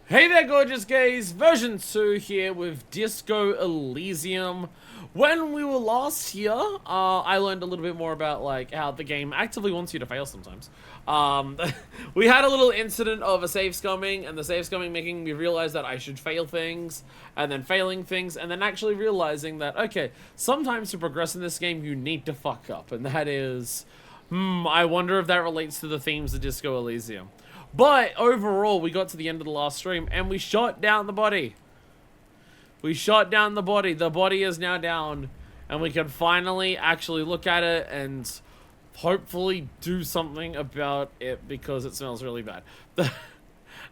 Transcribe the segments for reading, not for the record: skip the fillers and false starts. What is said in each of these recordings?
Hey there, gorgeous gays! Version 2 here with Disco Elysium. When we were last here, I learned a little bit more about like how the game actively wants you to fail sometimes. We had a little incident of a save scumming, and the save scumming making me realize that I should fail things, and then failing things, and then actually realizing that, okay, sometimes to progress in this game you need to fuck up, and that is... I wonder if that relates to the themes of Disco Elysium. But overall, we got to the end of the last stream and we shot down the body. We shot down the body. The body is now down, and we can finally actually look at it and hopefully do something about it because it smells really bad.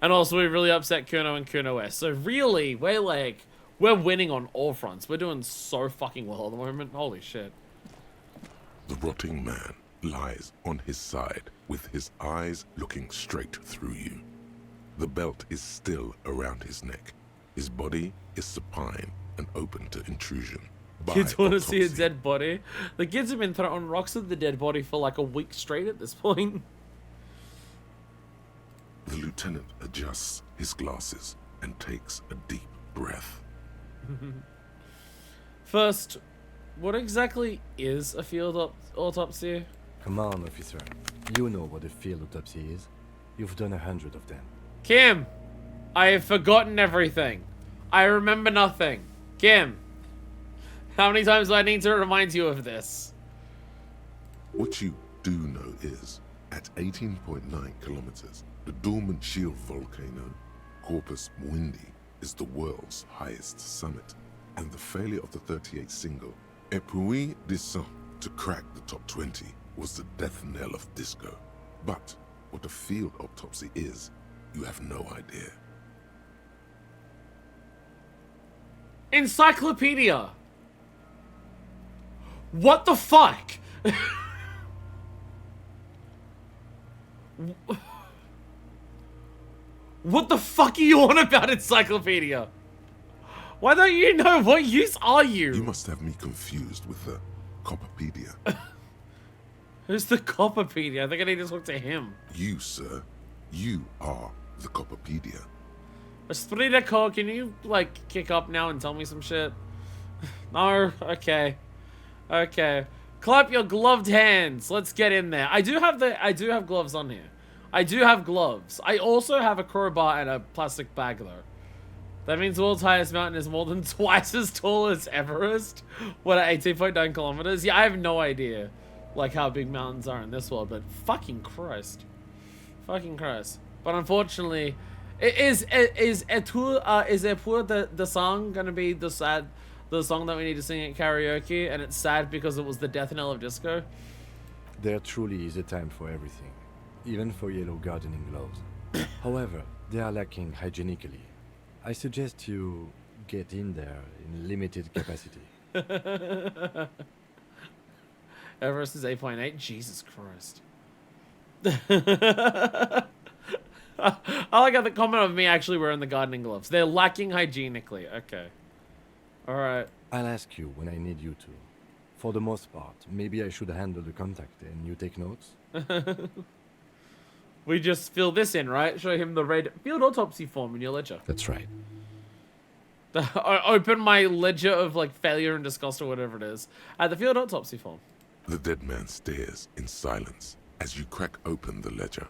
And also, we really upset Kuno and Kuno S. So really, we're winning on all fronts. We're doing so fucking well at the moment. Holy shit. The rotting man lies on his side with his eyes looking straight through you. The belt is still around his neck. His body is supine and open to intrusion. Kids want to see a dead body. The kids have been throwing rocks at the dead body for like a week straight at this point. The lieutenant adjusts his glasses and takes a deep breath. First, what exactly is a field autopsy? Come on, officer. You know what a field autopsy is. You've done 100 of them. Kim, I have forgotten everything. I remember nothing. Kim, how many times do I need to remind you of this? What you do know is, at 18.9 kilometers, the dormant shield volcano, Corpus Mundi, is the world's highest summit, and the failure of the 38 single, Epui Descent, to crack the top 20 was the death knell of disco. But what a field autopsy is, you have no idea. Encyclopedia. What the fuck? What the fuck are you on about, encyclopedia? Why don't you know? What use are you? You must have me confused with the Copperpedia. Who's the Copperpedia? I think I need to talk to him. You, sir, you are the Copperpedia. Esprit can you, like, kick up now and tell me some shit? No? Okay. Okay. Clap your gloved hands. Let's get in there. I do have gloves on here. I do have gloves. I also have a crowbar and a plastic bag, though. That means the world's highest mountain is more than twice as tall as Everest. What, at 18.9 kilometers? Yeah, I have no idea, like, how big mountains are in this world, but fucking Christ. Fucking Christ. But unfortunately, is Epur the song gonna be the song that we need to sing at karaoke, and it's sad because it was the death knell of disco? There truly is a time for everything, even for yellow gardening gloves. However, they are lacking hygienically. I suggest you get in there in limited capacity. Everest is 8.8. Jesus Christ. I like how the comment of me actually wearing the gardening gloves. They're lacking hygienically. Okay. Alright. I'll ask you when I need you to. For the most part, maybe I should handle the contact and you take notes? We just fill this in, right? Show him the red field autopsy form in your ledger. That's right. Open my ledger of, like, failure and disgust or whatever it is. At the field autopsy form. The dead man stares in silence as you crack open the ledger.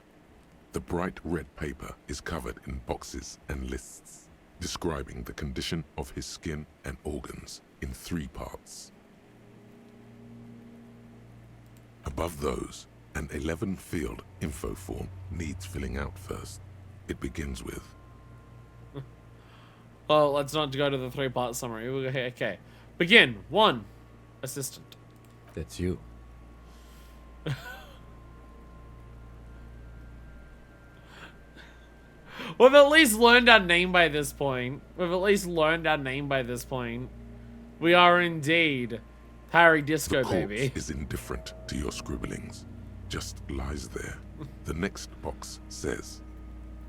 The bright red paper is covered in boxes and lists, describing the condition of his skin and organs in 3 parts. Above those, an 11-field info form needs filling out first. It begins with... Well, let's not go to the 3-part summary. Okay. Begin. 1. Assistant. That's you. We've at least learned our name by this point. We are indeed Harry Disco, the baby. corpse is indifferent to your scribblings. Just lies there. The next box says...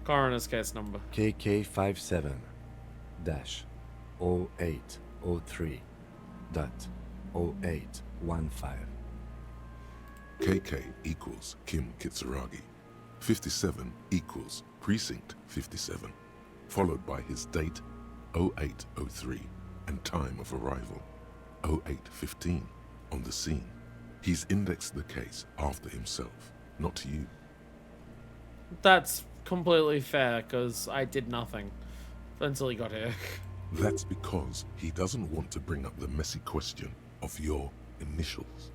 Coroner's case number. KK57-0803.0815. KK equals Kim Kitsuragi. 57 equals Precinct 57. followed by his date 0803 and time of arrival 0815 on the scene. He's indexed the case after himself, not you. That's completely fair, because I did nothing until he got here. That's because he doesn't want to bring up the messy question of your initials.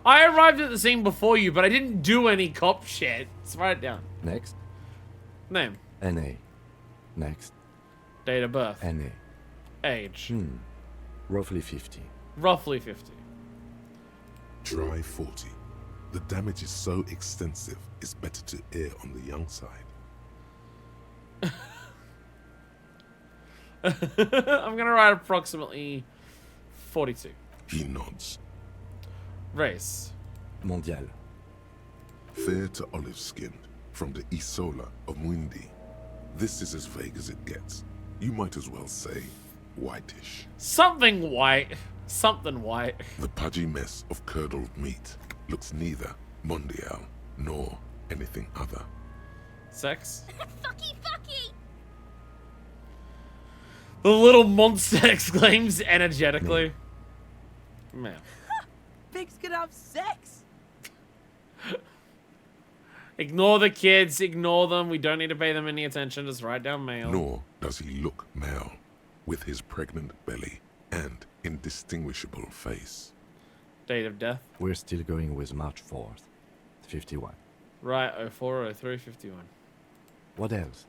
I arrived at the scene before you, but I didn't do any cop shit. Let's write it down. Next, Name. NA. Next, Date of birth. NA. Age. Roughly 50. Roughly 50. Try 40. The damage is so extensive, it's better to err on the young side. I'm gonna write approximately 42. He nods. Race. Mondial. Fair to olive-skinned, from the Isola of Muindi. This is as vague as it gets. You might as well say whitish. Something white. Something white. The pudgy mess of curdled meat looks neither mondial nor anything other. Sex. Fucky, fucky! The little monster exclaims energetically. Man. Pigs can have sex. Ignore the kids, ignore them. We don't need to pay them any attention. Just write down male. Nor does he look male, with his pregnant belly and indistinguishable face. Date of death. We're still going with March 4th. 51. Right, 04, 03, 51. What else?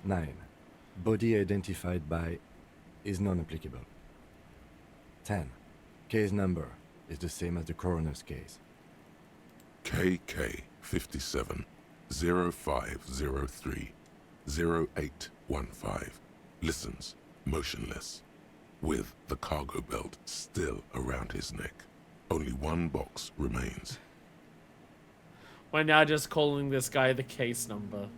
9. Body identified by is non-applicable. 10. Case number is the same as the coroner's case. KK 57 0503 0815 listens motionless, with the cargo belt still around his neck. Only one box remains. We're now just calling this guy the case number.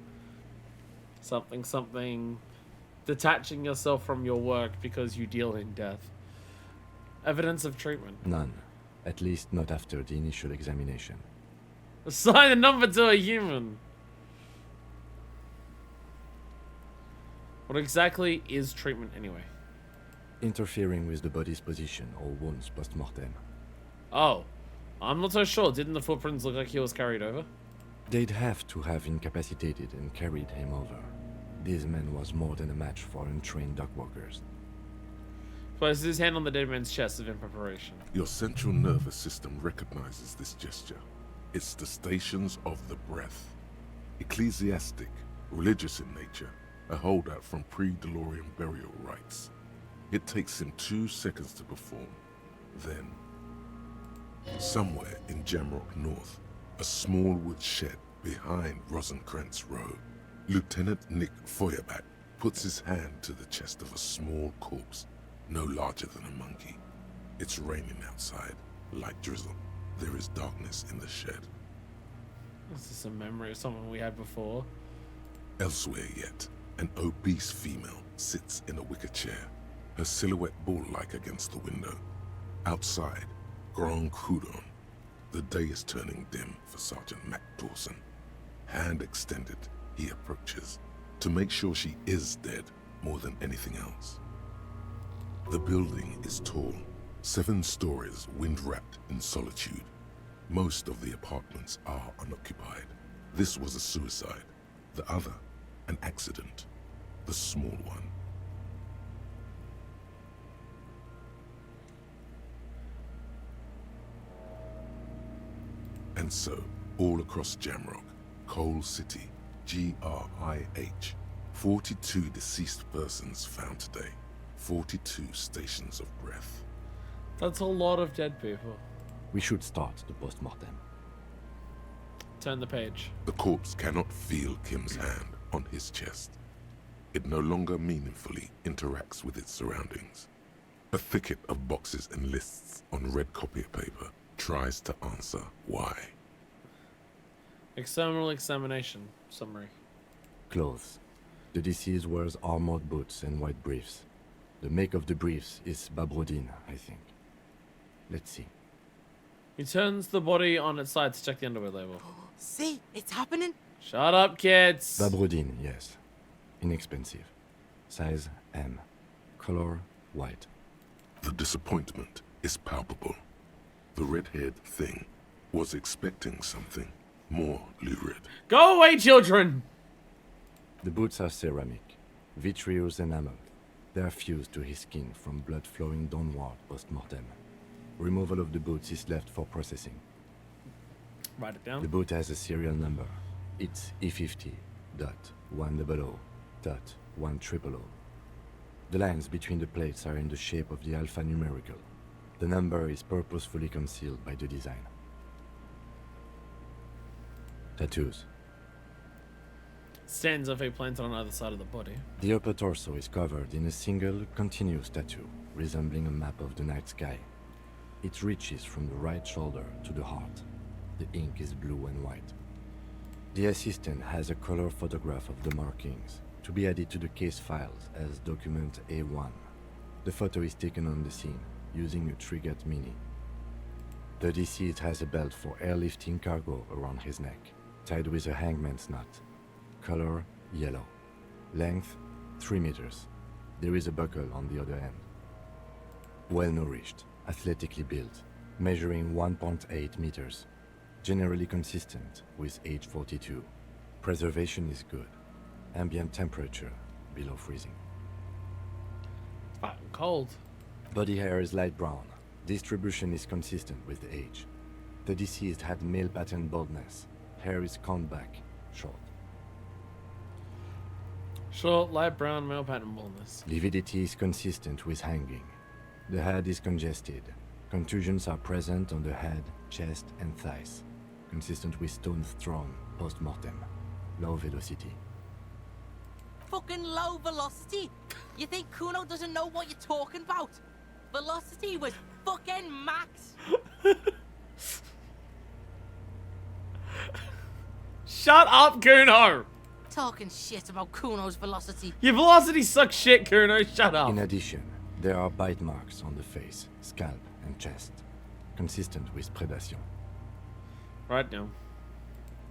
Something, something. Detaching yourself from your work because you deal in death. Evidence of treatment. None. At least not after the initial examination. Assign the number to a human. What exactly is treatment anyway? Interfering with the body's position or wounds post-mortem. Oh, I'm not so sure. Didn't the footprints look like he was carried over? They'd have to have incapacitated and carried him over. This man was more than a match for untrained dogwalkers. Places his hand on the dead man's chest as if in preparation. Your central nervous system recognizes this gesture. It's the stations of the breath. Ecclesiastic, religious in nature, a holdout from pre-Delorian burial rites. It takes him 2 seconds to perform. Then, somewhere in Jamrock North, a small wood shed behind Rosencrantz Road, Lieutenant Nick Feuerbach puts his hand to the chest of a small corpse, no larger than a monkey. It's raining outside, light drizzle. There is darkness in the shed. This is a memory of someone we had before. Elsewhere yet, an obese female sits in a wicker chair, her silhouette bull-like against the window. Outside, Grand Coudon. The day is turning dim for Sergeant Mac Dawson. Hand extended, he approaches, to make sure she is dead more than anything else. The building is tall, 7 stories, wind-wrapped in solitude. Most of the apartments are unoccupied. This was a suicide. The other, an accident. The small one. And so, all across Jamrock, Coal City, GRIH, 42 deceased persons found today. 42 stations of breath. That's a lot of dead people. We should start the post-mortem. Turn the page. The corpse cannot feel Kim's hand on his chest. It no longer meaningfully interacts with its surroundings. A thicket of boxes and lists on red copier paper tries to answer why. External examination. Summary. Clothes. The deceased wears armored boots and white briefs. The make of the briefs is Babrodine, I think. Let's see. He turns the body on its side to check the underwear label. See, it's happening. Shut up, kids. Babrodine, yes. Inexpensive. Size M. Color white. The disappointment is palpable. The red-haired thing was expecting something more lurid. Go away, children. The boots are ceramic, vitreous enamel. They are fused to his skin from blood flowing downward post-mortem. Removal of the boots is left for processing. Write it The down. boot has a serial number. It's E50.100.100. The lines between the plates are in the shape of the alphanumerical. The number is purposefully concealed by the design. Tattoos. Stands of a planted on either side of the body. The upper torso is covered in a single, continuous tattoo, resembling a map of the night sky. It reaches from the right shoulder to the heart. The ink is blue and white. The assistant has a color photograph of the markings, to be added to the case files as document A1. The photo is taken on the scene, using a Trigat Mini. The deceased has a belt for airlifting cargo around his neck, tied with a hangman's knot. Color yellow. Length 3 meters. There is a buckle on the other end. Well nourished, athletically built, measuring 1.8 meters. Generally consistent with age 42. Preservation is good. Ambient temperature below freezing. Fucking cold. Body hair is light brown. Distribution is consistent with age. The deceased had male pattern baldness. Hair is combed back, short. Short, light brown, male pattern baldness. Lividity is consistent with hanging. The head is congested. Contusions are present on the head, chest, and thighs. Consistent with stones thrown post-mortem. Low velocity. Fucking low velocity. You think Kuno doesn't know what you're talking about? Velocity was fucking max. Shut up, Kuno! Talking shit about Kuno's velocity. Your velocity sucks shit, Kuno. Shut up. In addition, there are bite marks on the face, scalp, and chest. Consistent with predation. Right now.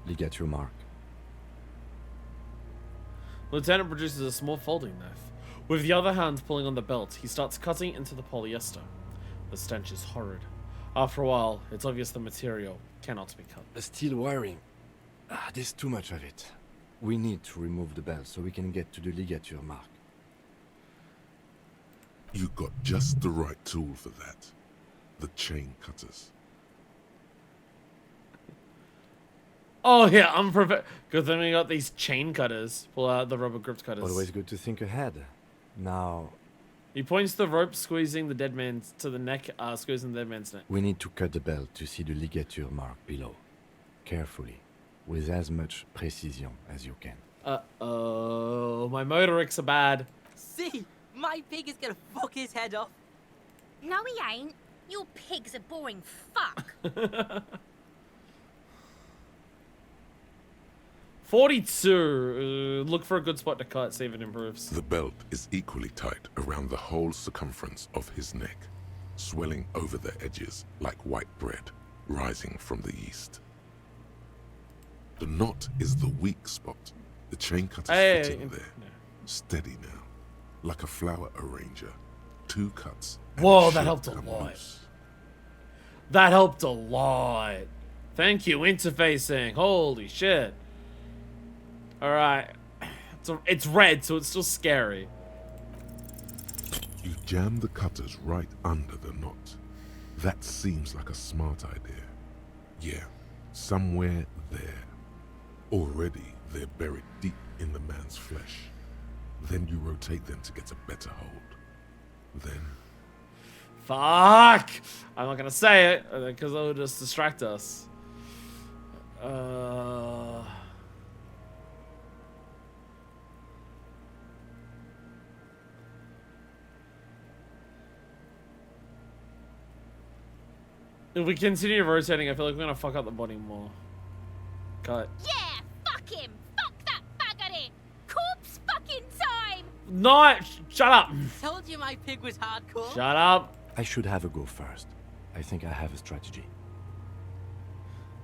Ligature mark. Lieutenant produces a small folding knife. With the other hand pulling on the belt, he starts cutting into the polyester. The stench is horrid. After a while, it's obvious the material cannot be cut. Steel wiring. There's too much of it. We need to remove the belt so we can get to the ligature mark. You got just the right tool for that. The chain cutters. Oh yeah, I'm prepared. Good thing we got these chain cutters. Pull out the rubber gripped cutters. Always good to think ahead. Now, He points the rope, squeezing the dead man's to the neck, squeezing the dead man's neck. we need to cut the belt to see the ligature mark below. Carefully, with as much precision as you can. Uh-oh, my motorics are bad. See, my pig is gonna fuck his head off. No, he ain't. Your pig's a boring fuck. 42. Look for a good spot to cut, see if it improves. The belt is equally tight around the whole circumference of his neck, swelling over the edges like white bread rising from the east. The knot is the weak spot. The chain cutter's fitting there. Steady now. Like a flower arranger. 2 cuts. and Whoa, it that should helped a come lot. loose. That helped a lot. Thank you, interfacing. Holy shit. Alright. It's red, so it's still scary. You jam the cutters right under the knot. That seems like a smart idea. Yeah, somewhere there. Already, they're buried deep in the man's flesh. Then you rotate them to get a better hold. Then, Fuck! I'm not gonna say it, because it'll just distract us. If we continue rotating, I feel like we're gonna fuck up the body more. Cut. Yeah, fuck him. Fuck that buggery. Corpse fucking time. No! Shut up! Told you my pig was hardcore. Shut up! I should have a go first. I think I have a strategy.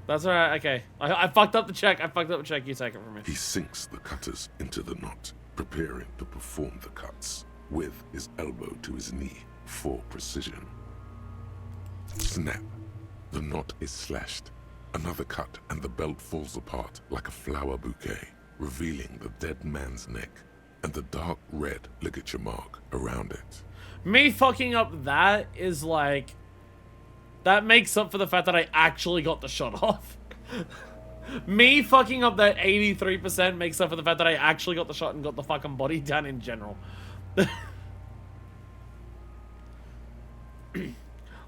That's alright, okay. I fucked up the check. I fucked up the check. You take it from me. He sinks the cutters into the knot, preparing to perform the cuts, with his elbow to his knee for precision. Snap. The knot is slashed. Another cut and the belt falls apart like a flower bouquet, revealing the dead man's neck and the dark red ligature mark around it. Me fucking up that is like... That makes up for the fact that I actually got the shot off. Me fucking up that 83% makes up for the fact that I actually got the shot and got the fucking body done in general.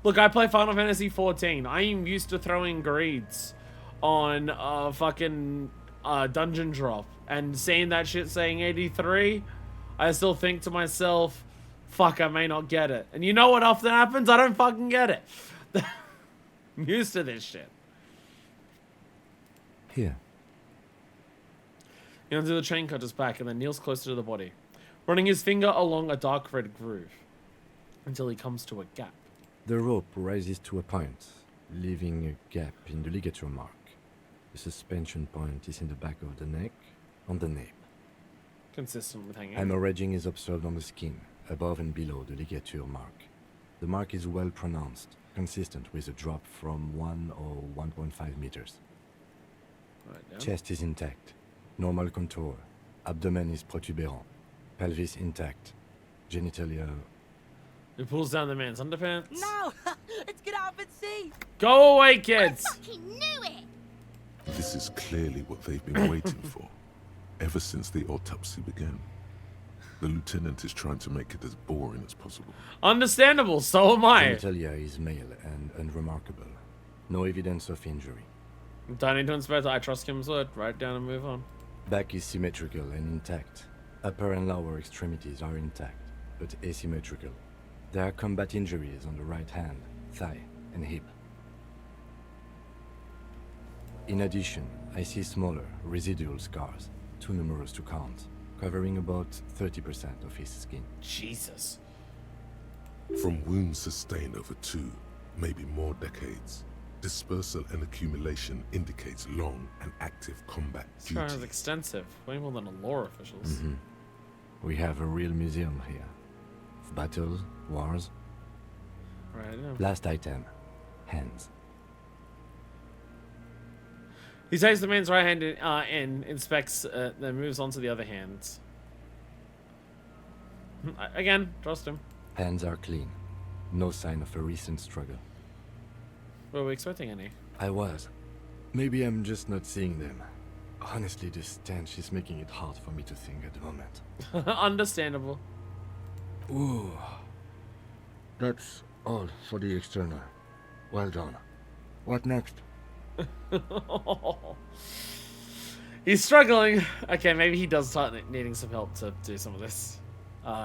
Look, I play Final Fantasy 14. I am used to throwing greeds on fucking dungeon drop. And seeing that shit saying 83, I still think to myself, fuck, I may not get it. And you know what often happens? I don't fucking get it. I'm used to this shit. Here. He undo the chain cutter's back and then kneels closer to the body, running his finger along a dark red groove until he comes to a gap. The rope rises to a point, leaving a gap in the ligature mark. The suspension point is in the back of the neck, on the nape. Consistent with hanging. Hemorrhaging is observed on the skin, above and below the ligature mark. The mark is well pronounced, consistent with a drop from 1 or 1.5 meters. Right down. Chest is intact, normal contour. Abdomen is protuberant, pelvis intact, genitalia. He pulls down the man's underpants. No! Let's get out and see! Go away, kids! I fucking knew it! This is clearly what they've been waiting for, ever since the autopsy began. The lieutenant is trying to make it as boring as possible. Understandable, so am I. Genitalia is male and unremarkable. No evidence of injury. Don't need to inspect it. I trust Kim's word. Write down and move on. Back is symmetrical and intact. Upper and lower extremities are intact, but asymmetrical. There are combat injuries on the right hand, thigh, and hip. In addition, I see smaller, residual scars, too numerous to count, covering about 30% of his skin. Jesus. From wounds sustained over 2, maybe more decades, dispersal and accumulation indicates long and active combat This car is duty. extensive. Way more than a lore officials. We have a real museum here. Of battles, wars. Right, yeah. Last item, hands. He takes the man's right hand in, inspects, then moves on to the other hand. Again, trust him. Hands are clean. No sign of a recent struggle. Were we expecting any? I was. Maybe I'm just not seeing them. Honestly, this stench is making it hard for me to think at the moment. Understandable. Ooh. That's all for the external. Well done. What next? He's struggling. Okay, maybe he does start needing some help to do some of this.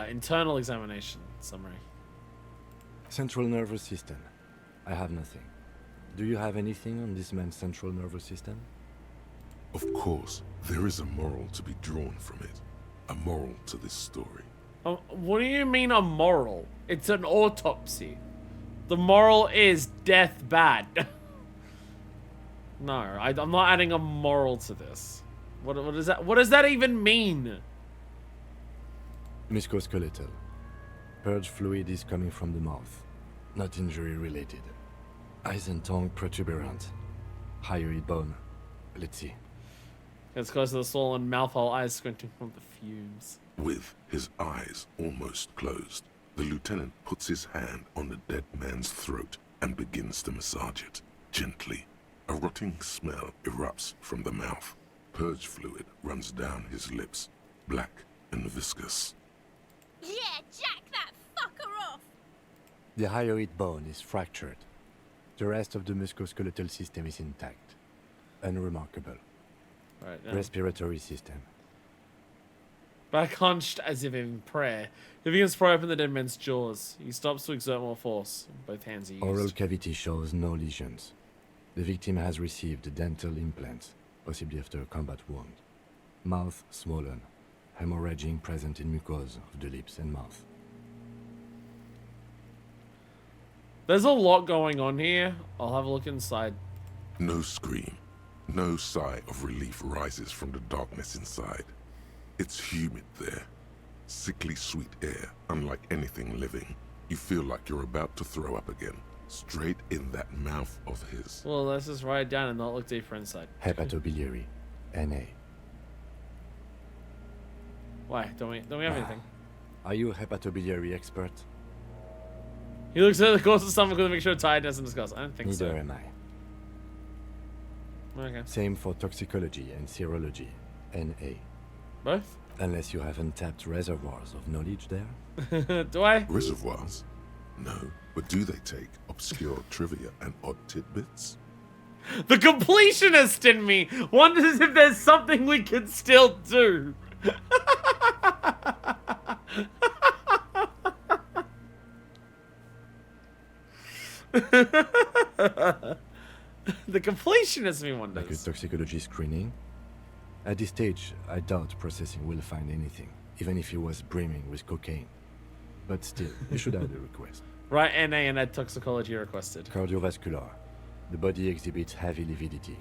Internal examination summary. Central nervous system. I have nothing. Do you have anything on this man's central nervous system? Of course, there is a moral to be drawn from it. A moral to this story. What do you mean a moral? It's an autopsy. The moral is death bad. No, I'm not adding a moral to this. What is that? What does that even mean? Musculoskeletal. Purge fluid is coming from the mouth. Not injury related. Eyes and tongue protuberant. Hyoid bone. Let's see. It's close to the swollen mouth hole, eyes squinting from the fumes. With his eyes almost closed, the lieutenant puts his hand on the dead man's throat and begins to massage it, gently. A rotting smell erupts from the mouth. Purge fluid runs down his lips, black and viscous. Yeah, jack that fucker off! The hyoid bone is fractured. The rest of the musculoskeletal system is intact. Unremarkable. Right now. Respiratory system. Back hunched as if in prayer, he begins to pry open the dead man's jaws. He stops to exert more force. Both hands are used. Oral cavity shows no lesions. The victim has received dental implants, possibly after a combat wound. Mouth swollen. Hemorrhaging present in mucosa of the lips and mouth. There's a lot going on here. I'll have a look inside. No scream, no sigh of relief rises from the darkness inside. It's humid there. Sickly sweet air, unlike anything living. You feel like you're about to throw up again, straight in that mouth of his. Well, let's just write it down and not look deeper inside. Hepatobiliary, NA. Why? Don't we have anything? Are you a hepatobiliary expert? He looks at the course of stomach with a mixture of tiredness and disgust. I don't think Neither so. am I. Okay. Same for toxicology and serology, NA. Both? Unless you have untapped reservoirs of knowledge there. Do I? Reservoirs? No, but do they take obscure trivia and odd tidbits? The completionist in me wonders if there's something we can still do. The completionist in me Like a wonders. toxicology screening. At this stage, I doubt processing will find anything, even if he was brimming with cocaine. But still, you should add a request. Right, NA and add toxicology requested. Cardiovascular. The body exhibits heavy lividity.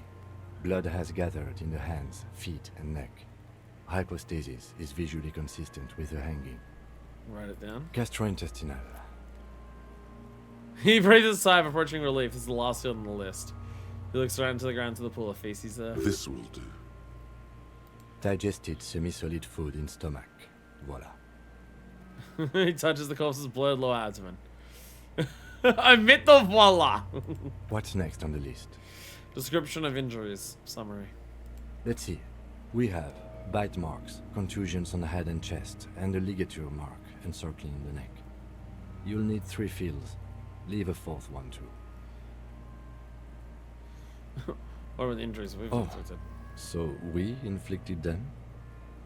Blood has gathered in the hands, feet, and neck. Hypostasis is visually consistent with the hanging. Write it down. Gastrointestinal. He breathes a sigh of approaching relief. This is the last field on the list. He looks around to the ground to the pool of feces there. This will do. Digested semi-solid food in stomach. Voila. He touches the corpse's blurred lower abdomen. Omit the voila. What's next on the list? Description of injuries. Summary. Let's see. We have bite marks, contusions on the head and chest, and a ligature mark encircling the neck. You'll need 3 fields. Leave a 4th one too. What were the injuries we've Oh. inflicted? So we inflicted them?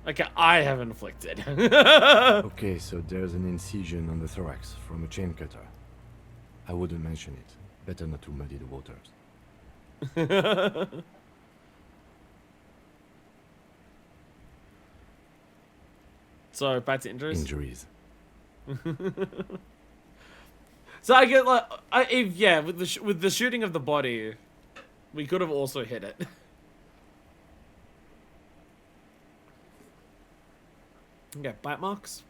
Okay, I have inflicted. Okay, so there's an incision on the thorax from a chain cutter. I wouldn't mention it. Better not to muddy the waters. So back to injuries. Injuries. So I get like, yeah, with the shooting of the body, we could have also hit it. Okay, bite marks.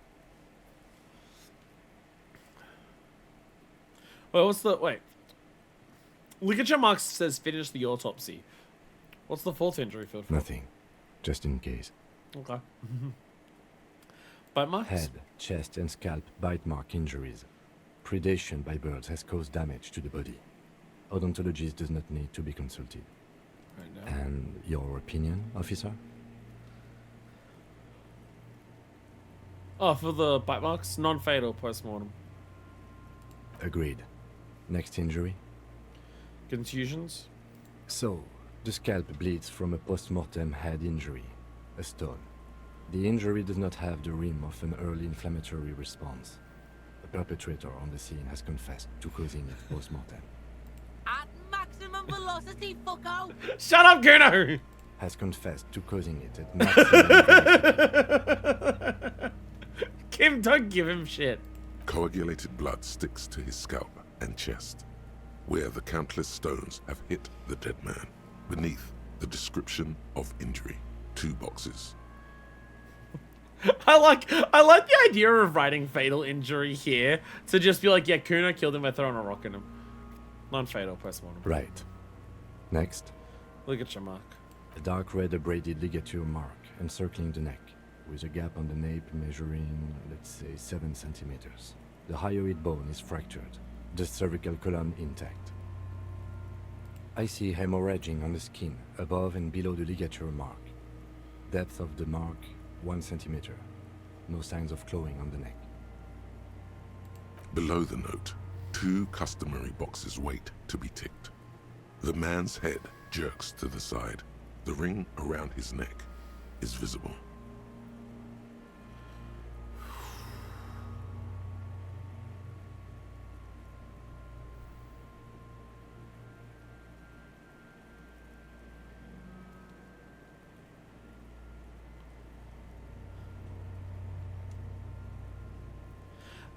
Wait? Ligature marks says finish the autopsy. What's the 4th injury field for? Nothing. Just in case. Okay. Bite marks? Head, chest, and scalp bite mark injuries. Predation by birds has caused damage to the body. Odontologist does not need to be consulted. Right now. And your opinion, officer? Oh, for the bite marks? Non-fatal post-mortem. Agreed. Next injury? Contusions? So, the scalp bleeds from a post-mortem head injury, a stone. The injury does not have the rim of an early inflammatory response. The perpetrator on the scene has confessed to causing it post-mortem. At maximum velocity, fucko! Shut up, Kuno! Has confessed to causing it at maximum velocity. Kim, don't give him shit. Coagulated blood sticks to his scalp and chest, where the countless stones have hit the dead man. Beneath, the description of injury. 2 boxes. I like the idea of writing fatal injury here to just be like, yeah, Kuno killed him by throwing a rock at him. Non-fatal post-mortem. Right. Next, Ligature mark. a dark red abraded ligature mark encircling the neck, with a gap on the nape measuring, let's say, 7 centimeters. The hyoid bone is fractured, the cervical column intact. I see hemorrhaging on the skin, above and below the ligature mark. Depth of the mark, 1 centimeter. No signs of clawing on the neck. Below the note, 2 customary boxes wait to be ticked. The man's head jerks to the side. The ring around his neck is visible.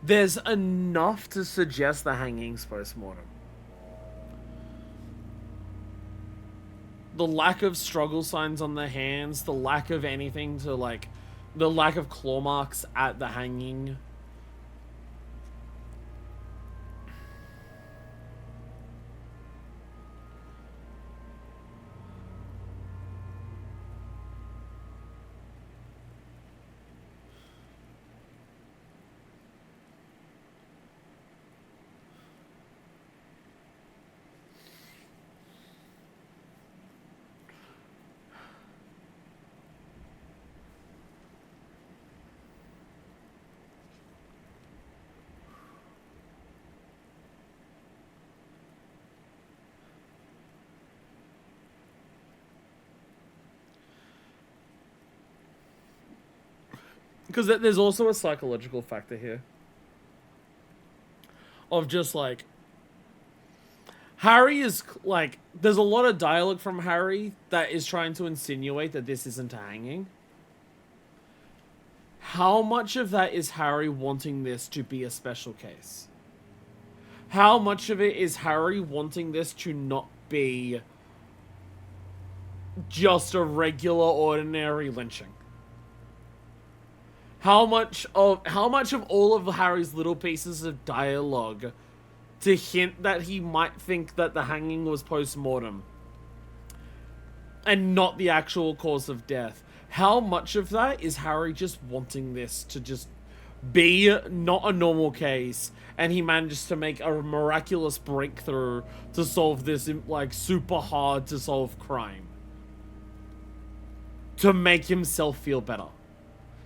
There's enough to suggest the hanging's post-mortem. the lack of struggle signs on the hands, the lack of anything to like, the lack of claw marks at the hanging. Because there's also a psychological factor here. Of just like... Harry is like... There's a lot of dialogue from Harry that is trying to insinuate that this isn't a hanging. How much of that is Harry wanting this to be a special case? How much of it is Harry wanting this to not be just a regular, ordinary lynching? How much of all of Harry's little pieces of dialogue to hint that he might think that the hanging was post-mortem and not the actual cause of death? How much of that is Harry just wanting this to just be not a normal case, and he manages to make a miraculous breakthrough to solve this like super hard to solve crime to make himself feel better?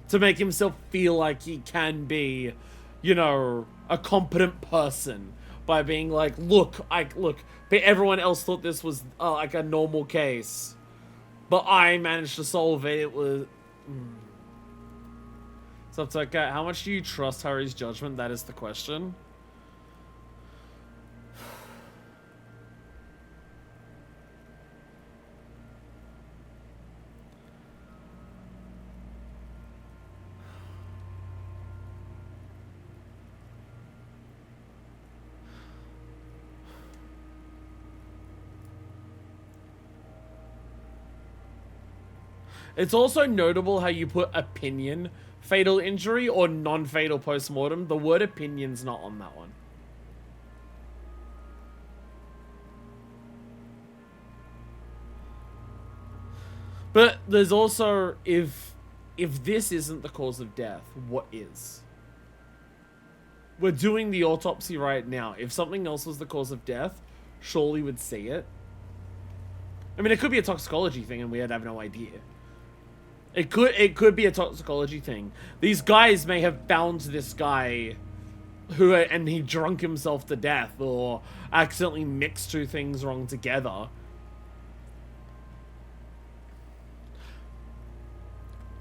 To make himself feel like he can be, you know, a competent person by being like, look, but everyone else thought this was like a normal case, but I managed to solve it. It was. So it's like, how much do you trust Harry's judgment? That is the question. It's also notable how you put opinion, fatal injury, or non-fatal post-mortem. The word opinion's not on that one. But there's also, if this isn't the cause of death, what is? We're doing the autopsy right now. If something else was the cause of death, surely we'd see it. I mean, it could be a toxicology thing and we'd have no idea. It could be a toxicology thing. These guys may have found this guy and he drunk himself to death or accidentally mixed two things wrong together.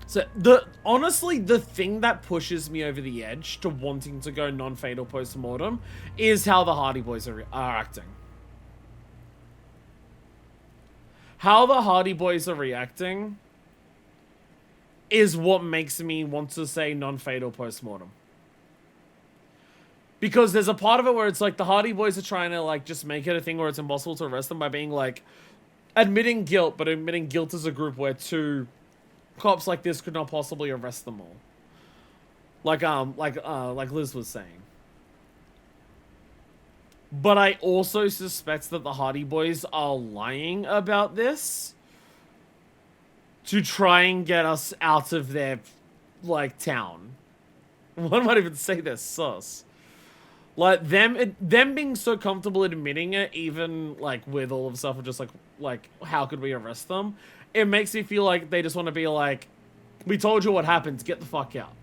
So honestly, the thing that pushes me over the edge to wanting to go non-fatal post-mortem is how the Hardy Boys are acting. How the Hardy Boys are reacting is what makes me want to say non-fatal post-mortem. Because there's a part of it where it's like the Hardy Boys are trying to like just make it a thing where it's impossible to arrest them by being like admitting guilt, but admitting guilt as a group where two cops like this could not possibly arrest them all. Like Liz was saying. But I also suspect that the Hardy Boys are lying about this to try and get us out of their, like, town. One might even say they're sus. Like, them being so comfortable admitting it, even, like, with all of stuff of just, like, how could we arrest them? It makes me feel like they just want to be like, we told you what happened, get the fuck out.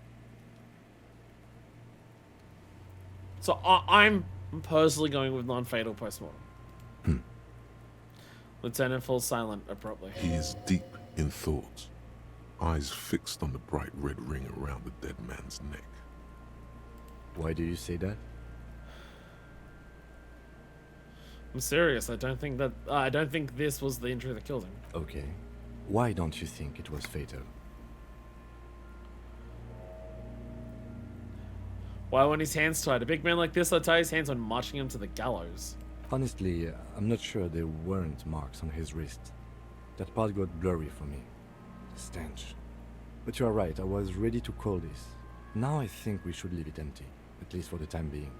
So, I'm personally going with non-fatal post-mortem. Lieutenant falls silent abruptly. He is deep in thought, eyes fixed on the bright red ring around the dead man's neck. Why do you say that? I'm serious. I don't think this was the injury that killed him. Okay. Why don't you think it was fatal? Why when his hands tied? A big man like this, I'd tie his hands on marching him to the gallows. Honestly, I'm not sure there weren't marks on his wrist. That part got blurry for me. Stench. But you are right, I was ready to call this. Now I think we should leave it empty, at least for the time being.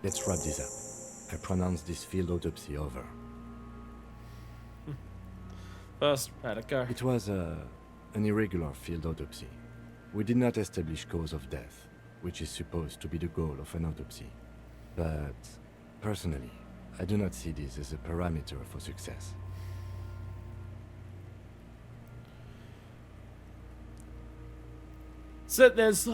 Let's wrap this up. I pronounce this field autopsy over. First, how'd it go? It was an irregular field autopsy. We did not establish cause of death, which is supposed to be the goal of an autopsy. But, personally, I do not see this as a parameter for success. So there's,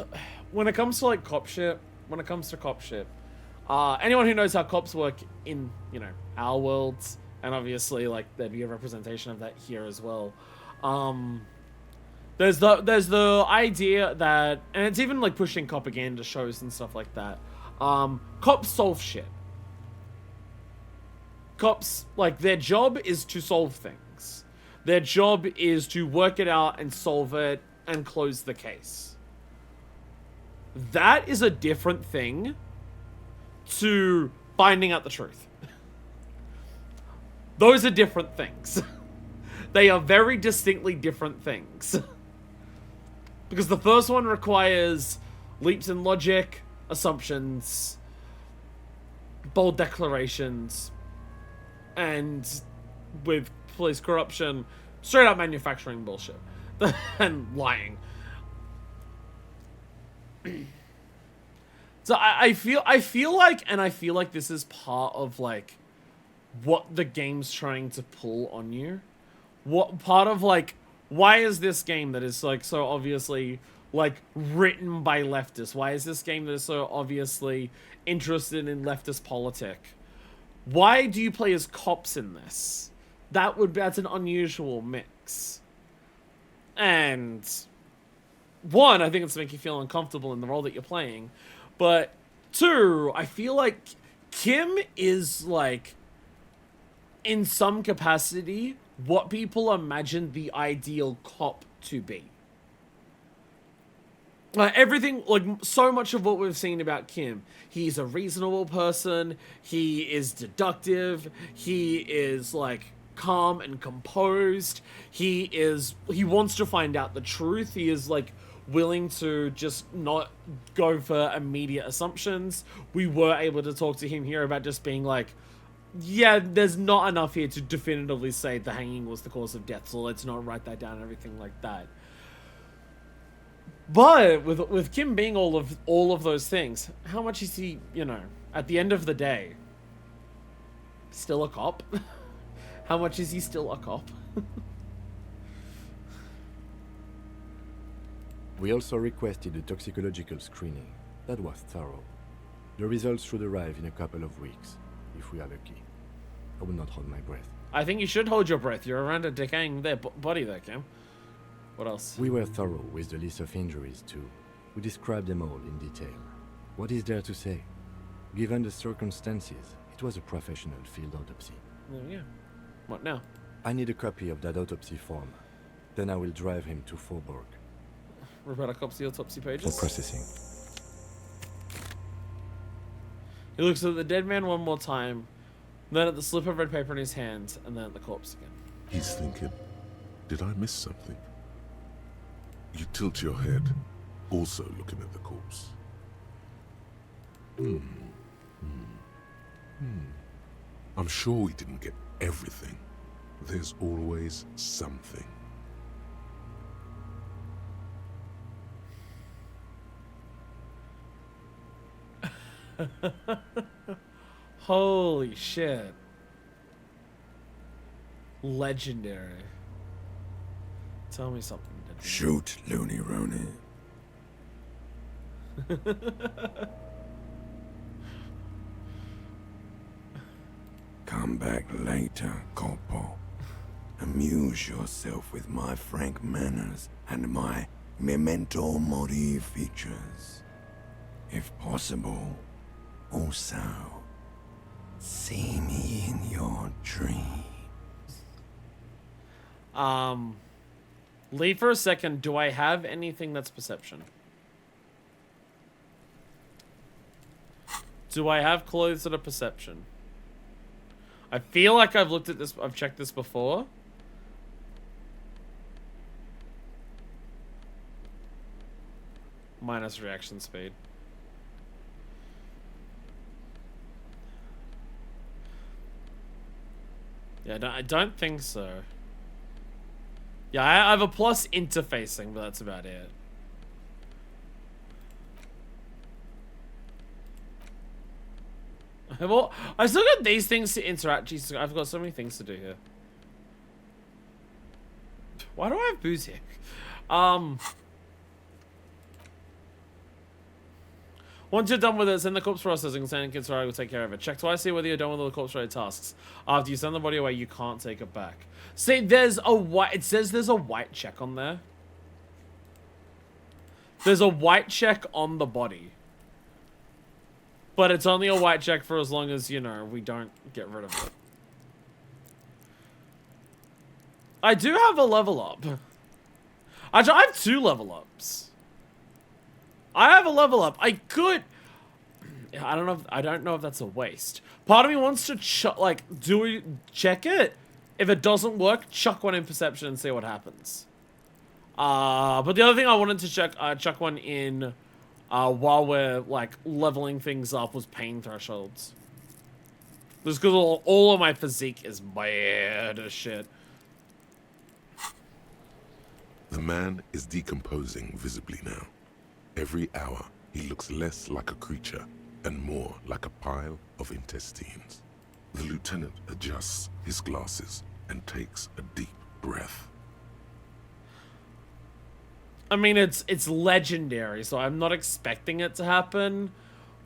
when it comes to like cop shit, anyone who knows how cops work in, you know, our worlds, and obviously like there'd be a representation of that here as well. There's the idea that, and it's even like pushing propaganda shows and stuff like that. Cops solve shit. Cops, like, their job is to solve things. Their job is to work it out and solve it and close the case. That is a different thing to finding out the truth. Those are different things. They are very distinctly different things. Because the first one requires leaps in logic, assumptions, bold declarations, and with police corruption, straight up manufacturing bullshit and lying. So I feel like this is part of like what the game's trying to pull on you. What part of like, why is this game that is like so obviously like written by leftists? Why is this game that is so obviously interested in leftist politic? Why do you play as cops in this? That's an unusual mix. And one, I think it's to make you feel uncomfortable in the role that you're playing. But two, I feel like Kim is like, in some capacity, what people imagine the ideal cop to be. Everything, like, so much of what we've seen about Kim, he's a reasonable person, he is deductive, he is, like, calm and composed, he wants to find out the truth, he is, like, willing to just not go for immediate assumptions. We were able to talk to him here about just being like, yeah, there's not enough here to definitively say the hanging was the cause of death, so let's not write that down and everything like that. But with Kim being all of those things, how much is he, you know, at the end of the day, still a cop? How much is he still a cop? We also requested a toxicological screening. That was thorough. The results should arrive in a couple of weeks, if we are lucky. I will not hold my breath. I think you should hold your breath. You're around a decaying body there, Kim. What else? We were thorough with the list of injuries, too. We described them all in detail. What is there to say? Given the circumstances, it was a professional field autopsy. Well, yeah. What now? I need a copy of that autopsy form. Then I will drive him to Faubourg. Roberta copies the autopsy For pages. processing. He looks at the dead man one more time, then at the slip of red paper in his hand, and then at the corpse again. He's thinking, did I miss something? You tilt your head, also looking at the corpse. I'm sure we didn't get everything. There's always something. Holy shit. Legendary. Tell me something. Shoot, Looney Rooney. Come back later, Corporal. Amuse yourself with my frank manners and my memento mori features. If possible, also, see me in your dreams. Leave for a second. Do I have anything that's perception? Do I have clothes that are perception? I feel like I've looked at this, I've checked this before. Minus reaction speed. Yeah, I don't think so. Yeah, I have a plus interfacing, but that's about it. Well, I still got these things to interact. Jesus, I've got so many things to do here. Why do I have booze here? Once you're done with it, send the corpse processing. Send kids will take care of it. Check twice, see whether you're done with all the corpse-related tasks. After you send the body away, you can't take it back. See, there's a white. It says there's a white check on there. There's a white check on the body. But it's only a white check for as long as, you know, we don't get rid of it. I do have a level up. I have 2 level ups. I have a level up. I could... I don't know if that's a waste. Part of me wants to check it. If it doesn't work, chuck one in perception and see what happens. But the other thing I wanted to chuck one in... while we're, like, leveling things up was pain thresholds. Just because all of my physique is bad as shit. The man is decomposing visibly now. Every hour, he looks less like a creature and more like a pile of intestines. The lieutenant adjusts his glasses and takes a deep breath. I mean, it's legendary, so I'm not expecting it to happen.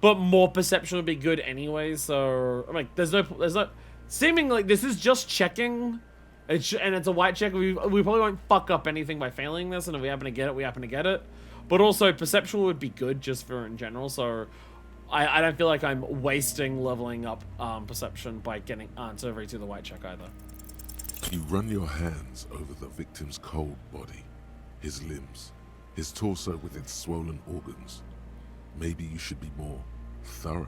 But more perception would be good anyway, so... I'm like, there's no... Seeming like this is just checking, and it's a white check. We probably won't fuck up anything by failing this, and if we happen to get it, we happen to get it. But also, perception would be good just for in general, so... I don't feel like I'm wasting leveling up perception by getting to redo the white check either. You run your hands over the victim's cold body. His limbs, his torso with its swollen organs. Maybe you should be more thorough.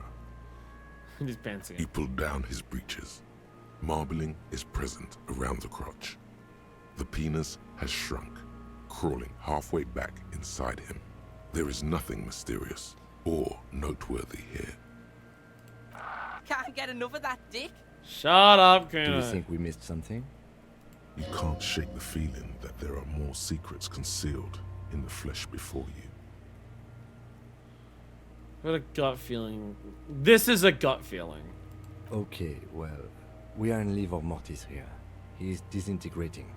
He's pantsing. You pull down his breeches. Marbling is present around the crotch. The penis has shrunk, crawling halfway back inside him. There is nothing mysterious or noteworthy here. Can't get enough of that dick. Shut up, Do you Kuna. think we missed something? You can't shake the feeling that there are more secrets concealed in the flesh before you. What a gut feeling. This is a gut feeling. Okay, well, we are in livor mortis here. He is disintegrating.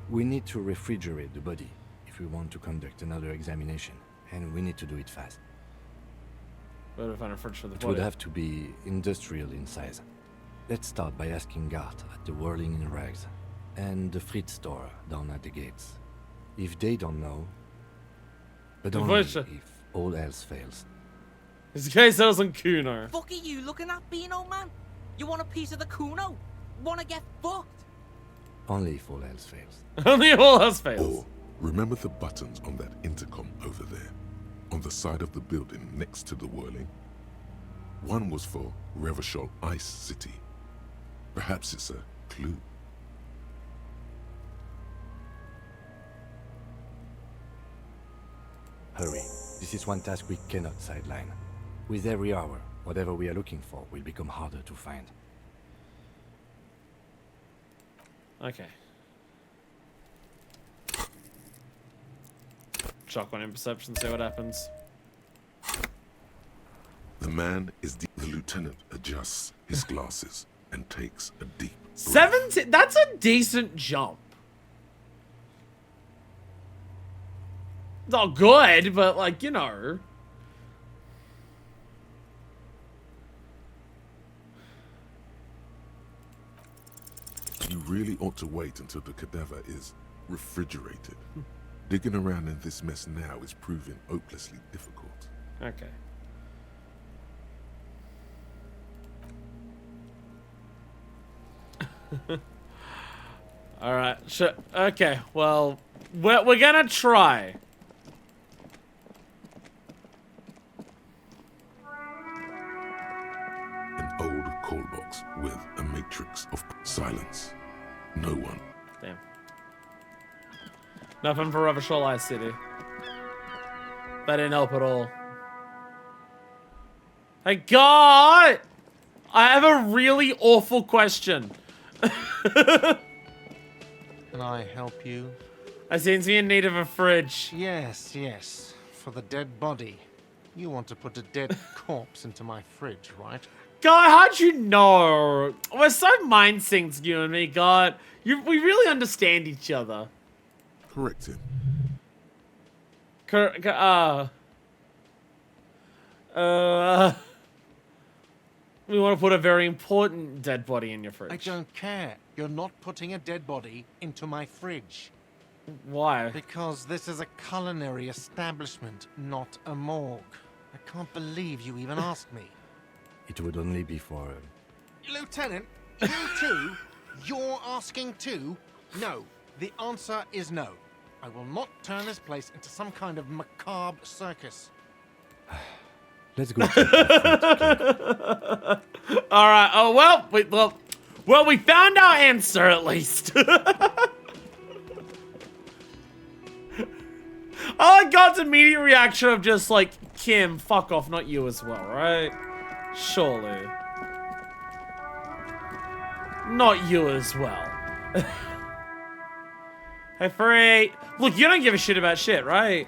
We need to refrigerate the body if we want to conduct another examination, and we need to do it fast. Where do I find a fridge for the It body? would have to be industrial in size. Let's start by asking Gart at the Whirling in Rags and the Fritz store down at the gates. If they don't know, but only voice- if all else fails. This guy sells on Kuno. Fuck are you looking at, Beano, man? You want a piece of the Kuno? Wanna get fucked? Only if all else fails. Only all else fails. Or remember the buttons on that intercom over there, on the side of the building next to the whirling? One was for Revachol Ice City. Perhaps it's a clue. Hurry. This is one task we cannot sideline. With every hour, whatever we are looking for will become harder to find. Okay. Chuck one in perception, see what happens. The man is the lieutenant adjusts his glasses and takes a deep breath. 17? That's a decent jump. Not good, but like, you know. You really ought to wait until the cadaver is refrigerated. Digging around in this mess now is proving hopelessly difficult. Okay. All right. Sure. Okay. Well, we're gonna try. An old call box with a matrix of silence. No one. Damn. Nothing for Revachol Ice City. That didn't help at all. Hey, God! I have a really awful question. Can I help you? I seem to be in need of a fridge. Yes, yes. For the dead body. You want to put a dead corpse into my fridge, right? God, how'd you know? We're so mind synced, you and me, God. We really understand each other. Correct him. We want to put a very important dead body in your fridge. I don't care. You're not putting a dead body into my fridge. Why? Because this is a culinary establishment, not a morgue. I can't believe you even asked me. It would only be for... Lieutenant, you too? You're asking too? No. The answer is no. I will not turn this place into some kind of macabre circus. Let's go. Take the fridge, kid. All right. Oh well, we found our answer at least. I like God's immediate reaction of just like, Kim, fuck off, not you as well, right? Surely. Not you as well. Hey, Free. Look, you don't give a shit about shit, right?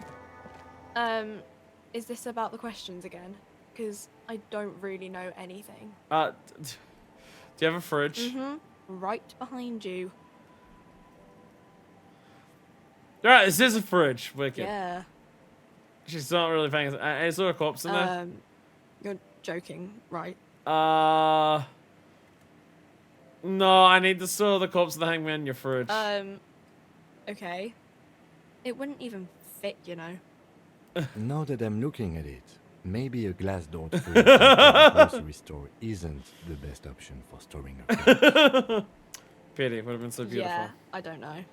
Is this about the questions again? Because I don't really know anything. Do you have a fridge? Mm-hmm. Right behind you. Alright, this is a fridge. Wicked. Yeah. She's not really paying attention. Is there a corpse in there? You're joking, right? No, I need to store the corpse of the hangman in your fridge. Okay. It wouldn't even fit, you know. Now that I'm looking at it, maybe a glass-doored fridge in a grocery store isn't the best option for storing a corpse. Pity, it would have been so beautiful. Yeah, I don't know.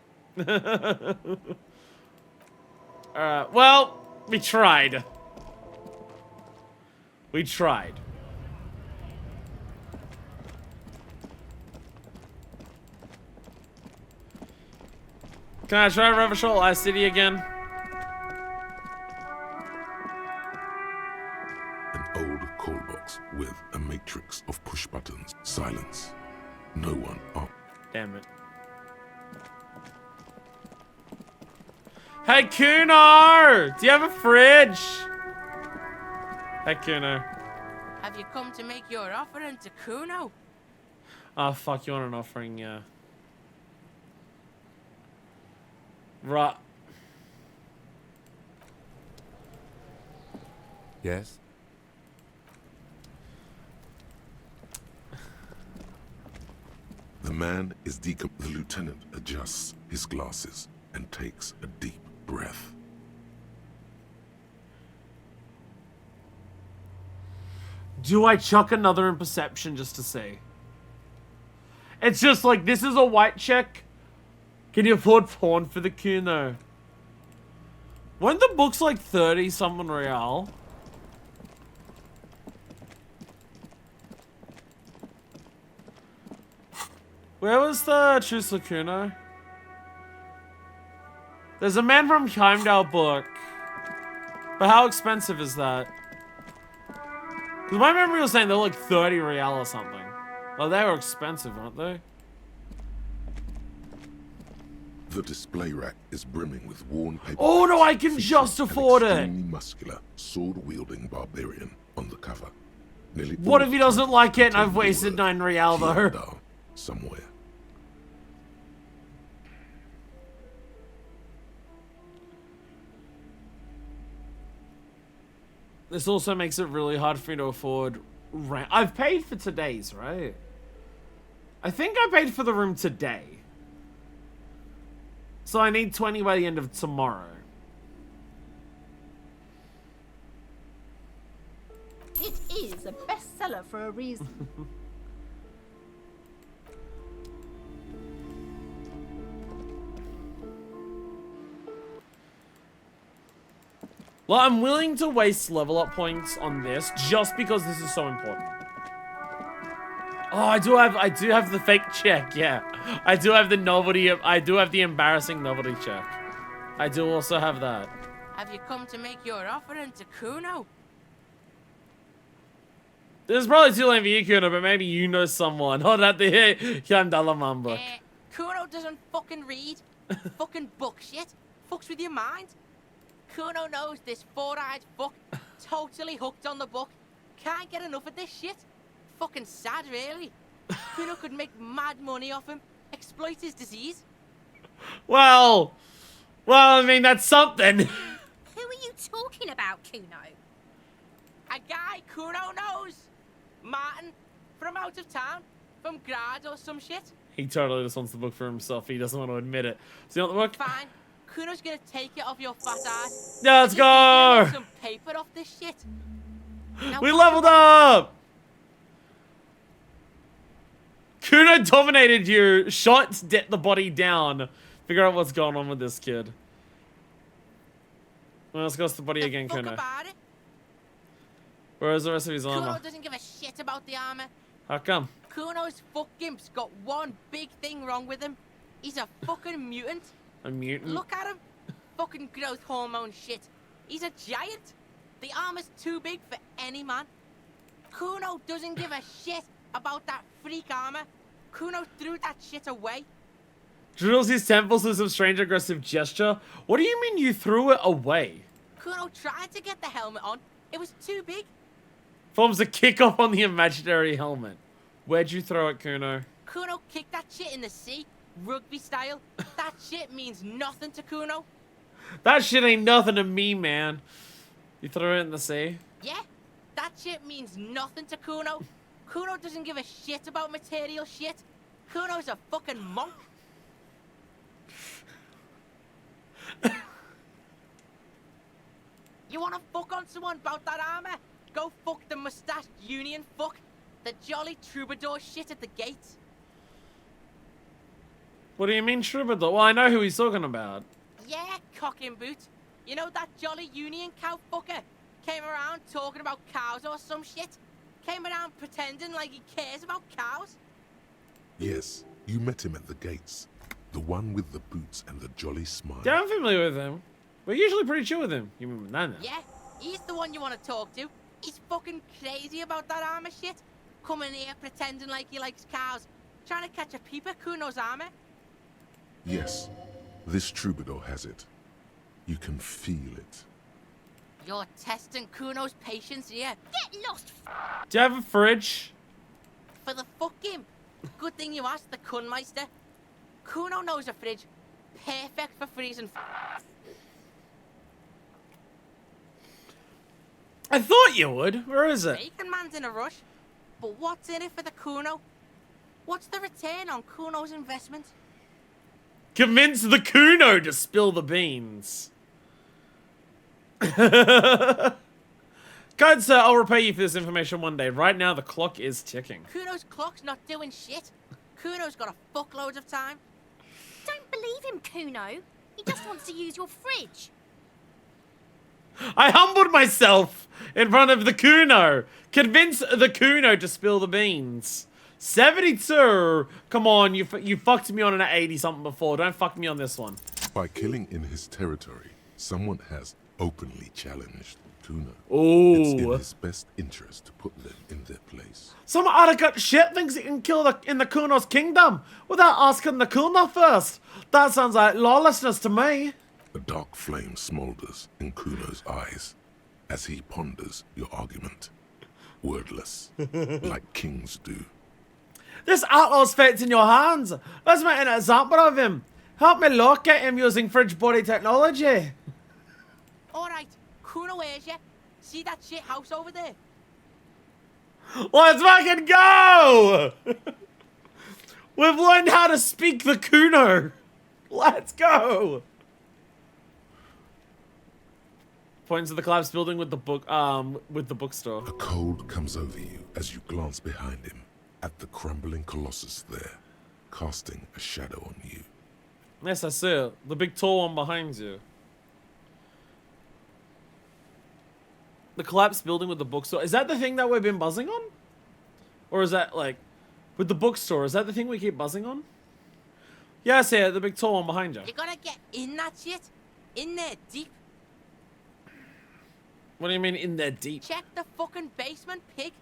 Alright, well, we tried. We tried. Can I try Revachol Ice City again? An old call box with a matrix of push buttons. Silence. No one up. Damn it. Hey, Kuno! Do you have a fridge? Hey, Kuno. Have you come to make your offering to Kuno? Oh, fuck, you want an offering, yeah. Right. Yes? The man is The lieutenant adjusts his glasses and takes a deep breath. Do I chuck another in perception just to see? It's just like, this is a white check. Can you afford porn for the Kuno? Weren't the books like 30 something real? Where was the Truce Kuno? There's a Man from Heimdall book. But how expensive is that? Because my memory was saying they're like 30 real or something. Oh, they were expensive, aren't they? The display rack is brimming with worn paper. Oh no, I can featuring just an afford it! extremely muscular, sword-wielding barbarian on the cover. Nearly What all if he the doesn't time like it and contain I've the wasted word 9 real though? Heimdall somewhere. This also makes it really hard for me to afford rent. I've paid for today's, right? I think I paid for the room today. So I need 20 by the end of tomorrow. It is a bestseller for a reason. Well, I'm willing to waste level up points on this just because this is so important. Oh, I do have the fake check, yeah. I do have the novelty, I do have the embarrassing novelty check. I do also have that. Have you come to make your offering to Kuno? This is probably too late for you, Kuno, but maybe you know someone. Oh, that the Yandala Man book. Kuno doesn't fucking read. Fucking book shit. Fucks with your mind. Kuno knows this four-eyed fuck. Totally hooked on the book. Can't get enough of this shit. Fucking sad, really. Kuno could make mad money off him. Exploit his disease. Well, I mean, that's something. Who are you talking about, Kuno? A guy Kuno knows. Martin. From out of town. From Grad or some shit. He totally just wants the book for himself. He doesn't want to admit it. So you want the book? Fine. Kuno's gonna take it off your fat ass. Yeah, let's Just go! get some paper off this shit. Now We what leveled do you want? up! Kuno dominated you, shot the body down. Figure out what's going on with this kid. Well, let's go to the body The again, fuck Kuno. about it. Where's the rest of his Kuno armor? doesn't give a shit about the armor. How come? Kuno's fuck gimp's got one big thing wrong with him. He's a fucking mutant. A mutant? Look at him. Fucking growth hormone shit. He's a giant. The armor's too big for any man. Kuno doesn't give a shit about that freak armor. Kuno threw that shit away. Drills his temples with some strange aggressive gesture. What do you mean you threw it away? Kuno tried to get the helmet on. It was too big. Forms a kickoff on the imaginary helmet. Where'd you throw it, Kuno? Kuno kicked that shit in the sea, rugby style. That shit means nothing to Kuno. That shit ain't nothing to me, man. You threw it in the sea? Yeah, that shit means nothing to Kuno. Kuno doesn't give a shit about material shit. Kuno's a fucking monk. You wanna fuck on someone about that armor? Go fuck the mustached union fuck. The jolly troubadour shit at the gates. What do you mean, troubadour? Well, I know who he's talking about. Yeah, cock and boot. You know that jolly union cow fucker? Came around talking about cows or some shit? Came around pretending like he cares about cows? Yes, you met him at the gates. The one with the boots and the jolly smile. Yeah, I'm familiar with him. We're usually pretty chill with him. You mean Nana? Yeah, he's the one you want to talk to. He's fucking crazy about that armor shit. Coming here pretending like he likes cows. Trying to catch a peep at Kuno's armor. Yes, this troubadour has it. You can feel it. You're testing Kuno's patience here. Get lost, Do you have a fridge? For the fuck him. Good thing you asked the Kunmeister. Kuno knows a fridge. Perfect for freezing. I thought you would. Where is it? Bacon Man's in a rush. But what's in it for the Kuno? What's the return on Kuno's investment? Convince the Kuno to spill the beans. Kind sir, I'll repay you for this information one day. Right now, the clock is ticking. Kuno's clock's not doing shit. Kuno's got a fuckload of time. Don't believe him, Kuno. He just wants to use your fridge. I humbled myself in front of the Kuno. Convince the Kuno to spill the beans. 72. Come on, you fucked me on an 80-something before. Don't fuck me on this one. By killing in his territory, someone has openly challenged Kuno. It's in Ooh. his best interest to put them in their place. Some out-of-gut shit thinks he can kill in the Kuno's kingdom without asking the Kuno first. That sounds like lawlessness to me. A dark flame smolders in Kuno's eyes as he ponders your argument. Wordless, like kings do. This outlaw's fate's in your hands. Let's make an example of him. Help me locate him using fridge body technology. Alright, Kuno hears ya. See that shit house over there? Let's fucking go! We've learned how to speak the Kuno. Let's go! Points to the collapsed building with the bookstore. A cold comes over you as you glance behind him at the crumbling colossus there, casting a shadow on you. Yes, I see it. The big tall one behind you. The collapsed building with the bookstore. Is that the thing that we've been buzzing on? Or is that, like, with the bookstore, is that the thing we keep buzzing on? Yeah, I see it. The big tall one behind you. You gotta get in that shit. In there, deep. What do you mean in there deep? Check the fucking basement, pig.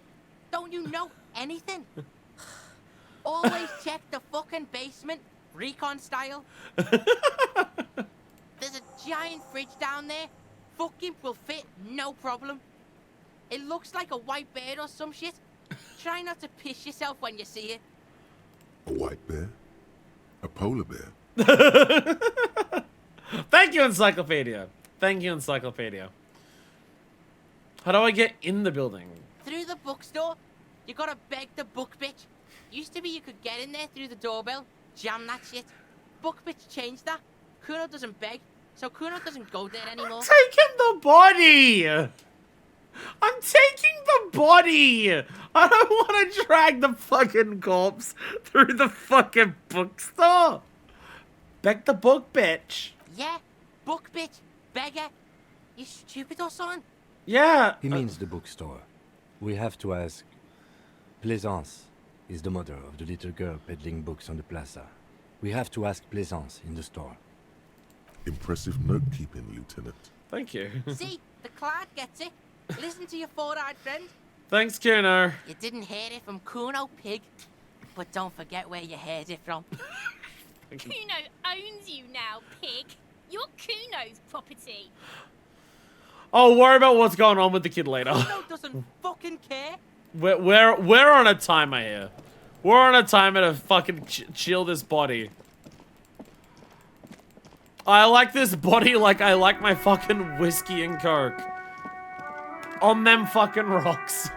Don't you know anything? Always check the fucking basement, recon style. There's a giant fridge down there. Fucking will fit, no problem. It looks like a white bird or some shit. Try not to piss yourself when you see it. A white bear? A polar bear? Thank you, Encyclopedia. Thank you, Encyclopedia. How do I get in the building? Through the bookstore, you gotta beg the book bitch. Used to be you could get in there through the doorbell, jam that shit. Book bitch changed that. Kuno doesn't beg, so Kuno doesn't go there anymore. Taking the body! I'm taking the body! I don't want to drag the fucking corpse through the fucking bookstore! Beg the book, bitch. Yeah, book bitch, beggar. You stupid or something? Yeah. He means the bookstore. We have to ask. Plaisance is the mother of the little girl peddling books on the plaza. We have to ask Plaisance in the store. Impressive note-keeping, Lieutenant. Thank you. See, the clerk gets it. Listen to your four-eyed friend. Thanks, Kuno. You didn't hear it from Kuno, pig. But don't forget where you heard it from. Kuno owns you now, pig. You're Kuno's property. I'll worry about what's going on with the kid later. Kuno doesn't fucking care. We're on a timer here. We're on a timer to fucking chill this body. I like this body like I like my fucking whiskey and coke. On them fucking rocks.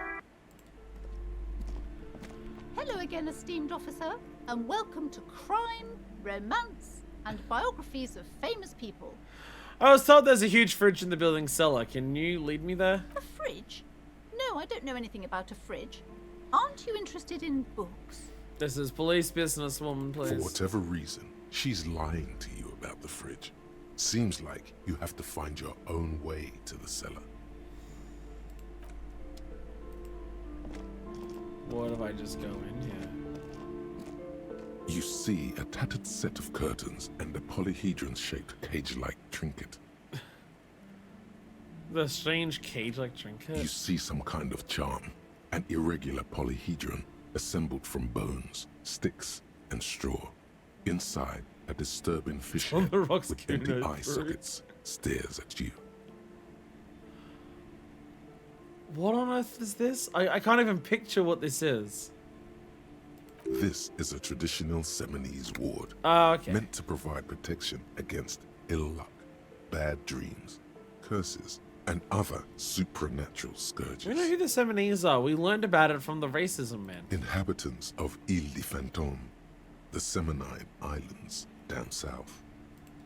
Hello again, esteemed officer, and welcome to Crime, Romance, and Biographies of Famous People. I was told there's a huge fridge in the building cellar. Can you lead me there? A fridge? No, I don't know anything about a fridge. Aren't you interested in books? This is police businesswoman, For please. whatever reason, she's lying to you about the fridge. Seems like you have to find your own way to the cellar. What if I just go in here? You see a tattered set of curtains and a polyhedron-shaped cage-like trinket. The strange cage-like You trinket. see some kind of charm, an irregular polyhedron assembled from bones, sticks, and straw. Inside, a disturbing fish On head the rocks, with empty Kuno, eye sorry. sockets stares at you. What on earth is this? I can't even picture what this is. This is a traditional Seminese ward, Oh, okay. meant to provide protection against ill luck, bad dreams, curses, and other supernatural scourges. We know who the Seminese are. We learned about it from the racism man. Inhabitants of Ile de Fantôme, the Seminine Islands down south.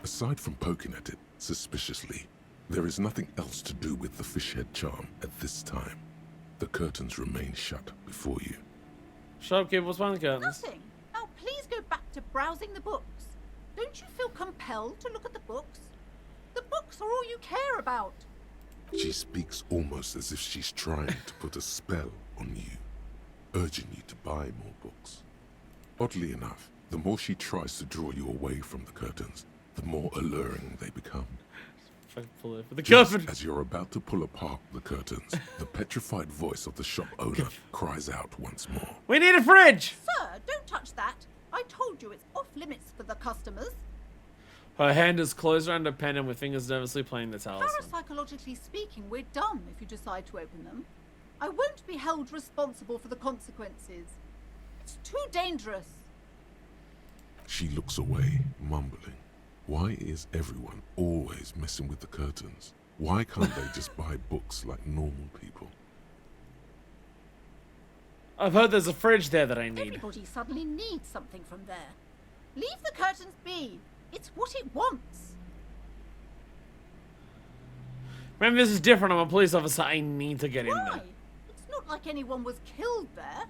Aside from poking at it suspiciously, there is nothing else to do with the fishhead charm at this time. The curtains remain shut before you. Shut up, kid. What's behind the curtains? Nothing. Now please go back to browsing the books. Don't you feel compelled to look at the books? The books are all you care about. She speaks almost as if she's trying to put a spell on you, urging you to buy more books. Oddly enough, the more she tries to draw you away from the curtains, the more alluring they become. Fucking pull it for the Just curtain. as you're about to pull apart the curtains, the petrified voice of the shop owner cries out once more. We need a fridge. Sir, don't touch that. I told you it's off limits for the customers. Her hand is closed around her pen and with fingers nervously playing the talisman. Parapsychologically speaking, we're done if you decide to open them. I won't be held responsible for the consequences. It's too dangerous. She looks away, mumbling. Why is everyone always messing with the curtains? Why can't they just buy books like normal people? I've heard there's a fridge there that I need. Everybody suddenly needs something from there. Leave the curtains be. It's what it wants. Remember, this is different. I'm a police officer. I need to get in Why? there. It's not like anyone was killed there.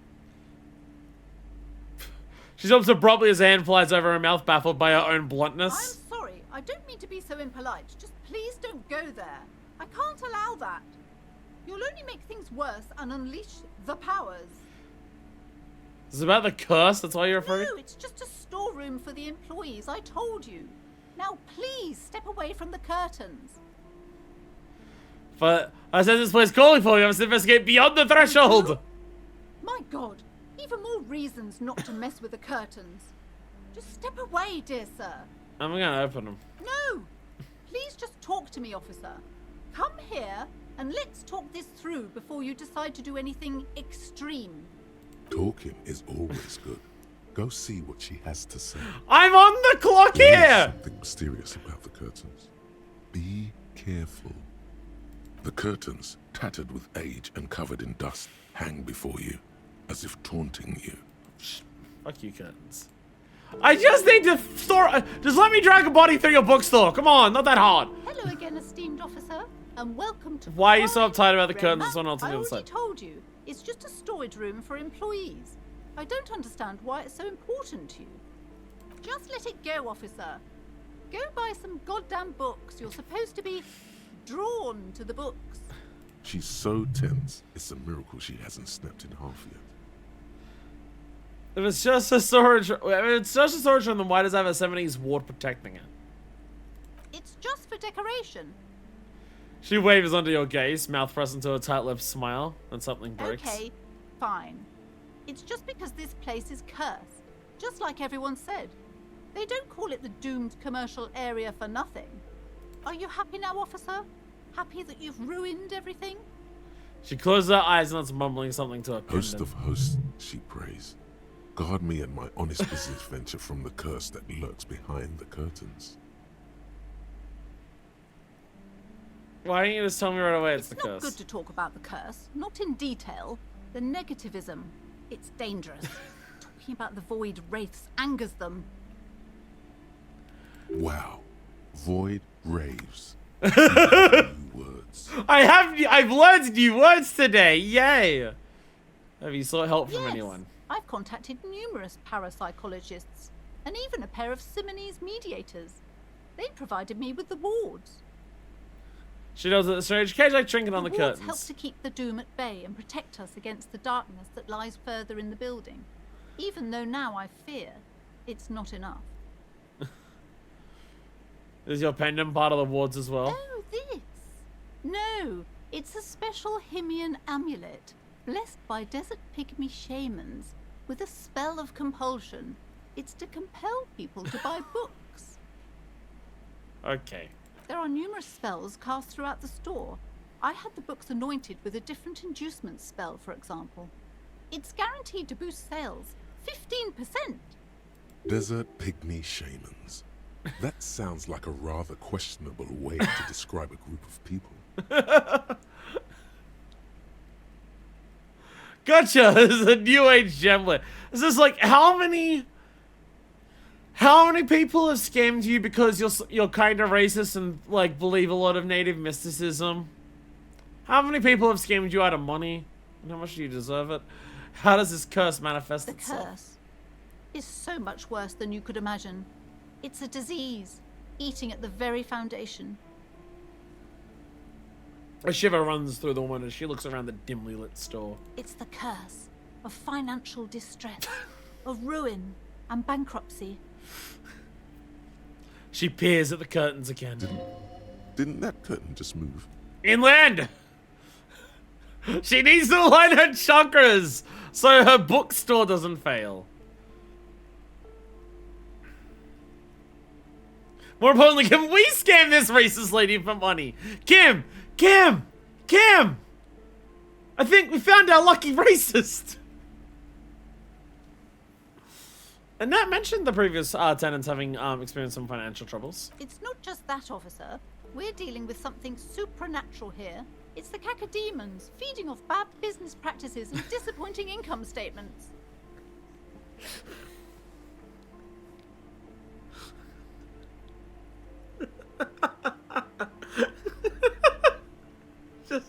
She stops abruptly as her hand flies over her mouth, baffled by her own bluntness. I'm sorry. I don't mean to be so impolite. Just please don't go there. I can't allow that. You'll only make things worse and unleash the powers. Is it about the curse? That's why you're afraid? No, it's just a storeroom for the employees. I told you. Now please step away from the curtains. But I said this place calling for you. I must investigate beyond the threshold. My God, even more reasons not to mess with the curtains. Just step away, dear sir. I'm gonna open them. No! Please just talk to me, officer. Come here and let's talk this through before you decide to do anything extreme. Talking is always good. Go see what she has to say. I'm on the clock There is here. something mysterious about the curtains. Be careful. The curtains, tattered with age and covered in dust, hang before you, as if taunting you. Fuck you, curtains. I just need to store. Just let me drag a body through your bookstore. Come on, not that hard. Hello again, esteemed officer, and welcome to... Why are you so uptight about the Remember, curtains? There's someone else on I the other already side. told you, it's just a storage room for employees. I don't understand why it's so important to you. Just let it go, officer. Go buy some goddamn books. You're supposed to be drawn to the books. She's so tense, it's a miracle she hasn't snapped in half yet. If it's just a storage, if it's just a storage room, then why does it have a 70s ward protecting it? It's just for decoration. She waves under your gaze, mouth pressed into a tight-lipped smile, and something breaks. Okay, fine. It's just because this place is cursed, just like everyone said. They don't call it the doomed commercial area for nothing. Are you happy now, officer? Happy that you've ruined everything? She closes her eyes and starts mumbling something to her Host pendant. of hosts, she prays. Guard me and my honest business venture from the curse that lurks behind the curtains. Why don't you just tell me right away it's the It's not curse? good to talk about the curse, not in detail. The negativism, it's dangerous. Talking about the void wraiths angers them. Wow. Void raves. New words. I've learned new words today. Yay! Have you sought help from Yes, anyone? I've contacted numerous parapsychologists and even a pair of Simonese mediators. They provided me with the wards. She knows that the strange cage like trinket on the wards help curtains. to keep the doom at bay and protect us against the darkness that lies further in the building. Even though now I fear it's not enough. Is your pendant part of the wards as well? Oh, this? No, it's a special Himian amulet, blessed by desert pygmy shamans, with a spell of compulsion. It's to compel people to buy books. Okay. There are numerous spells cast throughout the store. I had the books anointed with a different inducement spell, for example. It's guaranteed to boost sales 15%. Desert pygmy shamans. That sounds like a rather questionable way to describe a group of people. Gotcha! This is a new age gemlet. Is this like how many people have scammed you because you're kind of racist and like believe a lot of native mysticism? How many people have scammed you out of money? And how much do you deserve it? How does this curse manifest The itself? curse is so much worse than you could imagine. It's a disease, eating at the very foundation. A shiver runs through the woman as she looks around the dimly lit store. It's the curse of financial distress, of ruin and bankruptcy. She peers at the curtains again. Didn't that curtain just move? Inland! She needs to align her chakras so her bookstore doesn't fail. More importantly, can we scam this racist lady for money? Kim! Kim! Kim! I think we found our lucky racist. And that mentioned the previous tenants having experienced some financial troubles. It's not just that, officer. We're dealing with something supernatural here. It's the cacodemons feeding off bad business practices and disappointing income statements. Just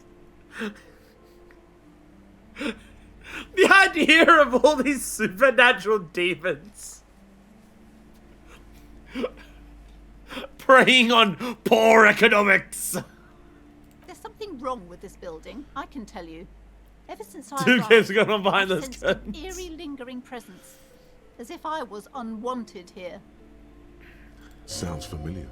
the idea of all these supernatural demons preying on poor economics. There's something wrong with this building, I can tell you. Ever since I Two arrived, kids going on behind I've those sensed an curtains. eerie, lingering presence, as if I was unwanted here. Sounds familiar.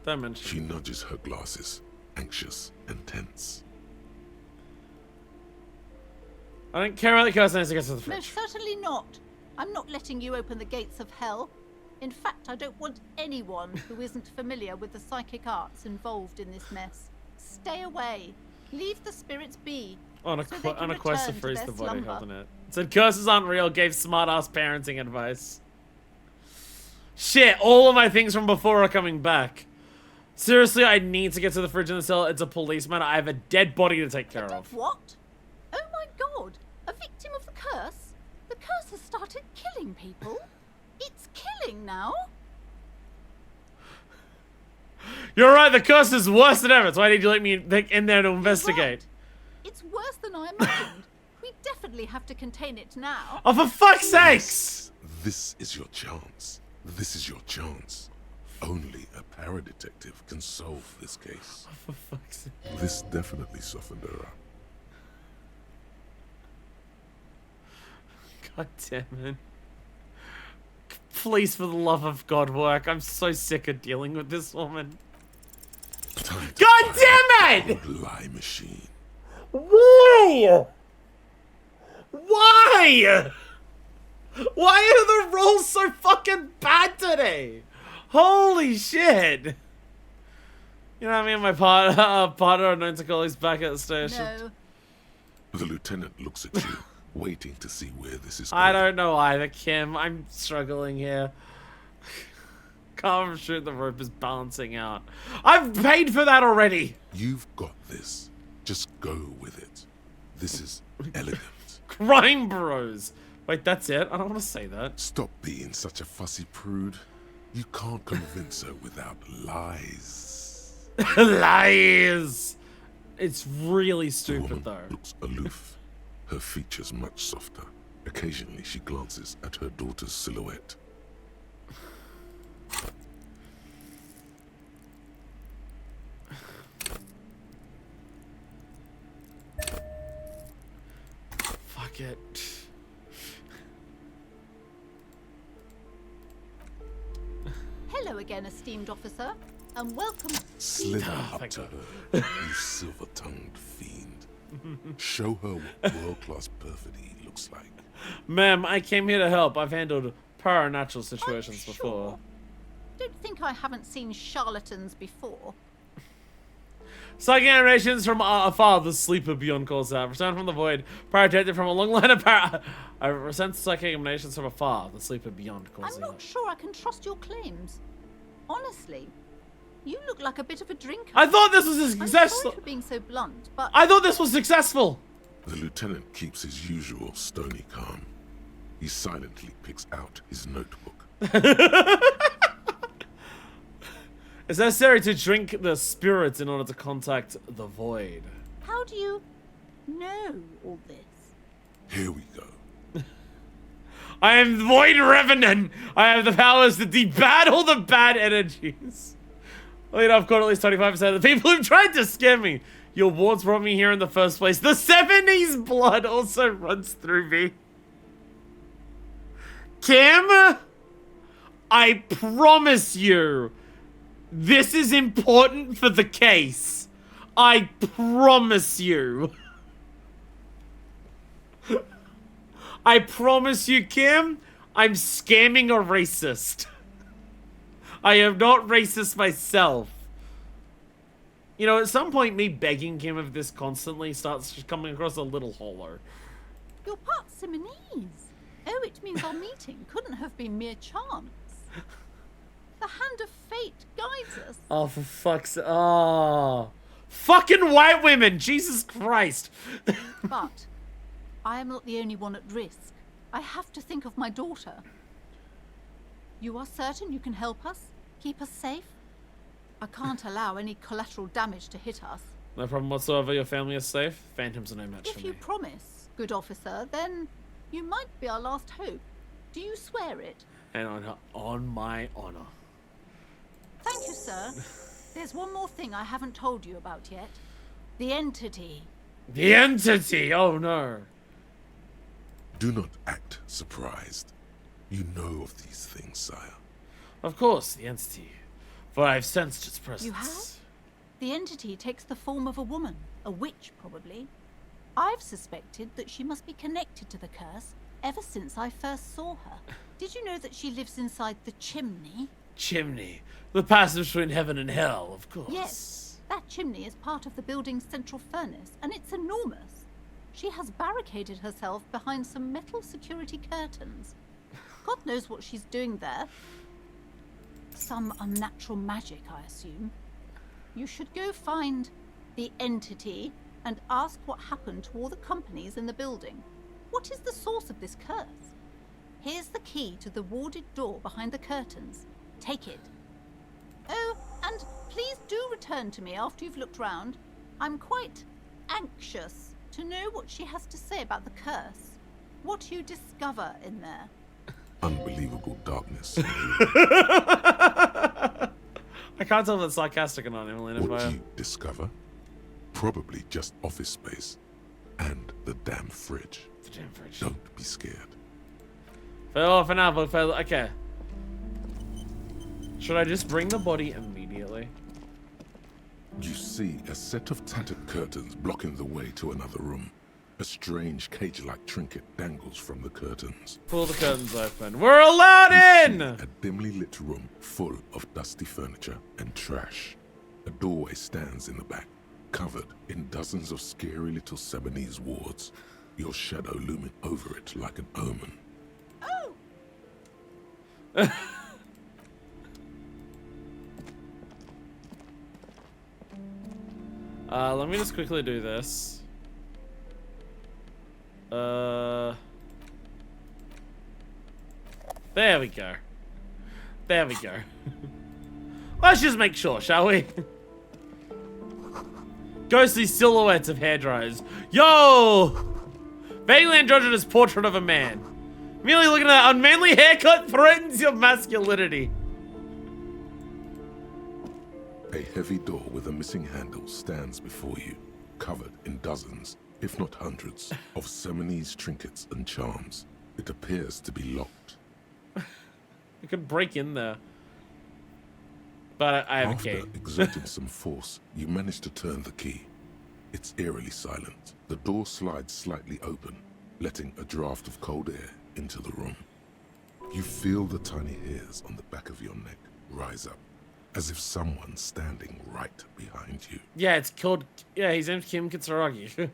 Don't mention She nudges her glasses, anxious and tense. I don't care about the curse unless it gets to the fridge. Most certainly not. I'm not letting you open the gates of hell. In fact, I don't want anyone who isn't familiar with the psychic arts involved in this mess. Stay away. Leave the spirits be. On a, so they on can a quest to return freeze their the body, slumber. holding it. It said curses aren't real, gave smart-ass parenting advice. Shit, all of my things from before are coming back. Seriously, I need to get to the fridge in the cell. It's a policeman. I have a dead body to take care of. What? Oh my god! A victim of the curse? The curse has started killing people? It's killing now? You're right, the curse is worse than ever. That's why I need you to let me in there to investigate. It's worse than I imagined. We definitely have to contain it now. Oh, for fuck's sakes! This is your chance. This is your chance. Only a paradetective can solve this case. For fuck's sake. This definitely softened her up. God damn it. Please, for the love of God, work. I'm so sick of dealing with this woman. Time to God find damn the it! old lie machine. Why? Why? Why are the rolls so fucking bad today? Holy shit. You know what I mean? My partner known to call he's back at the station. No. The lieutenant looks at you, waiting to see where this is going. I don't know either, Kim. I'm struggling here. Can't shoot, the rope is balancing out. I've paid for that already. You've got this. Just go with it. This is elegant. Crime Bros. Wait, that's it? I don't want to say that. Stop being such a fussy prude. You can't convince her without lies. Lies. It's really The stupid, woman though. looks aloof, her features much softer. Occasionally she glances at her daughter's silhouette. Fuck it. Hello again, esteemed officer, and welcome. Slither up thank to God. her, you silver-tongued fiend. Show her what world-class perfidy looks like. Ma'am, I came here to help. I've handled paranatural situations I'm before. sure. Don't think I haven't seen charlatans before. Psychic emanations from afar, the sleeper beyond calls out. Return from the void, paradetected from a long line of I resent psychic emanations from afar, the sleeper beyond calls I'm out. not sure I can trust your claims. Honestly, you look like a bit of a drinker. I thought this was I'm sorry successful. for being so blunt, but I thought this was successful. The lieutenant keeps his usual stony calm. He silently picks out his notebook. It's necessary to drink the spirits in order to contact the void. how do you know all this? Here we go. I am the Void Revenant. I have the powers to debattle the bad energies. Well, you know, I've caught at least 25% of the people who've tried to scam me. Your wards brought me here in the first place. The 70s blood also runs through me. Kim, I promise you, this is important for the case. I promise you. I promise you, Kim, I'm scamming a racist. I am not racist myself. You know, at some point, me begging Kim of this constantly starts just coming across a little hollow. You're part Simonese. Oh, it means our meeting couldn't have been mere chance. The hand of fate guides us. Oh, for fuck's sake. Oh. Fucking white women! Jesus Christ! But I am not the only one at risk. I have to think of my daughter. You are certain you can help us? Keep us safe? I can't allow any collateral damage to hit us. No problem whatsoever, your family is safe. Phantoms are no match for If me. you promise, good officer, then you might be our last hope. Do you swear it? And on my honor. Thank you, sir. There's one more thing I haven't told you about yet. The entity. The entity! Oh no. Do not act surprised. You know of these things, sire. Of course, the entity. For I've sensed its presence. You have? The entity takes the form of a woman, a witch probably. I've suspected that she must be connected to the curse ever since I first saw her. Did you know that she lives inside the chimney? Chimney. The passage between heaven and hell, of course. Yes. That chimney is part of the building's central furnace, and it's enormous. She has barricaded herself behind some metal security curtains. God knows what she's doing there. Some unnatural magic, I assume. You should go find the entity and ask what happened to all the companies in the building. What is the source of this curse? Here's the key to the warded door behind the curtains. Take it. Oh, and please do return to me after you've looked round. I'm quite anxious to know what she has to say about the curse. What you discover in there. Unbelievable darkness. I can't tell if that's sarcastic or not, Emily. What you discover? Probably just office space. And the damn fridge. The damn fridge. Don't be scared. For now, okay. Should I just bring the body immediately? You see a set of tattered curtains blocking the way to another room. A strange cage-like trinket dangles from the curtains. Pull the curtains open. We're allowed in! A dimly lit room full of dusty furniture and trash. A doorway stands in the back, covered in dozens of scary little Sebanese wards, your shadow looming over it like an omen. Oh! Let me just quickly do this. There we go. There we go. Let's just make sure, shall we? Ghostly silhouettes of hairdryers. Yo! Vaguely androgynous portrait of a man. Merely looking at that unmanly haircut threatens your masculinity. A heavy door with a missing handle stands before you, covered in dozens, if not hundreds, of Sebanese trinkets and charms. It appears to be locked. I could break in there. But I have a key. After exerting some force, you manage to turn the key. It's eerily silent. The door slides slightly open, letting a draft of cold air into the room. You feel the tiny hairs on the back of your neck rise up, as if someone's standing right behind you. Yeah, it's called... Yeah, his name's Kim Kitsuragi.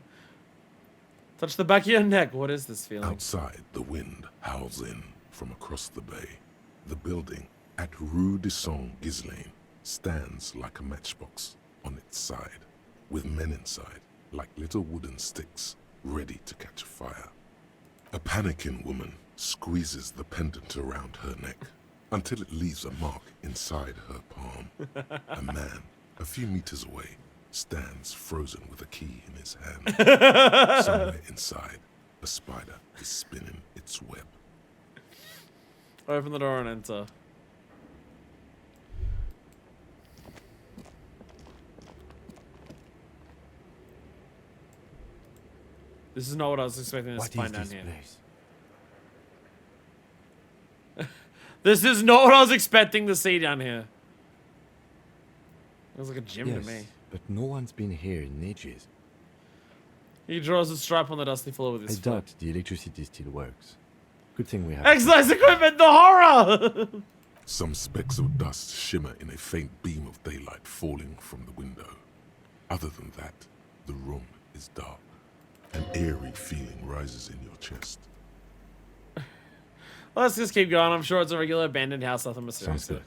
Touch the back of your neck. What is this feeling? Outside, the wind howls in from across the bay. The building at Rue de Saint-Ghislain stands like a matchbox on its side, with men inside like little wooden sticks ready to catch fire. A panicking woman squeezes the pendant around her neck until it leaves a mark inside her palm. A man, a few meters away, stands frozen with a key in his hand. Somewhere inside, a spider is spinning its web. Open the door and enter. This is not what I was expecting to find down here. This is not what I was expecting to see down here. It was like a gym to me. But no one's been here in ages. He draws a stripe on the dusty floor with his I foot. doubt the electricity still works. Good thing we have... Exercise equipment, the horror! Some specks of dust shimmer in a faint beam of daylight falling from the window. Other than that, the room is dark. An eerie feeling rises in your chest. Let's just keep going. I'm sure it's a regular abandoned house, nothing mysterious. Sounds good.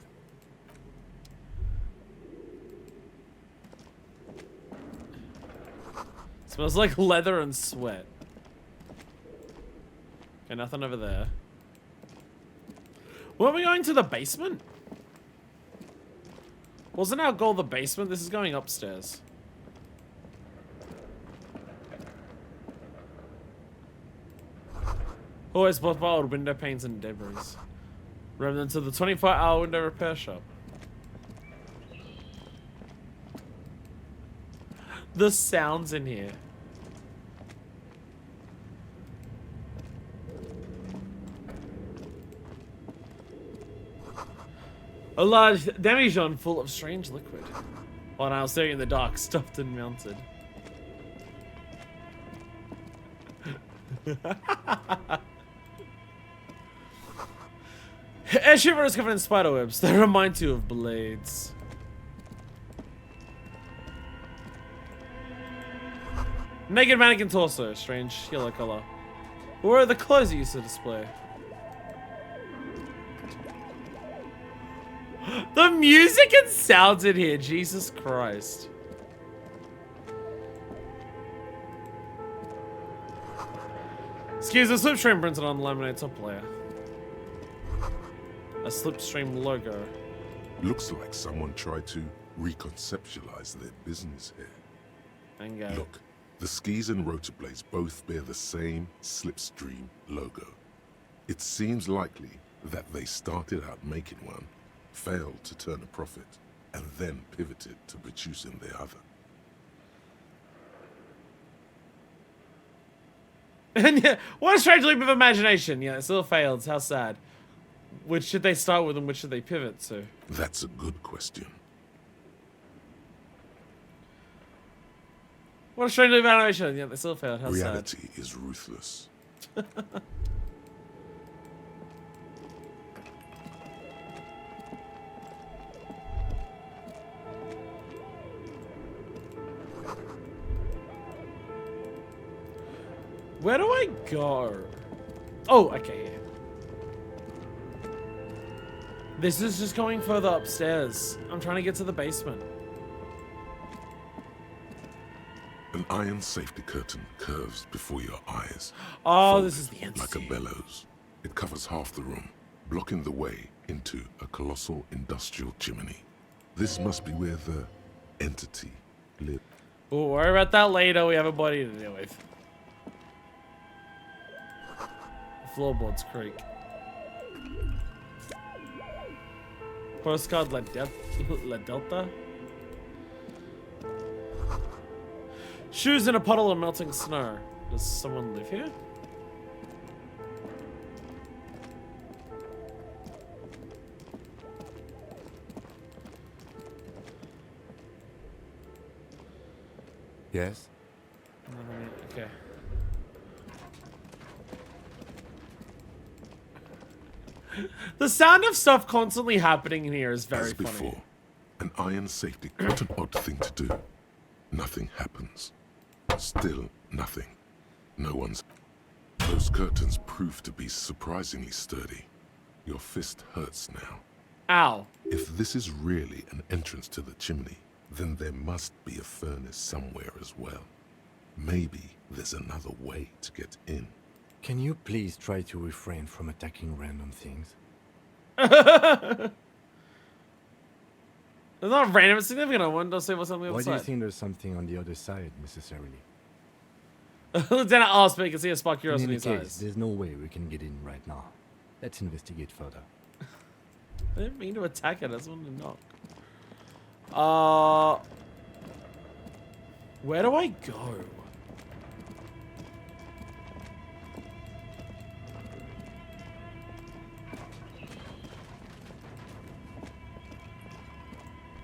Smells like leather and sweat. Okay, nothing over there. Weren't we going to the basement? Wasn't our goal the basement? This is going upstairs. Always both by old window panes and debris. Remnants of the 24-hour window repair shop. The sounds in here. A large demijohn full of strange liquid. While I was staring in the dark, stuffed and mounted. Airship is covered in spiderwebs. They remind you of blades. Naked mannequin torso, strange yellow color. Where are the clothes you used to display? The music and sounds in here, Jesus Christ. Excuse the slipstream printed on the laminate top layer. A slipstream logo. Looks like someone tried to reconceptualize their business here. Bingo. Look, the skis and rotor blades both bear the same slipstream logo. It seems likely that they started out making one, failed to turn a profit, and then pivoted to producing the other. And yeah, what a strange leap of imagination. Yeah, it still failed. How sad. Which should they start with and which should they pivot to? That's a good question. What a strange leap of imagination. Yeah, they still failed. How sad. Reality is ruthless. Where do I go? Oh, okay, yeah. This is just going further upstairs. I'm trying to get to the basement. An iron safety curtain curves before your eyes. Oh, this is the entity. Like a bellows. It covers half the room, blocking the way into a colossal industrial chimney. This must be where the entity lives. We'll worry about that later. We have a body to deal with. Floorboards creak. Postcard La Delta. Shoes in a puddle of melting snow. Does someone live here? Yes? Okay. The sound of stuff constantly happening in here is very As funny. before, an iron safety not an odd thing to do. Nothing happens. Still nothing. No one's... Those curtains prove to be surprisingly sturdy. Your fist hurts now. Ow. If this is really an entrance to the chimney, then there must be a furnace somewhere as well. Maybe there's another way to get in. Can you please try to refrain from attacking random things? There's not a random significant. I wanted to say what's on the other Why do you side. think there's something on the other side, necessarily? Lieutenant asked, but you can see a spark of In curiosity any in his case, eyes. there's no way we can get in right now. Let's investigate further. I didn't mean to attack it. I just wanted to knock. Where do I go?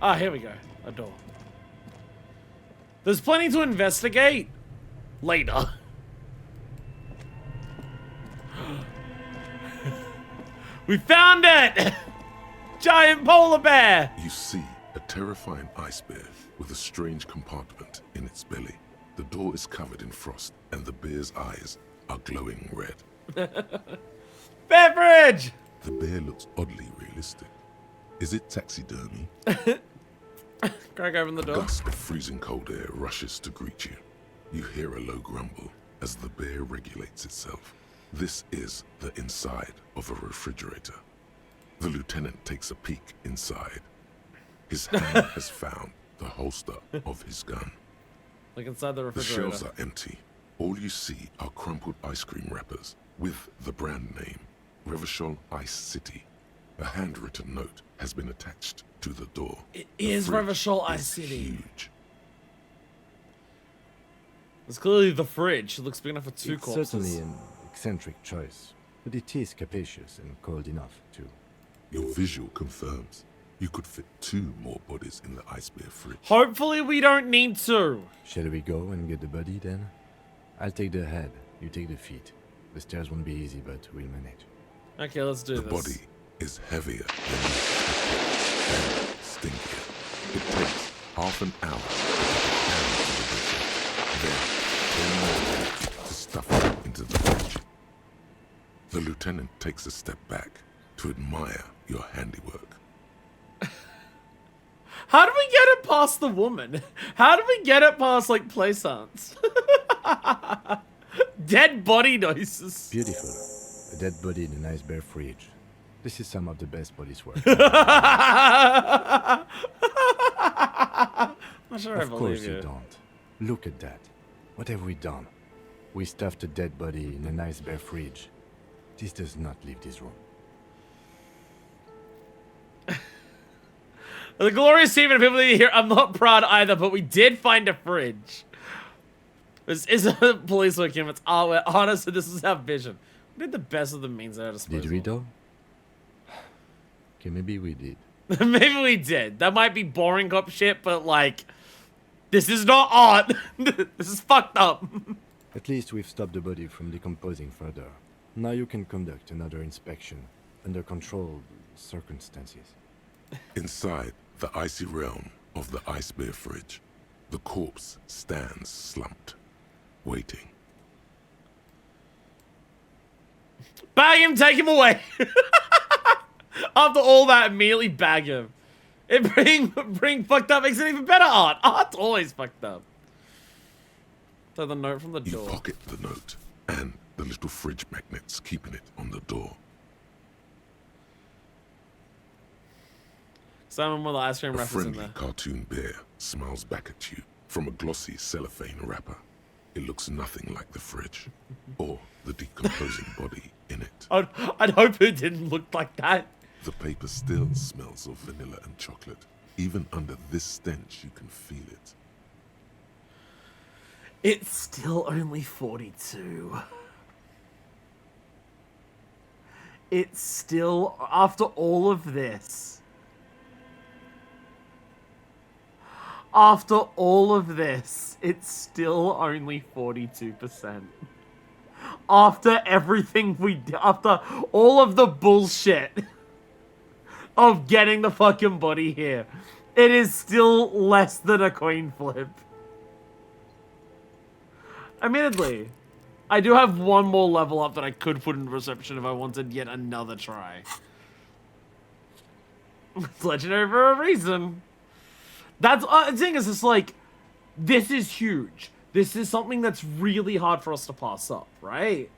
Ah, here we go. A door. There's plenty to investigate. Later. We found it! Giant polar bear! You see a terrifying ice bear with a strange compartment in its belly. The door is covered in frost, and the bear's eyes are glowing red. Beverage! The bear looks oddly realistic. Is it taxidermy? Crack open the A door. gust of freezing cold air rushes to greet you. You hear a low grumble as the bear regulates itself. This is the inside of a refrigerator. The lieutenant takes a peek inside. His hand has found the holster of his gun. Look inside the The refrigerator. shelves are empty. All you see are crumpled ice cream wrappers with the brand name, Revachol Ice City. A handwritten note has been attached to the door. It The is fridge Revachol Ice is City. Huge. It's clearly the fridge. It looks big enough for two It's corpses. certainly an eccentric choice, but it is capacious and cold enough, too. Your visual confirms. You could fit 2 more bodies in the ice bear fridge. Hopefully we don't need to. Shall we go and get the body then? I'll take the head, you take the feet. The stairs won't be easy, but we'll manage. Okay, let's do The this. body is heavier than you expected and stinkier. It takes half an hour to get the butcher, then 10 more to stuff it into the fridge. The lieutenant takes a step back to admire your handiwork. How do we get it past the woman? How do we get it past, like, playsons? Dead body noises. Beautiful. A dead body in a nice bare fridge. This is some of the best bodies work. I'm sure I Of believe course you. you don't. Look at that. What have we done? We stuffed a dead body in a nice bare fridge. This does not leave this room. The glorious team and people here, I'm not proud either, but we did find a fridge. This isn't police work, Kim. It's artwork. Honestly, this is our vision. We did the best of the means at our disposal. Did we though? Okay, maybe we did. Maybe we did. That might be boring cop shit, but like, this is not art. This is fucked up. At least we've stopped the body from decomposing further. Now you can conduct another inspection under controlled circumstances. Inside the icy realm of the ice bear fridge, the corpse stands slumped, waiting. Bag him, take him away. After all that, immediately bag him. It bring fucked up makes it even better art. Art's always fucked up. So the note from the You door. pocket the note and the little fridge magnets keeping it on the door. Simon with the ice cream A reference in friendly there. cartoon bear smiles back at you from a glossy cellophane wrapper. It looks nothing like the fridge or the decomposing body in it. I'd hope it didn't look like that. The paper still smells of vanilla and chocolate. Even under this stench, you can feel it. It's still only 42. It's still, after all of this. After all of this, it's still only 42%. After everything we did, after all of the bullshit of getting the fucking body here, it is still less than a coin flip. Admittedly, I do have one more level up that I could put in reception if I wanted yet another try. It's legendary for a reason. That's the thing is, it's like, this is huge. This is something that's really hard for us to pass up, right?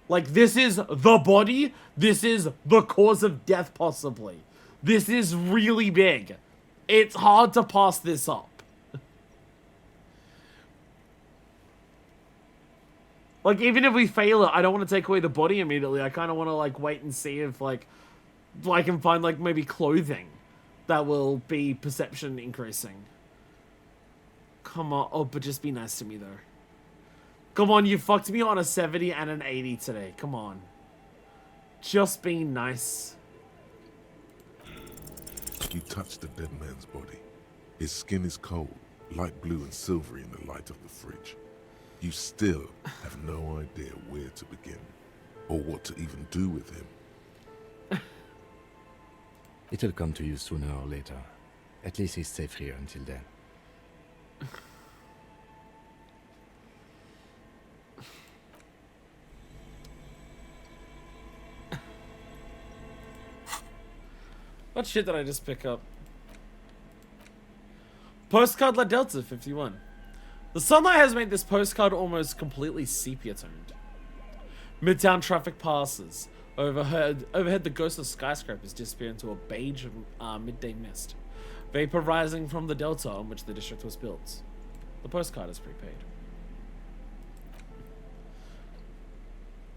Like, this is the body. This is the cause of death, possibly. This is really big. It's hard to pass this up. Like, even if we fail it, I don't want to take away the body immediately. I kind of want to, like, wait and see if, like, I can find, like, maybe clothing that will be perception increasing. Come on. Oh, but just be nice to me, though. Come on, you fucked me on a 70 and an 80 today. Come on. Just be nice. You touch the dead man's body. His skin is cold, light blue and silvery in the light of the fridge. You still have no idea where to begin, or what to even do with him. It'll come to you sooner or later. At least he's safe here until then. What shit did I just pick up? Postcard La Delta 51. The sunlight has made this postcard almost completely sepia-toned. Midtown traffic passes. Overhead, the ghost of skyscrapers disappear into a beige midday mist. Vapor rising from the delta on which the district was built. The postcard is prepaid.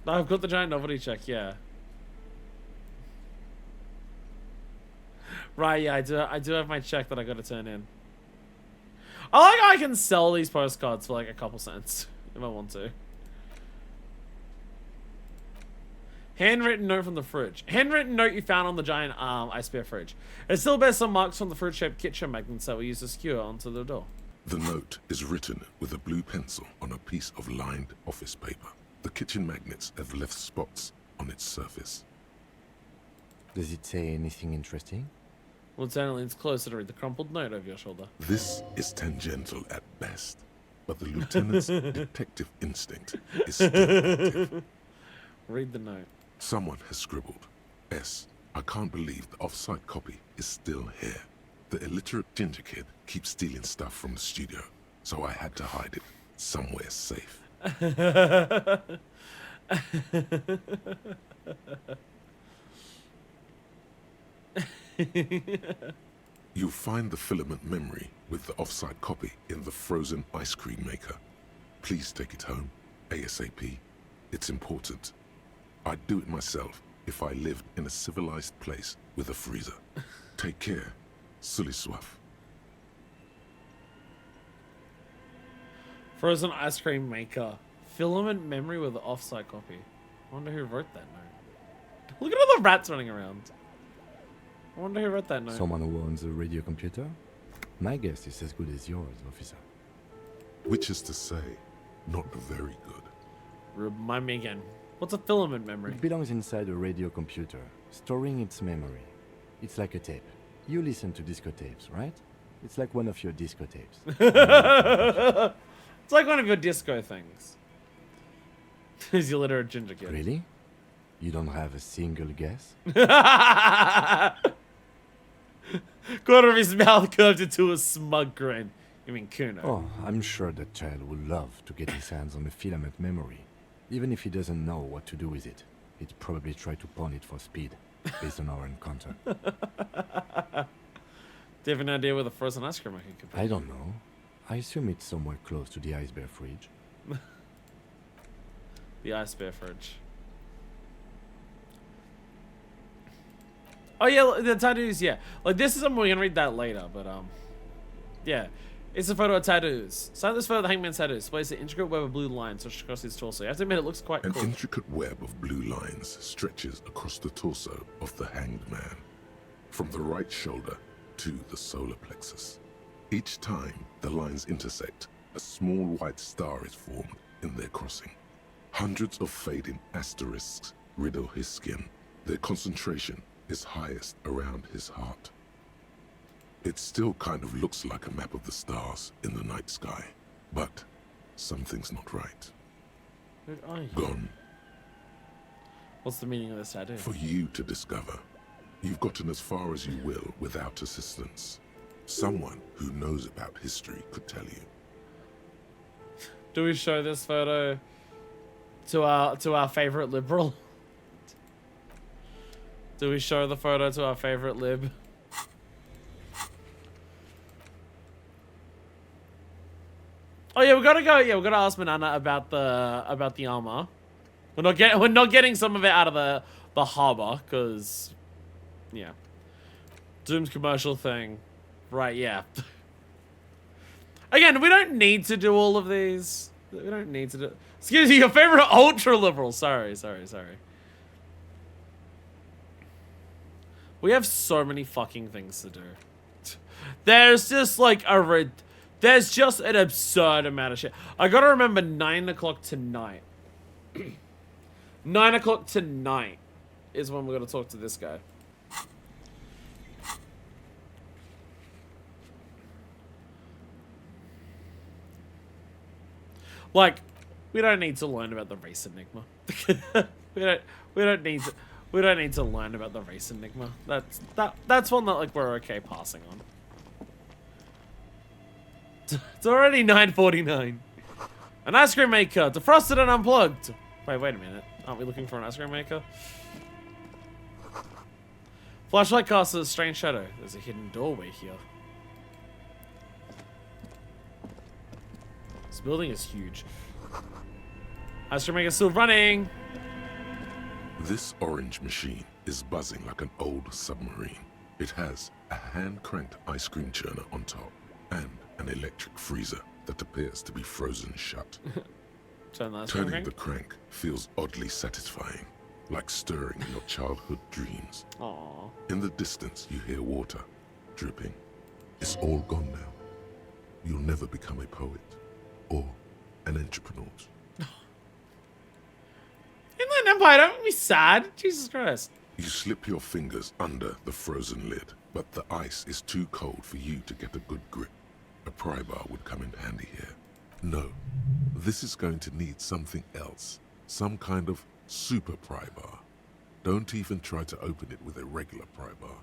I've got the giant novelty check, yeah. Right, yeah, I do have my check that I gotta turn in. I like how I can sell these postcards for like a couple cents if I want to. Handwritten note from the fridge. Handwritten note you found on the giant ice bear fridge. It still bears some marks from the fridge-shaped kitchen magnets that were used to skewer onto the door. The note is written with a blue pencil on a piece of lined office paper. The kitchen magnets have left spots on its surface. Does it say anything interesting? Lieutenant leans closer to read the crumpled note over your shoulder. This is tangential at best, but the lieutenant's detective instinct is still active. Read the note. Someone has scribbled, S. I can't believe the off-site copy is still here. The illiterate ginger kid keeps stealing stuff from the studio, so I had to hide it somewhere safe. You'll find the filament memory with the off-site copy in the frozen ice cream maker. Please take it home, ASAP. It's important. I'd do it myself if I lived in a civilized place with a freezer. Take care, Sully Swaff. Frozen ice cream maker. Filament memory with the off-site copy. I wonder who wrote that note. Look at all the rats running around. I wonder who wrote that note. Someone who owns a radio computer? My guess is as good as yours, officer. Which is to say, not very good. Remind me again. What's a filament memory? It belongs inside a radio computer, storing its memory. It's like a tape. You listen to disco tapes, right? It's like one of your disco tapes. It's like one of your disco things. Is your literate ginger kid. Really? You don't have a single guess? Corner of his mouth curved into a smug grin. You mean Kuno? Oh, I'm sure that child would love to get his hands on a filament memory. Even if he doesn't know what to do with it, he'd probably try to pawn it for speed, based on our encounter. Do you have an idea where the frozen ice cream maker could be? I don't know. I assume it's somewhere close to the ice bear fridge. The ice bear fridge. Oh yeah, the tattoos, yeah. Like this is something we're gonna read that later, but yeah. It's a photo of tattoos. Sight this photo of the hangman's tattoo displays the intricate web of blue lines stretched across his torso. I have to admit, it looks quite An cool. intricate web of blue lines stretches across the torso of the hanged man, from the right shoulder to the solar plexus. Each time the lines intersect, a small white star is formed in their crossing. Hundreds of fading asterisks riddle his skin. Their concentration is highest around his heart. It still kind of looks like a map of the stars in the night sky, but something's not right. Who are you? Gone What's the meaning of this tattoo? for you to discover. You've gotten as far as you will without assistance. Someone who knows about history could tell you. Do we show this photo to our favorite liberal? Do we show the photo to our favorite lib? Oh yeah, we gotta go. Yeah, we gotta ask Banana about the armor. We're not getting some of it out of the harbor, cause yeah, Doom's commercial thing, right? Yeah. Again, we don't need to do all of these. We don't need to do. Excuse me, your favorite ultra liberal. Sorry. We have so many fucking things to do. There's just like there's just an absurd amount of shit. I gotta remember 9 o'clock tonight. 9 o'clock tonight is when we're gonna talk to this guy. Like, we don't need to learn about the race enigma. we don't need to learn about the race enigma. That's one that like we're okay passing on. It's already 9:49. An ice cream maker, defrosted and unplugged. Wait a minute. Aren't we looking for an ice cream maker? Flashlight casts a strange shadow. There's a hidden doorway here. This building is huge. Ice cream maker still running. This orange machine is buzzing like an old submarine. It has a hand-cranked ice cream churner on top and an electric freezer that appears to be frozen shut. Turn the ice cream Turning crank. the crank feels oddly satisfying, like stirring your childhood dreams. Aww. In the distance, you hear water dripping. It's all gone now. You'll never become a poet or an entrepreneur. Inland Empire, don't be sad. Jesus Christ. You slip your fingers under the frozen lid, but the ice is too cold for you to get a good grip. A pry bar would come in handy here. No, this is going to need something else. Some kind of super pry bar. Don't even try to open it with a regular pry bar.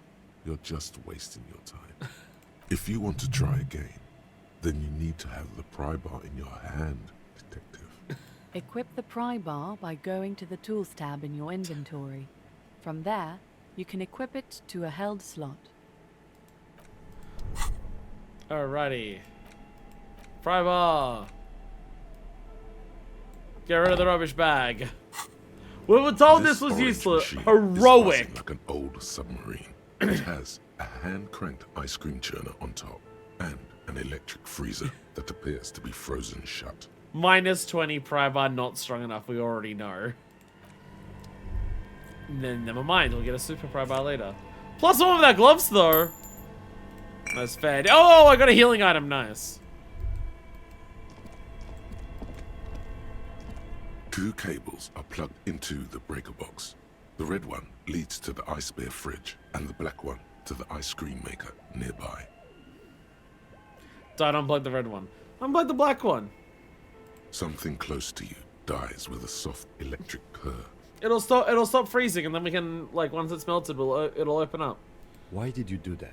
You're just wasting your time. If you want to try again, then you need to have the pry bar in your hand, detective. Equip the pry bar by going to the Tools tab in your inventory. From there, you can equip it to a held slot. Alrighty. Pry bar. Get rid of the rubbish bag. We were told this was orange useless. machine is Heroic. buzzing like an old submarine. It has a hand-cranked ice cream churner on top and an electric freezer that appears to be frozen shut. Minus 20 pry bar, not strong enough, we already know. Then never mind, we'll get a super pry bar later. Plus one of that gloves though. That's fair. Oh, I got a healing item, nice. Two cables are plugged into the breaker box. The red one leads to the ice bear fridge and the black one to the ice cream maker nearby. Don't unplug the red one. Unplug the black one. Something close to you dies with a soft electric purr. It'll stop freezing and then we can, like, once it's melted, it'll open up. Why did you do that?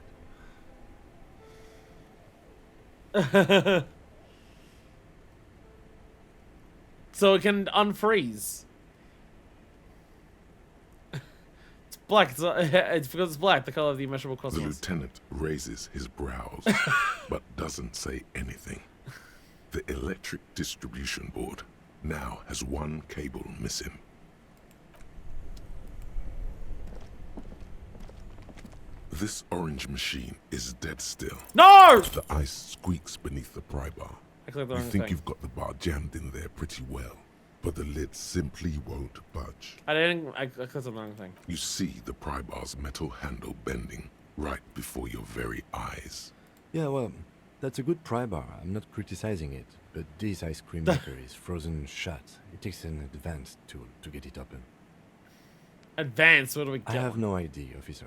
So it can unfreeze. It's black. It's because it's black, the color of the immeasurable The cosmos. lieutenant raises his brows, but doesn't say anything. The electric distribution board now has one cable missing. This orange machine is dead still. No! The ice squeaks beneath the pry bar. I clicked the You wrong think thing. you've got the bar jammed in there pretty well, but the lid simply won't budge. I clicked the wrong thing. You see the pry bar's metal handle bending right before your very eyes. Yeah, well, that's a good pry bar. I'm not criticizing it, but this ice cream maker is frozen shut. It takes an advanced tool to get it open. Advance, what do we I get? have no idea, officer.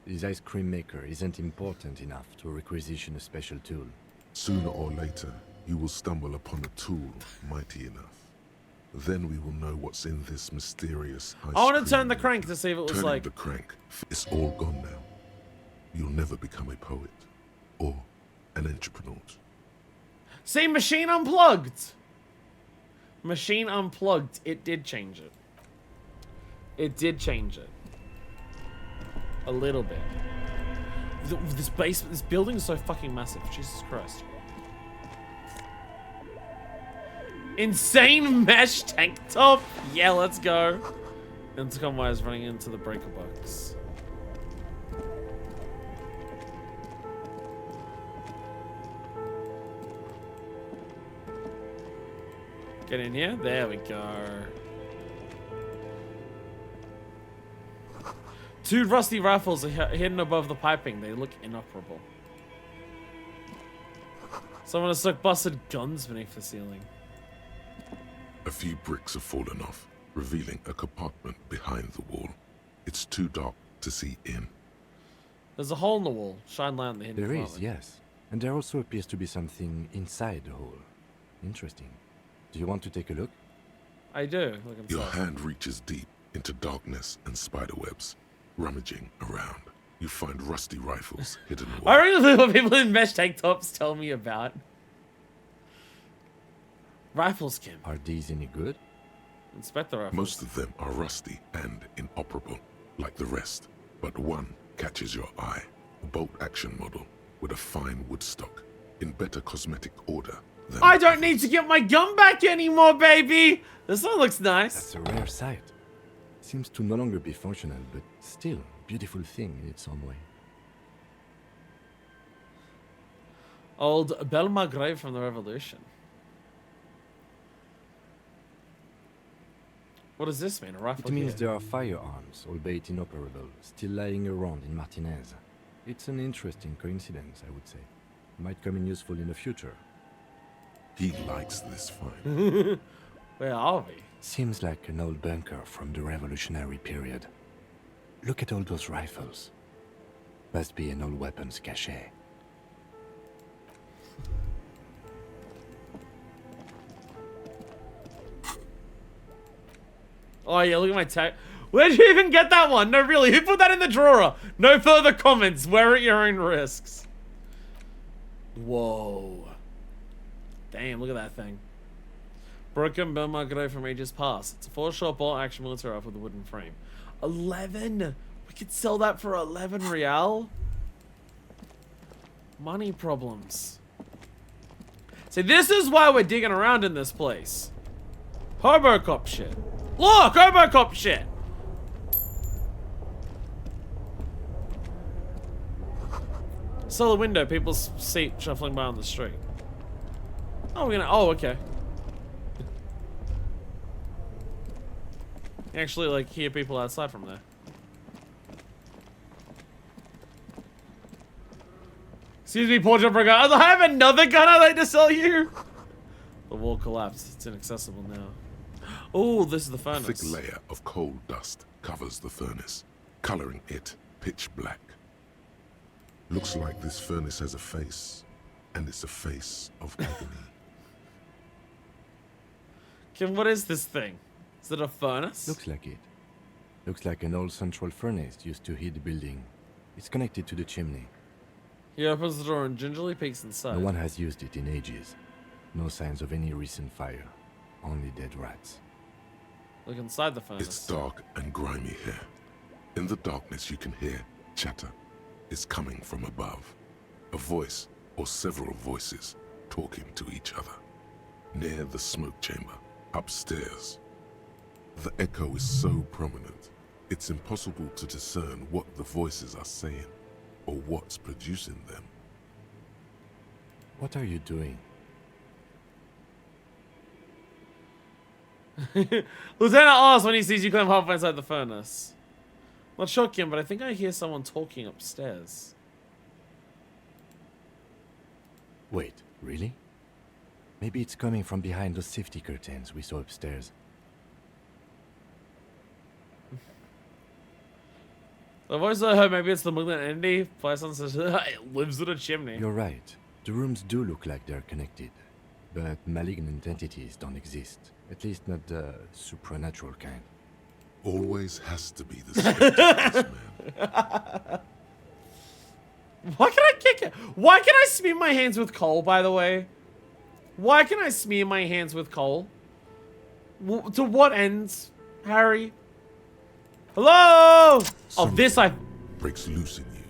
This ice cream maker isn't important enough to requisition a special tool. Sooner or later, you will stumble upon a tool mighty enough. Then we will know what's in this mysterious ice I want to cream turn the maker. crank to see if it was Turning like... the crank. It's all gone now. You'll never become a poet or an entrepreneur. See, machine unplugged! Machine unplugged. It did change it. It did change it. A little bit. This basement, this building is so fucking massive. Jesus Christ. Insane mesh tank top. Yeah, let's go. Intercom wires running into the breaker box. Get in here. There we go. Two rusty rifles are hidden above the piping. They look inoperable. Someone has stuck busted guns beneath the ceiling. A few bricks have fallen off, revealing a compartment behind the wall. It's too dark to see in. There's a hole in the wall. Shine light on the hidden There is, compartment. yes. And there also appears to be something inside the hole. Interesting. Do you want to take a look? I do. Look inside. Your hand reaches deep into darkness and spiderwebs. Rummaging around, you find rusty rifles hidden I away. remember what people in mesh tank tops tell me about. Rifles, Kim. Are these any good? Inspect the rifles. Most of them are rusty and inoperable, like the rest. But one catches your eye. A bolt-action model with a fine wood stock, in better cosmetic order than... I don't need to get my gun back anymore, baby! This one looks nice. That's a rare sight. Seems to no longer be functional, but still a beautiful thing in its own way. Old Belma grave from the Revolution. What does this mean? A rifle It means here? there are firearms, albeit inoperable, still lying around in Martinez. It's an interesting coincidence, I would say. Might come in useful in the future. He likes this find. Where are we? Seems like an old bunker from the revolutionary period. Look at all those rifles. Must be an old weapons cache. Oh yeah, look at my tag. Where'd you even get that one? No, really, who put that in the drawer? No further comments. Wear at your own risks. Whoa. Damn, look at that thing. Broken Bell Market from ages past. It's a 4-shot bolt action military rifle with a wooden frame. 11? We could sell that for 11 real? Money problems. See, this is why we're digging around in this place. Hobocop shit. Look, Hobocop shit. Sell the window, people's seat shuffling by on the street. Oh, we're gonna. Oh, okay. You actually, like, hear people outside from there. Excuse me, poor jumper gun. I have another gun I'd like to sell you. The wall collapsed. It's inaccessible now. Oh, this is the A furnace. thick layer of coal dust covers the furnace, coloring it pitch black. Looks like this furnace has a face, and it's a face of agony. Kim, what is this thing? Is it a furnace? Looks like it. Looks like an old central furnace used to heat the building. It's connected to the chimney. He opens the door and gingerly peeks inside. No one has used it in ages. No signs of any recent fire. Only dead rats. Look inside the furnace. It's dark and grimy here. In the darkness you can hear chatter. It's coming from above. A voice, or several voices, talking to each other. Near the smoke chamber, upstairs. The echo is so prominent, it's impossible to discern what the voices are saying, or what's producing them. What are you doing? Lieutenant asks when he sees you climb halfway inside the furnace. Not sure, Kim, but I think I hear someone talking upstairs. Wait, really? Maybe it's coming from behind those safety curtains we saw upstairs. The voice I heard, maybe it's the malignant entity. Python says it lives in a chimney. You're right. The rooms do look like they're connected. But malignant entities don't exist. At least not the supernatural kind. Always has to be the spectacles, man. Why can I kick it? Why can I smear my hands with coal, by the way? Why can I smear my hands with coal? To what ends, Harry? Hello? Something This I... breaks loose in you.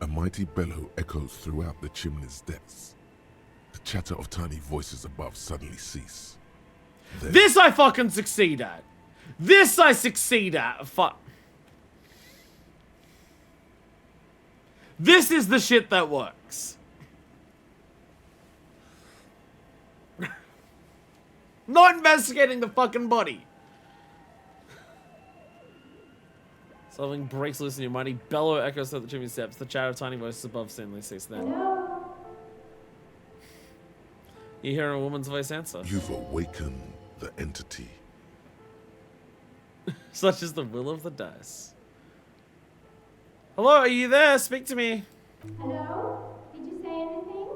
A mighty bellow echoes throughout the chimney's depths. The chatter of tiny voices above suddenly cease. Then, This I fucking succeed at. This I succeed at. Fuck. This is the shit that works. Not investigating the fucking body. Something breaks loose in your mighty bellow echoes through the chimney steps. The chatter of tiny voices above suddenly cease then. You hear a woman's voice answer. you've awakened the entity. Such is the will of the dice. Hello, are you there? Speak to me. Hello? Did you say anything?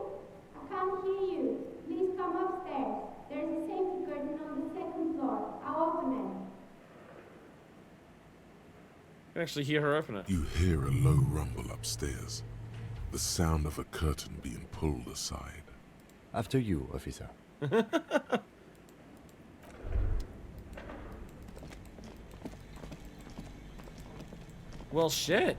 I can't hear you. Please come upstairs. There's a safety curtain on the second floor. I'll open it. I can actually hear her open it. You hear a low rumble upstairs. The sound of a curtain being pulled aside. After you, officer. Well, shit.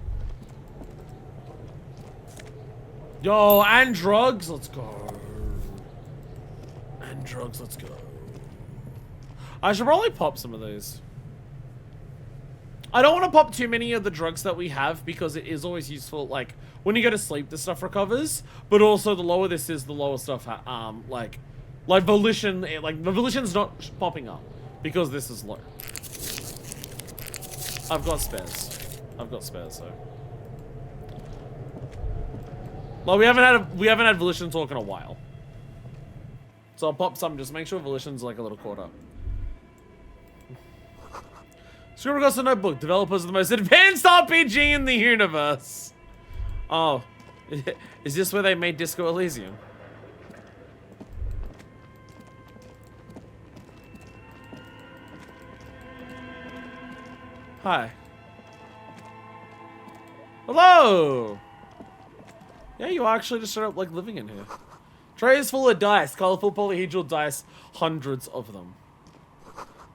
Yo, and drugs. Let's go. And drugs. Let's go. I should probably pop some of these. I don't want to pop too many of the drugs that we have because it is always useful. Like, when you go to sleep, this stuff recovers. But also, the lower this is, the lower stuff, like volition, like, the volition's not popping up because this is low. I've got spares. So. Well, we haven't had Volition talk in a while. So I'll pop some, just make sure Volition's like a little caught up. Scribble Ghost Notebook. Developers of the most advanced RPG in the universe. Oh. Is this where they made Disco Elysium? Hi. Hello! Yeah, you are actually just straight up like living in here. Tray is full of dice, colorful polyhedral dice, hundreds of them.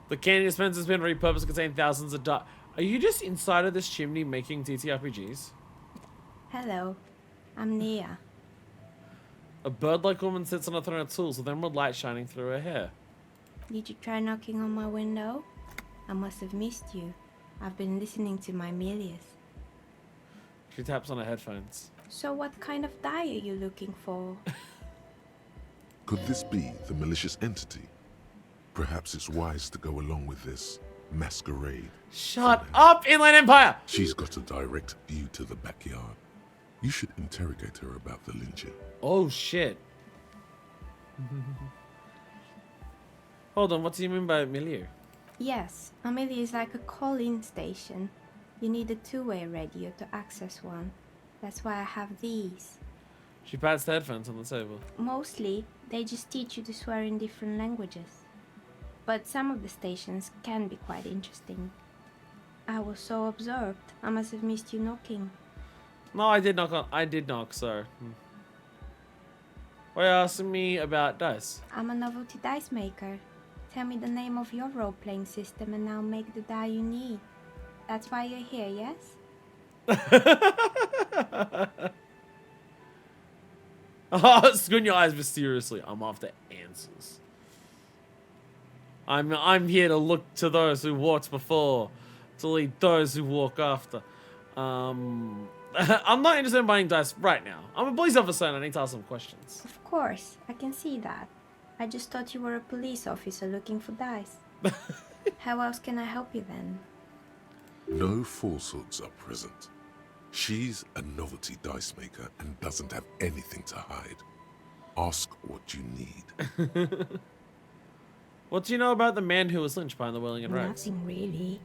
The candy dispenser has been repurposed to contain thousands of dice. Are you just inside of this chimney making TTRPGs? Hello, I'm Nia. A bird-like woman sits on a throne of tools with emerald light shining through her hair. Did you try knocking on my window? I must have missed you. I've been listening to my Melius. She taps on her headphones. So what kind of die are you looking for? Could this be the malicious entity? Perhaps it's wise to go along with this masquerade. Shut up, Inland Empire! She's got a direct view to the backyard. You should interrogate her about the lynching. Oh, shit. Hold on, what do you mean by milieu? Yes, Amelia is like a call-in station. You need a two-way radio to access one. That's why I have these. She pats the headphones on the table. Mostly, they just teach you to swear in different languages. But some of the stations can be quite interesting. I was so absorbed, I must have missed you knocking. No, I did knock, so. Why are you asking me about dice? I'm a novelty dice maker. Tell me the name of your role-playing system and I'll make the die you need. That's why you're here, yes? Squint your eyes mysteriously. I'm after answers. I'm here to look to those who walked before, to lead those who walk after. I'm not interested in buying dice right now. I'm a police officer and I need to ask some questions. Of course, I can see that. I just thought you were a police officer looking for dice. How else can I help you then? No falsehoods are present. She's a novelty dice maker and doesn't have anything to hide. Ask what you need. What do you know about the man who was lynched behind the Whirling and Rags? Nothing really.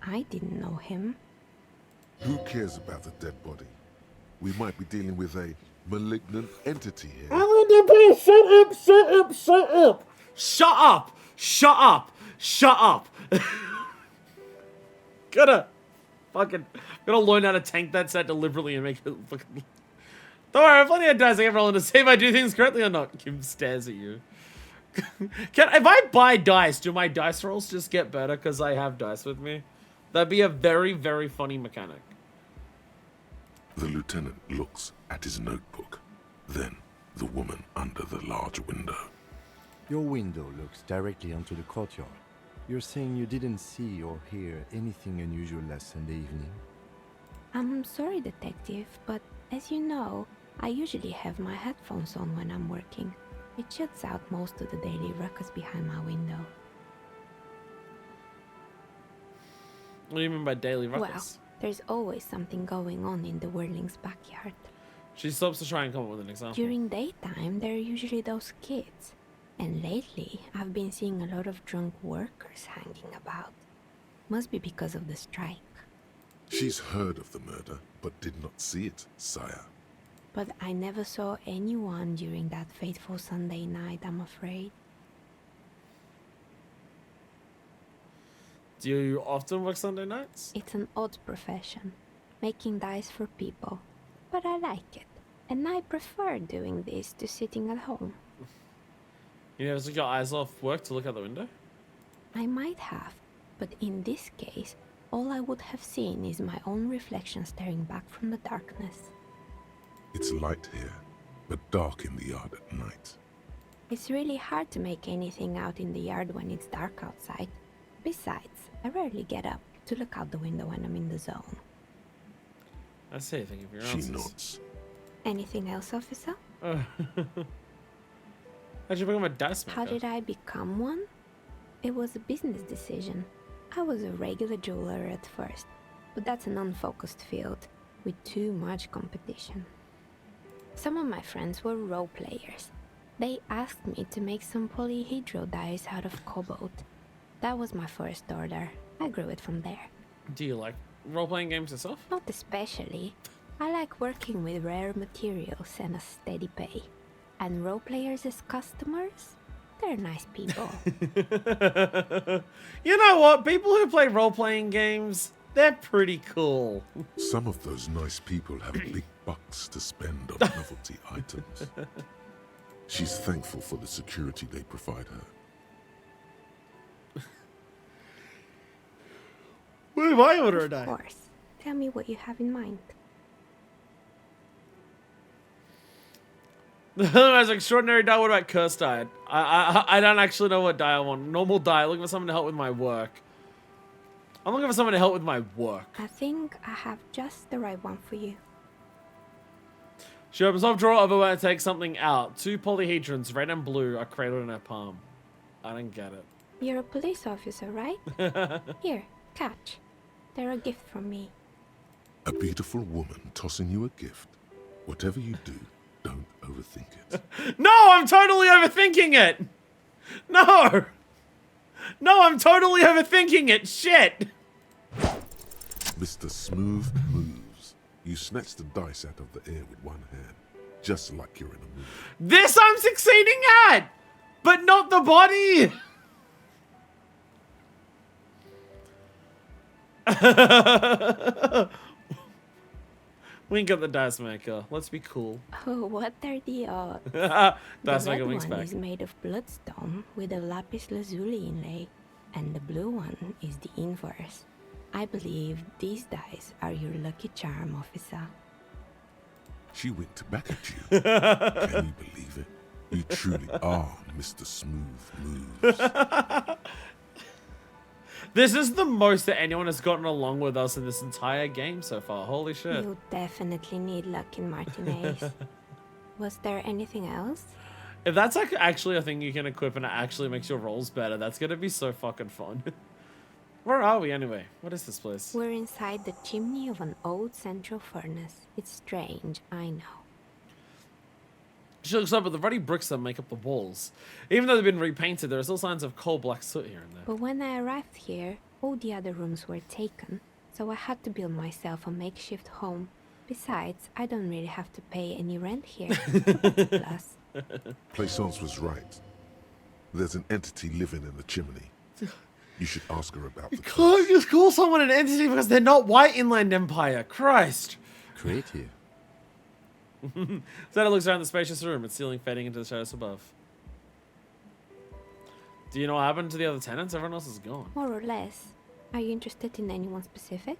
I didn't know him. Who cares about the dead body? We might be dealing with a malignant entity here. Shut up! Shut up! Shut up! Shut up! Gonna learn how to tank that set deliberately and make it fucking. Don't worry, I have plenty of dice I can roll in to see if I do things correctly or not. Kim stares at you. If I buy dice, do my dice rolls just get better because I have dice with me? That'd be a very, very funny mechanic. The lieutenant looks at his notebook. Then, the woman under the large window. Your window looks directly onto the courtyard. You're saying you didn't see or hear anything unusual last Sunday evening? I'm sorry, detective, but as you know, I usually have my headphones on when I'm working. It shuts out most of the daily ruckus behind my window. What do you mean by daily ruckus? Well, there's always something going on in the Whirling's backyard. She stops to try and come up with an example. During daytime, there are usually those kids. And lately, I've been seeing a lot of drunk workers hanging about. Must be because of the strike. She's heard of the murder, but did not see it, sire. But I never saw anyone during that fateful Sunday night, I'm afraid. Do you often work Sunday nights? It's an odd profession, making dice for people. But I like it, and I prefer doing this to sitting at home. You never took your eyes off work to look out the window? I might have, but in this case, all I would have seen is my own reflection staring back from the darkness. It's light here, but dark in the yard at night. It's really hard to make anything out in the yard when it's dark outside. Besides, I rarely get up to look out the window when I'm in the zone. I see, thank you for your She answers. nods. Anything else, officer? How'd you become a dice maker? How did I become one? It was a business decision. I was a regular jeweler at first, but that's an unfocused field with too much competition. Some of my friends were role players. They asked me to make some polyhedral dyes out of cobalt. That was my first order. I grew it from there. Do you like role-playing games yourself? Not especially. I like working with rare materials and a steady pay. And role players as customers? They're nice people. You know what? People who play role-playing games, they're pretty cool. Some of those nice people have big bucks to spend on novelty items. She's thankful for the security they provide her. What if I order a die? Of course. Tell me what you have in mind. The most extraordinary die. What about cursed die? I don't actually know what die I want. Normal die. Looking for someone to help with my work. I'm looking for someone to help with my work. I think I have just the right one for you. She opens up drawer of her and takes something out. 2 polyhedrons, red and blue, are cradled in her palm. I don't get it. You're a police officer, right? Here, catch. They're a gift from me. A beautiful woman tossing you a gift. Whatever you do, don't overthink it. No, I'm totally overthinking it. No. No, I'm totally overthinking it. Shit. Mr. Smooth moves. You snatch the dice out of the air with one hand, just like you're in a movie. This I'm succeeding at, but not the body. Wink at the dice maker. Let's be cool. Oh, what are the odds? Dice The maker red winks one back. is made of bloodstone with a lapis lazuli inlay, and the blue one is the inverse. I believe these dice are your lucky charm, officer. She winked back at you. Can you believe it? You truly are Mr. Smooth Moves. This is the most that anyone has gotten along with us in this entire game so far. Holy shit. You definitely need luck in Martinez. Was there anything else? If that's like actually a thing you can equip and it actually makes your rolls better, that's gonna be so fucking fun. Where are we anyway? What is this place? We're inside the chimney of an old central furnace. It's strange, I know. She looks up at the ruddy bricks that make up the walls. Even though they've been repainted, there are still signs of coal black soot here and there. But when I arrived here, all the other rooms were taken, so I had to build myself a makeshift home. Besides, I don't really have to pay any rent here. So that's a plus. Plaisance was right. There's an entity living in the chimney. You should ask her about the Can't just call someone an entity because they're not white Inland Empire. Christ. Creative. Zeta looks around the spacious room, its ceiling fading into the shadows above. Do you know what happened to the other tenants? Everyone else is gone. More or less. Are you interested in anyone specific?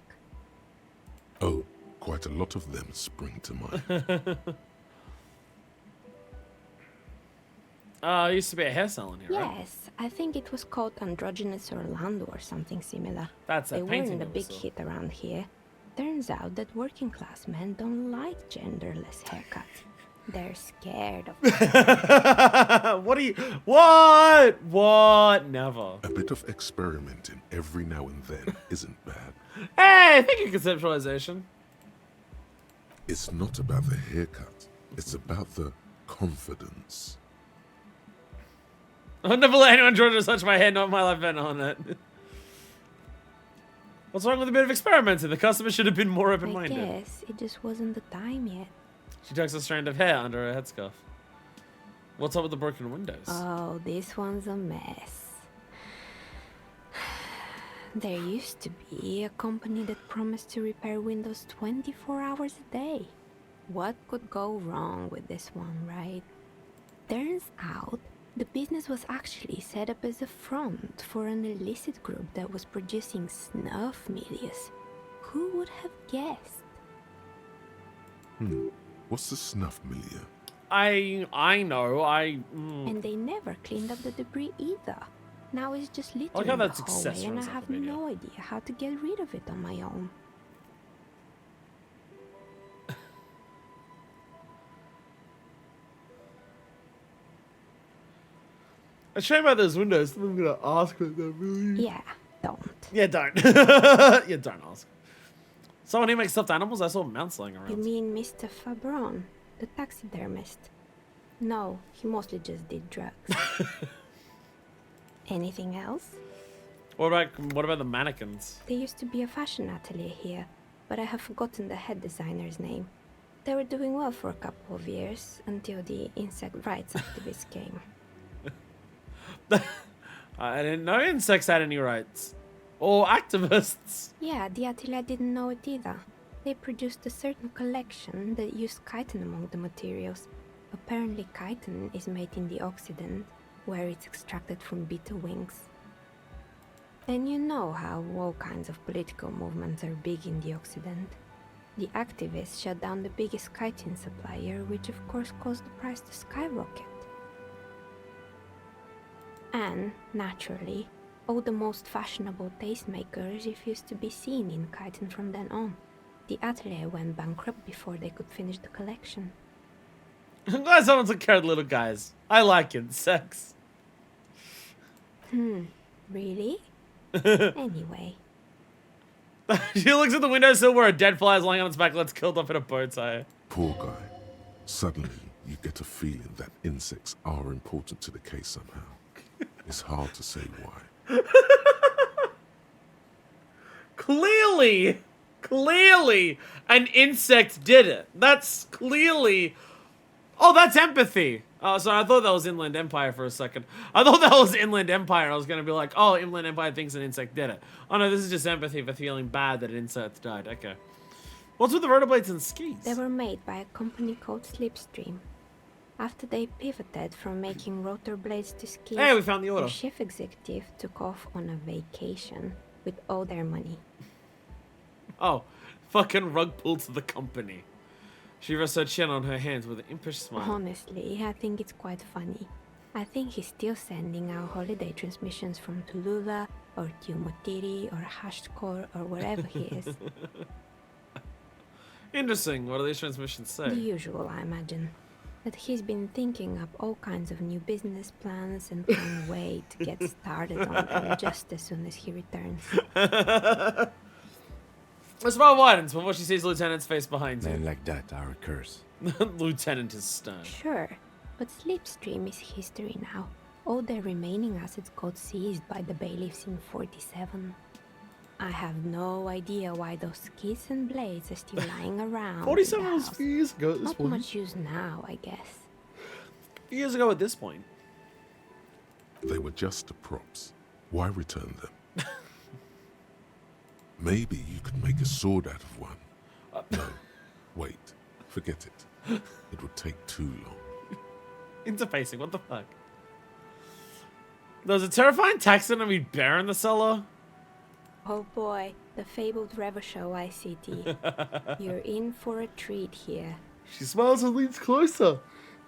Oh, quite a lot of them spring to mind. Used to be a hair salon here, right? Yes, I think it was called Androgynous Orlando or something similar. That's a They painting weren't a that we big saw. hit around here. Turns out that working class men don't like genderless haircuts. They're scared of What are you... What? Never. A bit of experimenting every now and then isn't bad. Hey, thank you, conceptualization. It's not about the haircut. It's about the confidence. I'll never let anyone try to touch my head, not my life bent on it. What's wrong with a bit of experimenting? The customer should have been more I open-minded. guess it just wasn't the time yet. She tucks a strand of hair under her headscarf. What's up with the broken windows? Oh, this one's a mess. There used to be a company that promised to repair windows 24 hours a day. What could go wrong with this one, right? Turns out, the business was actually set up as a front for an illicit group that was producing snuff milias. Who would have guessed? What's the snuff milieu? I know, And they never cleaned up the debris either. Now it's just like littering how the that's hallway and I accessories have of the video. no idea how to get rid of it on my own. A shame about those windows. I'm gonna ask what they're really. Yeah, don't. Yeah, don't. Yeah, don't ask. Someone who makes stuffed animals? I saw mounts lying around. You mean Mr. Fabron, the taxidermist? No, he mostly just did drugs. Anything else? What about the mannequins? There used to be a fashion atelier here, but I have forgotten the head designer's name. They were doing well for a couple of years, until the insect rights activists came. I didn't know insects had any rights. Or activists. Yeah, the atelier didn't know it either. They produced a certain collection that used chitin among the materials. Apparently chitin is made in the Occident, where it's extracted from beetle wings. And you know how all kinds of political movements are big in the Occident. The activists shut down the biggest chitin supplier, which of course caused the price to skyrocket. And, naturally, all the most fashionable tastemakers refused to be seen in chitin from then on. The atelier went bankrupt before they could finish the collection. I'm glad someone took care of the little guys. I like insects. Really? Anyway. She looks at the windowsill where a dead fly is lying on its back, let's killed off in a bow tie. Poor guy. Suddenly, you get a feeling that insects are important to the case somehow. It's hard to say why. Clearly, an insect did it. That's clearly... Oh, that's empathy. Sorry, I thought that was Inland Empire for a second. I thought that was Inland Empire. I was going to be like, oh, Inland Empire thinks an insect did it. Oh, no, this is just empathy for feeling bad that an insect died. Okay. What's with the rotorblades and skis? They were made by a company called Slipstream. After they pivoted from making rotor blades to skis, hey, we found the order. The chief executive took off on a vacation with all their money. Oh, fucking rug pull to the company. She rests her chin on her hands with an impish smile. Honestly, I think it's quite funny. I think he's still sending out holiday transmissions from Tulula or Tiumotiri or Hashtkor or wherever he is. Interesting. What do these transmissions say? The usual, I imagine. That he's been thinking up all kinds of new business plans and can't wait to get started on them just as soon as he returns. A smile widens when she sees Lieutenant's face behind Men him. like that are a curse. Lieutenant is stern. Sure, but Slipstream is history now. All their remaining assets got seized by the bailiffs in 47. I have no idea why those skis and blades are still lying around. 47 was a few years ago at this Not point. much use now, I guess. A few years ago at this point. They were just props. Why return them? Maybe you could make a sword out of one. No, wait. Forget it. It would take too long. Interfacing, what the fuck? There's a terrifying taxidermy bear in the cellar. Oh boy, the fabled Revachol ICT. You're in for a treat here. She smiles and leans closer.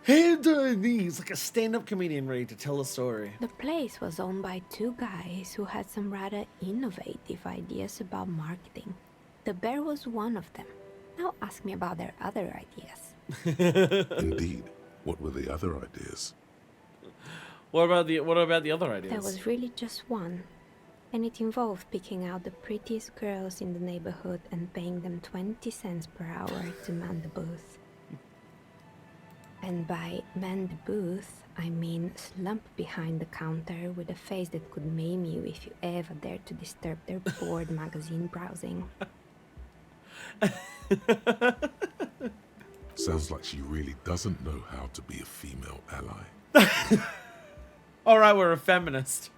Hand on her knees like a stand-up comedian ready to tell a story. The place was owned by two guys who had some rather innovative ideas about marketing. The bear was one of them. Now ask me about their other ideas. Indeed. What were the other ideas? What about the other ideas? There was really just one. And it involved picking out the prettiest girls in the neighborhood and paying them 20 cents per hour to man the booth. And by man the booth, I mean slump behind the counter with a face that could maim you if you ever dared to disturb their bored magazine browsing. Sounds like she really doesn't know how to be a female ally. Alright, we're a feminist.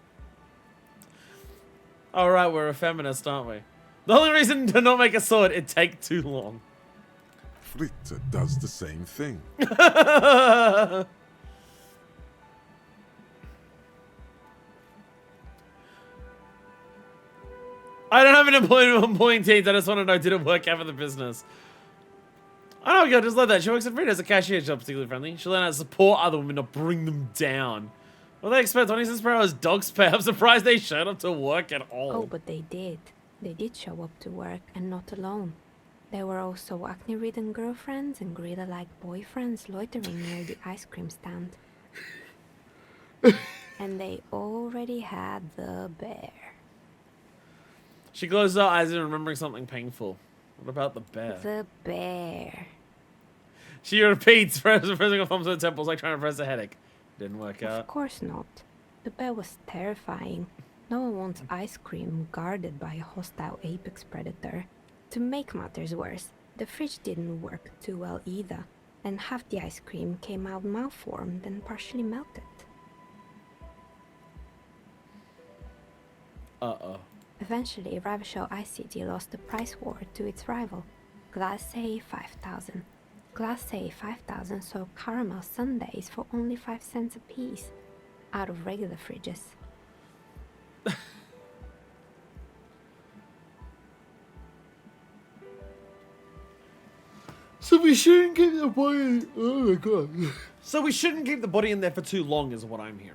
Alright, we're a feminist, aren't we? The only reason to not make a sword, it'd take too long. Fritta does the same thing. I don't have an employing teams. I just want to know, did it work out for the business? I don't know, just like that. She works at Frida as a cashier. She's not particularly friendly. She'll learn how to support other women, not bring them down. What do they expect? 20 cents per hour is dog's pay. I'm surprised they showed up to work at all. Oh, but they did. They did show up to work, and not alone. There were also acne-ridden girlfriends and gorilla-like boyfriends loitering near the ice cream stand. And they already had the bear. She closed her eyes and remembering something painful. What about the bear? The bear. She repeats, pressing her thumbs to the temples like trying to press a headache. Didn't work out. Of course not. The bear was terrifying. No one wants ice cream guarded by a hostile apex predator. To make matters worse, the fridge didn't work too well either, and half the ice cream came out malformed and partially melted. Uh-oh. Eventually, Ravishell Ice City lost the price war to its rival, Glacé 5000. Glacé 5000 sold caramel sundaes for only 5 cents a piece, out of regular fridges. So we shouldn't keep the body. Oh my god. So we shouldn't keep the body in there for too long, is what I'm hearing.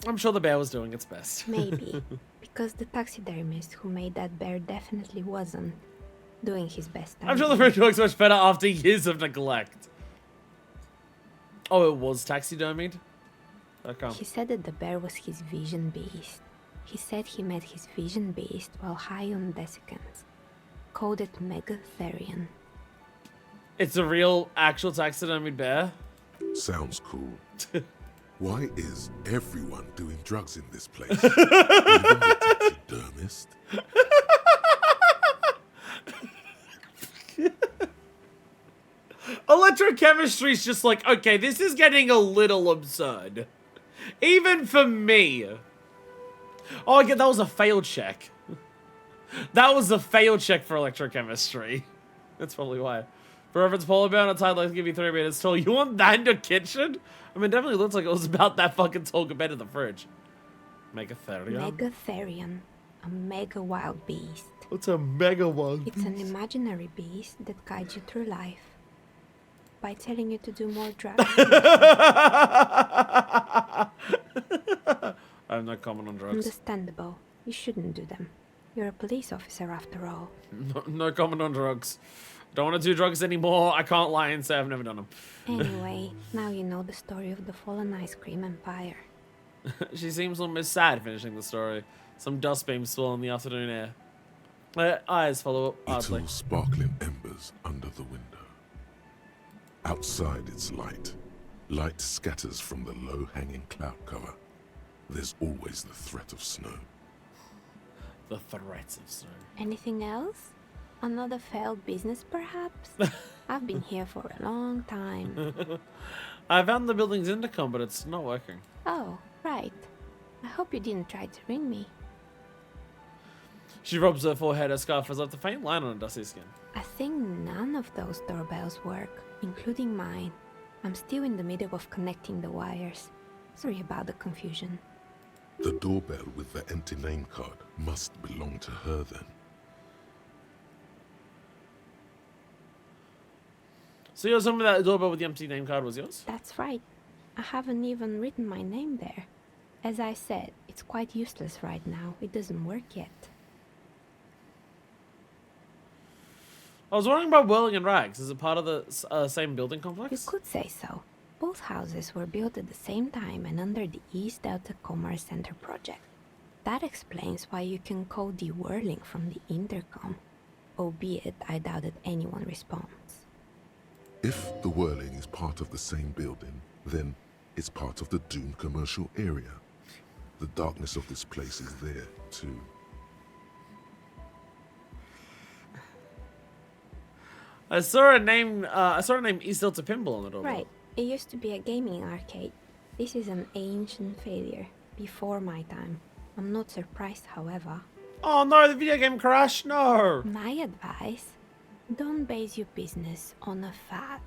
I'm sure the bear was doing its best. Maybe, because the taxidermist who made that bear definitely wasn't doing his best. I'm sure the fridge works much better after years of neglect. Oh, it was taxidermied? Okay. He said that the bear was his vision beast. He said he met his vision beast while high on desiccants. Called it Megatherion. It's a real, actual taxidermied bear? Sounds cool. Why is everyone doing drugs in this place? Even the taxidermist? Electrochemistry's just like, okay, this is getting a little absurd. Even for me. Oh, again, that was a failed check. That was a failed check for electrochemistry. That's probably why. For reference, polar bear on a tide like to give you 3 meters tall. You want that in your kitchen? I mean, it definitely looks like it was about that fucking tall compared to the fridge. Megatherion? Megatherion. A mega wild beast. What's a mega wild It's an imaginary beast that guides you through life by telling you to do more drugs. I have no comment on drugs. Understandable. You shouldn't do them. You're a police officer after all. No comment on drugs. Don't want to do drugs anymore. I can't lie and say I've never done them. Anyway, now you know the story of the fallen ice cream empire. She seems almost sad finishing the story. Some dust beams swirl in the afternoon air. Her eyes follow up oddly. Little sparkling embers under the window. Outside it's light. Light scatters from the low-hanging cloud cover. There's always the threat of snow. The threats of snow. Anything else? Another failed business, perhaps? I've been here for a long time. I found the building's intercom, but it's not working. Oh, right. I hope you didn't try to ring me. She rubs her forehead. Her scarf has left a faint line on her dusty skin. I think none of those doorbells work, including mine. I'm still in the middle of connecting the wires. Sorry about the confusion. The doorbell with the empty name card must belong to her then. So you're telling me that doorbell with the empty name card was yours? That's right. I haven't even written my name there. As I said, it's quite useless right now. It doesn't work yet. I was wondering about Whirling and Rags. Is it part of the same building complex? You could say so. Both houses were built at the same time and under the East Delta Commerce Center project. That explains why you can call the whirling from the intercom, albeit I doubt that anyone responds. If the whirling is part of the same building, then it's part of the Dune commercial area. The darkness of this place is there, too. I saw a name East Delta Pinball on the doorbell. Right. It used to be a gaming arcade. This is an ancient failure, before my time. I'm not surprised, however. Oh no, the video game crashed? No! My advice, don't base your business on a fad.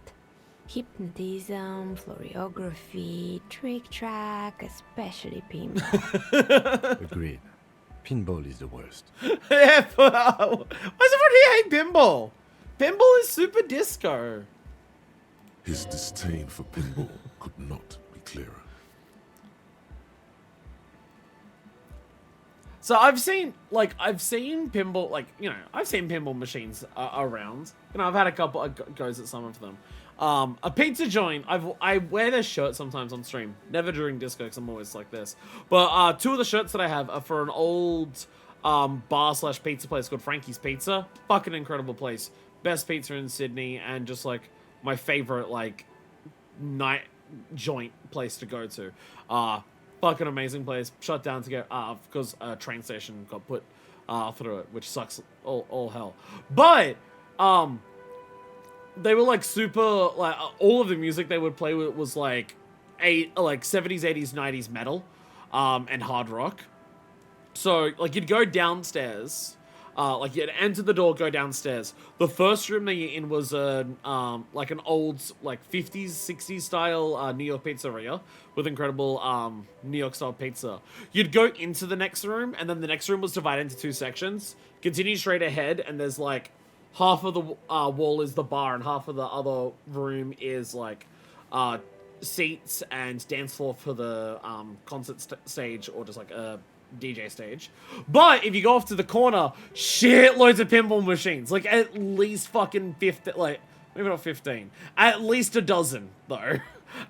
Hypnotism, floriography, trick track, especially pinball. Agreed. Pinball is the worst. Yeah, but, why does everyone hate pinball? Pinball is super disco. His disdain for pinball could not be clearer. So I've seen pinball, like, you know, I've seen pinball machines around. You know, I've had a couple of goes at some of them. A pizza joint, I wear their shirt sometimes on stream. Never during disco, because I'm always like this. But two of the shirts that I have are for an old bar slash pizza place called Frankie's Pizza. Fucking incredible place. Best pizza in Sydney, and just like my favorite like night joint place to go to. Fucking amazing place. Shut down to get because a train station got put through it, which sucks all hell. But they were like super like all of the music they would play with was like 70s, 80s, 90s metal and hard rock. So like you'd go downstairs. Like you'd enter the door, go downstairs. The first room that you're in was like an old, like 50s, 60s style New York pizzeria with incredible New York style pizza. You'd go into the next room, and then the next room was divided into two sections. Continue straight ahead, and there's like half of the wall is the bar, and half of the other room is like seats and dance floor for the concert stage, or just like a DJ stage. But if you go off to the corner, shitloads of pinball machines. Like at least fucking 50, like maybe not 15. At least a dozen though.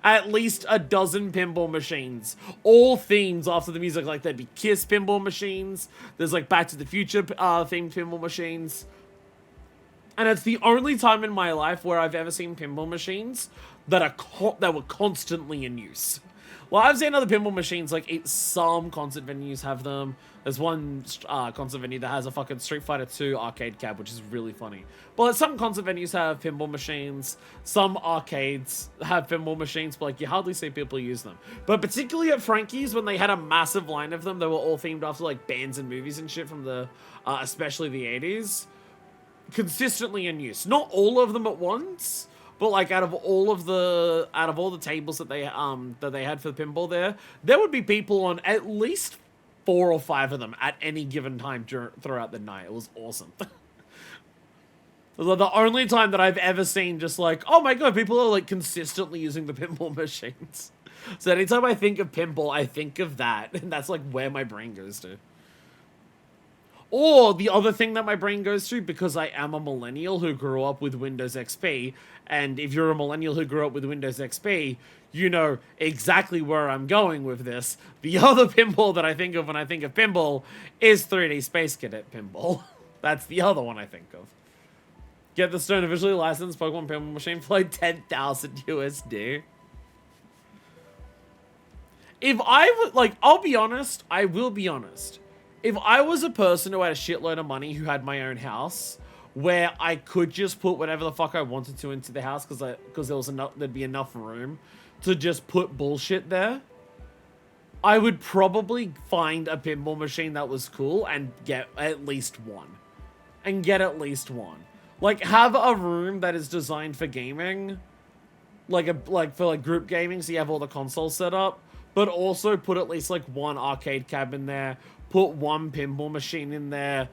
At least a dozen pinball machines. All themes after the music. Like there'd be Kiss pinball machines. There's like Back to the Future themed pinball machines. And it's the only time in my life where I've ever seen pinball machines that were constantly in use. Well, I've seen other pinball machines, like some concert venues have them. There's one concert venue that has a fucking Street Fighter 2 arcade cab, which is really funny. But some concert venues have pinball machines. Some arcades have pinball machines, but like you hardly see people use them. But particularly at Frankie's, when they had a massive line of them, they were all themed after like bands and movies and shit from the, especially the 80s. Consistently in use. Not all of them at once. But like out of all the tables that they had for the pinball there would be people on at least 4 or 5 of them at any given time throughout the night. It was awesome. It was like the only time that I've ever seen just like, oh my god, people are like consistently using the pinball machines. So anytime I think of pinball, I think of that, and that's like where my brain goes to. Or the other thing that my brain goes to, because I am a millennial who grew up with Windows XP, and if you're a millennial who grew up with Windows XP, you know exactly where I'm going with this. The other pinball that I think of when I think of pinball is 3D Space Cadet pinball. That's the other one I think of. Get the Stone officially licensed Pokemon pinball machine for like 10,000 USD. If I would, like, I'll be honest, I will be honest. If I was a person who had a shitload of money, who had my own house, where I could just put whatever the fuck I wanted to into the house, because there'd be enough room to just put bullshit there, I would probably find a pinball machine that was cool and get at least one. Like, have a room that is designed for gaming, for group gaming, so you have all the consoles set up, but also put at least like one arcade cab in there. Put one pinball machine in there.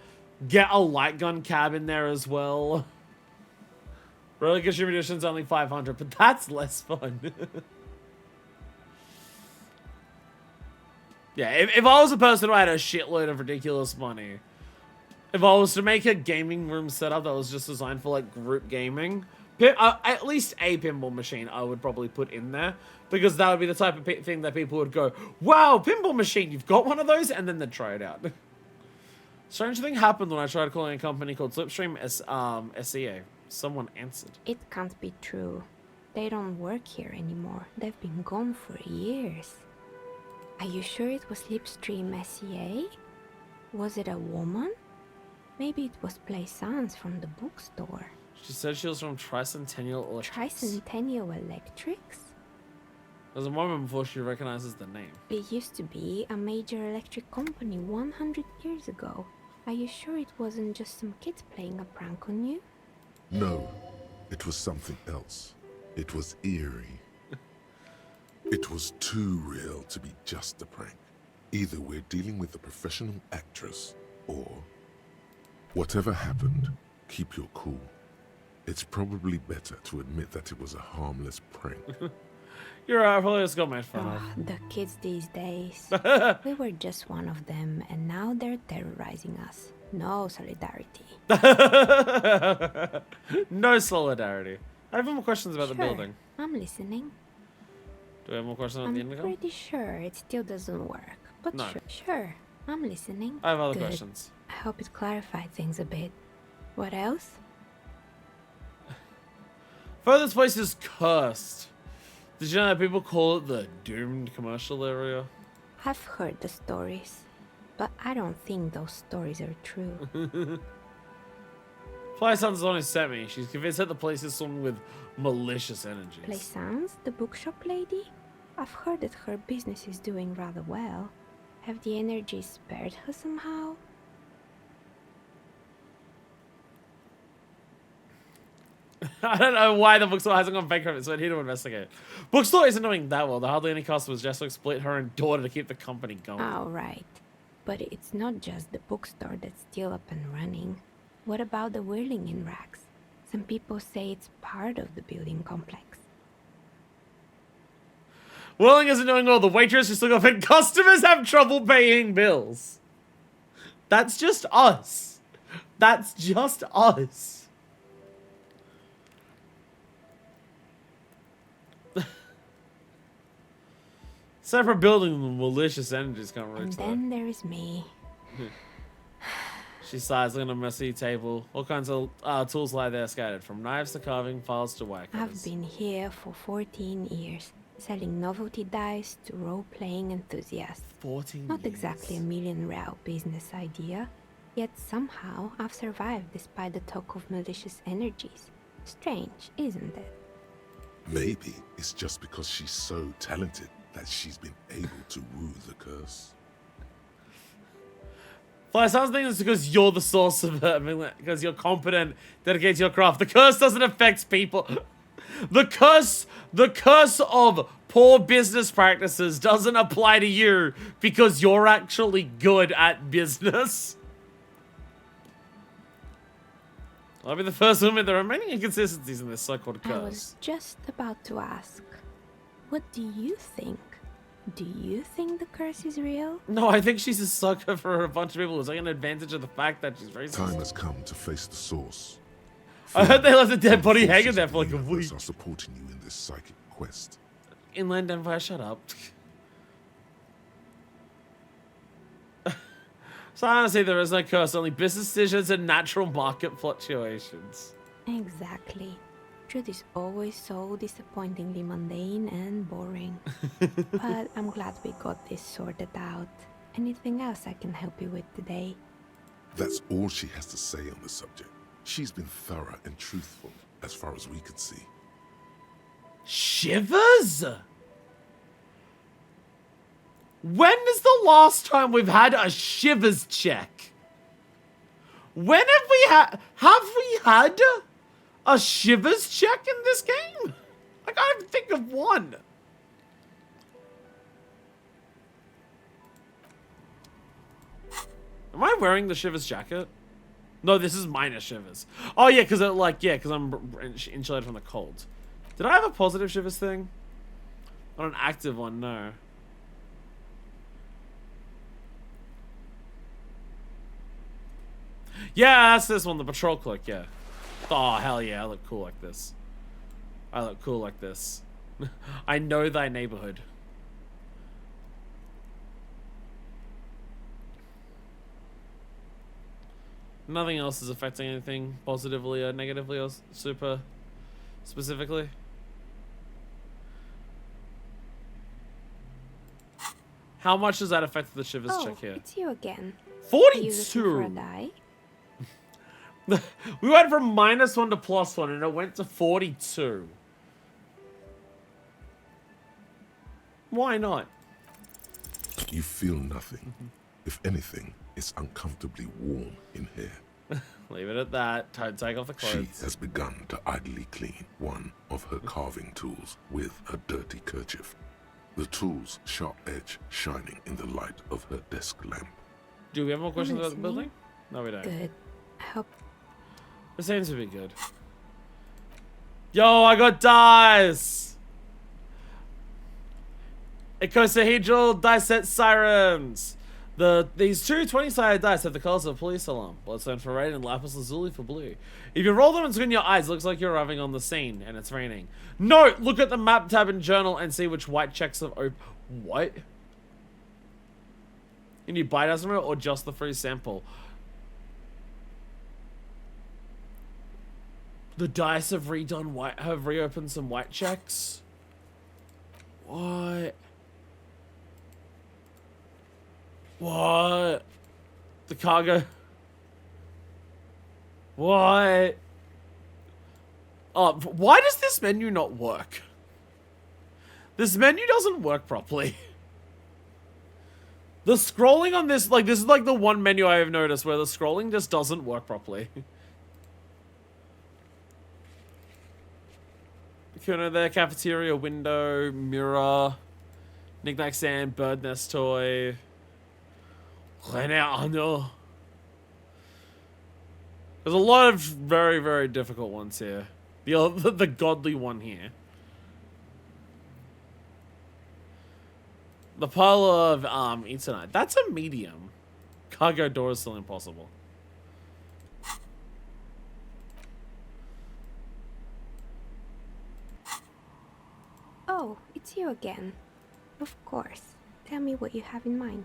Get a light gun cab in there as well. Really Consumer Edition's only 500, but that's less fun. Yeah, if I was a person who had a shitload of ridiculous money, if I was to make a gaming room setup that was just designed for like group gaming, at least a pinball machine I would probably put in there, because that would be the type of thing that people would go, wow, pinball machine, you've got one of those? And then they'd try it out. Strange thing happened when I tried calling a company called Slipstream SEA. Someone answered. It can't be true. They don't work here anymore. They've been gone for years. Are you sure it was Slipstream SEA? Was it a woman? Maybe it was Plaisance from the bookstore. She said she was from Tricentennial Electrics. Tricentennial Electrics? There's a moment before she recognizes the name. It used to be a major electric company 100 years ago. Are you sure it wasn't just some kids playing a prank on you? No, it was something else. It was eerie. It was too real to be just a prank. Either we're dealing with a professional actress, or... Whatever happened, keep your cool. It's probably better to admit that it was a harmless prank. You're right, I probably just got made fun Ah, the kids these days. of. We were just one of them, and now they're terrorizing us. No solidarity. No solidarity. I have more questions about the Sure, building. I'm listening. Do we have more questions about I'm the indigo? pretty sure it still doesn't work, but No. sure, I'm listening. I have other Good. questions. I hope it clarified things a bit. What else? Furthest place is cursed. Did you know that people call it the doomed commercial area? I've heard the stories, but I don't think those stories are true. Plaisance only sent me. She's convinced that the place is someone with malicious energies. Plaisance, the bookshop lady? I've heard that her business is doing rather well. Have the energies spared her somehow? I don't know why the bookstore hasn't gone bankrupt, so I need to investigate. Bookstore isn't doing that well. There are hardly any customers. Just to exploit her and daughter to keep the company going. Oh, right. But it's not just the bookstore that's still up and running. What about the whirling in racks? Some people say it's part of the building complex. Whirling isn't doing well. The waitress is still got and customers have trouble paying bills. That's just us. That's just us. Separate building with malicious energies can't And reach then there is me. She sighs, looking at a messy table. All kinds of tools lie there scattered, from knives to carving, files to wire I've cutters. been here for 14 years, selling novelty dice to role-playing enthusiasts. 14 Not years. exactly a million-real business idea, yet somehow I've survived despite the talk of malicious energies. Strange, isn't it? Maybe it's just because she's so talented that she's been able to woo the curse. Fly, sounds like it's because you're the source of it. I mean, because you're competent, dedicated to your craft. The curse doesn't affect people. The curse of poor business practices doesn't apply to you because you're actually good at business. I'll be the first to admit there are many inconsistencies in this so-called I curse. was just about to ask, what do you think? Do you think the curse is real? No, I think she's a sucker for a bunch of people who's taking advantage of the fact that she's racist. Time has come to face the source. I heard they left a dead body Forces hanging there of for like the a universe week. are supporting you in this psychic quest. Inland Empire, shut up. So honestly, there is no curse, only business decisions and natural market fluctuations. Exactly. Truth is always so disappointingly mundane and boring. But I'm glad we got this sorted out. Anything else I can help you with today? That's all she has to say on the subject. She's been thorough and truthful, as far as we could see. Shivers? When is the last time we've had a Shivers check? When have we had a Shivers check in this game? I can't even think of one. Am I wearing the Shivers jacket? No, this is minus Shivers. Oh yeah, because I'm insulated from the cold. Did I have a positive Shivers thing? Not an active one, no. Yeah, that's this one, the patrol cloak, yeah. Oh, hell yeah, I look cool like this. I look cool like this. I know thy neighborhood. Nothing else is affecting anything positively or negatively or super specifically. How much does that affect the Shivers Oh, check here? it's you again. Are you looking for a 42! die? We went from -1 to +1 and it went to 42. Why not? You feel nothing. If anything, it's uncomfortably warm in here. Leave it at that. Time to take off the She clothes. has begun to idly clean one of her carving tools with a dirty kerchief. The tool's sharp edge shining in the light of her desk lamp. Do we have more questions about the listening. building? No, we don't. Good. I hope It seems to be good. Yo, I got dice! Icosahedral dice set sirens. These two 20-sided dice have the colors of a police alarm. Bloodstone for red and lapis lazuli for blue. If you roll them and squint your eyes, it looks like you're arriving on the scene and it's raining. Note, look at the map tab in journal and see which white checks have opened. What? You need buy dice or just the free sample? The dice have reopened some white checks. What? What? The cargo. What? Oh, why does this menu not work? This menu doesn't work properly. The scrolling on this, like, this is like the one menu I have noticed where the scrolling just doesn't work properly. Corner there, cafeteria, window, mirror, knick-knack stand, bird nest toy. There's a lot of very, very difficult ones here. The godly one here. The pile of Eternite. That's a medium. Cargo door is still impossible. Oh, it's you again. Of course. Tell me what you have in mind.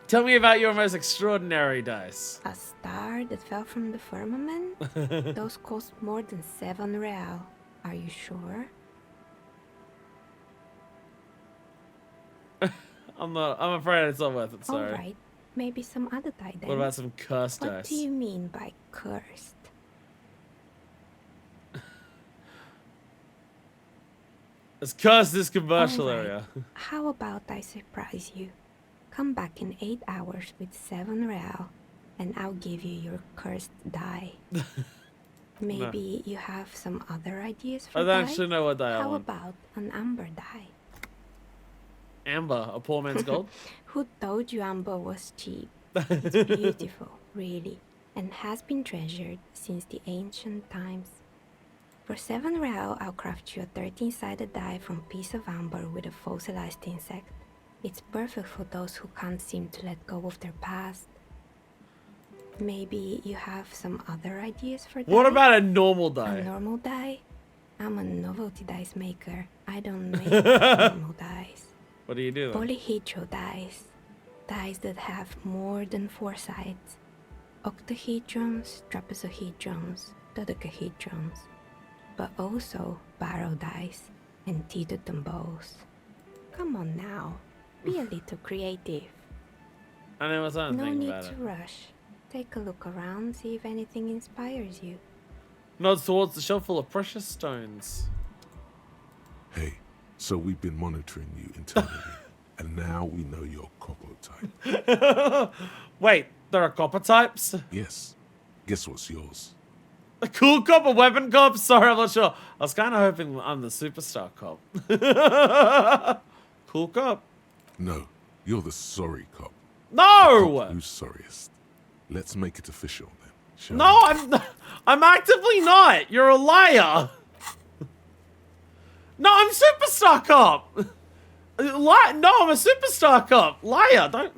Tell me about your most extraordinary dice. A star that fell from the firmament? Those cost more than 7 real. Are you sure? I'm afraid it's not worth it, sorry. Alright, maybe some other die then. What about some cursed dice? What do you mean by cursed? It's cursed this commercial Alright. area. How about I surprise you? Come back in 8 hours with 7 real, and I'll give you your cursed die. Maybe you have some other ideas for I don't actually know what die I How want. about an amber die? Amber, a poor man's gold? Who told you amber was cheap? It's beautiful, really, and has been treasured since the ancient times. For 7 real, I'll craft you a 13-sided die from piece of amber with a fossilized insect. It's perfect for those who can't seem to let go of their past. Maybe you have some other ideas for that? What about a normal die? A normal die? I'm a novelty dice maker. I don't make normal dice. What do you do then? Polyhedral dice. Dice that have more than 4 sides. Octahedrons, trapezohedrons, dodecahedrons. But also barrel dice and teetotum bows. Come on now, be a little creative. I know what's on No thinking need about to it. rush. Take a look around, see if anything inspires you. Nods towards the shelf full of precious stones. Hey, so we've been monitoring you internally, and now we know your copper type. Wait, there are copper types? Yes. Guess what's yours? A cool cop, a weapon cop? Sorry, I'm not sure. I was kind of hoping I'm the superstar cop. Cool cop. No, you're the sorry cop. No! Cop who's sorriest? Let's make it official then. Shall No, I'm actively not. You're a liar. No, I'm superstar cop. No, I'm a superstar cop. Liar, don't.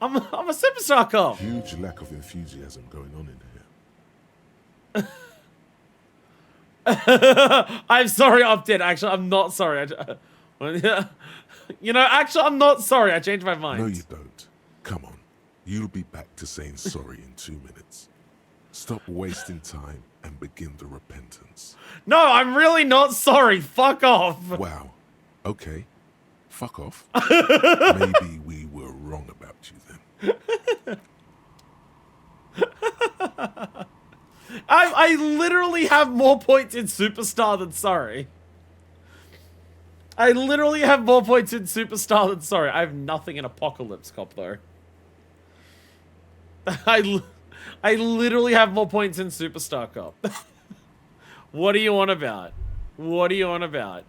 I'm a superstar cop. Huge lack of enthusiasm going on in here. I'm sorry, opted. Actually, I'm not sorry. You know, actually, I'm not sorry. I changed my mind. No, you don't. Come on. You'll be back to saying sorry in 2 minutes. Stop wasting time and begin the repentance. No, I'm really not sorry. Fuck off. Wow. Okay. Fuck off. Maybe we were wrong about you then. I literally have more points in Superstar than sorry. I literally have more points in Superstar than sorry. I have nothing in Apocalypse Cop though. I literally have more points in Superstar Cop. What are you on about? What are you on about?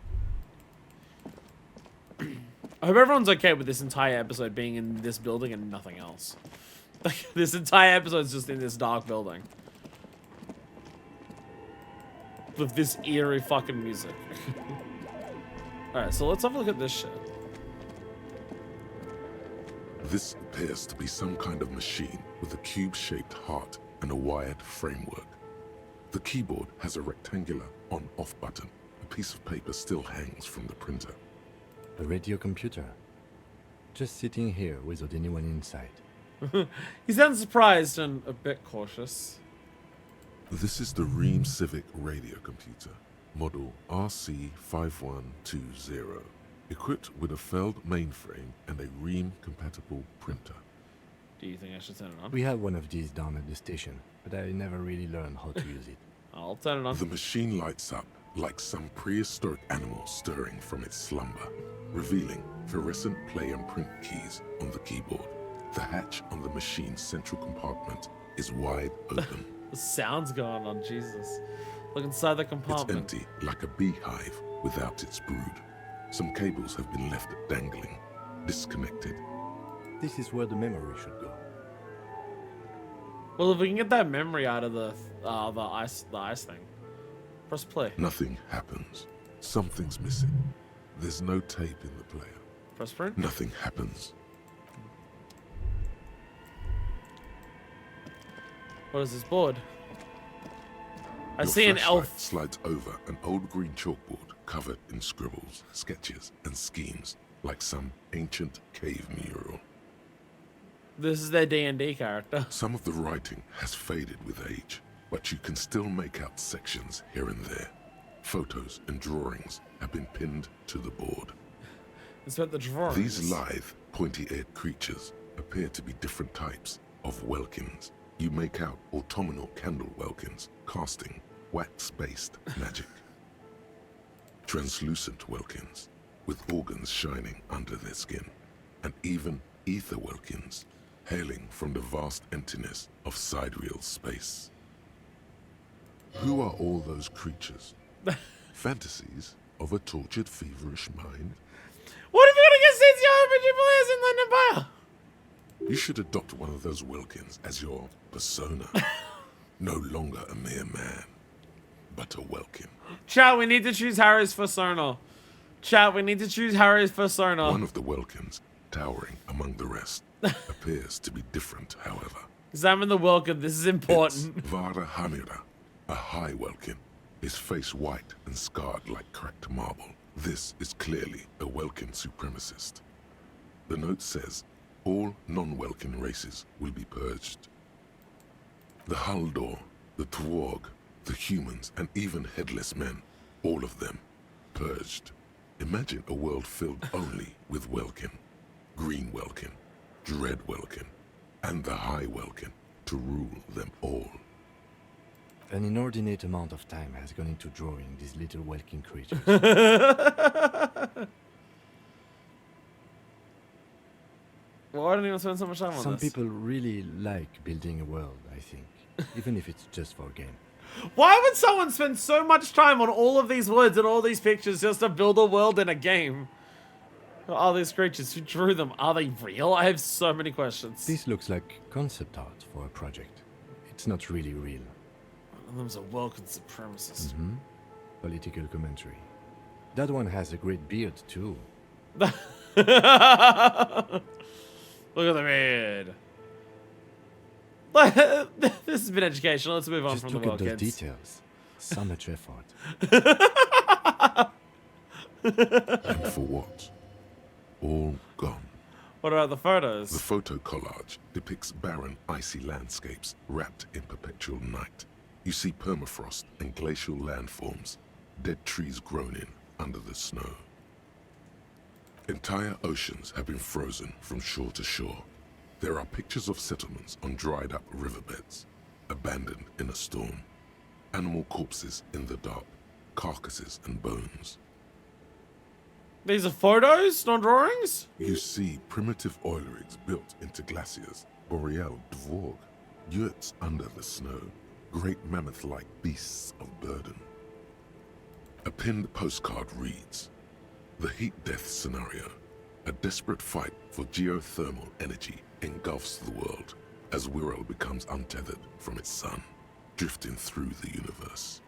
I hope everyone's okay with this entire episode being in this building and nothing else. Like, this entire episode's just in this dark building. With this eerie fucking music. Alright, so let's have a look at this shit. This appears to be some kind of machine with a cube-shaped heart and a wired framework. The keyboard has a rectangular on-off button. A piece of paper still hangs from the printer. A radio computer. Just sitting here without anyone inside. He sounds surprised and a bit cautious. This is the Ream Civic radio computer, model RC5120, equipped with a Feld mainframe and a Ream-compatible printer. Do you think I should turn it on? We have one of these down at the station, but I never really learned how to use it. I'll turn it on. The machine lights up like some prehistoric animal stirring from its slumber, revealing fluorescent play and print keys on the keyboard. The hatch on the machine's central compartment is wide open. The sound's going on, Jesus. Look inside the It's compartment. empty, like a beehive without its brood. Some cables have been left dangling, disconnected. This is where the memory should go. Well, if we can get that memory out of the ice thing, press play. Nothing happens. Something's missing. There's no tape in the player. Press print. Nothing happens. What is this board? I Your see an flashlight elf. slides over an old green chalkboard covered in scribbles, sketches, and schemes, like some ancient cave mural. This is their D&D character. Some of the writing has faded with age, but you can still make out sections here and there. Photos and drawings have been pinned to the board. It's about the drawings. These lithe, pointy-eared creatures appear to be different types of Welkins. You make out autumnal candle Welkins casting wax-based magic. Translucent Welkins with organs shining under their skin, and even ether Welkins hailing from the vast emptiness of sidereal space. Who are all those creatures? Fantasies of a tortured, feverish mind? What if you're gonna get CTO RPG players in London Empire? You should adopt one of those Wilkins as your persona. No longer a mere man, but a Welkin. Chat, we need to choose Harry's persona. Chat, we need to choose Harry's persona. One of the Welkins, towering among the rest, appears to be different, however. Examine the Welkin, this is important. It's Vara Hamira, a high Welkin, his face white and scarred like cracked marble. This is clearly a Welkin supremacist. The note says, all non-Welkin races will be purged. The Haldor, the Twarg, the humans, and even headless men, all of them, purged. Imagine a world filled only with Welkin, Green Welkin, Dread Welkin, and the High Welkin to rule them all. An inordinate amount of time has gone into drawing these little Welkin creatures. Why don't you spend so much time on Some this? people really like building a world, I think. Even if it's just for a game. Why would someone spend so much time on all of these words and all these pictures just to build a world in a game? Who are these creatures? Who drew them? Are they real? I have so many questions. This looks like concept art for a project. It's not really real. One of them's a Welkin supremacist. Political commentary. That one has a great beard too. Look at the beard. This has been educational. Let's move on Just from look the at those Welkins. details. So much effort. And for what? All gone. What about the photos? The photo collage depicts barren, icy landscapes wrapped in perpetual night. You see permafrost and glacial landforms, dead trees grown in under the snow. Entire oceans have been frozen from shore to shore. There are pictures of settlements on dried up riverbeds, abandoned in a storm. Animal corpses in the dark, carcasses and bones. These are photos, not drawings? You see primitive oil rigs built into glaciers, boreal dvorg, yurts under the snow, great mammoth-like beasts of burden. A pinned postcard reads, "The heat death scenario, a desperate fight for geothermal energy engulfs the world as Wirral becomes untethered from its sun, drifting through the universe."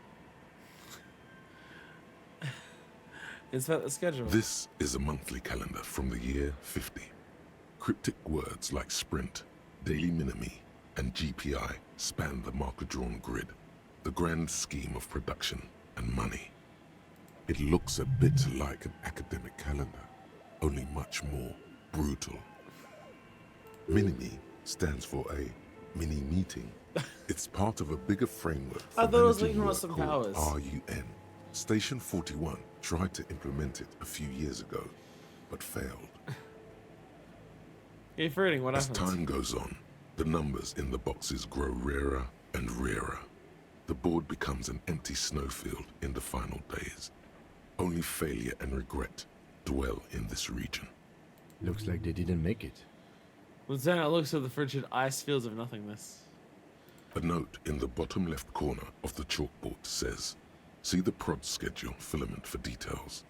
Insert the schedule. This is a monthly calendar from the year 50. Cryptic words like sprint, daily minimi, and GPI span the marker-drawn grid, the grand scheme of production and money. It looks a bit like an academic calendar, only much more brutal. Minimi stands for a mini meeting. It's part of a bigger framework for I thought it was managing linking work with some called powers. RUN. Station 41 tried to implement it a few years ago, but failed. Keep reading, what As happens? time goes on, the numbers in the boxes grow rarer and rarer. The board becomes an empty snowfield in the final days. Only failure and regret dwell in this region. Looks like they didn't make it. Lieutenant looks at the frigid ice fields of nothingness. A note in the bottom left corner of the chalkboard says, "See the prod schedule filament for details."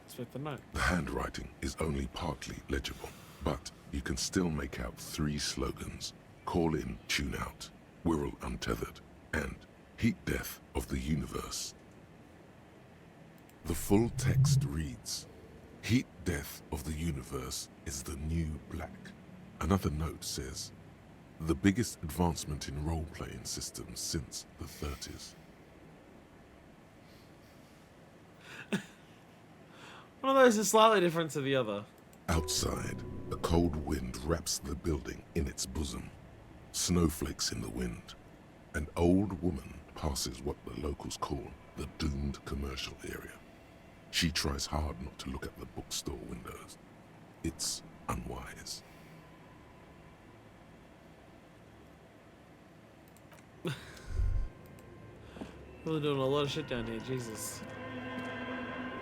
Let's read the note. The handwriting is only partly legible, but you can still make out 3 slogans: Call in, Tune Out, Wirral Untethered, and Heat Death of the Universe. The full text reads, "Heat Death of the Universe is the new black." Another note says, "The biggest advancement in role-playing systems since the 30s. One of those is slightly different to the other. Outside, a cold wind wraps the building in its bosom. Snowflakes in the wind. An old woman passes what the locals call the doomed commercial area. She tries hard not to look at the bookstore windows. It's unwise. Really doing a lot of shit down here, Jesus.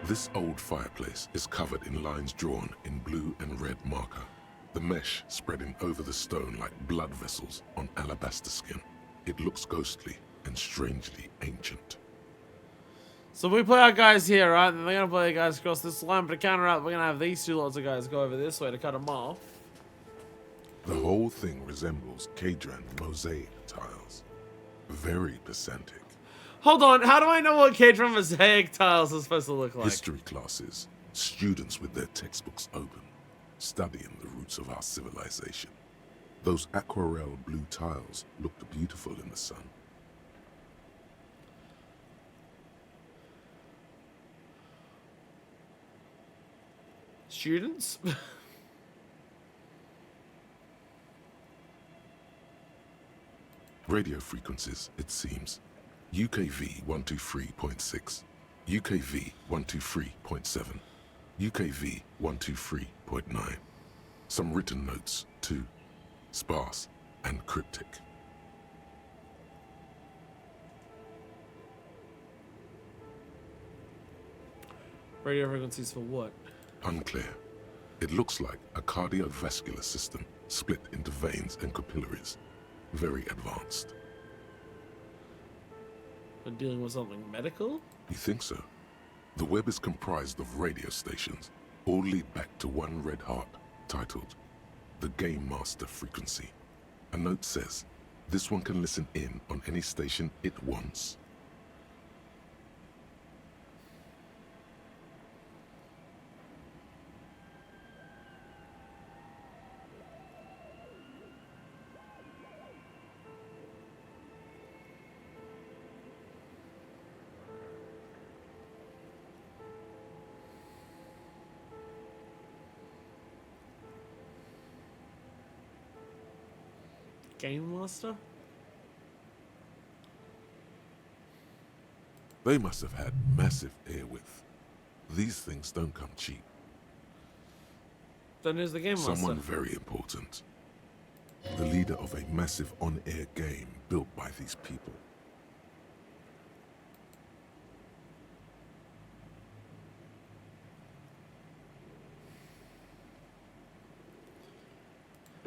This old fireplace is covered in lines drawn in blue and red marker, the mesh spreading over the stone like blood vessels on alabaster skin. It looks ghostly and strangely ancient. So we play our guys here, right? And they're gonna play the guys across this line, but to counter out, we're gonna have these 2 lots of guys go over this way to cut them off. The whole thing resembles Kadran mosaic tiles. Very pedantic. Hold on, how do I know what K-drum mosaic tiles is supposed to look like? History classes, students with their textbooks open, studying the roots of our civilization. Those aquarelle blue tiles looked beautiful in the sun. Students? Radio frequencies, it seems. UKV 123.6, UKV 123.7, UKV 123.9. Some written notes, too. Sparse and cryptic. Radio frequencies for what? Unclear. It looks like a cardiovascular system split into veins and capillaries. Very advanced. We're dealing with something medical? You think so? The web is comprised of radio stations, all lead back to one red heart, titled the Game Master Frequency. A note says, this one can listen in on any station it wants. Game Master? They must have had massive airwidth. These things don't come cheap. Then who's the Game Master? Someone very important. The leader of a massive on-air game built by these people.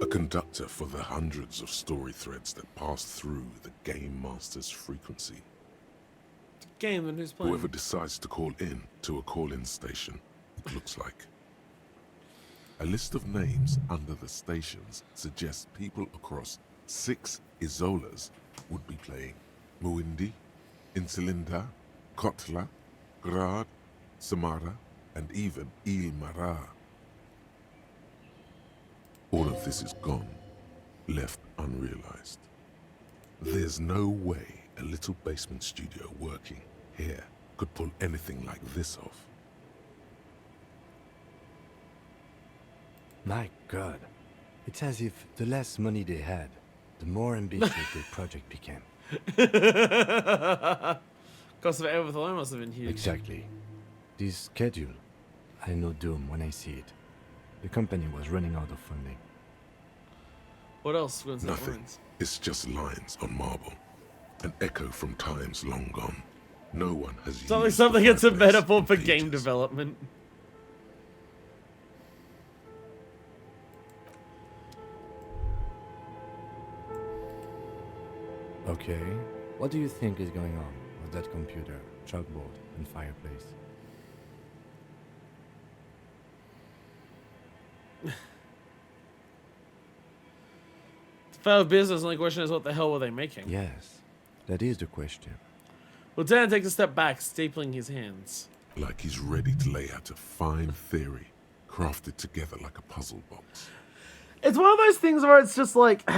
A conductor for the hundreds of story threads that pass through the Game Master's frequency. Game, and who's playing? Whoever decides to call in to a call-in station, it looks like. A list of names under the stations suggests people across 6 Isolas would be playing. Muindi, Insulinda, Kotla, Grad, Samara, and even Ilmara. All of this is gone, left unrealized. There's no way a little basement studio working here could pull anything like this off. My God. It's as if the less money they had, the more ambitious their project became. Cost of everything must have been huge. Exactly. This schedule, I know doom when I see it. The company was running out of funding. What else? What's Nothing. lines? It's just lines on marble. An echo from times long gone. No one has used Something the it's a fireplace metaphor in for game ages. development. Okay. What do you think is going on with that computer, chalkboard, and fireplace? Failed business, the only question is what the hell were they making? Yes, that is the question. Lieutenant takes a step back, stapling his hands. Like he's ready to lay out a fine theory, crafted together like a puzzle box. It's one of those things where it's just like...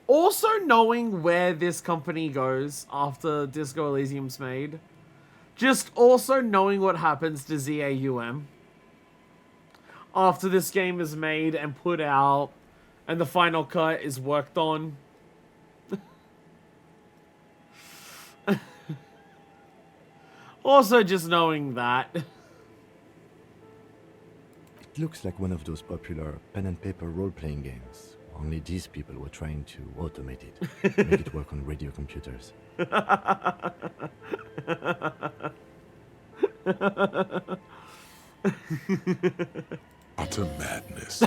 also knowing where this company goes after Disco Elysium's made. Just also knowing what happens to ZAUM. After this game is made and put out, and the final cut is worked on. Also just knowing that. It looks like one of those popular pen and paper role-playing games. Only these people were trying to automate it, make it work on radio computers. Utter madness.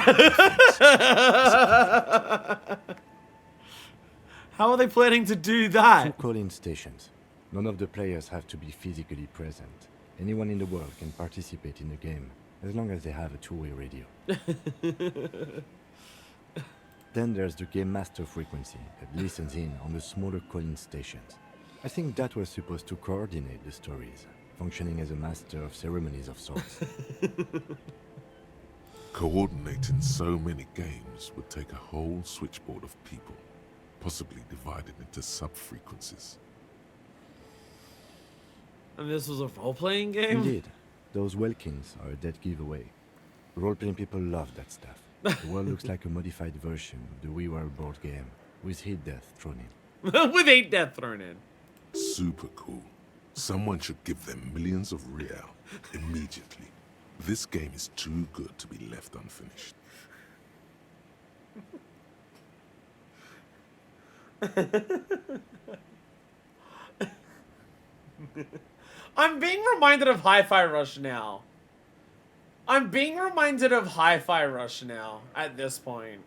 How are they planning to do that? Two call-in stations. None of the players have to be physically present. Anyone in the world can participate in the game, as long as they have a two-way radio. Then there's the Game Master frequency that listens in on the smaller call-in stations. I think that was supposed to coordinate the stories, functioning as a master of ceremonies of sorts. Coordinating so many games would take a whole switchboard of people, possibly divided into sub-frequencies. And this was a role-playing game? Indeed. Those Welkins are a dead giveaway. Role-playing people love that stuff. The world looks like a modified version of the WiiWare board game, with heat death thrown in. With 8 death thrown in. Super cool. Someone should give them millions of real immediately. This game is too good to be left unfinished. I'm being reminded of Hi-Fi Rush now. I'm being reminded of Hi-Fi Rush now, at this point.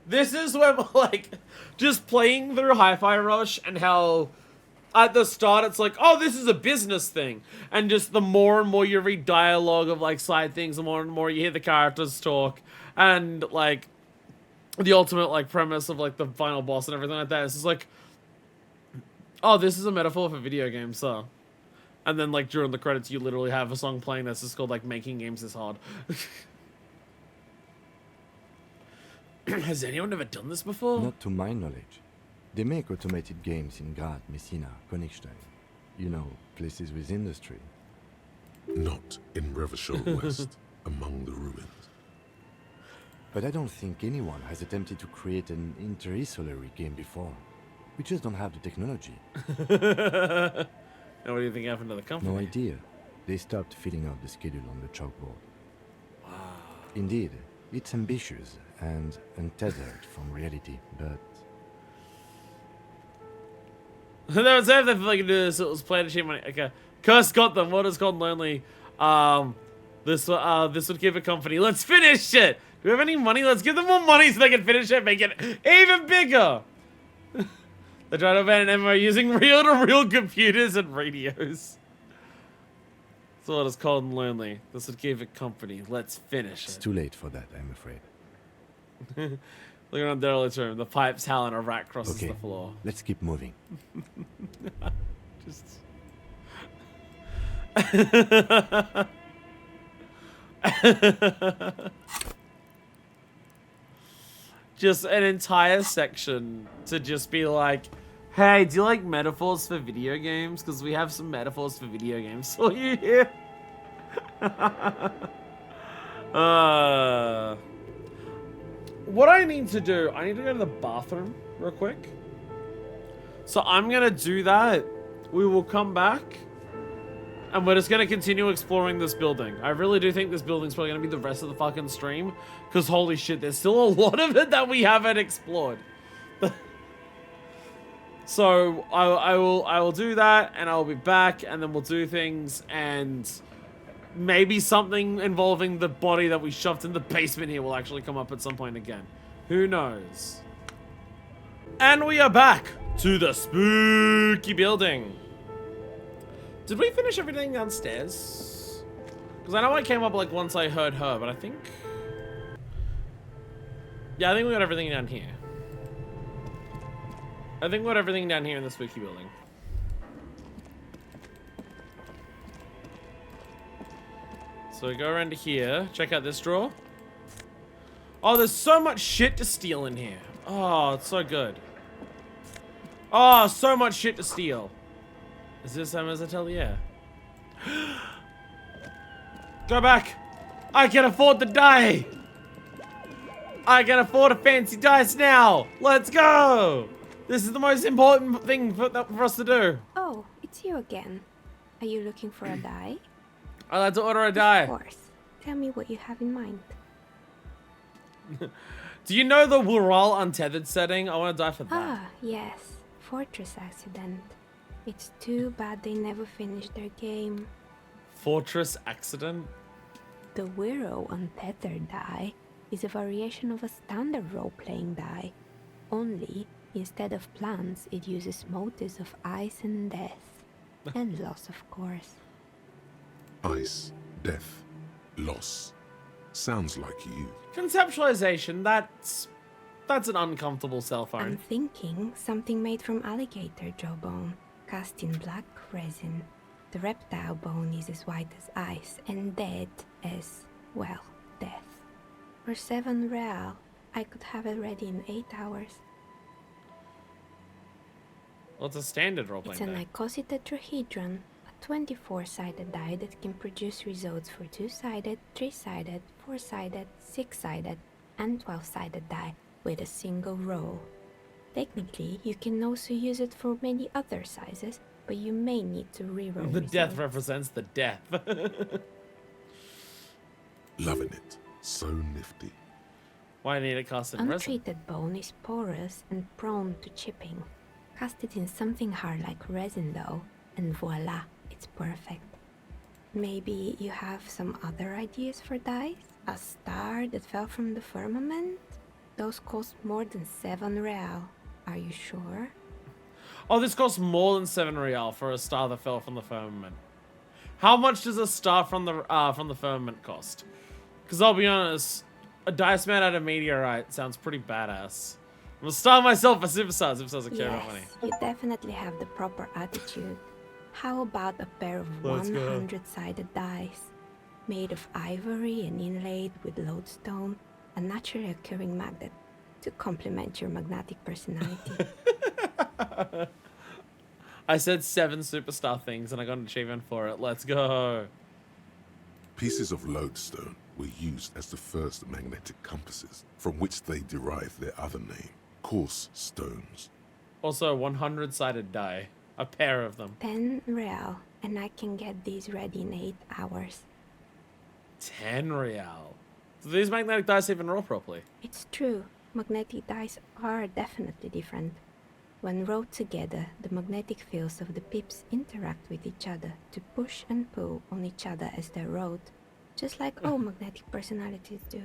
This is when, like, just playing through Hi-Fi Rush and how at the start it's like, oh, this is a business thing. And just the more and more you read dialogue of, like, side things, the more and more you hear the characters talk. And, like, the ultimate, like, premise of, like, the final boss and everything like that. It's just like, oh, this is a metaphor for video games, so. And then, like, during the credits, you literally have a song playing that's just called, like, Making Games is Hard. Has anyone ever done this before? Not to my knowledge. They make automated games in Grad, Messina, Königstein. You know, places with industry. Not in Revachol West, among the ruins. But I don't think anyone has attempted to create an inter-isolary game before. We just don't have the technology. And what do you think happened to the company? No idea. They stopped filling out the schedule on the chalkboard. Wow. Indeed, it's ambitious and untethered from reality, but... There was everything they could do this. It was planned to cheat money. Okay. Curse got them. What is called lonely? This would give a company. Let's finish it! Do we have any money? Let's give them more money so they can finish it, make it even bigger! They tried to abandon MMO using reel-to-reel computers and radios. That's what it's called in Lonely. This would give a company. Let's finish It's it. too late for that, I'm afraid. Look around the early room. The pipes howl and a rat crosses Okay, the floor. let's keep moving. Just... Just an entire section to just be like, hey, do you like metaphors for video games? Because we have some metaphors for video games for you here. What I need to do, I need to go to the bathroom real quick. So I'm going to do that. We will come back. And we're just going to continue exploring this building. I really do think this building's probably going to be the rest of the fucking stream. Because holy shit, there's still a lot of it that we haven't explored. So I will do that, and I'll be back, and then we'll do things, and maybe something involving the body that we shoved in the basement here will actually come up at some point again. Who knows? And we are back to the spooky building. Did we finish everything downstairs? Because I know I came up like once I heard her, but I think... Yeah, I think we got everything down here. I think we got everything down here in the spooky building. So we go around to here. Check out this drawer. Oh, there's so much shit to steal in here. Oh, it's so good. Oh, so much shit to steal. Is this Emma's Atelier? Go back. I can afford the die. I can afford a fancy dice now. Let's go. This is the most important thing for us to do. Oh, it's you again. Are you looking for a die? I'd like to order a die. Of course. Tell me what you have in mind. Do you know the Wural untethered setting? I want to die for that. Ah, yes. Fortress accident. It's too bad they never finished their game. Fortress accident? The Wiro untethered die is a variation of a standard role-playing die. Only, instead of plants, it uses motives of ice and death. And loss, of course. Ice, death, loss. Sounds like you. Conceptualization, that's an uncomfortable cell phone. I'm thinking something made from alligator jawbone, cast in black resin. The reptile bone is as white as ice and dead as, well, death. For 7 real, I could have it ready in 8 hours. What's a standard roleplay It's an die? icositetrahedron, a 24-sided die that can produce results for 2-sided, 3-sided, 4-sided, 6-sided, and 12-sided die with a single roll. Technically, you can also use it for many other sizes, but you may need to reroll The death results. represents the death. Loving it. So nifty. Why need it cast in resin? Untreated bone is porous and prone to chipping. Cast it in something hard like resin though, and voila, it's perfect. Maybe you have some other ideas for dice? A star that fell from the firmament? Those cost more than 7 real. Are you sure? Oh, this costs more than 7 real for a star that fell from the firmament. How much does a star from the firmament cost? Because I'll be honest, a dice made out of meteorite sounds pretty badass. I'm gonna start myself for superstars. Superstars don't care about money. You definitely have the proper attitude. How about a pair of Let's go. 100-sided dice? Made of ivory and inlaid with lodestone, a naturally occurring magnet to complement your magnetic personality. I said 7 superstar things and I got an achievement for it. Let's go. Pieces of lodestone were used as the first magnetic compasses, from which they derived their other name, coarse stones. Also, 100-sided die. A pair of them. 10 real, and I can get these ready in 8 hours. 10 real. Do these magnetic dice even roll properly? It's true, magnetic dice are definitely different. When rolled together, the magnetic fields of the pips interact with each other to push and pull on each other as they're rolled, just like all magnetic personalities do.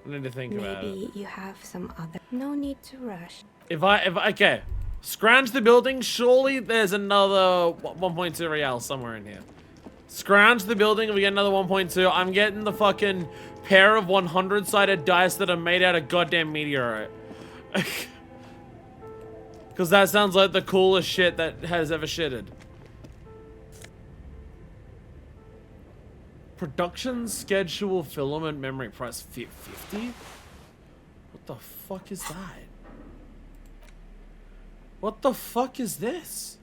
I need to think about it. Maybe you have some other... No need to rush. Okay. Scrounge the building. Surely there's another 1.2 real somewhere in here. Scrounge the building and we get another 1.2. I'm getting the fucking pair of 100-sided dice that are made out of goddamn meteorite. Because that sounds like the coolest shit that has ever shitted. Production schedule filament memory price 50? What the fuck is that? What the fuck is this?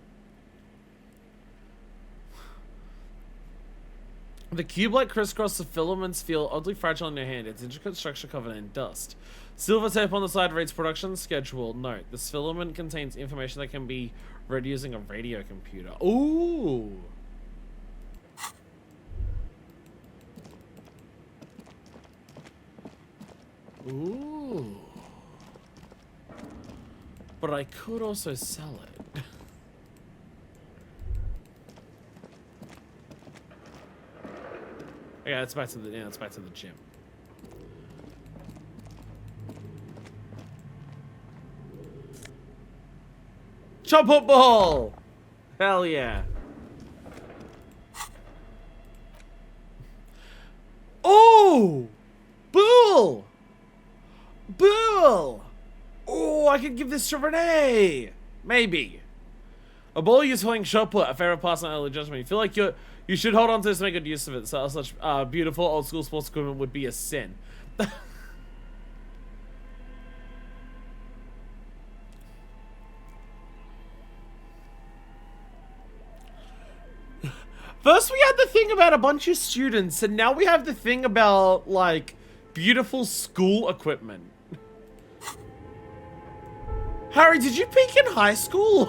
The cube-like crisscross of filaments feel oddly fragile in your hand. Its intricate structure covered in dust. Silver tape on the side reads production schedule. Note, this filament contains information that can be read using a radio computer. Ooh! Ooh. But I could also sell it. Yeah, it's back to the it's back to the gym. Chop up ball! Hell yeah. Oh! Bull! Bull! Oh, I could give this to Renee! Maybe. A ball used for playing shot put, a favorite pass on early judgment. You feel like you should hold on to this and make good use of it. So such beautiful old school sports equipment would be a sin. First we had the thing about a bunch of students, and now we have the thing about, like, beautiful school equipment. Harry, did you peak in high school?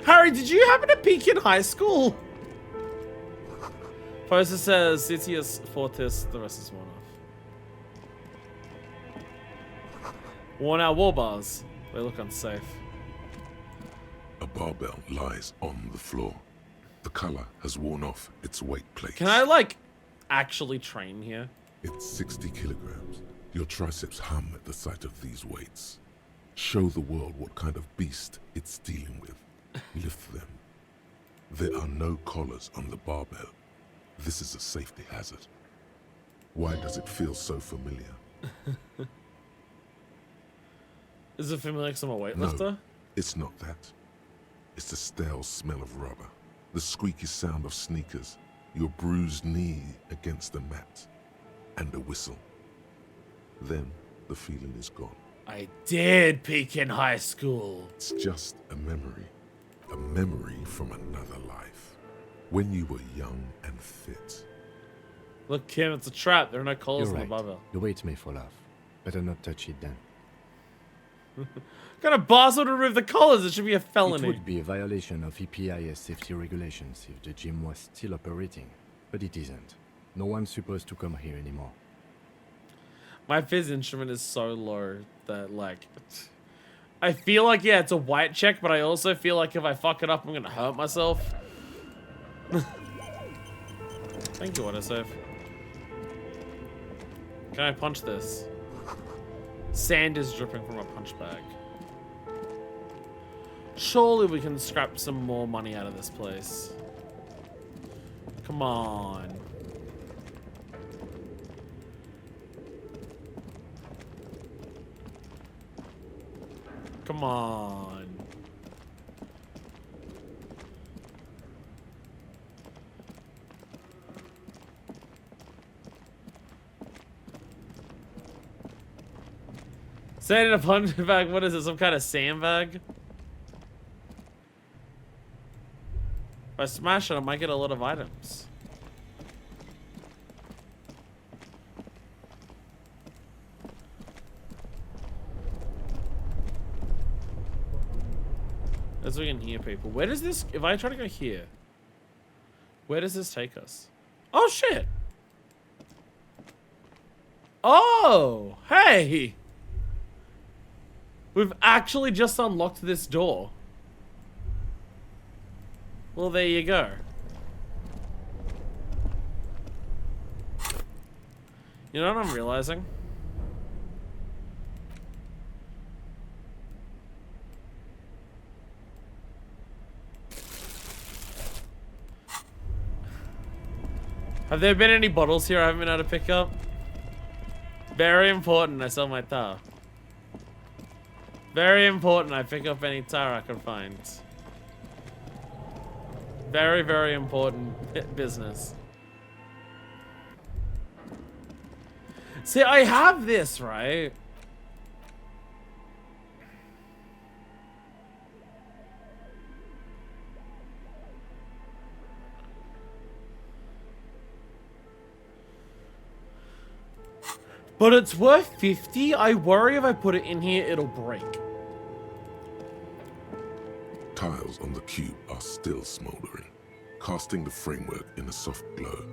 Harry, did you happen to peak in high school? Poster says Citius Fortis, the rest is worn off. Worn out war bars. They look unsafe. A barbell lies on the floor. The color has worn off its weight plate. Can I, like, actually train here? It's 60 kilograms. Your triceps hum at the sight of these weights. Show the world what kind of beast it's dealing with. Lift them. There are no collars on the barbell. This is a safety hazard. Why does it feel so familiar? Is it familiar because I'm a weightlifter? No, it's not that. It's the stale smell of rubber. The squeaky sound of sneakers, your bruised knee against the mat, and a whistle. Then the feeling is gone. I did peak in high school. It's just a memory from another life, when you were young and fit. Look, Kim, it's a trap. There are no collars You're on the right. barbell. The weight may fall off. Better not touch it then. What kind of boss would remove the collars? It should be a felony. It would be a violation of EPIS safety regulations if the gym was still operating, but it isn't. No one's supposed to come here anymore. My fizz instrument is so low that, like, I feel like, yeah, it's a white check, but I also feel like if I fuck it up, I'm gonna hurt myself. Thank you, autosave. Can I punch this? Sand is dripping from a punch bag. Surely we can scrap some more money out of this place. Come on. Come on. Sand in a punch bag? What is it? Some kind of sandbag? If I smash it, I might get a lot of items. As we can hear people. Where does this... If I try to go here... Where does this take us? Oh, shit! Oh! Hey! We've actually just unlocked this door. Well, there you go. You know what I'm realizing? Have there been any bottles here I haven't been able to pick up? Very important, I sell my tar. Very important. I pick up any tire I can find. Very, very important business. See, I have this, right? But it's worth 50. I worry if I put it in here, it'll break. Tiles on the cube are still smoldering, casting the framework in a soft glow.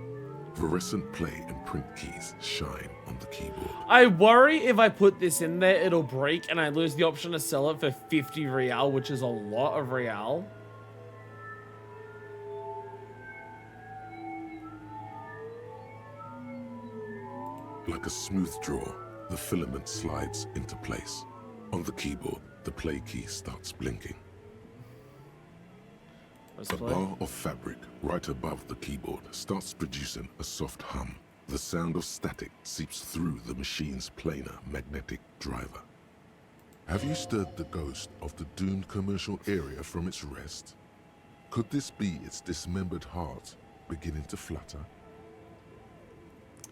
Fluorescent play and print keys shine on the keyboard. I worry if I put this in there, it'll break and I lose the option to sell it for 50 real, which is a lot of real. Like a smooth draw, the filament slides into place. On the keyboard, the play key starts blinking. A bar of fabric right above the keyboard starts producing a soft hum. The sound of static seeps through the machine's planar magnetic driver. Have you stirred the ghost of the doomed commercial area from its rest? Could this be its dismembered heart beginning to flutter?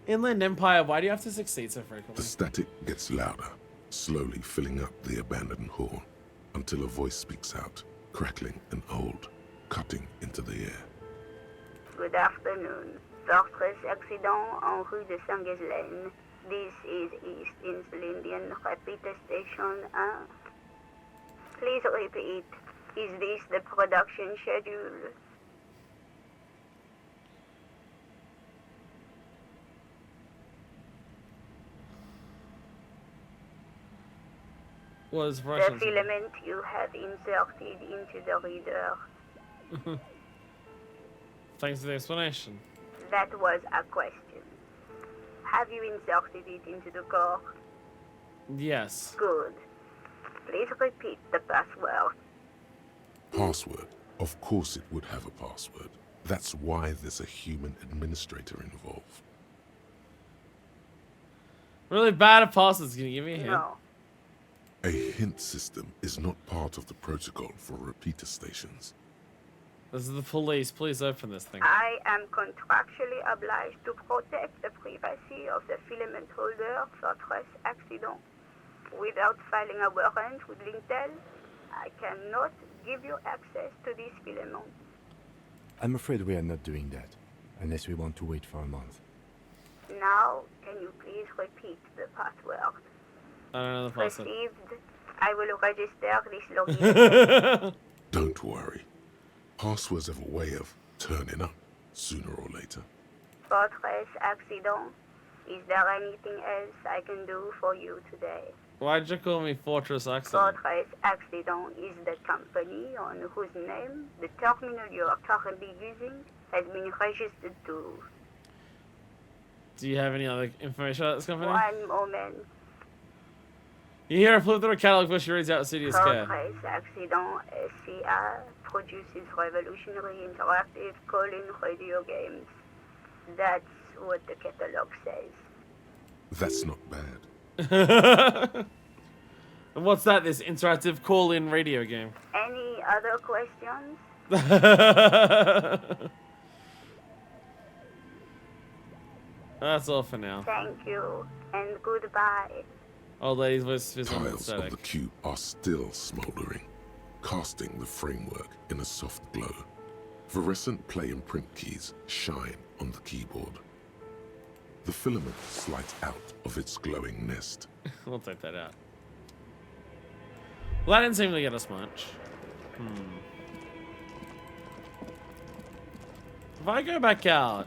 Inland Empire, why do you have to succeed so frequently? The static gets louder, slowly filling up the abandoned hall, until a voice speaks out, crackling and old, cutting into the air. Good afternoon. Fortress accident en rue de Saint-Ghislaine. This is East Insulindian Repeater Station 1. Please repeat. Is this the production schedule? Was Russian. The filament you have inserted into the reader. Thanks for the explanation. That was a question. Have you inserted it into the core? Yes. Good. Please repeat the password. Password? Of course it would have a password. That's why there's a human administrator involved. Really bad at passwords. Can you give me a hint? No. A hint system is not part of the protocol for repeater stations. This is the police. Please open this thing. I am contractually obliged to protect the privacy of the filament holder Fortress accident. Without filing a warrant with Lintel, I cannot give you access to this filament. I'm afraid we are not doing that, unless we want to wait for a month. Now, can you please repeat the password? I don't know the password. Received. I will register this login. Don't worry. Passwords have a way of turning up sooner or later. Fortress accident. Is there anything else I can do for you today? Why'd you call me Fortress Accident? Fortress Accident is the company on whose name the terminal you are currently using has been registered to. Do you have any other information about this company? One moment. You hear a flip through a catalog before she reads out City of Scare. Fortress Accident SCA produces revolutionary interactive call-in radio games. That's what the catalog says. That's not bad. And what's that, this interactive call-in radio game? Any other questions? That's all for now. Thank you, and goodbye. Old lady's voice is Tiles aesthetic. of the cube are still smoldering, casting the framework in a soft glow. Fluorescent play and print keys shine on the keyboard. The filament slides out of its glowing nest. We'll take that out. Well, that didn't seem to get us much. If I go back out...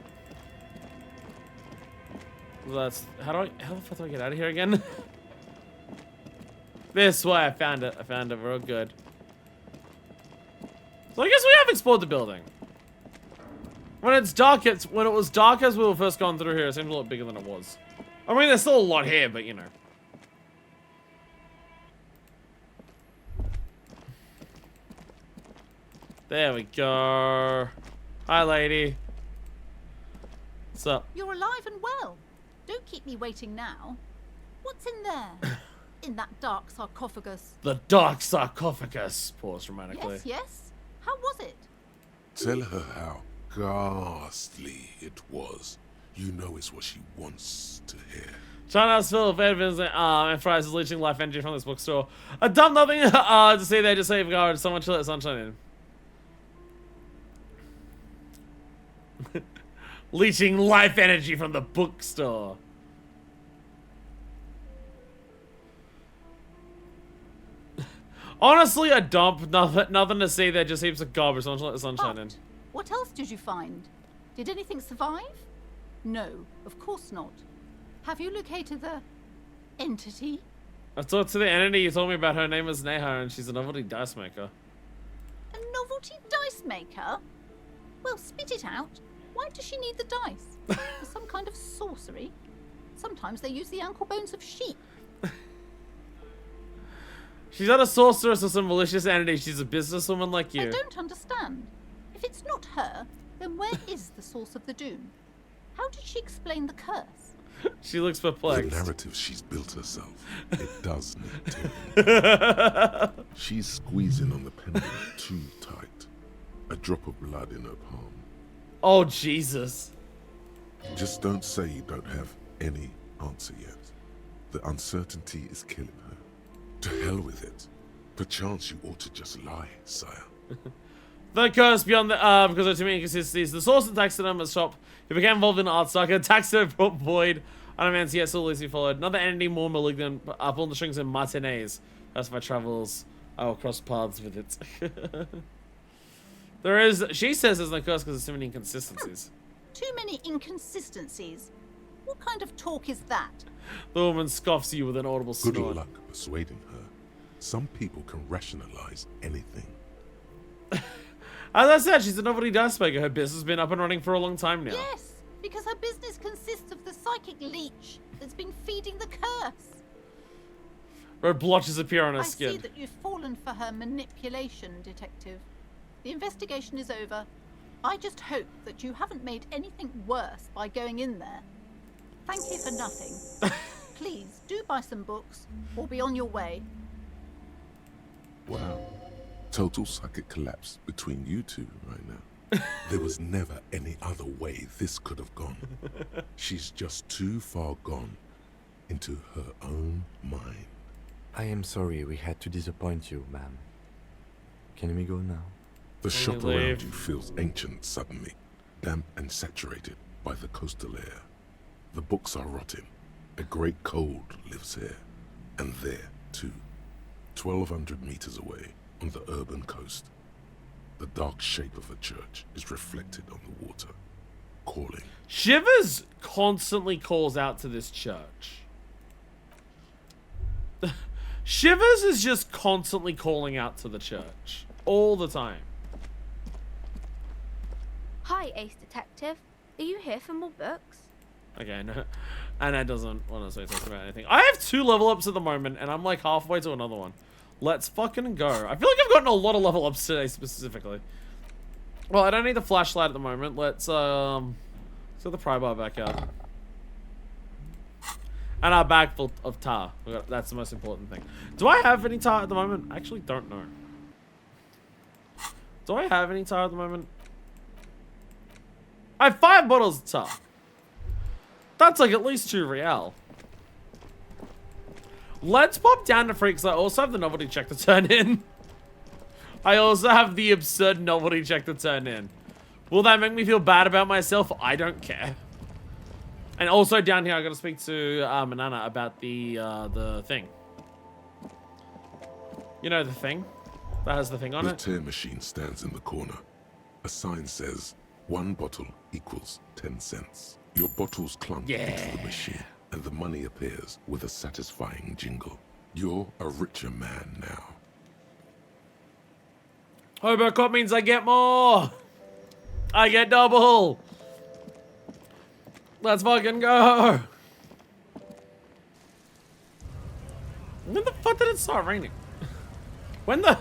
That's... How the fuck do I get out of here again? This way, I found it. I found it real good. So I guess we have explored the building. When it's dark, when it was dark as we were first going through here, it seemed a lot bigger than it was. I mean, there's still a lot here, but you know. There we go. Hi, lady. What's up? You're alive and well. Don't keep me waiting now. What's in there? in that dark sarcophagus? The dark sarcophagus. Pause dramatically. Yes, yes. How was it? Tell her how ghastly it was. You know it's what she wants to hear. China's full of evidence and fries is leeching life energy from this bookstore. A dumb nothing to see there, just safeguard someone to let sunshine in. Leeching life energy from the bookstore. Honestly, a dump, nothing to see there, just heaps of garbage. Someone to let the sunshine in. What else did you find? Did anything survive? No, of course not. Have you located the entity? I talked to the entity. You told me about her name is Neha, and she's a novelty dice maker. A novelty dice maker? Well, spit it out. Why does she need the dice? For some kind of sorcery? Sometimes they use the ankle bones of sheep. She's not a sorceress or some malicious entity. She's a businesswoman like you. I don't understand. If it's not her, then where is the source of the doom? How did she explain the curse? She looks perplexed. The narrative she's built herself. It does need to. She's squeezing on the pendant too tight. A drop of blood in her palm. Oh, Jesus. Just don't say you don't have any answer yet. The uncertainty is killing her. To hell with it. Perchance you ought to just lie, sire. The curse beyond the because of too many inconsistencies. The source and taxidermist shop. He became involved in art saga. Taxidermy brought void. Unromancy yet still Lucy followed. Another entity more malignant. Pulling the strings in Martinez. As my travels, I will cross paths with it. There is. She says there's no curse because there's too many inconsistencies. Too many inconsistencies? What kind of talk is that? The woman scoffs you with an audible snort. Good luck persuading her. Some people can rationalize anything. As I said, she's a novelty dice maker. Her business has been up and running for a long time now. Yes, because her business consists of the psychic leech that's been feeding the curse. Red blotches appear on her I skin. see that you've fallen for her manipulation, Detective. The investigation is over. I just hope that you haven't made anything worse by going in there. Thank you for nothing. Please, do buy some books, or be on your way. Wow. Total psychic collapse between you two right now. There was never any other way this could have gone. She's just too far gone into her own mind. I am sorry we had to disappoint you, ma'am. Can we go now? The shop around you feels ancient suddenly, damp and saturated by the coastal air. The books are rotting. A great cold lives here, and there too, 1,200 meters away on the urban coast. The dark shape of a church is reflected on the water, calling. Shivers constantly calls out to this church. Shivers is just constantly calling out to the church. All the time. Hi, Ace Detective. Are you here for more books? Okay, no. Anna doesn't want to say something about anything. I have 2 level ups at the moment, and I'm like halfway to another one. Let's fucking go. I feel like I've gotten a lot of level ups today, specifically. Well, I don't need the flashlight at the moment. Let's get the pry bar back out. And our bag full of tar. That's the most important thing. Do I have any tar at the moment? I actually don't know. Do I have any tar at the moment? I have 5 bottles of tar. That's like at least 2 real. Let's pop down to Freaks. I also have the novelty check to turn in. I also have the absurd novelty check to turn in. Will that make me feel bad about myself? I don't care. And also down here, I gotta speak to Manana about the thing. You know the thing that has the thing on The it. tear machine stands in the corner. A sign says 1 bottle equals 10 cents. Your bottles clunk into the machine, and the money appears with a satisfying jingle. You're a richer man now. Hobocop means I get more. I get double. Let's fucking go. When the fuck did it start raining? When the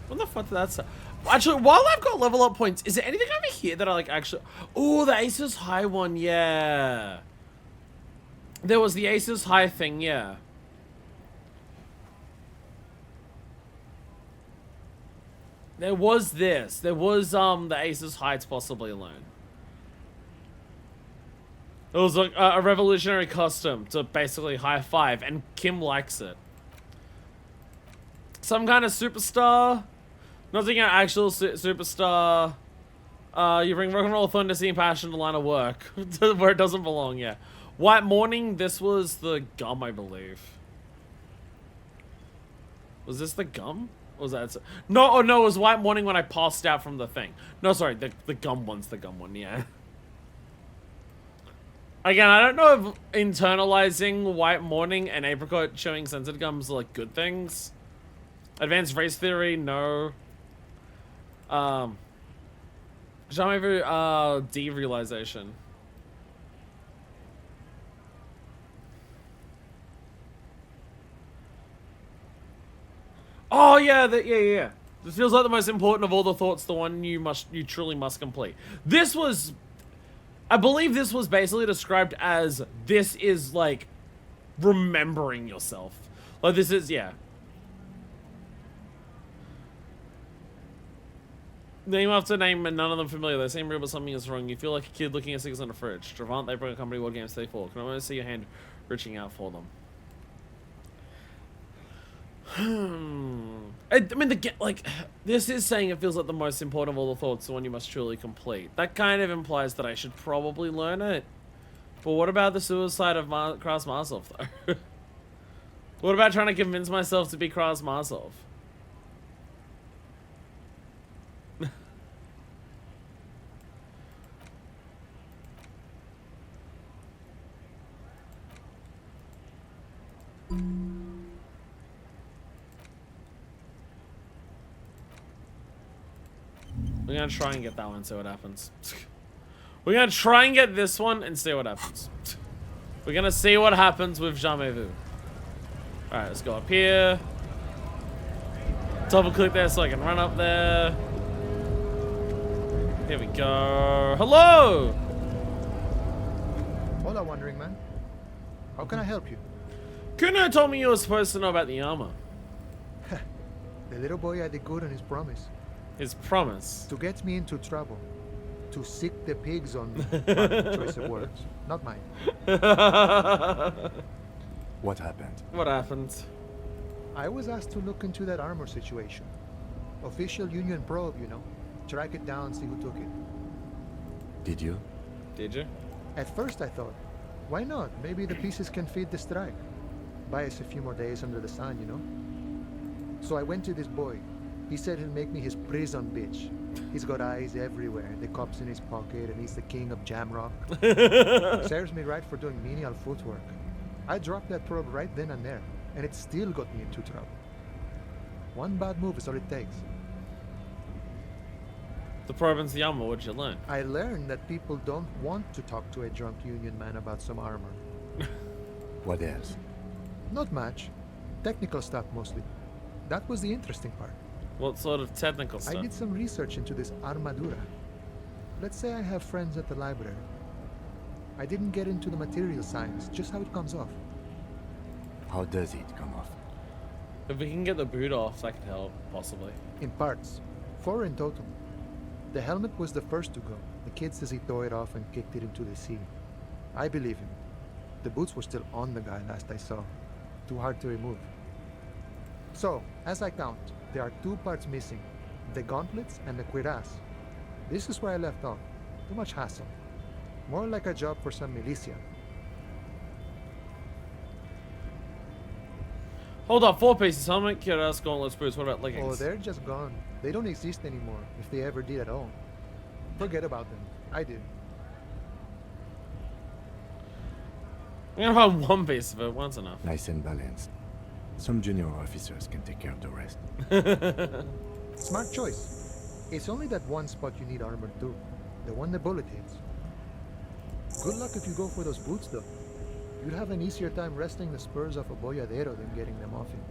fuck did that start? Actually, while I've got level up points, is there anything over here that I like actually... Oh, the Aces High one, yeah. There was the Aces High thing, yeah. There was this. There was the Aces Heights possibly alone. It was like a revolutionary custom to basically high five, and Kim likes it. Some kind of superstar. Nothing an actual superstar. You bring rock and roll, fantasy, and passion to line of work where it doesn't belong. Yeah. White Morning. This was the gum, I believe. Was this the gum? Or was that no? Oh no, it was White Morning when I passed out from the thing. No, sorry, the gum one's the gum one. Yeah. Again, I don't know if internalizing White Morning and Apricot chewing scented gums are like good things. Advanced race theory, no. Derealization. Oh yeah, yeah. This feels like the most important of all the thoughts, the one you truly must complete. This was, I believe this was basically described as, this is like remembering yourself. Like this is, yeah. Name after name and none of them familiar. They seem real but something is wrong. You feel like a kid looking at stickers on a fridge. Travant, they bring a company, what games they fall. Can almost see your hand reaching out for them. I mean, this is saying it feels like the most important of all the thoughts, the one you must truly complete. That kind of implies that I should probably learn it. But what about the suicide of Kras Marsov, though? What about trying to convince myself to be Kras Marsov? We're gonna try and get that one and see what happens. We're gonna try and get this one and see what happens. We're gonna see what happens with Jamais-Vu. Alright, let's go up here. Double click there so I can run up there. Here we go. Hello! Hola, wandering man. How can I help you? Kuno told me you were supposed to know about the armor. The little boy had it good on his promise. His promise? To get me into trouble. To sick the pigs on me. Choice of words. Not mine. What happened? What happened? I was asked to look into that armor situation. Official Union probe, you know. Track it down, see who took it. Did you? Did you? At first I thought, why not? Maybe the pieces can feed the strike. Buy us a few more days under the sun, you know? So I went to this boy. He said he'll make me his prison bitch. He's got eyes everywhere, the cops in his pocket, and he's the king of Jamrock. Serves me right for doing menial footwork. I dropped that probe right then and there, and it still got me into trouble. One bad move is all it takes. The probe and the armor, what'd you learn? I learned that people don't want to talk to a drunk Union man about some armor. What else? Not much. Technical stuff mostly. That was the interesting part. What sort of technical stuff? I did some research into this armadura. Let's say I have friends at the library. I didn't get into the material science, just how it comes off. How does it come off? If we can get the boot off, that could help, possibly. In parts. 4 in total. The helmet was the first to go. The kid says he tore it off and kicked it into the sea. I believe him. The boots were still on the guy last I saw. Too hard to remove. So, as I count, there are 2 parts missing. The gauntlets and the cuirass. This is where I left off. Too much hassle. More like a job for some militia. Hold up, 4 pieces. Helmet, cuirass, gauntlets, boots. What about leggings? Oh, they're just gone. They don't exist anymore, if they ever did at all. Forget about them. I did. I'm gonna find 1 piece of it. One's enough. Nice and balanced. Some junior officers can take care of the rest. Smart choice. It's only that one spot you need armor too. The one the bullet hits. Good luck if you go for those boots though. You'll have an easier time wresting the spurs off a boyadero than getting them off him.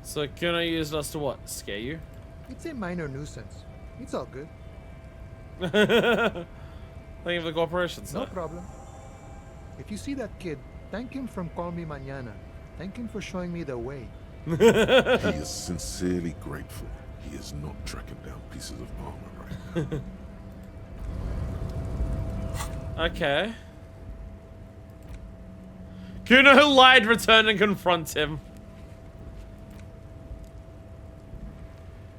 So Kuno used us to what? Scare you? It's a minor nuisance. It's all good. Thank you for the cooperation, sir. No problem. If you see that kid, thank him from Call Me Mañana. Thank him for showing me the way. He is sincerely grateful he is not tracking down pieces of armor right now. Okay. Kuno, who lied, return and confront him.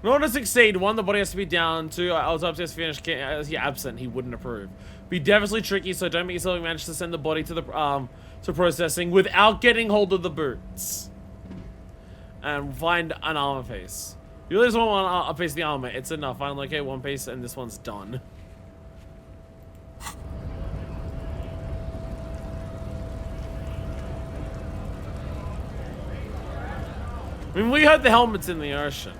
In order to succeed, 1, the body has to be down. 2, I was upstairs finished. Is he absent? He wouldn't approve. Be devilishly tricky, so don't make yourself manage to send the body to the to processing without getting hold of the boots. And find an armor piece. You really just want a piece of the armor. It's enough. Find locate 1 piece, and this one's done. I mean, we heard the helmet's in the ocean.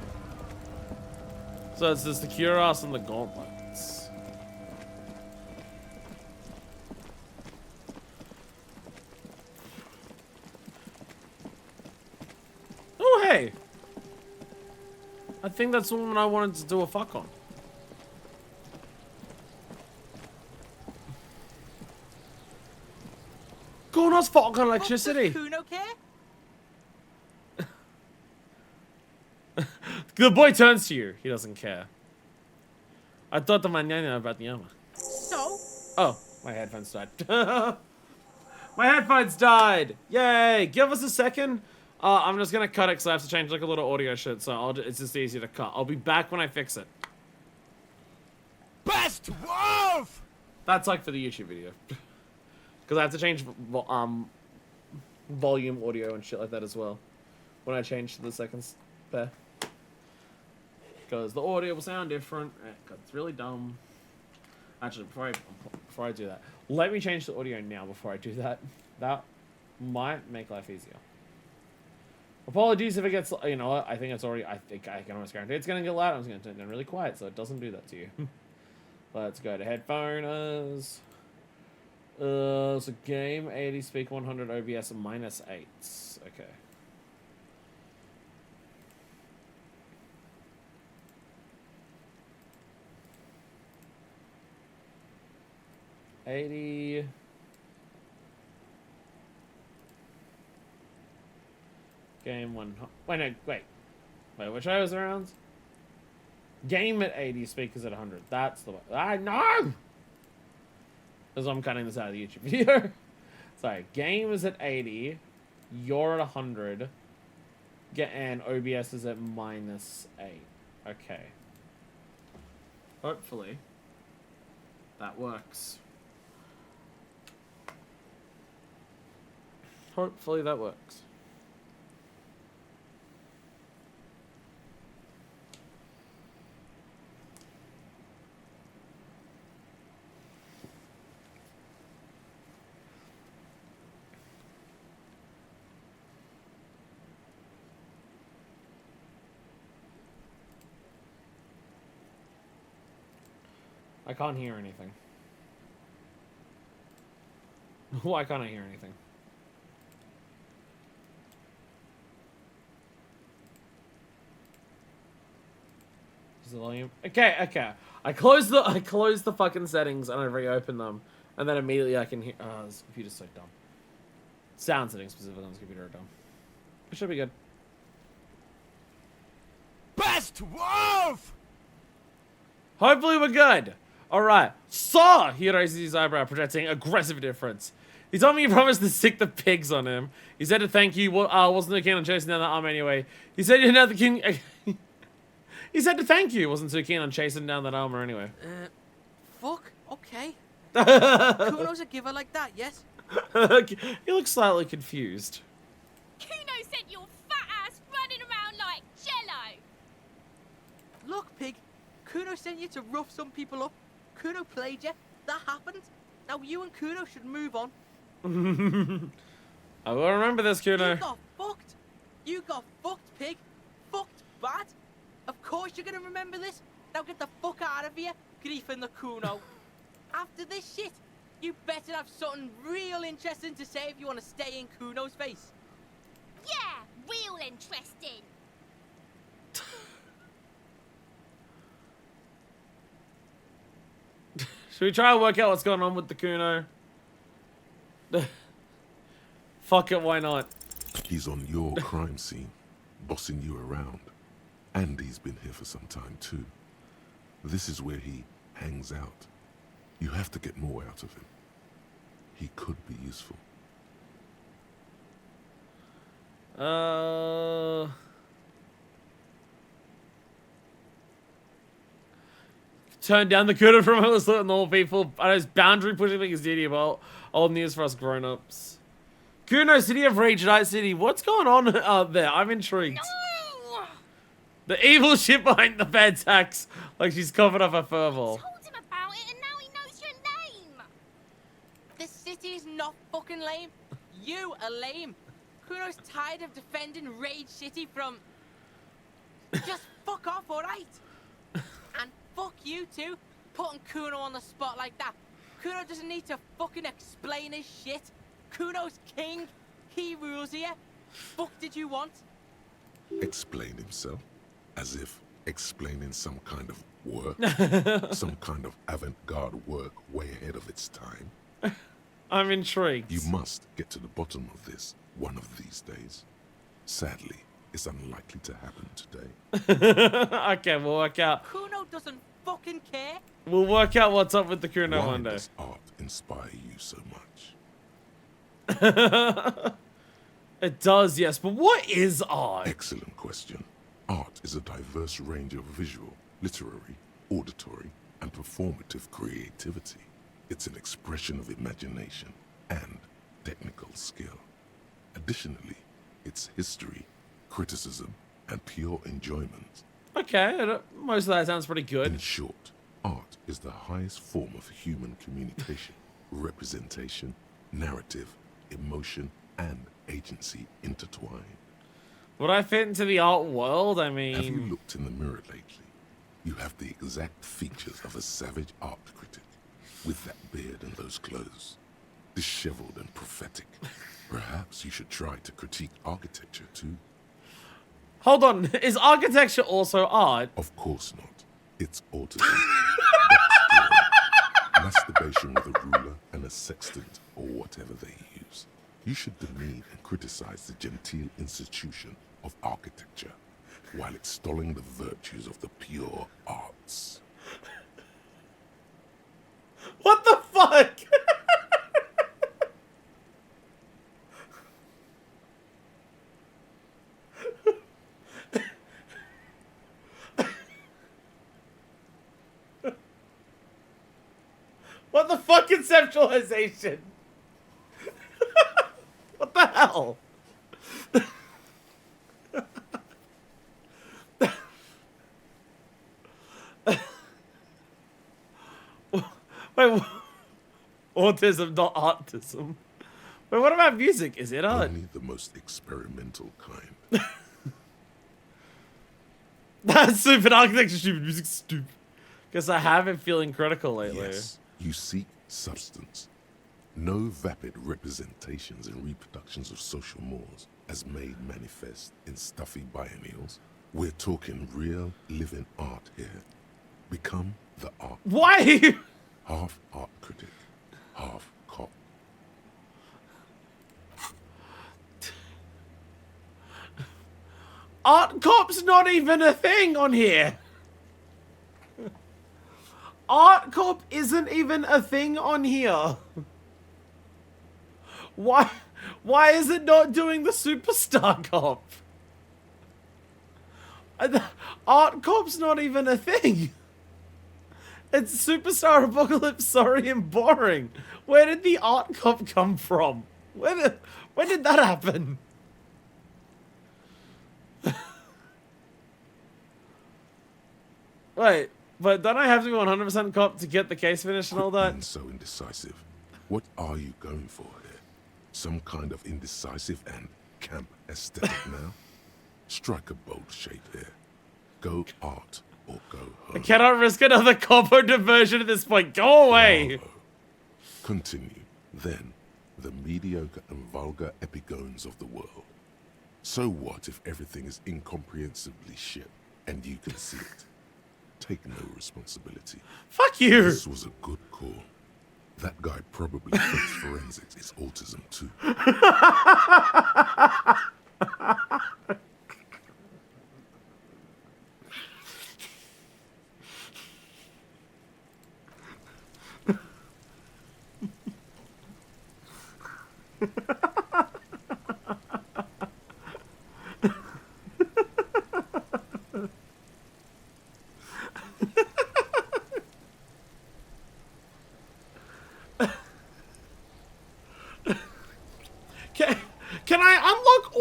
So it's just the cuirass and the gauntlets. Oh, hey! I think that's the one I wanted to do a fuck on. Kuno's fuck on electricity! Kuno care? The boy turns to you. He doesn't care. I thought the mañana about the armor. So? Oh, my headphones died. My headphones died! Yay! Give us a second. I'm just gonna cut it because I have to change like a little audio shit, so it's just easier to cut. I'll be back when I fix it. Best wolf! That's like for the YouTube video. Because I have to change volume audio and shit like that as well. When I change to the seconds pair. Because the audio will sound different. It's really dumb. Actually, before I do that, let me change the audio now before I do that. That might make life easier. Apologies if it gets, you know what, I think I can almost guarantee it's going to get loud. I'm just going to turn it down really quiet so it doesn't do that to you. Let's go to headphones. So game 80, speak 100, OBS -8. Okay. $80. Game 100. Wait. Which I was around? Game at 80, speakers at 100. That's the way. I know! Because I'm cutting this out of the YouTube video. Sorry, game is at 80. You're at 100. And OBS is at -8. Okay. Hopefully, that works. Hopefully that works. I can't hear anything. Why can't I hear anything? Is the volume? Okay. I closed the fucking settings and I reopened them, and then immediately I can hear. Oh, this computer's so dumb. Sound settings specifically on this computer are dumb. It should be good. Best wolf! Hopefully we're good. Alright. Saw! He raises his eyebrow, projecting aggressive indifference. He told me he promised to stick the pigs on him. He said to thank you. Wasn't too keen on chasing down the arm anyway. He said you're not the king. He said to thank you. Wasn't too keen on chasing down that armor anyway. Fuck. Okay. Kuno's a giver like that, yes? He looks slightly confused. Kuno sent your fat ass running around like jello. Look, pig. Kuno sent you to rough some people up. Kuno played you. That happened. Now you and Kuno should move on. I will remember this, Kuno. You got fucked. You got fucked, pig. Fucked bad. Of course you're gonna remember this. Now get the fuck out of here, griefing the Kuno. After this shit, you better have something real interesting to say if you want to stay in Kuno's face. Yeah, real interesting. Should we try and work out what's going on with the Kuno? Fuck it, why not? He's on your crime scene. bossing you around. And he's been here for some time too. This is where he hangs out. You have to get more out of him. He could be useful. Turn down the curtain from us letting all people. I know it's boundary pushing like his duty about old news for us grown-ups. Kuno, City of Rage, Night City. What's going on out there? I'm intrigued. No! The evil shit behind the bad tax. Like she's covered up her furball. Told him about it and now he knows your name. This city is not fucking lame. You are lame. Kuno's tired of defending Rage City from... Just fuck off, alright? And fuck you too, putting Kuno on the spot like that. Kuno doesn't need to fucking explain his shit. Kuno's king. He rules here. Fuck did you want? Explain himself? As if explaining some kind of work? Some kind of avant-garde work way ahead of its time? I'm intrigued. You must get to the bottom of this one of these days. Sadly, it's unlikely to happen today. Okay, we'll work out. Kuno doesn't fucking care. We'll work out what's up with the Kuno Why one day. does art inspire you so much? It does, yes, but what is art? Excellent question. Art is a diverse range of visual, literary, auditory, and performative creativity. It's an expression of imagination and technical skill. Additionally, it's history, criticism, and pure enjoyment. Okay, most of that sounds pretty good. In short, art is the highest form of human communication, representation, narrative, emotion, and agency intertwined. Would I fit into the art world? I mean... Have you looked in the mirror lately? You have the exact features of a savage art critic, with that beard and those clothes, disheveled and prophetic. Perhaps you should try to critique architecture too. Hold on, is architecture also art? Of course not. It's autism. Masturbation with a ruler and a sextant, or whatever they use. You should demean and criticize the genteel institution of architecture, while extolling the virtues of the pure arts. What the fuck? What the fuck conceptualization? What the hell? Wait, autism, not autism. Wait, what about music? Is it art? Only the most experimental kind. That's stupid. Architecture stupid. Music's stupid. Guess I have been feeling critical lately. Yes, you seek substance. No vapid representations and reproductions of social mores as made manifest in stuffy biennials. We're talking real, living art here. Become the art. Why? Half art critic, half cop. Art cop's not even a thing on here. Art cop isn't even a thing on here. Why is it not doing the superstar cop? Art cop's not even a thing. It's superstar apocalypse, sorry and boring. Where did the art cop come from? When did that happen? Wait, but don't I have to be 100% cop to get the case finished and all that? Being so indecisive. What are you going for here? Some kind of indecisive and camp aesthetic now? Strike a bold shape here. Go art or go home. I cannot risk another combo diversion at this point. Go away! Bravo. Continue. Then, the mediocre and vulgar epigones of the world. So what if everything is incomprehensibly shit and you can see it? Take no responsibility. Fuck you! This was a good call. That guy probably thinks forensics is autism too.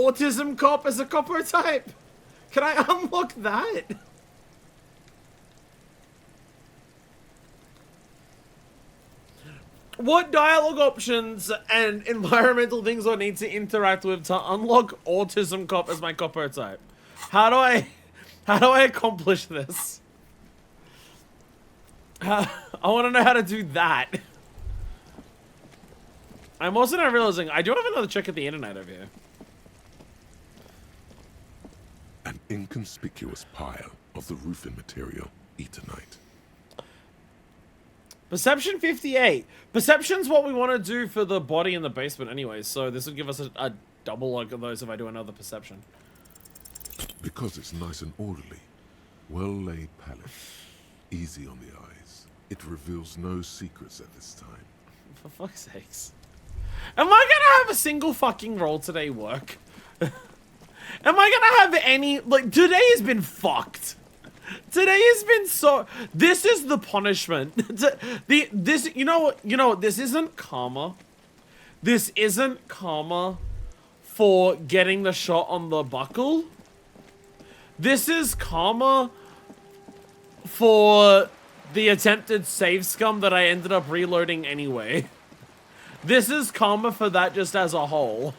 autism cop as a copper type? Can I unlock that? What dialogue options and environmental things do I need to interact with to unlock autism cop as my copper type? How do I accomplish this? I want to know how to do that. I'm also not realizing I do have another check at the internet over here. An inconspicuous pile of the roofing material, Eternite. Perception 58. Perception's what we want to do for the body in the basement anyway, so this would give us a double log of those if I do another perception. Because it's nice and orderly, well-laid palette, easy on the eyes. It reveals no secrets at this time. For fuck's sakes. Am I gonna have a single fucking roll today work? Am I gonna have any, like, today has been fucked. Today has been so, this is the punishment. You know what, this isn't karma. This isn't karma for getting the shot on the buckle. This is karma for the attempted save scum that I ended up reloading anyway. This is karma for that just as a whole.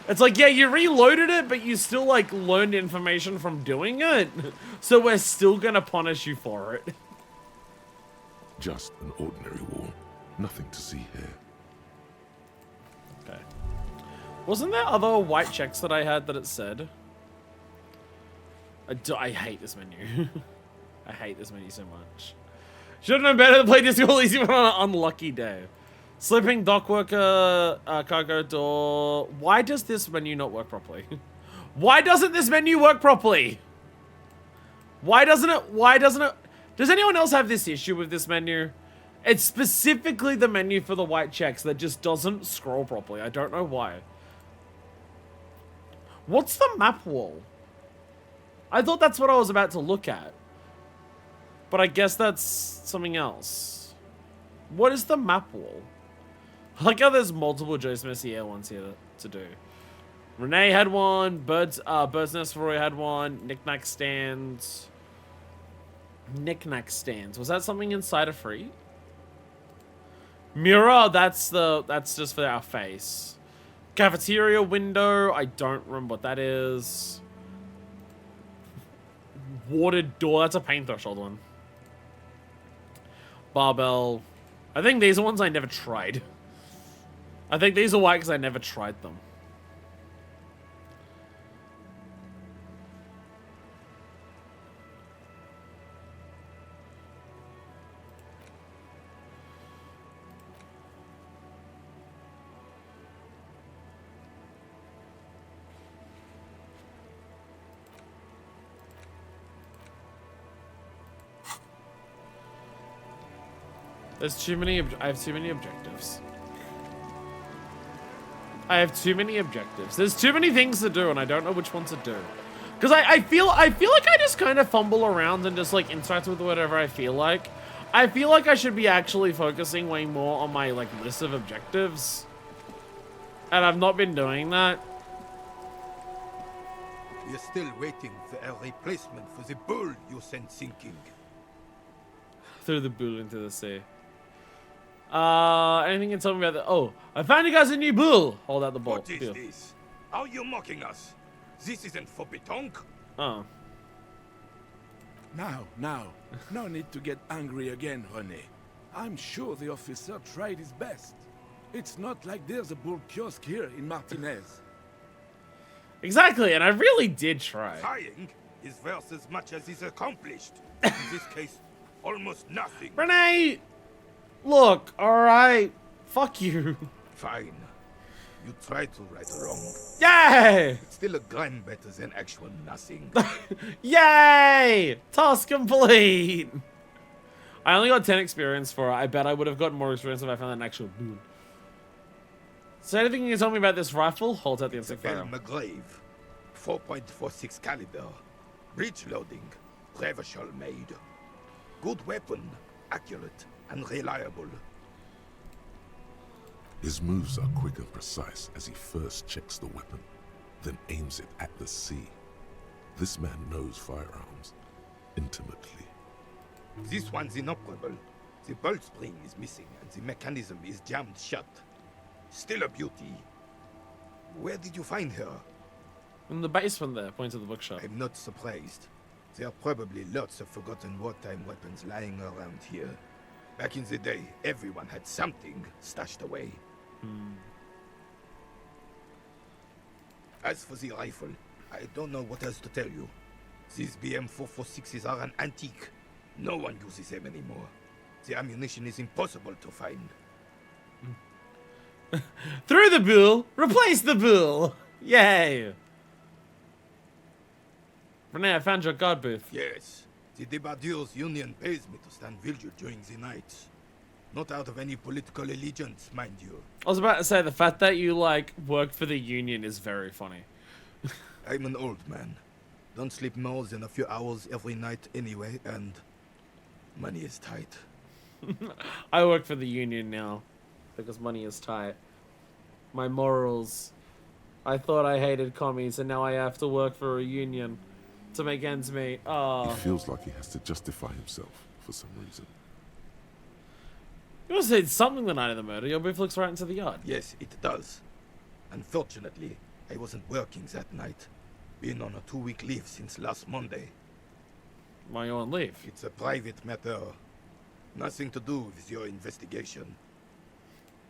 It's like, yeah, you reloaded it, but you still, like, learned information from doing it. So we're still gonna punish you for it. Just an ordinary wall. Nothing to see here. Okay. Wasn't there other white checks that I had that it said? I hate this menu. I hate this menu so much. Should've known better to play Disco Elysium on an unlucky day. Slipping dock worker, cargo door. Why does this menu not work properly? Why doesn't this menu work properly? Why doesn't it? Does anyone else have this issue with this menu? It's specifically the menu for the white checks that just doesn't scroll properly. I don't know why. What's the map wall? I thought that's what I was about to look at. But I guess that's something else. What is the map wall? I like how there's multiple Joyce Messier ones here to do. Renee had one. Bird's Nest Roy had one. Knick-Knack Stands. Knick-Knack Stands. Was that something inside a free? Mirror, that's just for our face. Cafeteria window, I don't remember what that is. Watered door, that's a pain threshold one. Barbell. I think these are ones I never tried. I think these are white because I never tried them. There's too many, I have too many objectives. I have too many objectives. There's too many things to do and I don't know which one to do. Because I feel like I just kind of fumble around and just like interact with whatever I feel like. I feel like I should be actually focusing way more on my like list of objectives. And I've not been doing that. We're still waiting for a replacement for the bull you sent sinking. Threw the bull into the sea. Anything you can tell me about that? Oh, I found you guys a new bull. Hold out the ball. What is this? Are you mocking us? This isn't for pétanque. Oh. Now, no need to get angry again, René. I'm sure the officer tried his best. It's not like there's a bull kiosk here in Martinez. Exactly, and I really did try. Trying is worth as much as is accomplished. In this case, almost nothing. Renee! Look, alright. Fuck you. Fine. You try to right a wrong. Yay! It's still a gram better than actual nothing. Yay! Task complete! I only got 10 experience for it. I bet I would have gotten more experience if I found an actual boon. So anything you can tell me about this rifle? Hold out the insect fire. McGrave. 4.46 caliber. Breech loading. Revachol made. Good weapon. Accurate and reliable. His moves are quick and precise as he first checks the weapon, then aims it at the sea. This man knows firearms intimately. This one's inoperable. The bolt spring is missing and the mechanism is jammed shut. Still a beauty. Where did you find her? In the basement there, point to the bookshop. I'm not surprised. There are probably lots of forgotten wartime weapons lying around here. Back in the day, everyone had something stashed away. As for the rifle, I don't know what else to tell you. These BM-446s are an antique. No one uses them anymore. The ammunition is impossible to find. Through the bull, replace the bull. Yay. Renee, I found your guard booth. Yes, the Debardeurs Union pays me to stand vigil during the night. Not out of any political allegiance, mind you. I was about to say, the fact that you, like, work for the Union is very funny. I'm an old man. Don't sleep more than a few hours every night anyway, and money is tight. I work for the Union now because money is tight. My morals. I thought I hated commies, and now I have to work for a union to make ends meet. Oh. He feels like he has to justify himself for some reason. You must have said something the night of the murder. Your booth looks right into the yard. Yes, it does. Unfortunately, I wasn't working that night. Been on a 2-week leave since last Monday. Why are you on leave? It's a private matter. Nothing to do with your investigation.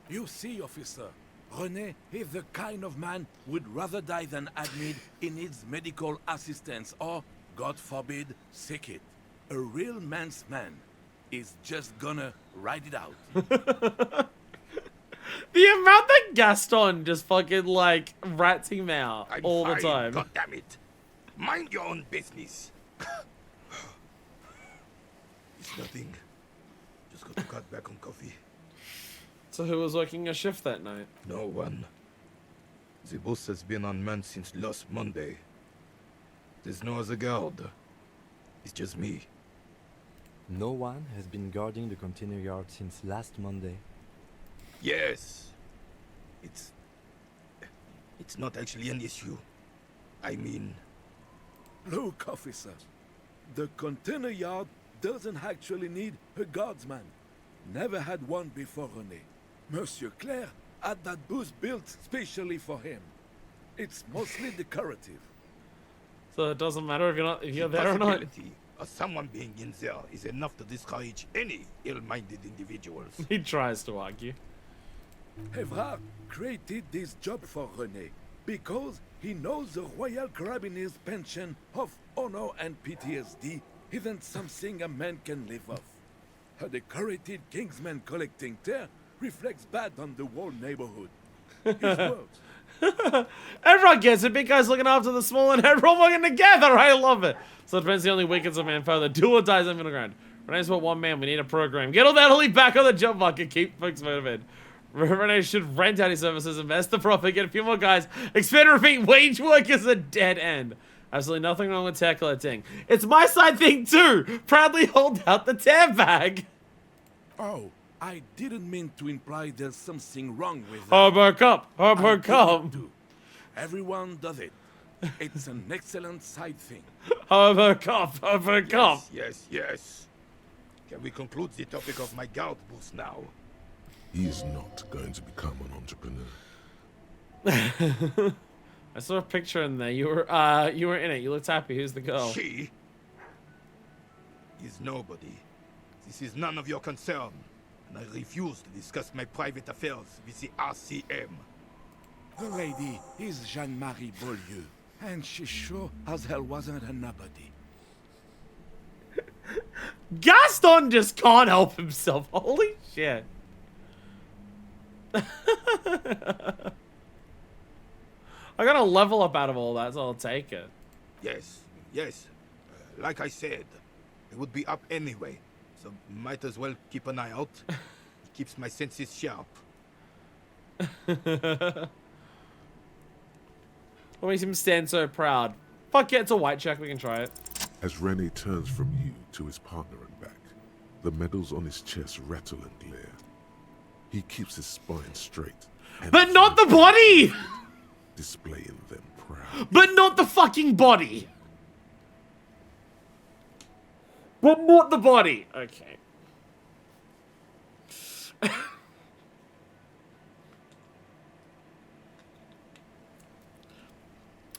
You see, officer, René is the kind of man would rather die than admit he needs medical assistance or, God forbid, sick it. A real man's man is just gonna ride it out. The amount that Gaston just fucking, like, rats him out I'm all fine, the time. God damn it. Mind your own business. It's nothing. Just got to cut back on coffee. So who was working a shift that night? No one. The boss has been unmanned since last Monday. There's no other guard. It's just me. No one has been guarding the container yard since last Monday. Yes. It's not actually an issue. I mean... Look, officer. The container yard doesn't actually need a guardsman. Never had one before René. Monsieur Claire had that booth built specially for him. It's mostly decorative. So it doesn't matter if you're there or not. Possibility of someone being in there is enough to discourage any ill-minded individuals. He tries to argue. Evrard created this job for René because he knows the Royal Carabiniers' pension of honor and PTSD isn't something a man can live off. A decorated Kingsman collecting tear reflects bad on the whole neighborhood. His words. Everyone gets it. Big guys looking after the small and everyone working together. I love it. So it depends the only weakens a man further. Do or dies in the middle ground. Renee's but one man. We need a program. Get all that elite back on the job market. Keep folks motivated. Renee should rent out his services, invest the profit, get a few more guys, expand and repeat. Wage work is a dead end. Absolutely nothing wrong with tear collecting. It's my side thing too. Proudly hold out the tear bag. Oh, I didn't mean to imply there's something wrong with that. Harbor cup. Harbor cup. Everyone does it. It's an excellent side thing. Harbor cup. Harbor cup. Yes, yes. Can we conclude the topic of my guard booth now? He is not going to become an entrepreneur. I saw a picture in there. You were in it. You looked happy. Who's the girl? She is nobody. This is none of your concern, and I refuse to discuss my private affairs with the RCM. The lady is Jeanne-Marie Beaulieu, and she sure as hell wasn't a nobody. Gaston just can't help himself. Holy shit. I got a level up out of all that, so I'll take it. Yes, yes. Like I said, it would be up anyway, so might as well keep an eye out. It keeps my senses sharp. What makes him stand so proud? Fuck yeah, it's a white check. We can try it. As René turns from you to his partner and back, the medals on his chest rattle and glare. He keeps his spine straight. And But not the body! displaying them proud. But not the fucking body! But not the body! Okay.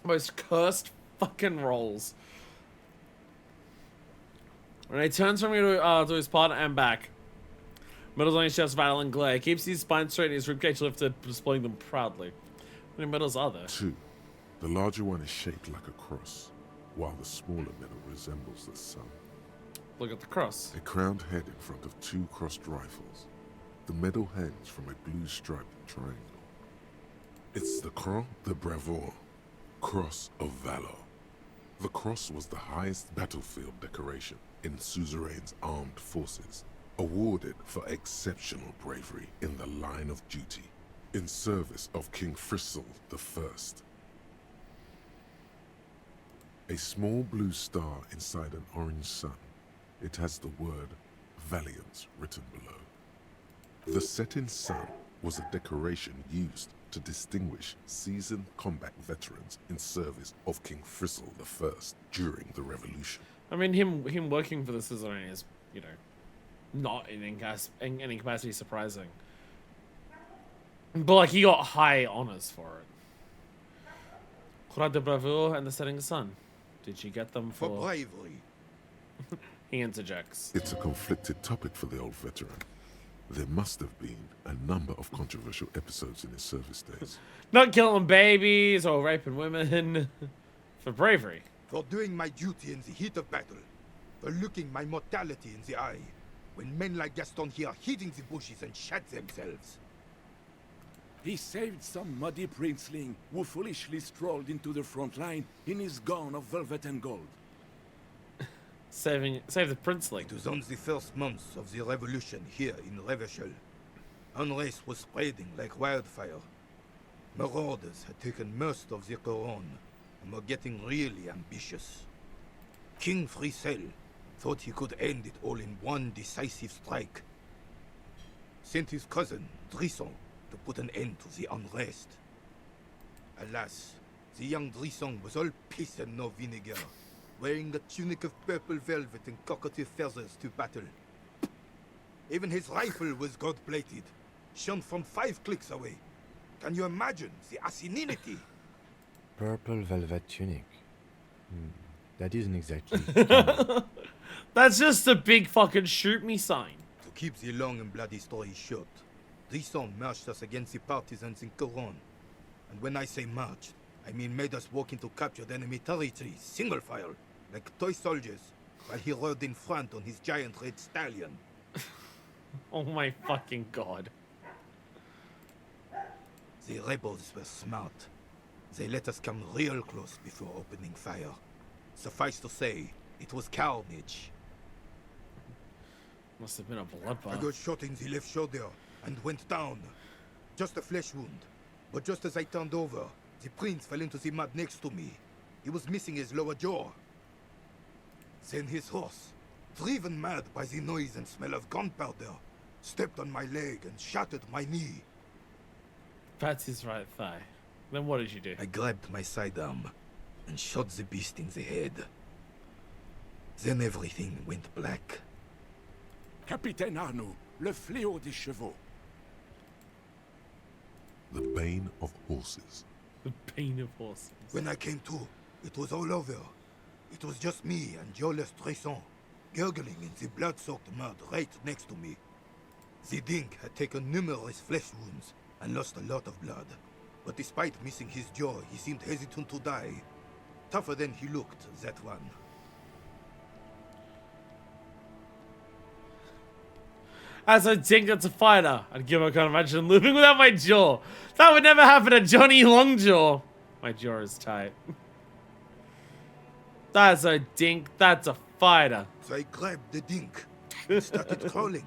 Most cursed fucking rolls. When he turns from you to his partner and back. Medals on his chest battle and glare. Keeps his spine straight and his ribcage lifted, displaying them proudly. How many medals are there? 2. The larger one is shaped like a cross, while the smaller medal resembles the sun. Look at the cross. A crowned head in front of 2 crossed rifles. The medal hangs from a blue striped triangle. It's the Croix de Bravoure, Cross of Valor. The cross was the highest battlefield decoration in Suzerain's armed forces, awarded for exceptional bravery in the line of duty, in service of King Frizzle I. A small blue star inside an orange sun. It has the word Valiance written below. The setting sun was a decoration used to distinguish seasoned combat veterans in service of King Frizzle I during the Revolution. I mean, him working for the Suzerain is, you know, not in any capacity surprising. But, like, he got high honors for it. Croix de Bravoure and the Setting Sun. Did you get them for bravery? He interjects. It's a conflicted topic for the old veteran. There must have been a number of controversial episodes in his service days. Not killing babies or raping women. For bravery. For doing my duty in the heat of battle. For looking my mortality in the eye. When men like Gaston here hid in the bushes and shat themselves. He saved some muddy princeling who foolishly strolled into the front line in his gown of velvet and gold. Save the princeling. It was on the first months of the revolution here in Revachol. Unrest was spreading like wildfire. Marauders had taken most of the Couronne and were getting really ambitious. King Frizzle thought he could end it all in one decisive strike. Sent his cousin, Drisson, to put an end to the unrest. Alas, the young Drisson was all piss and no vinegar, wearing a tunic of purple velvet and cockatiel feathers to battle. Even his rifle was gold-plated, shone from 5 clicks away. Can you imagine the asininity? Purple velvet tunic. That isn't exactly... That's just a big fucking shoot me sign. To keep the long and bloody story short, Drisson marched us against the partisans in Couronne. And when I say marched, I mean made us walk into captured enemy territory, single file, like toy soldiers, while he rode in front on his giant red stallion. Oh my fucking god. The rebels were smart. They let us come real close before opening fire. Suffice to say, it was carnage. Must have been a bloodbath. I got shot in the left shoulder and went down. Just a flesh wound. But just as I turned over, the prince fell into the mud next to me. He was missing his lower jaw. Then his horse, driven mad by the noise and smell of gunpowder, stepped on my leg and shattered my knee. That's his right thigh. Then what did you do? I grabbed my sidearm and shot the beast in the head. Then everything went black. Capitaine Arnoux, le fléau des chevaux. The bane of horses. The bane of horses. When I came to, it was all over. It was just me and Jolas Tresson, gurgling in the blood-soaked mud right next to me. The Dink had taken numerous flesh wounds and lost a lot of blood. But despite missing his jaw, he seemed hesitant to die. Tougher than he looked, that one. As a Dink that's a fighter, I'd give I can't imagine living without my jaw. That would never happen to Johnny Longjaw. My jaw is tight. That's a Dink, that's a fighter. So I grabbed the Dink and started crawling.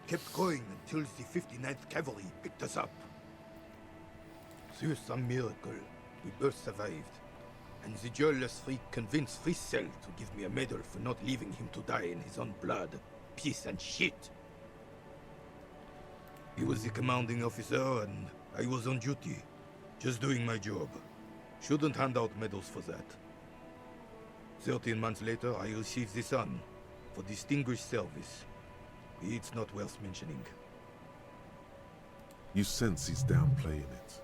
Kept going until the 59th Cavalry picked us up. Through some miracle, we both survived. And the jealous freak convinced Frizzle to give me a medal for not leaving him to die in his own blood, piss and shit. He was the commanding officer and I was on duty. Just doing my job. Shouldn't hand out medals for that. 13 months later, I received the Sun for distinguished service. It's not worth mentioning. You sense he's downplaying it.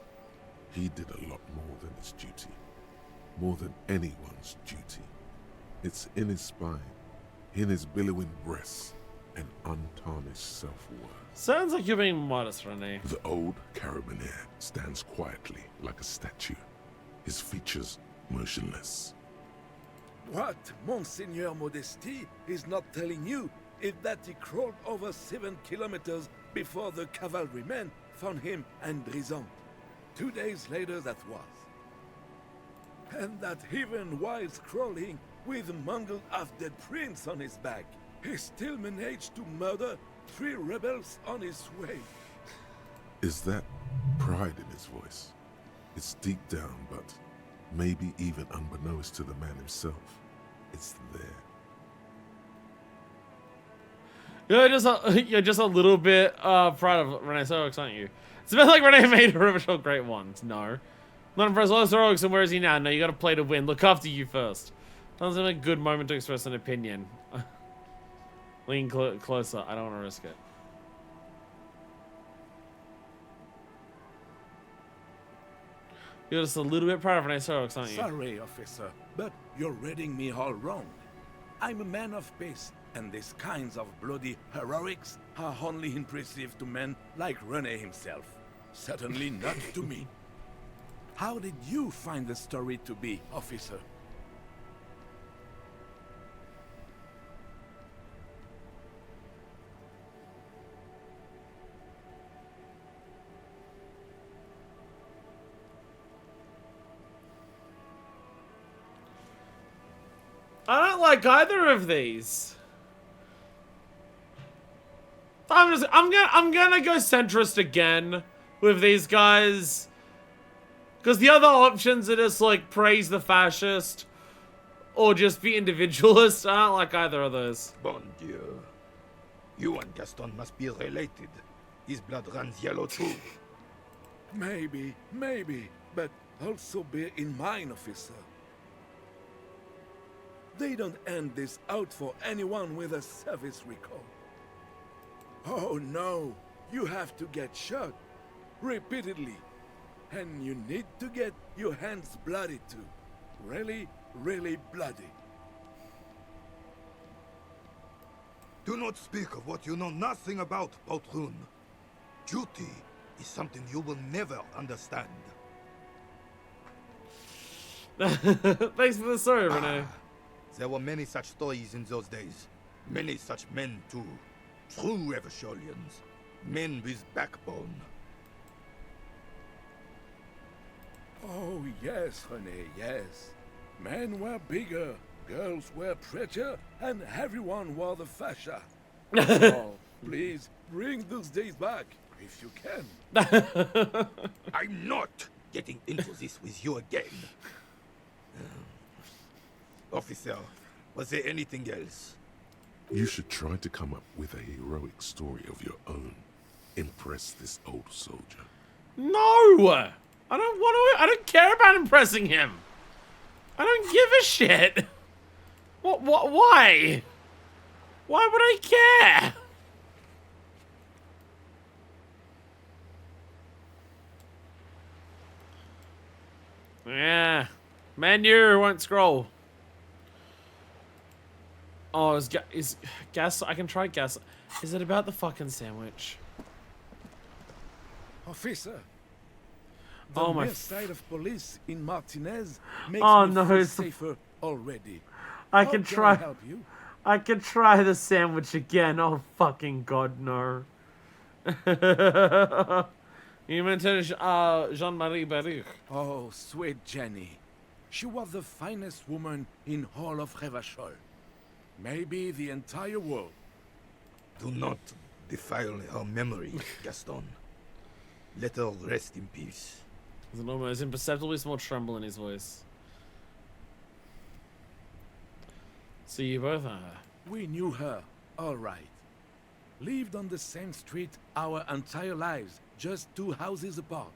He did a lot more than his duty. More than anyone's duty. It's in his spine, in his billowing breasts, and untarnished self-worth. Sounds like you're being modest, Rene. The old carabinier stands quietly like a statue, his features motionless. What Monseigneur Modesty is not telling you is that he crawled over 7 kilometers before the cavalrymen found him and Drison. 2 days later that was. And that even while crawling with a mangled half-dead prince on his back, he still managed to murder 3 rebels on his way. Is that pride in his voice? It's deep down, but maybe even unbeknownst to the man himself, it's there. You're just a little bit proud of Rene Sorix, aren't you? It's a bit like Rene made Riverdale great ones. No. Not impressed. Lois Sorix, and where is he now? No, you gotta play to win. Look after you first. Sounds like a good moment to express an opinion. Lean closer. I don't want to risk it. You're just a little bit proud of Rene Sorix, aren't you? Sorry, officer, but you're reading me all wrong. I'm a man of peace, and these kinds of bloody heroics are only impressive to men like Rene himself. Certainly not to me. How did you find the story to be, officer? I don't like either of these. I'm gonna go centrist again with these guys. Because the other options are just like praise the fascist or just be individualist. I don't like either of those. Bon Dieu. You and Gaston must be related. His blood runs yellow too. Maybe, but also bear in mind, officer. They don't end this out for anyone with a service record. Oh no, you have to get shot repeatedly. And you need to get your hands bloody too. Really, really bloody. Do not speak of what you know nothing about, Poltroon. Duty is something you will never understand. Thanks for the story, Rene. There were many such stories in those days. Many such men too. True Revacholians. Men with backbone. Oh yes, Rene, yes. Men were bigger, girls were prettier, and everyone wore the fascia. Oh, please, bring those days back, if you can. I'm not getting into this with you again. Officer, was there anything else? You should try to come up with a heroic story of your own. Impress this old soldier. No! I don't want to. I don't care about impressing him. I don't give a shit. What? Why? Why would I care? Yeah. Menu won't scroll. Oh, is gas? I can try gas. Is it about the fucking sandwich? Officer. The Oh my! mere sight of police in Martinez makes Oh me no, feel it's safer already. I How can I try. help you? I can try the sandwich again. Oh fucking god, no! You mentioned Jean-Marie Barrique. Oh, sweet Jenny. She was the finest woman in all of Revachol. Maybe the entire world. Do not defile her memory, Gaston. Let her rest in peace. There's an almost imperceptibly small tremble in his voice. So you both are her. We knew her, all right. lived on the same street our entire lives, just 2 houses apart.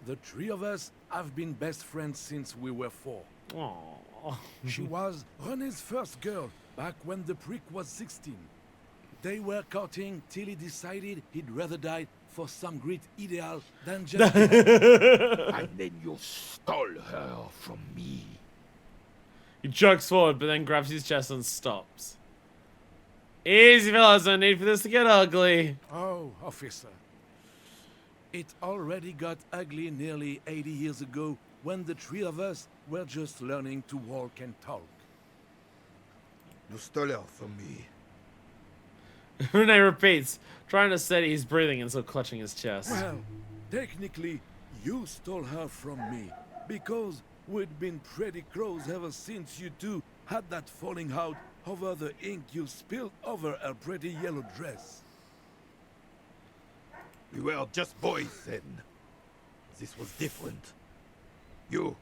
The 3 of us have been best friends since we were 4. Aww. She was René's first girl back when the prick was 16. They were courting till he decided he'd rather die for some great ideal than just... And then you stole her from me. He jerks forward, but then grabs his chest and stops. Easy, fellas. No need for this to get ugly. Oh, officer. It already got ugly nearly 80 years ago when the 3 of us were just learning to walk and talk. You stole her from me. Renee repeats, trying to steady his breathing and still clutching his chest. Well, technically, you stole her from me, because we'd been pretty close ever since you two had that falling out over the ink you spilled over her pretty yellow dress. We were just boys then. This was different. You...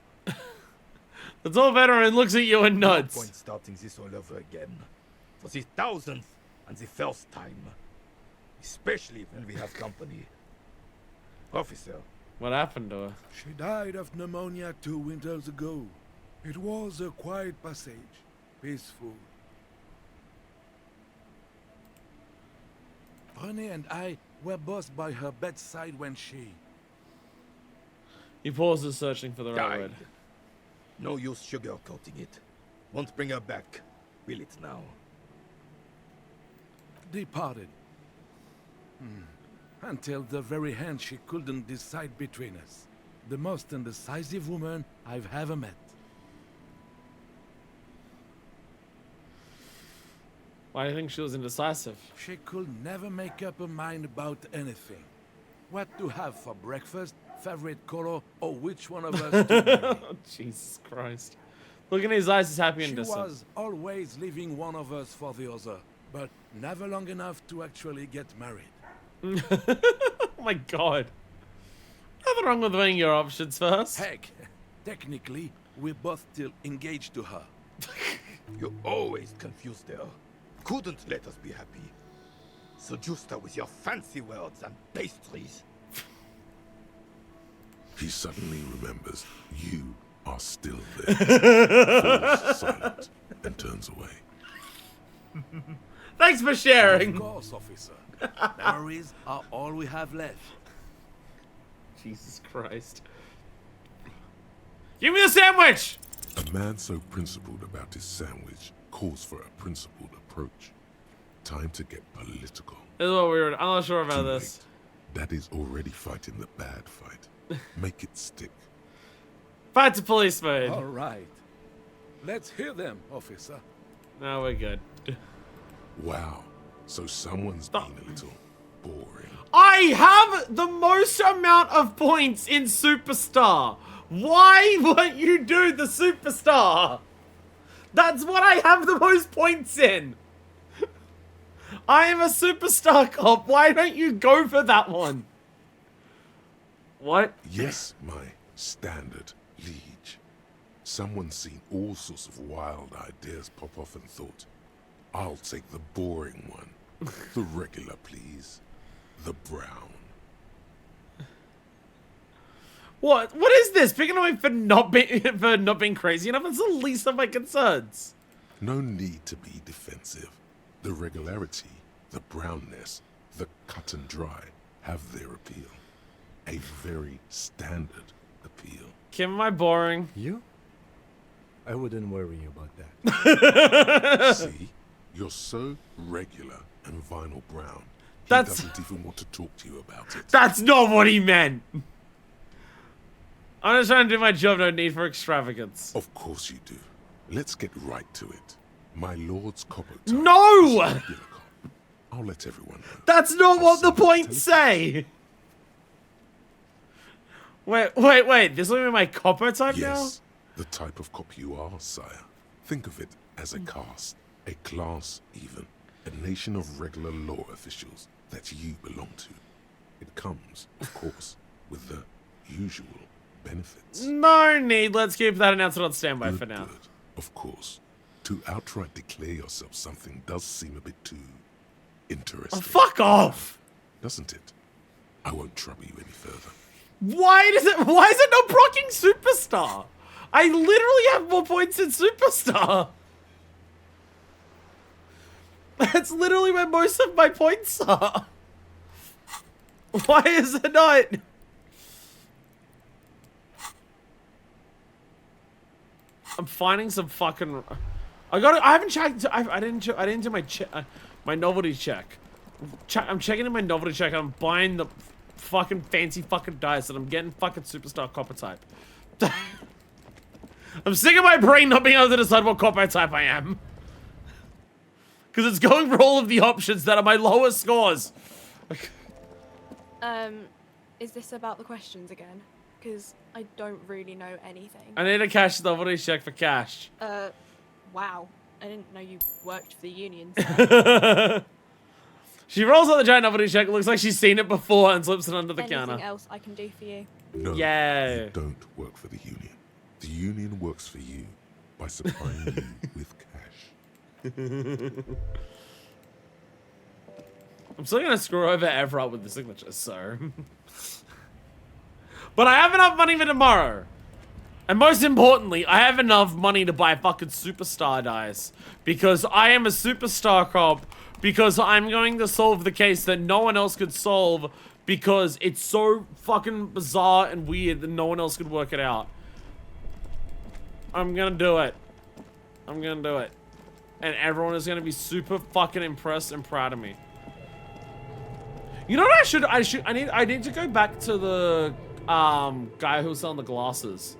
The tall veteran looks at you and nods. No point starting this all over again. For the 1000th and the first time. Especially when we have company. Officer. What happened to her? She died of pneumonia 2 winters ago. It was a quiet passage. Peaceful. René and I were both by her bedside when she... He pauses, searching for the right died. word. No use sugarcoating it. Won't bring her back. Will it now? Departed. Until the very end she couldn't decide between us. The most indecisive woman I've ever met. Why do you think she was indecisive? She could never make up her mind about anything. What to have for breakfast, favorite color, or which one of us to marry. Oh, Jesus Christ. Look in his eyes, he's happy and She distant. was always leaving one of us for the other, but never long enough to actually get married. Oh my god. Nothing wrong with weighing your options first. Heck, technically, we're both still engaged to her. You always confused her. Couldn't let us be happy. Seduced her with your fancy words and pastries. He suddenly remembers you are still there. Falls silent and turns away. Thanks for sharing. Of course, officer. Memories are all we have left. Jesus Christ. Give me the sandwich! A man so principled about his sandwich calls for a principled approach. Time to get political. This is what we were. I'm not sure about Too this. late. Daddy's already fighting the bad fight. Make it stick. Fight to police mode. All right. Let's hear them, officer. No, we're good. Wow. So someone's been a little boring. I have the most amount of points in Superstar. Why won't you do the Superstar? That's what I have the most points in. I am a Superstar cop. Why don't you go for that one? What? Yes, my standard liege. Someone's seen all sorts of wild ideas pop off and thought, I'll take the boring one. The regular, please. The brown. What is this? Picking on me for not being crazy enough? That's the least of my concerns. No need to be defensive. The regularity, the brownness, the cut and dry have their appeal. A very standard appeal. Kim, am I boring? You? I wouldn't worry about that. See? You're so regular and vinyl brown. He That's- doesn't even want to talk to you about it. That's not what he meant. I'm just trying to do my job, no need for extravagance. Of course you do. Let's get right to it. My lord's copper. No! I'll let everyone know. That's not what the points say! Wait. This will be my copper type Yes, the type of cop you are, sire. Think of it as a caste, a class even, a nation of regular law officials that you belong to. It comes, of course, with the usual benefits. now? No need. Let's keep that announcement on standby for now. Of course. To outright declare yourself something does seem a bit too interesting. Oh, fuck off! Doesn't it? I won't trouble you any further. Why is it not procking Superstar? I literally have more points than Superstar. That's literally where most of my points are. Why is it not? I'm finding some fucking. I haven't checked. I didn't do my novelty check. I'm checking in my novelty check. I'm buying the fucking fancy fucking dice, and I'm getting fucking Superstar copper type. I'm sick of my brain not being able to decide what copper type I am. Because it's going for all of the options that are my lowest scores. Is this about the questions again? Because I don't really know anything. I need a cash novelty check for cash. Wow. I didn't know you worked for the union. So. She rolls on the giant novelty check. It looks like she's seen it before and slips it under the counter. Anything else I can do for you? No, yeah. you don't work for the union. The union works for you by supplying you with cash. I'm still gonna screw over Everett with the signature, so. But I have enough money for tomorrow. And most importantly, I have enough money to buy fucking Superstar dice. Because I am a Superstar cop. Because I'm going to solve the case that no one else could solve. Because it's so fucking bizarre and weird that no one else could work it out. I'm gonna do it. I'm gonna do it. And everyone is gonna be super fucking impressed and proud of me. You know what I need to go back to the guy who was selling the glasses.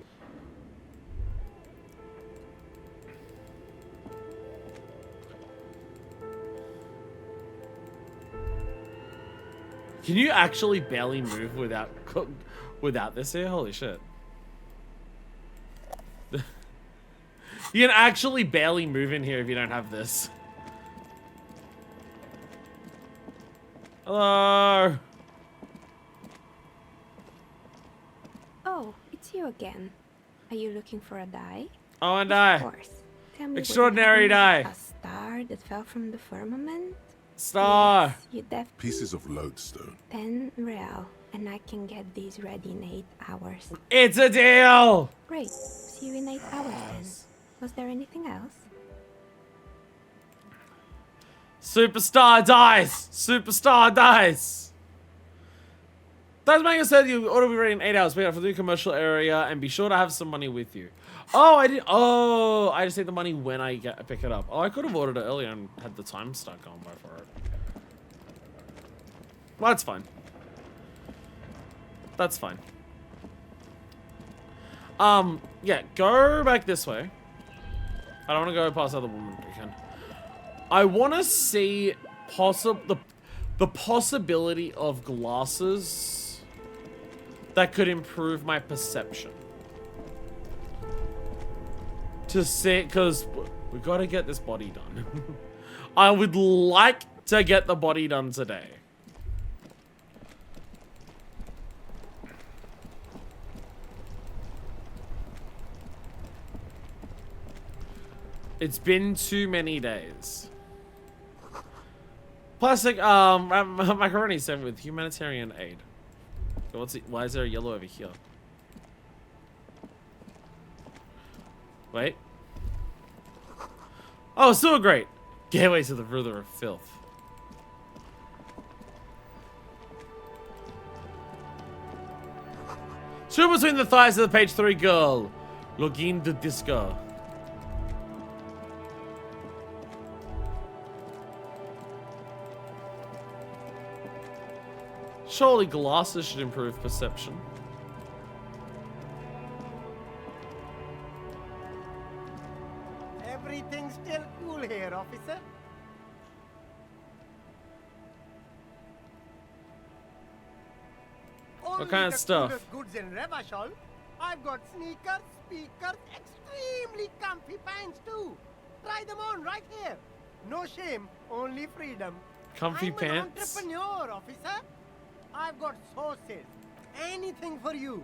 Can you actually barely move without this here? Holy shit. You can actually barely move in here if you don't have this. Hello. Oh, it's you again. Are you looking for a die? Oh, and die. Of course. Tell me, Extraordinary die. A star that fell from the firmament? Star. Yes, you Pieces of lodestone. 10 real, and I can get these ready in 8 hours. It's a deal. Great. See you in 8 hours then. Was there anything else? Superstar dice. Superstar dice. Tasmania said you ought to be ready in 8 hours. Pick up for the commercial area and be sure to have some money with you. Oh, I did. Oh, I just need the money when I pick it up. Oh, I could have ordered it earlier and had the time start going by for it. Well, that's fine. That's fine. Yeah, go back this way. I don't want to go past the other woman again. I want to see the possibility of glasses that could improve my perception. To see, because we got to get this body done. I would like to get the body done today. It's been too many days. Plastic, macaroni sent with humanitarian aid. What's it? Why is there a yellow over here? Wait. Oh, so great. Gateway to the ruler of filth. Shoot between the thighs of the page 3 girl. Login de disco. Surely glasses should improve perception. Everything's still cool here, officer. What kind of stuff? Goods in Revachol. I've got sneakers, speakers, extremely comfy pants too. Try them on right here. No shame, only freedom. Comfy pants? I'm an entrepreneur, officer. I've got sauces. Anything for you.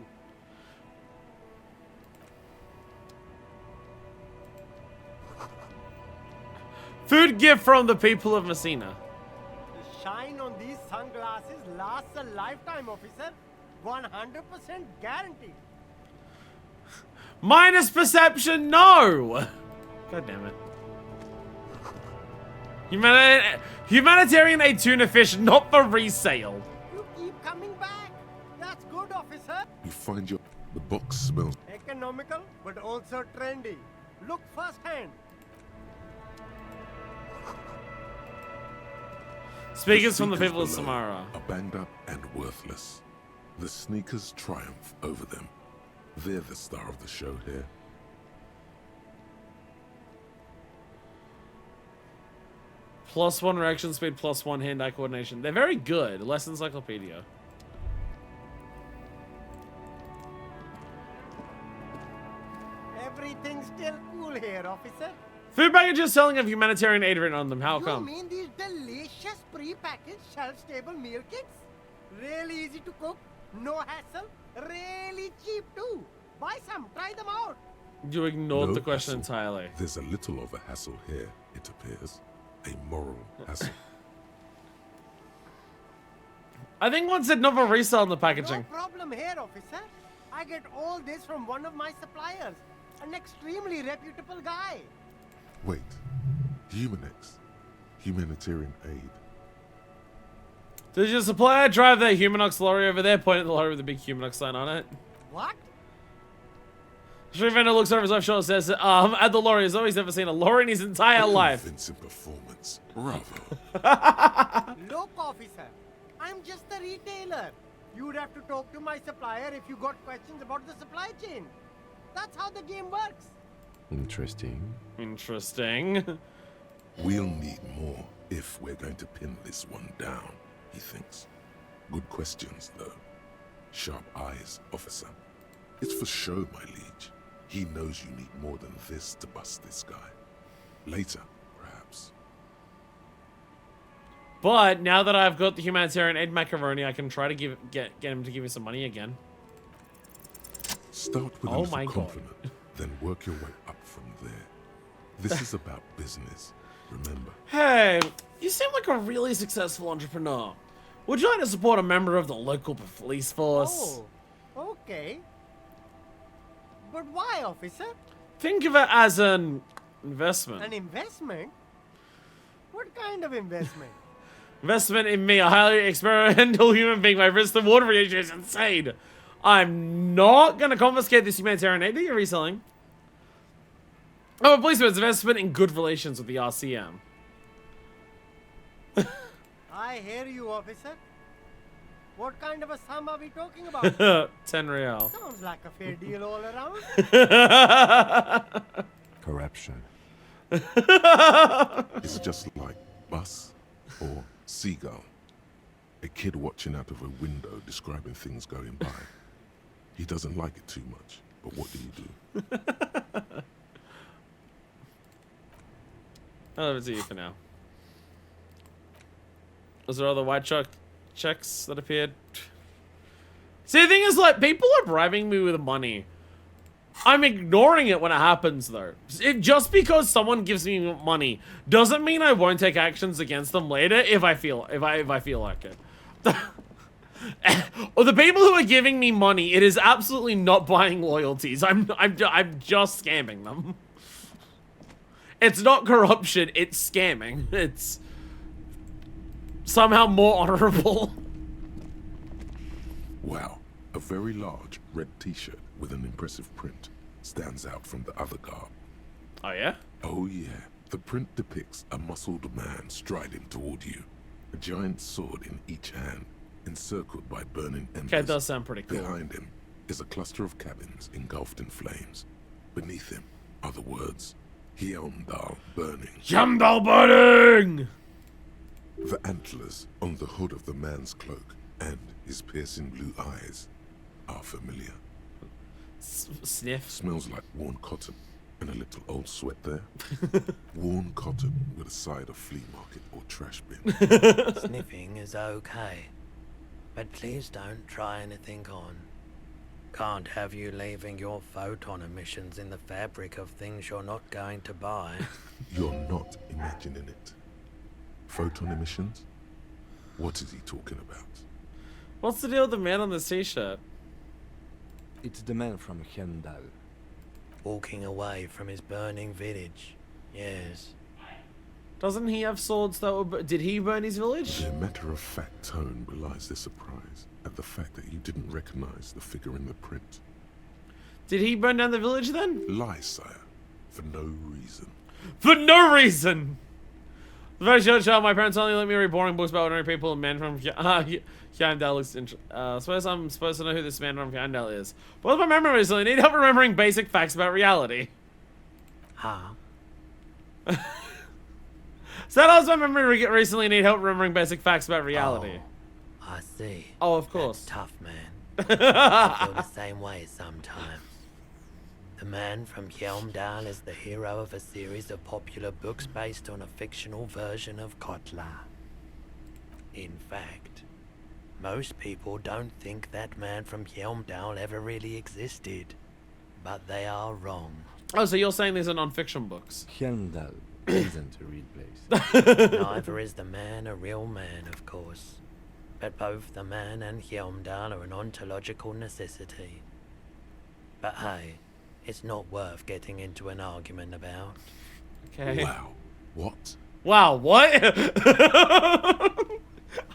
Food gift from the people of Messina. shine on these sunglasses lasts a lifetime, officer. 100% guaranteed. Minus perception, no! God damn it. Humanitarian aid tuna fish, not for resale. You keep coming back. That's good, officer. You find the box smells. Economical, but also trendy. Look firsthand. Speakers from the people of Samara are banged up and worthless. The sneakers triumph over them. They're the star of the show here. +1 reaction speed, +1 hand-eye coordination. They're very good. Less encyclopedia. Everything's still cool here, officer. Food packages selling of humanitarian aid written on them. How come? You mean these delicious pre-packaged shelf-stable meal kits? Really easy to cook, no hassle, really cheap too. Buy some, try them out. You ignored No the question hassle. entirely. There's a little of a hassle here, it appears. A moral hassle. I think one said not for resale in the packaging. No problem here, officer. I get all this from one of my suppliers, an extremely reputable guy. Wait. Humanex. Humanitarian aid. Does your supplier drive their Humanox lorry over there? Point at the lorry with a big Humanox sign on it. What? Street vendor looks over his left shoulder and says, at the lorry, he's always never seen a lorry in his entire life. Convincing performance. Bravo. Look, officer, I'm just a retailer. You'd have to talk to my supplier if you got questions about the supply chain. That's how the game works. Interesting. Interesting. We'll need more if we're going to pin this one down, he thinks. Good questions, though. Sharp eyes, officer. It's for show, my liege. He knows you need more than this to bust this guy. Later, perhaps. But now that I've got the humanitarian aid macaroni, I can try to get him to give me some money again. Start with a little compliment, then work your way up from there. This is about business, remember. Hey, you seem like a really successful entrepreneur. Would you like to support a member of the local police force? Oh, okay. But why, officer? Think of it as an investment. An investment? What kind of investment? Investment in me, a highly experimental human being. My risk to water ratio is insane. I'm not going to confiscate this humanitarian aid that you're reselling. Oh, a policeman's investment in good relations with the RCM. I hear you, officer. What kind of a sum are we talking about? 10 real. Sounds like a fair deal all around. Corruption. It's just like bus or seagull. A kid watching out of a window describing things going by. He doesn't like it too much, but what do you do? I'll leave it to you for now. Was there other white chalk checks that appeared? See, the thing is, like, people are bribing me with money. I'm ignoring it when it happens, though. Just because someone gives me money doesn't mean I won't take actions against them later if I feel like it. Or the people who are giving me money, it is absolutely not buying loyalties. I'm just scamming them. It's not corruption, it's scamming. It's somehow more honorable. Wow, a very large red t-shirt with an impressive print stands out from the other garb. Oh yeah? Oh yeah. The print depicts a muscled man striding toward you, a giant sword in each hand, encircled by burning embers. Okay, it does sound pretty cool. Behind him is a cluster of cabins engulfed in flames. Beneath him are the words, Hyamdal burning. Hyamdal burning! The antlers on the hood of the man's cloak and his piercing blue eyes are familiar. Sniff. Smells like worn cotton and a little old sweat there. Worn cotton with a side of flea market or trash bin. Sniffing is okay, but please don't try anything on. Can't have you leaving your photon emissions in the fabric of things you're not going to buy. You're not imagining it. Photon emissions? What is he talking about? What's the deal with the man on this t-shirt? It's the man from Hendal. Walking away from his burning village. Yes. Doesn't he have swords that were... Did he burn his village? Their matter-of-fact tone belies their surprise at the fact that you didn't recognize the figure in the print. Did he burn down the village then? Lie, sire. For no reason. For no reason! The very short child, my parents only let me read boring books about ordinary people and men from Hyandal looks suppose I'm supposed to know who this man from Hyandal is. But with my memory recently, need help remembering basic facts about reality. Huh? So that was my memory recently, need help remembering basic facts about reality. Oh, I see. Oh, of course. That's tough, man. I feel the same way sometimes. The man from Helmdal is the hero of a series of popular books based on a fictional version of Kotla. In fact, most people don't think that man from Helmdal ever really existed. But they are wrong. Oh, so you're saying these are non-fiction books? Helmdal isn't a real place. Neither is the man a real man, of course. But both the man and Helmdal are an ontological necessity. But hey, it's not worth getting into an argument about. Okay. Wow. What? Wow, what?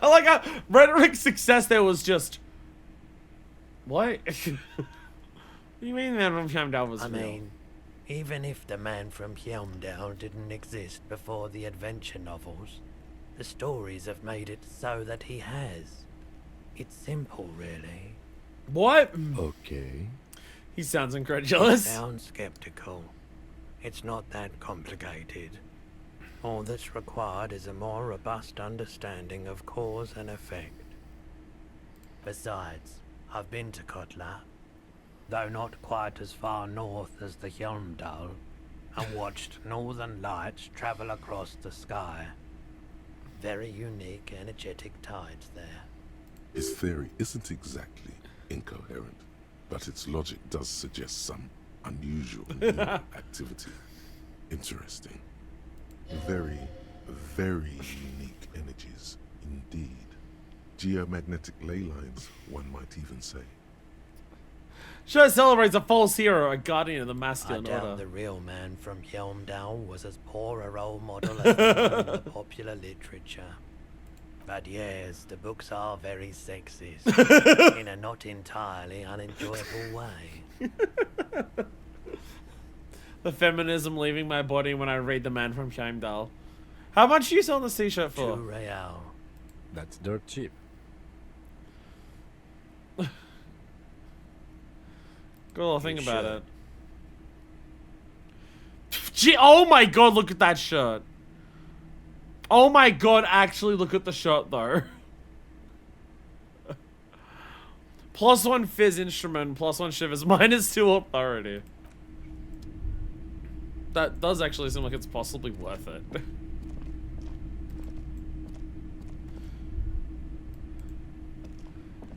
I like how Rhetoric's success there was just... What? What do you mean the man from Helmdal was I real? mean, even if the man from Helmdal didn't exist before the adventure novels, the stories have made it so that he has. It's simple, really. What? Okay. He sounds incredulous. Sounds skeptical. It's not that complicated. All that's required is a more robust understanding of cause and effect. Besides, I've been to Kotla, though not quite as far north as the Helmdal, and watched northern lights travel across the sky. Very unique, energetic tides there. His theory isn't exactly incoherent, but its logic does suggest some unusual activity. Interesting. Very, very unique energies indeed. Geomagnetic ley lines, one might even say. Show celebrates a false hero, a guardian of the I masculine doubt order. the real man from Helmdal was as poor a role model as the one in the popular literature. But yes, the books are very sexist, in a not entirely unenjoyable way. The feminism leaving my body when I read The Man from Heimdall. How much do you sell this t-shirt for? 2 real. That's dirt cheap. Cool, think about sure? it. Gee, oh my god, look at that shirt. Oh my god, actually look at the shirt though. +1 fizz instrument, +1 shivers, -2 authority. That does actually seem like it's possibly worth it.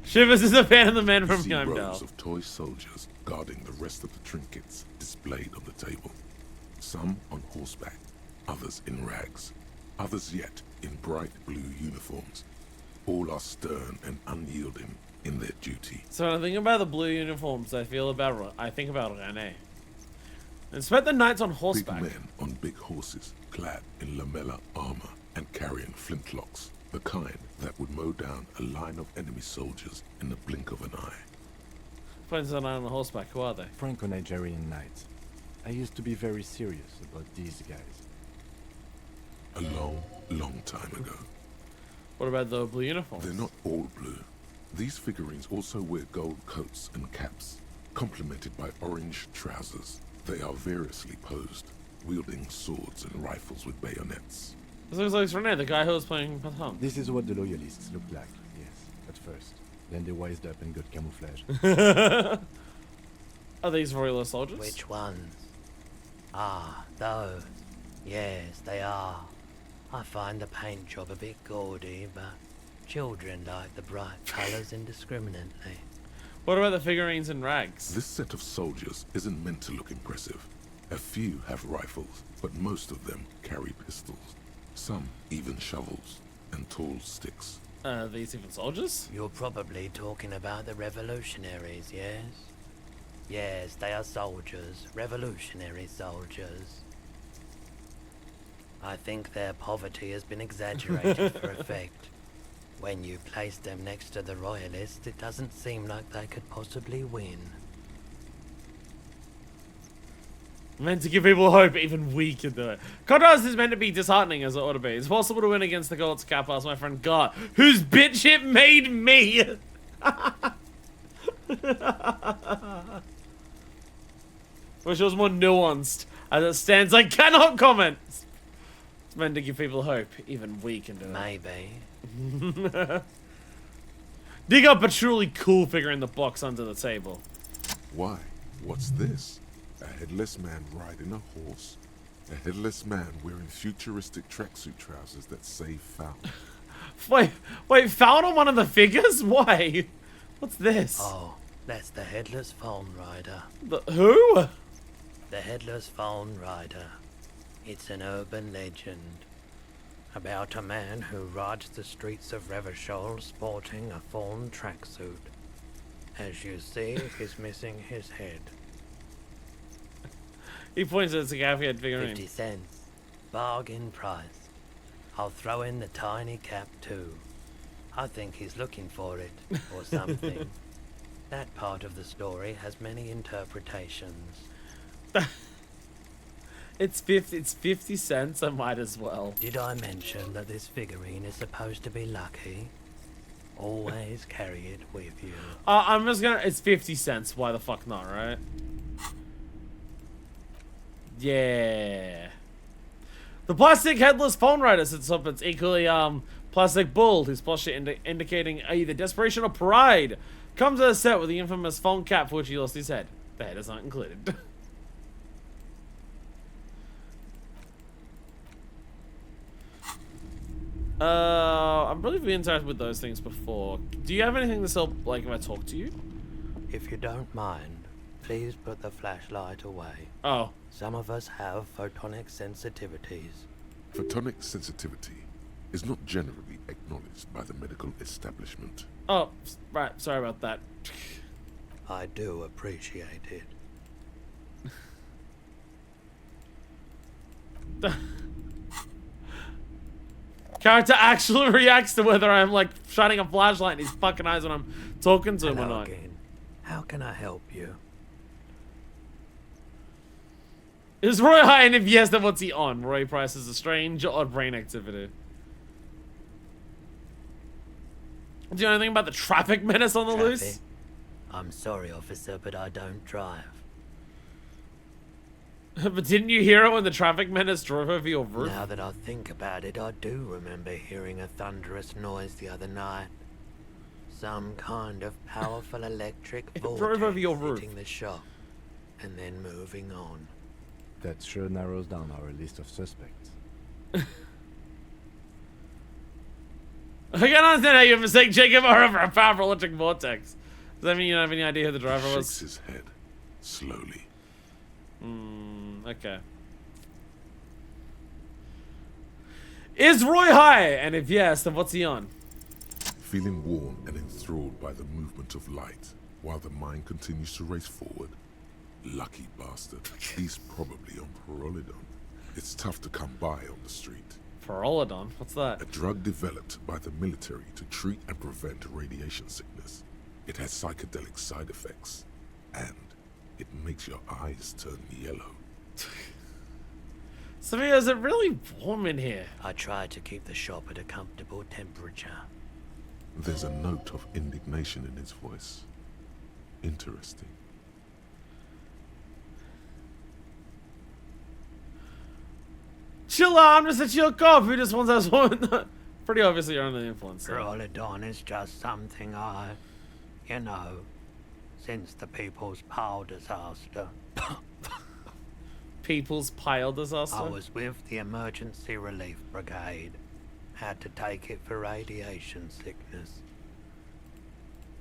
Shivers is a fan of the Man from See Heimdall. rows of toy soldiers guarding the rest of the trinkets displayed on the table. Some on horseback, others in rags, others yet in bright blue uniforms. All are stern and unyielding in their duty. So when I think about the blue uniforms, I think about René. And spent the nights on horseback. Big men on big horses, clad in lamella armor and carrying flintlocks, the kind that would mow down a line of enemy soldiers in the blink of an eye. Friends on on horseback, who are they? Franco-Nigerian knights. I used to be very serious about these guys. A long, long time ago. What about the blue uniforms? They're not all blue. These figurines also wear gold coats and caps, complemented by orange trousers. They are variously posed, wielding swords and rifles with bayonets. This looks like René, the guy who was playing Pathan. This is what the loyalists looked like, yes, at first. Then they wised up and got camouflage. Are these royalist soldiers? Which ones? Ah, those. Yes, they are. I find the paint job a bit gaudy, but children like the bright colours indiscriminately. What about the figurines and rags? This set of soldiers isn't meant to look impressive. A few have rifles, but most of them carry pistols. Some even shovels and tall sticks. These even soldiers? You're probably talking about the revolutionaries, yes? Yes, they are soldiers. Revolutionary soldiers. I think their poverty has been exaggerated for effect. When you place them next to the royalists, it doesn't seem like they could possibly win. Meant to give people hope, even we can do it. Contrast is meant to be disheartening as it ought to be. It's possible to win against the gods, Kappas, my friend God, whose bitch shit made me! Wish it was more nuanced. As it stands, I cannot comment! It's meant to give people hope, even we can do it. Maybe. Dig up a truly cool figure in the box under the table. Why? What's this? A headless man riding a horse. A headless man wearing futuristic tracksuit trousers that say found. Wait, found on one of the figures? Why? What's this? Oh, that's the Headless Phone Rider. Who? The Headless Phone Rider. It's an urban legend about a man who rides the streets of Revachol sporting a fawn tracksuit. As you see, he's missing his head. He points at the Gaffy figurine. 50 cents. Bargain price. I'll throw in the tiny cap too. I think he's looking for it, or something. That part of the story has many interpretations. It's 50 cents, I might as well. Did I mention that this figurine is supposed to be lucky? Always carry it with you. I'm just gonna... It's 50 cents, why the fuck not, right? Yeah. The plastic headless phone rider sits up. It's equally plastic bull, whose posture indicating either desperation or pride. Comes to the set with the infamous phone cap for which he lost his head. The head is not included. I'm really interested with those things before. Do you have anything to sell, like, if I talk to you? If you don't mind, please put the flashlight away. Oh. Some of us have photonic sensitivities. Photonic sensitivity is not generally acknowledged by the medical establishment. Oh, right. Sorry about that. I do appreciate it. Character actually reacts to whether I'm, like, shining a flashlight in his fucking eyes when I'm talking to him or not. Again. How can I help you? Is Roy high, and if yes, then what's he on? Roy Price is a strange, odd brain activity. Do you know anything about the traffic menace on the loose? I'm sorry, officer, but I don't drive. But didn't you hear it when the traffic menace drove over your roof? Now that I think about it, I do remember hearing a thunderous noise the other night. Some kind of powerful electric vortex drove over your roof. hitting the shop and then moving on. That sure narrows down our list of suspects. I can't understand how you mistake Jacob over a powerful electric vortex. Does that mean you don't have any idea who the driver was? Shakes his head slowly. Okay. Is Roy high? And if yes, then what's he on? Feeling warm and enthralled by the movement of light, while the mind continues to race forward. Lucky bastard. He's probably on Perolidon. It's tough to come by on the street. Perolidon? What's that? A drug developed by the military to treat and prevent radiation sickness. It has psychedelic side effects, and it makes your eyes turn yellow. Sophia, is it really warm in here? I try to keep the shop at a comfortable temperature. There's a note of indignation in his voice. Interesting. Chill out, I'm just a chill cop who just wants us one. Pretty obviously you're under the influence. So. Perolidon is just something you know, since the People's Pile disaster. People's Pile disaster? I was with the Emergency Relief Brigade. Had to take it for radiation sickness.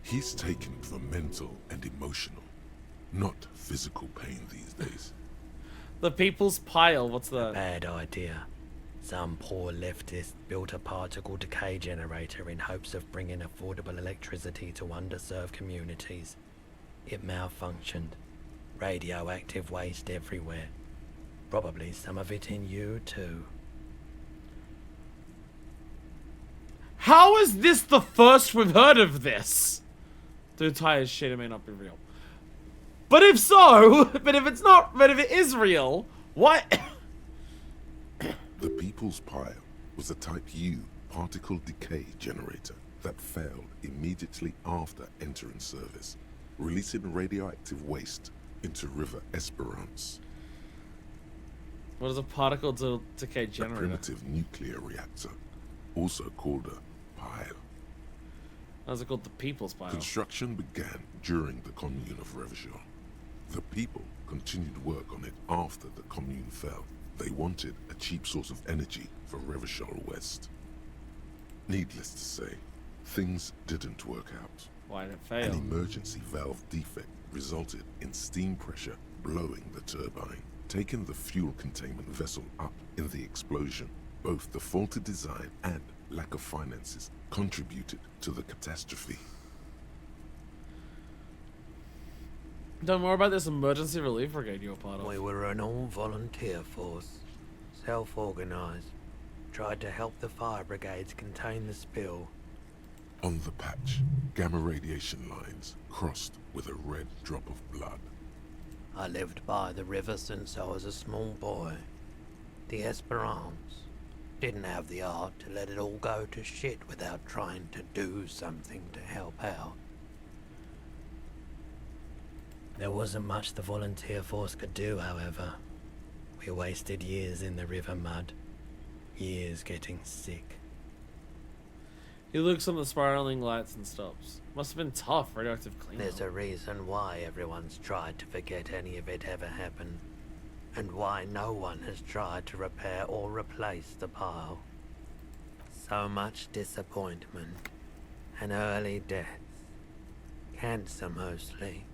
He's taken it for mental and emotional, not physical pain these days. The People's Pile, what's that? Bad idea. Some poor leftist built a particle decay generator in hopes of bringing affordable electricity to underserved communities. It malfunctioned. Radioactive waste everywhere. Probably some of it in you too. How is this the first we've heard of this? The entire shit, it may not be real. But if so, but if it is real, why? The People's Pile was a Type U particle decay generator that failed immediately after entering service, releasing radioactive waste into River Esperance. What is a particle decay A generator? primitive nuclear reactor, also called a pile. How's it called? The People's Pile. Construction began during the Commune of Revachol. The people continued work on it after the Commune fell. They wanted a cheap source of energy for Revachol West. Needless to say, things didn't work out. Why did it fail? An emergency valve defect resulted in steam pressure blowing the turbine, taking the fuel containment vessel up in the explosion. Both the faulty design and lack of finances contributed to the catastrophe. Don't worry about this emergency relief brigade you're part of. We were an all-volunteer force, self-organized. Tried to help the fire brigades contain the spill. On the patch, gamma radiation lines crossed with a red drop of blood. I lived by the river since I was a small boy. The Esperance. Didn't have the art to let it all go to shit without trying to do something to help out. There wasn't much the volunteer force could do, however. We wasted years in the river mud. Years getting sick. He looks on the spiraling lights and stops. Must have been tough, radioactive cleanup. There's a reason why everyone's tried to forget any of it ever happened. And why no one has tried to repair or replace the pile. So much disappointment. And early deaths. Cancer mostly.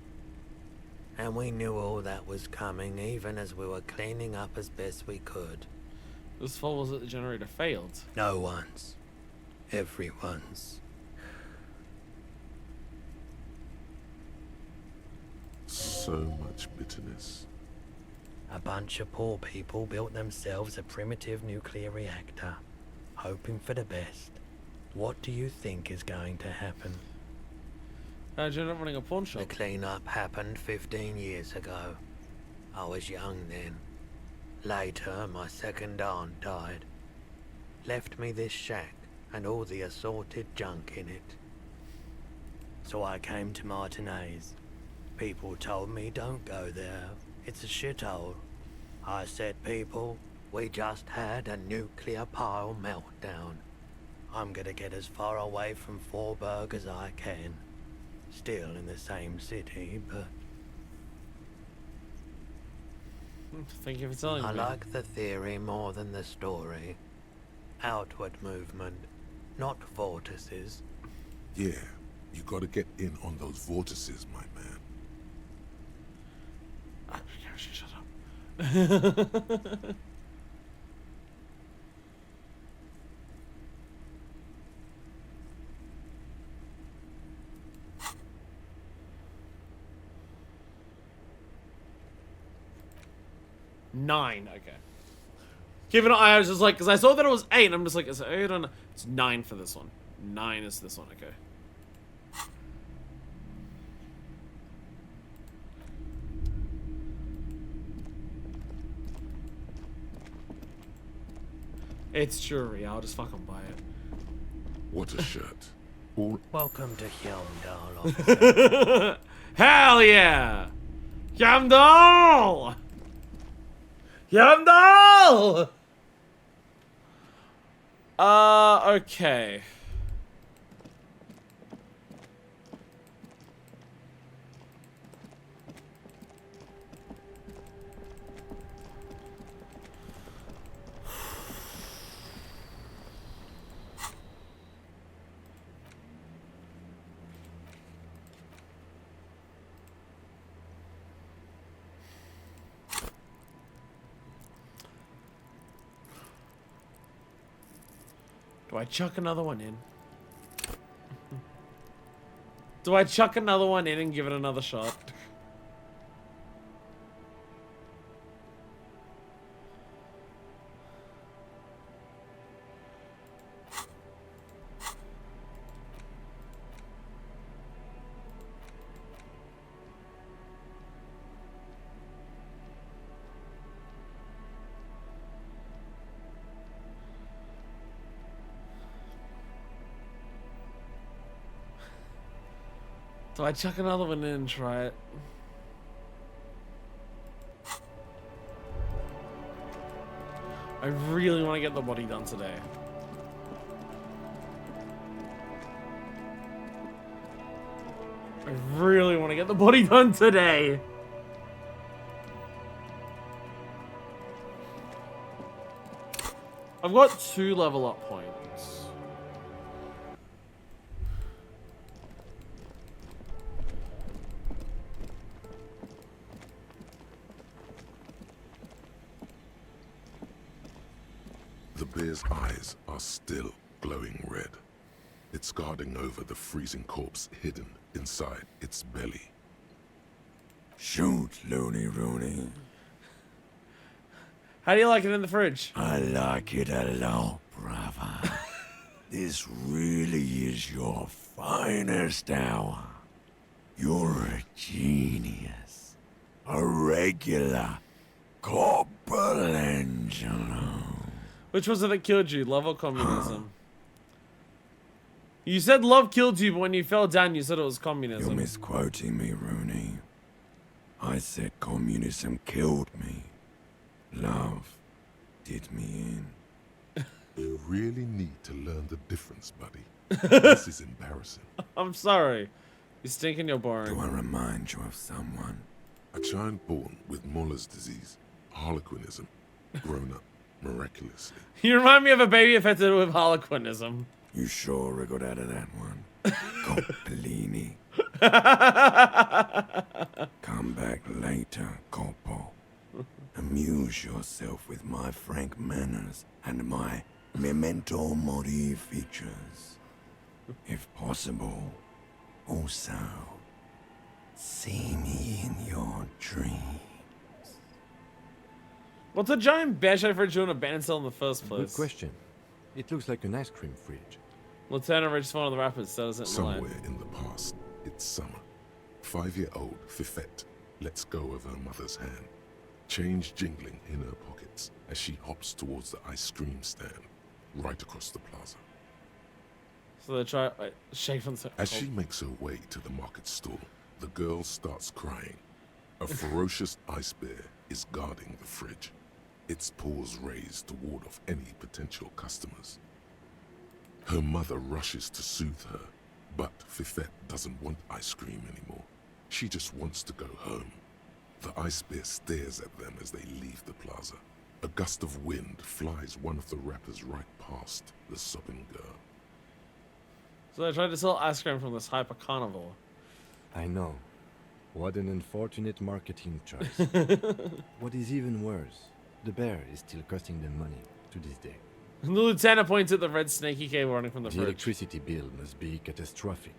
And we knew all that was coming even as we were cleaning up as best we could. Whose fault was it the generator failed? No one's. Everyone's. So much bitterness. A bunch of poor people built themselves a primitive nuclear reactor, hoping for the best. What do you think is going to happen? How'd you end up running a pawn shop? The cleanup happened 15 years ago. I was young then. Later, my second aunt died. Left me this shack and all the assorted junk in it. So I came to Martinez. People told me don't go there. It's a shithole. I said, people, we just had a nuclear pile meltdown. I'm gonna get as far away from Forburg as I can. Still in the same city, but... Thank you for telling me. I like the theory more than the story. Outward movement, not vortices. Yeah, you gotta get in on those vortices, my man. Shut up. Nine, okay. Keeping an eye, I was just like, because I saw that it was 8, and I'm just like, is it 8 or 9? It's 9 for this one. 9 is this one, okay. It's jewelry, I'll just fucking buy it. What a shirt. All Welcome to Hjelmdal, officer. Hell yeah! Hjelmdal! Hjelmdal! Okay. Do I chuck another one in? Do I chuck another one in and give it another shot? Do I chuck another one in and try it? I really want to get the body done today. I really want to get the body done today. I've got 2 level up points. The bear's eyes are still glowing red. It's guarding over the freezing corpse hidden inside its belly. Shoot, Looney Rooney. How do you like it in the fridge? I like it a lot, brother. This really is your finest hour. You're a genius. A regular Corporangelo. Which was it that killed you, love or communism? You said love killed you, but when you fell down, you said it was communism. You're misquoting me, Rooney. I said communism killed me. Love did me in. You really need to learn the difference, buddy. This is embarrassing. I'm sorry. You stink and you're boring. Do I remind you of someone? A child born with Muller's disease, harlequinism, grown up miraculously. You remind me of a baby affected with harlequinism. You sure I got out of that one? Coppolini. Come back later, Corpo. Amuse yourself with my frank manners and my memento mori features. If possible, also, see me in your dreams. What's a giant beige fridge doing a bandsaw in the first place? Good question. It looks like an ice cream fridge. Lieutenant reached one of the rapids, settles it in line. Somewhere in the past, it's summer. 5-year-old Fifette lets go of her mother's hand, change jingling in her pockets as she hops towards the ice cream stand right across the plaza. So they try shake from the As she makes her way to the market stall, the girl starts crying. A ferocious ice bear is guarding the fridge, its paws raised to ward off any potential customers. Her mother rushes to soothe her, but Fifette doesn't want ice cream anymore. She just wants to go home. The ice bear stares at them as they leave the plaza. A gust of wind flies one of the wrappers right past the sobbing girl. So they tried to sell ice cream from this hyper carnivore. I know. What an unfortunate marketing choice. What is even worse, the bear is still costing them money to this day. The lieutenant points at the red snaky cable running from the The fridge. electricity bill must be catastrophic.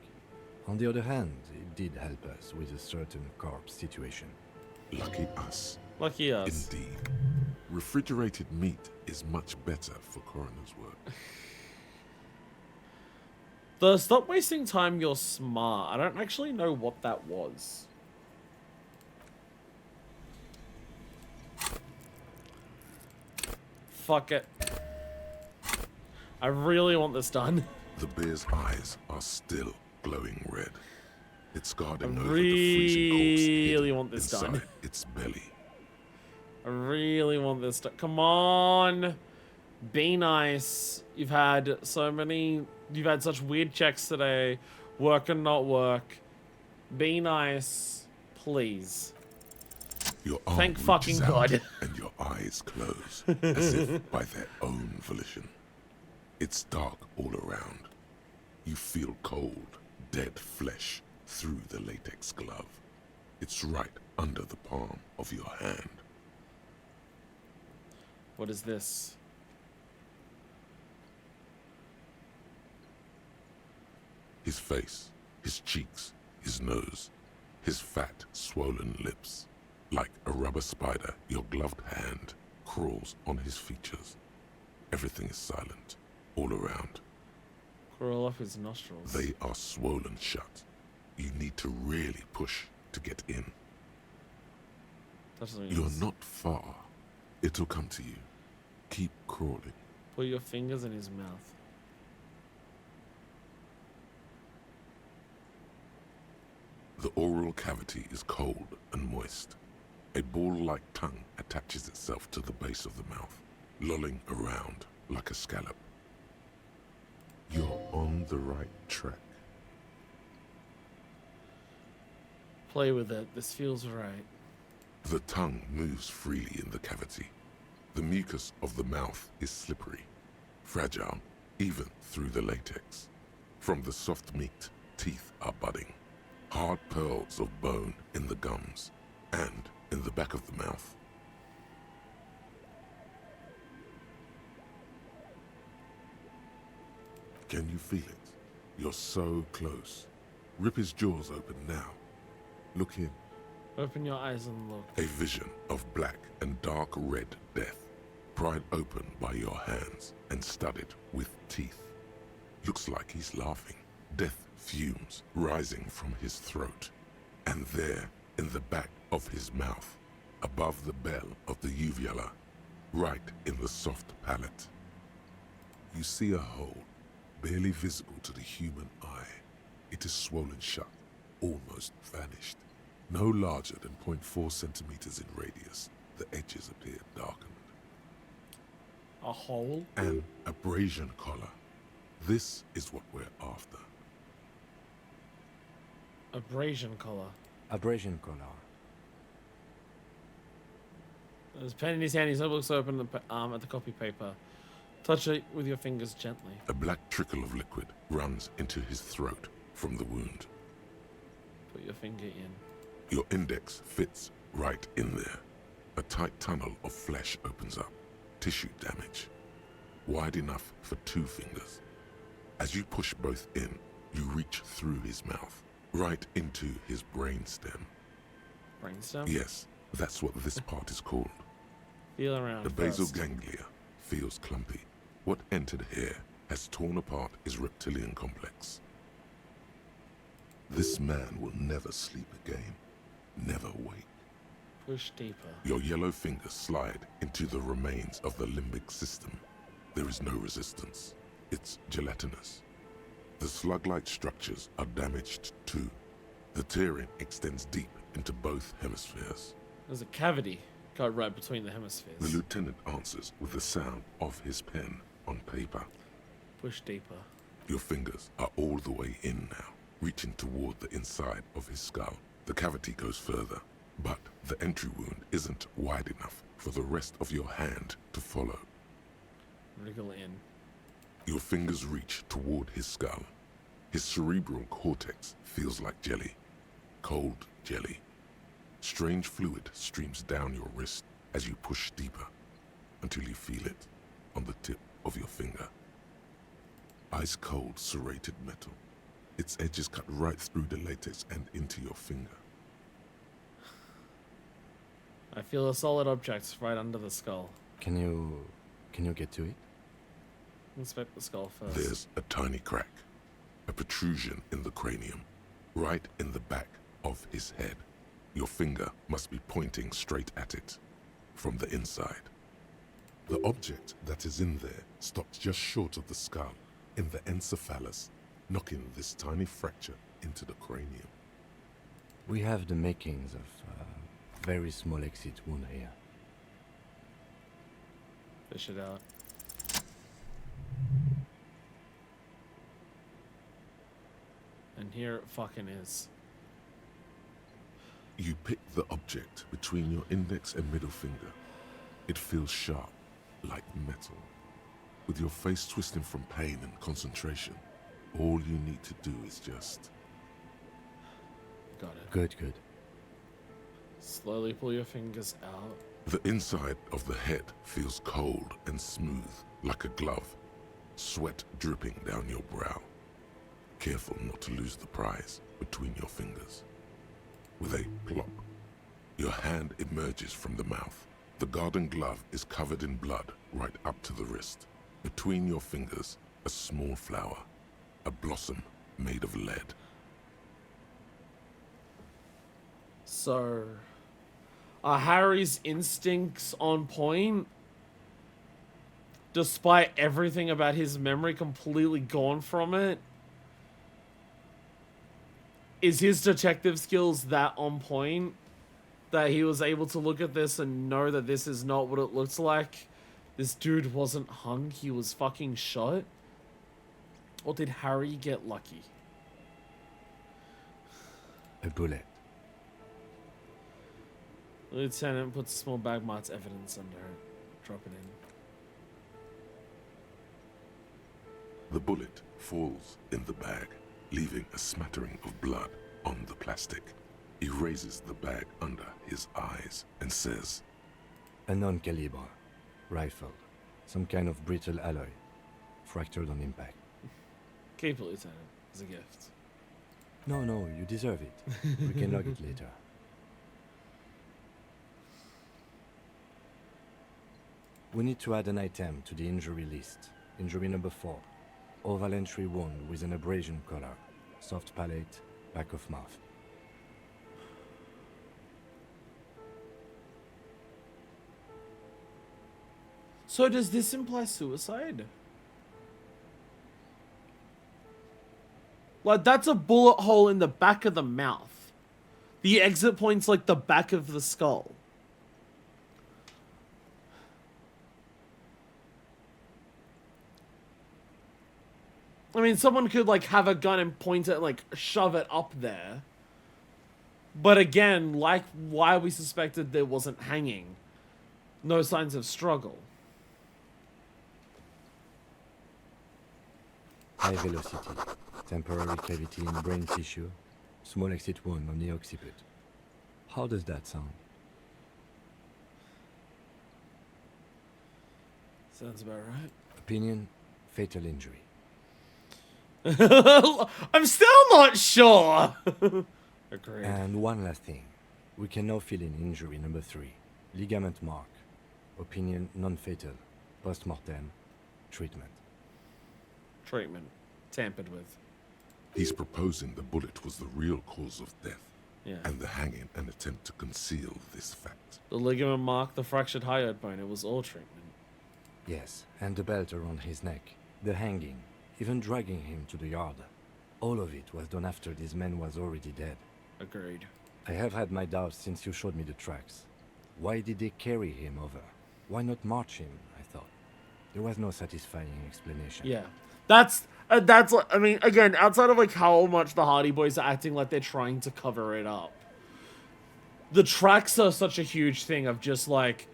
On the other hand, it did help us with a certain corpse situation. Lucky us. Lucky us. Indeed. Refrigerated meat is much better for coroner's work. The stop wasting time, you're smart. I don't actually know what that was. Fuck it. I really want this done. The bear's eyes are still glowing red. It's guarding I over the freezing corpse really hidden want this inside done. its belly. I really want this done. Come on. Be nice. You've had such weird checks today. Work and not work. Be nice. Please. Your arm Thank reaches fucking out God. And your eyes close, as if by their own volition. It's dark all around. You feel cold, dead flesh through the latex glove. It's right under the palm of your hand. What is this? His face, his cheeks, his nose, his fat, swollen lips. Like a rubber spider, your gloved hand crawls on his features. Everything is silent, all around. Crawl up his nostrils. They are swollen shut. You need to really push to get in. You're not far. It'll come to you. Keep crawling. Put your fingers in his mouth. The oral cavity is cold and moist. A ball-like tongue attaches itself to the base of the mouth, lolling around like a scallop. You're on the right track. Play with it. This feels right. The tongue moves freely in the cavity. The mucus of the mouth is slippery, fragile, even through the latex. From the soft meat, teeth are budding. Hard pearls of bone in the gums and in the back of the mouth. Can you feel it? You're so close. Rip his jaws open now. Look in. Open your eyes and look. A vision of black and dark red death, pried open by your hands and studded with teeth. Looks like he's laughing. Death fumes rising from his throat. And there, in the back of his mouth, above the bell of the uvula, right in the soft palate, you see a hole, barely visible to the human eye. It is swollen shut, almost vanished. No larger than 0.4 centimeters in radius, the edges appear darkened. A hole? An abrasion collar. This is what we're after. Abrasion collar. Abrasion collar. There's a pen in his hand. He looks open at the copy paper. Touch it with your fingers gently. A black trickle of liquid runs into his throat from the wound. Put your finger in. Your index fits right in there. A tight tunnel of flesh opens up. Tissue damage. Wide enough for 2 fingers. As you push both in, you reach through his mouth, right into his brainstem. Brainstem? Yes, that's what this part is called. Feel around. The basal first. ganglia feels clumpy. What entered here has torn apart his reptilian complex. This man will never sleep again. Never wake. Push deeper. Your yellow fingers slide into the remains of the limbic system. There is no resistance. It's gelatinous. The slug-like structures are damaged too. The tearing extends deep into both hemispheres. There's a cavity cut right between the hemispheres. The lieutenant answers with the sound of his pen on paper. Push deeper. Your fingers are all the way in now, reaching toward the inside of his skull. The cavity goes further, but the entry wound isn't wide enough for the rest of your hand to follow. Wriggle in. Your fingers reach toward his skull. His cerebral cortex feels like jelly. Cold jelly. Strange fluid streams down your wrist as you push deeper, until you feel it on the tip of your finger. Ice cold serrated metal. Its edges cut right through the latex and into your finger. I feel a solid object right under the skull. Can you get to it? Inspect the skull first. There's a tiny crack, a protrusion in the cranium, right in the back of his head. Your finger must be pointing straight at it, from the inside. The object that is in there stops just short of the skull, in the encephalus, knocking this tiny fracture into the cranium. We have the makings of a very small exit wound here. Fish it out. And here it fucking is. You pick the object between your index and middle finger. It feels sharp, like metal. With your face twisting from pain and concentration, all you need to do is just... Got it. Good. Slowly pull your fingers out. The inside of the head feels cold and smooth, like a glove. Sweat dripping down your brow. careful not to lose the prize between your fingers. With a plop, your hand emerges from the mouth. The garden glove is covered in blood right up to the wrist. Between your fingers, a small flower, a blossom made of lead. So, are Harry's instincts on point? Despite everything about his memory completely gone from it? Is his detective skills that on point that he was able to look at this and know that this is not what it looks like? This dude wasn't hung, he was fucking shot? Or did Harry get lucky? A bullet. Lieutenant puts small bag marks evidence under it. Drop it in. The bullet falls in the bag, leaving a smattering of blood on the plastic. He raises the bag under his eyes and says, A non-caliber rifle. Some kind of brittle alloy. Fractured on impact. Keep it, Lieutenant. As a gift. No, you deserve it. We can log it later. We need to add an item to the injury list. Injury number 4. Oval entry wound with an abrasion color. Soft palate, back of mouth. So does this imply suicide? Like, that's a bullet hole in the back of the mouth. The exit point's like the back of the skull. I mean, someone could, like, have a gun and point it and, like, shove it up there. But again, like why we suspected there wasn't hanging. No signs of struggle. High velocity. Temporary cavity in brain tissue. Small exit wound on the occiput. How does that sound? Sounds about right. Opinion, fatal injury. I'm still not sure. Agreed. And one last thing. We can now fill in injury number 3. Ligament mark. Opinion, non-fatal. Post-mortem. Treatment. Treatment. Tampered with. He's proposing the bullet was the real cause of death. Yeah. And the hanging an attempt to conceal this fact. The ligament mark, the fractured hyoid bone, it was all treatment. Yes, and the belt around his neck. The hanging. Even dragging him to the yard. All of it was done after this man was already dead. Agreed. I have had my doubts since you showed me the tracks. Why did they carry him over? Why not march him, I thought. There was no satisfying explanation. Yeah. That's I mean, again, outside of like how much the Hardy Boys are acting like they're trying to cover it up. The tracks are such a huge thing of just like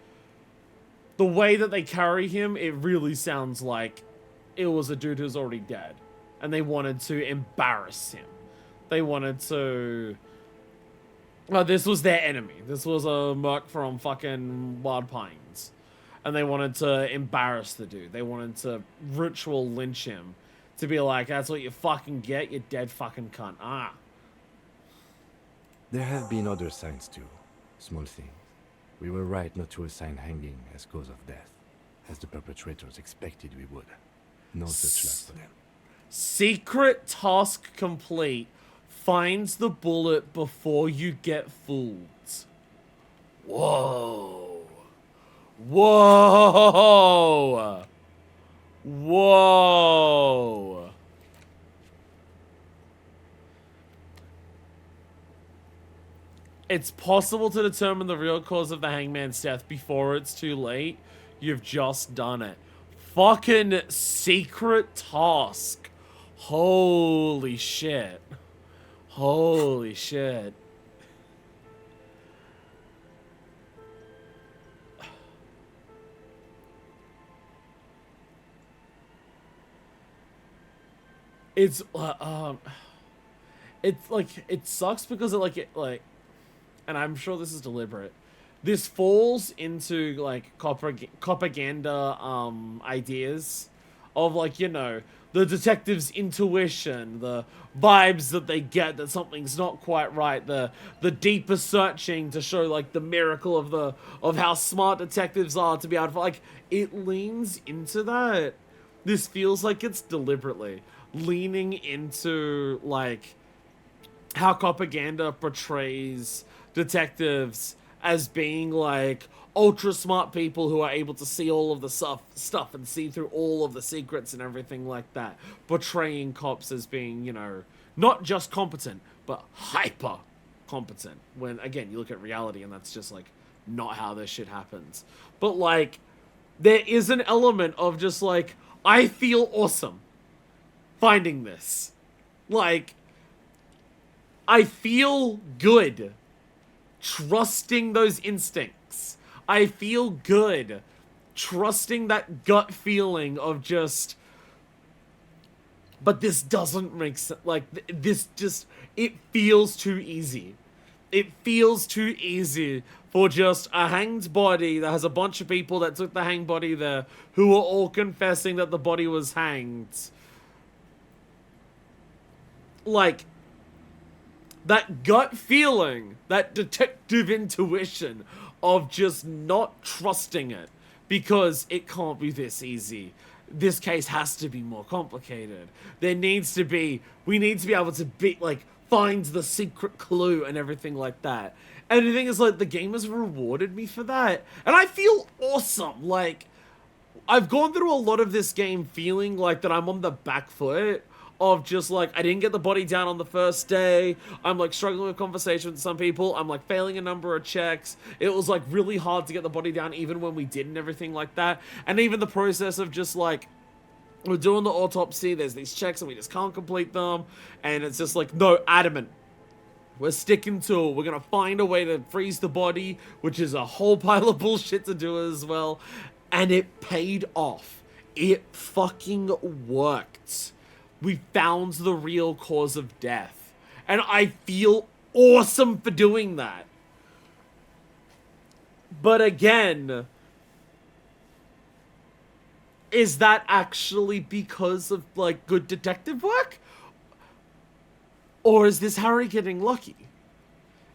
the way that they carry him, it really sounds like it was a dude who's already dead. And they wanted to embarrass him. They wanted to... Well, this was their enemy. This was a merc from fucking Wild Pines. And they wanted to embarrass the dude. They wanted to ritual lynch him. To be like, that's what you fucking get, you dead fucking cunt. Ah. There have been other signs too. Small things. We were right not to assign hanging as cause of death. As the perpetrators expected we would. No such luck for them. Secret task complete. Finds the bullet before you get fooled. Whoa. Whoa. Whoa. It's possible to determine the real cause of the hangman's death before it's too late. You've just done it. Fucking secret task. Holy shit. Holy shit. It's like it sucks because it and I'm sure this is deliberate. This falls into like propaganda ideas of like, you know, the detective's intuition, the vibes that they get that something's not quite right, the deeper searching to show like the miracle of how smart detectives are to be able to, like, it leans into that. This feels like it's deliberately leaning into like how propaganda portrays detectives as being like ultra smart people who are able to see all of the stuff and see through all of the secrets and everything like that. Portraying cops as being, you know, not just competent, but hyper competent. When, again, you look at reality and that's just like not how this shit happens. But like, there is an element of just like, I feel awesome finding this. Like, I feel good trusting those instincts. I feel good trusting that gut feeling of just, but this doesn't make sense. Like, this just, it feels too easy. It feels too easy for just a hanged body that has a bunch of people that took the hanged body there who are all confessing that the body was hanged. Like, that gut feeling, that detective intuition of just not trusting it because it can't be this easy. This case has to be more complicated. There needs to be, we need to be able to be, like, find the secret clue and everything like that. And the thing is, like, the game has rewarded me for that. And I feel awesome. Like, I've gone through a lot of this game feeling like that I'm on the back foot of just like, I didn't get the body down on the first day. I'm like struggling with conversation with some people. I'm like failing a number of checks. It was like really hard to get the body down even when we did and everything like that. And even the process of just like, we're doing the autopsy, there's these checks and we just can't complete them. And it's just like, no, adamant. We're sticking to it. We're gonna find a way to freeze the body, which is a whole pile of bullshit to do as well. And it paid off. It fucking worked. We found the real cause of death. And I feel awesome for doing that. But again, is that actually because of, like, good detective work? Or is this Harry getting lucky?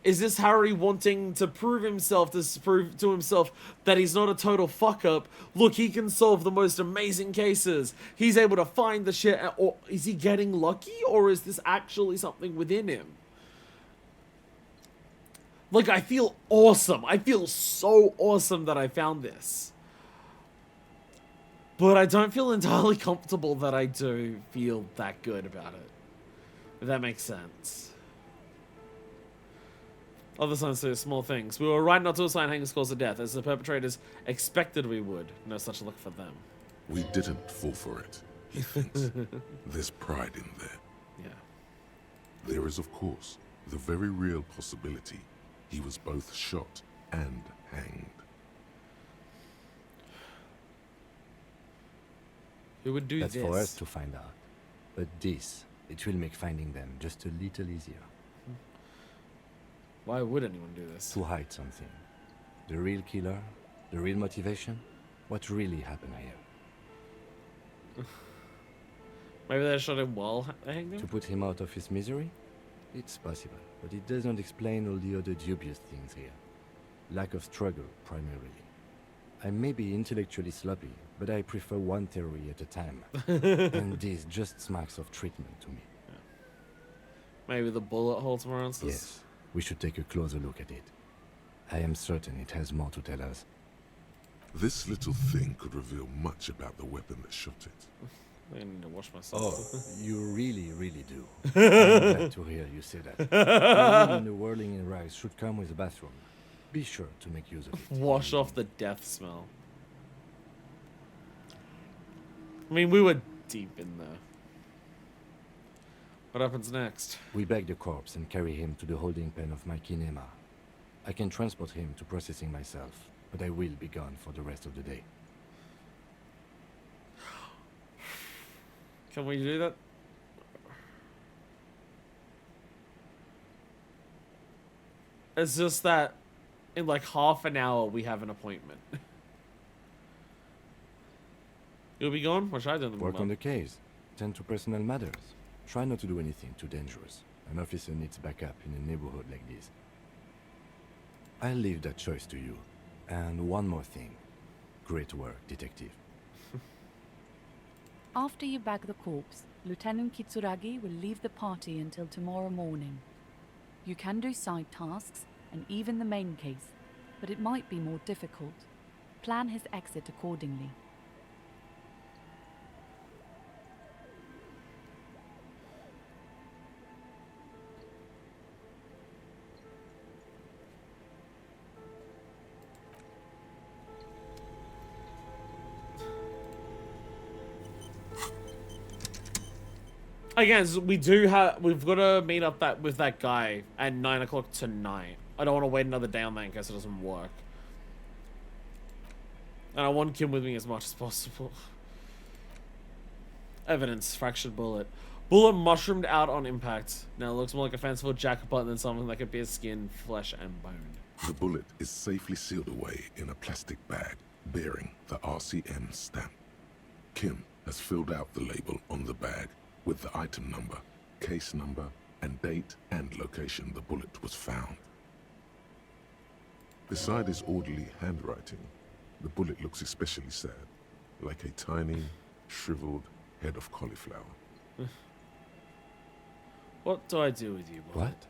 Is this Harry wanting to prove himself, to prove to himself that he's not a total fuck-up? Look, he can solve the most amazing cases. He's able to find the shit. Or is he getting lucky? Or is this actually something within him? Like, I feel awesome. I feel so awesome that I found this. But I don't feel entirely comfortable that I do feel that good about it. If that makes sense. Other signs say small things. We were right not to assign hangers cause of death, as the perpetrators expected we would. No such luck for them. We didn't fall for it, he thinks. There's pride in there. Yeah. There is, of course, the very real possibility he was both shot and hanged. Who would do That's this? for us to find out. But this, it will make finding them just a little easier. Why would anyone do this? To hide something. The real killer, the real motivation, what really happened here. Maybe they shot him while they hanged him? To put him out of his misery? It's possible, but it doesn't explain all the other dubious things here. Lack of struggle, primarily. I may be intellectually sloppy, but I prefer one theory at a time. And this just smacks of treatment to me. Yeah. Maybe the bullet hole tomorrow answers? Yes, we should take a closer look at it. I am certain it has more to tell us. This little thing could reveal much about the weapon that shot it. I need to wash myself. Oh, you really, really do. I'm glad to hear you say that. Anyone in the whirling and rise should come with a bathroom. Be sure to make use of it. Wash off the death smell. I mean, we were deep in there. What happens next? We bag the corpse and carry him to the holding pen of my kinema. I can transport him to processing myself, but I will be gone for the rest of the day. Can we do that? It's just that in like half an hour we have an appointment. You'll be gone? What should I do in the Work on meanwhile? the case. Tend to personal matters. Try not to do anything too dangerous. An officer needs backup in a neighborhood like this. I'll leave that choice to you. And one more thing. Great work, detective. After you bag the corpse, Lieutenant Kitsuragi will leave the party until tomorrow morning. You can do side tasks and even the main case, but it might be more difficult. Plan his exit accordingly. Again, so we've got to meet up with that guy at 9 o'clock tonight. I don't want to wait another day on that in case it doesn't work. And I want Kim with me as much as possible. Evidence, fractured bullet. Bullet mushroomed out on impact. Now it looks more like a fanciful jacket button than something that could pierce skin, flesh, and bone. The bullet is safely sealed away in a plastic bag bearing the RCM stamp. Kim has filled out the label on the bag with the item number, case number, and date and location the bullet was found. Beside his orderly handwriting, the bullet looks especially sad, like a tiny, shriveled head of cauliflower. What do I do with you, bullet? What?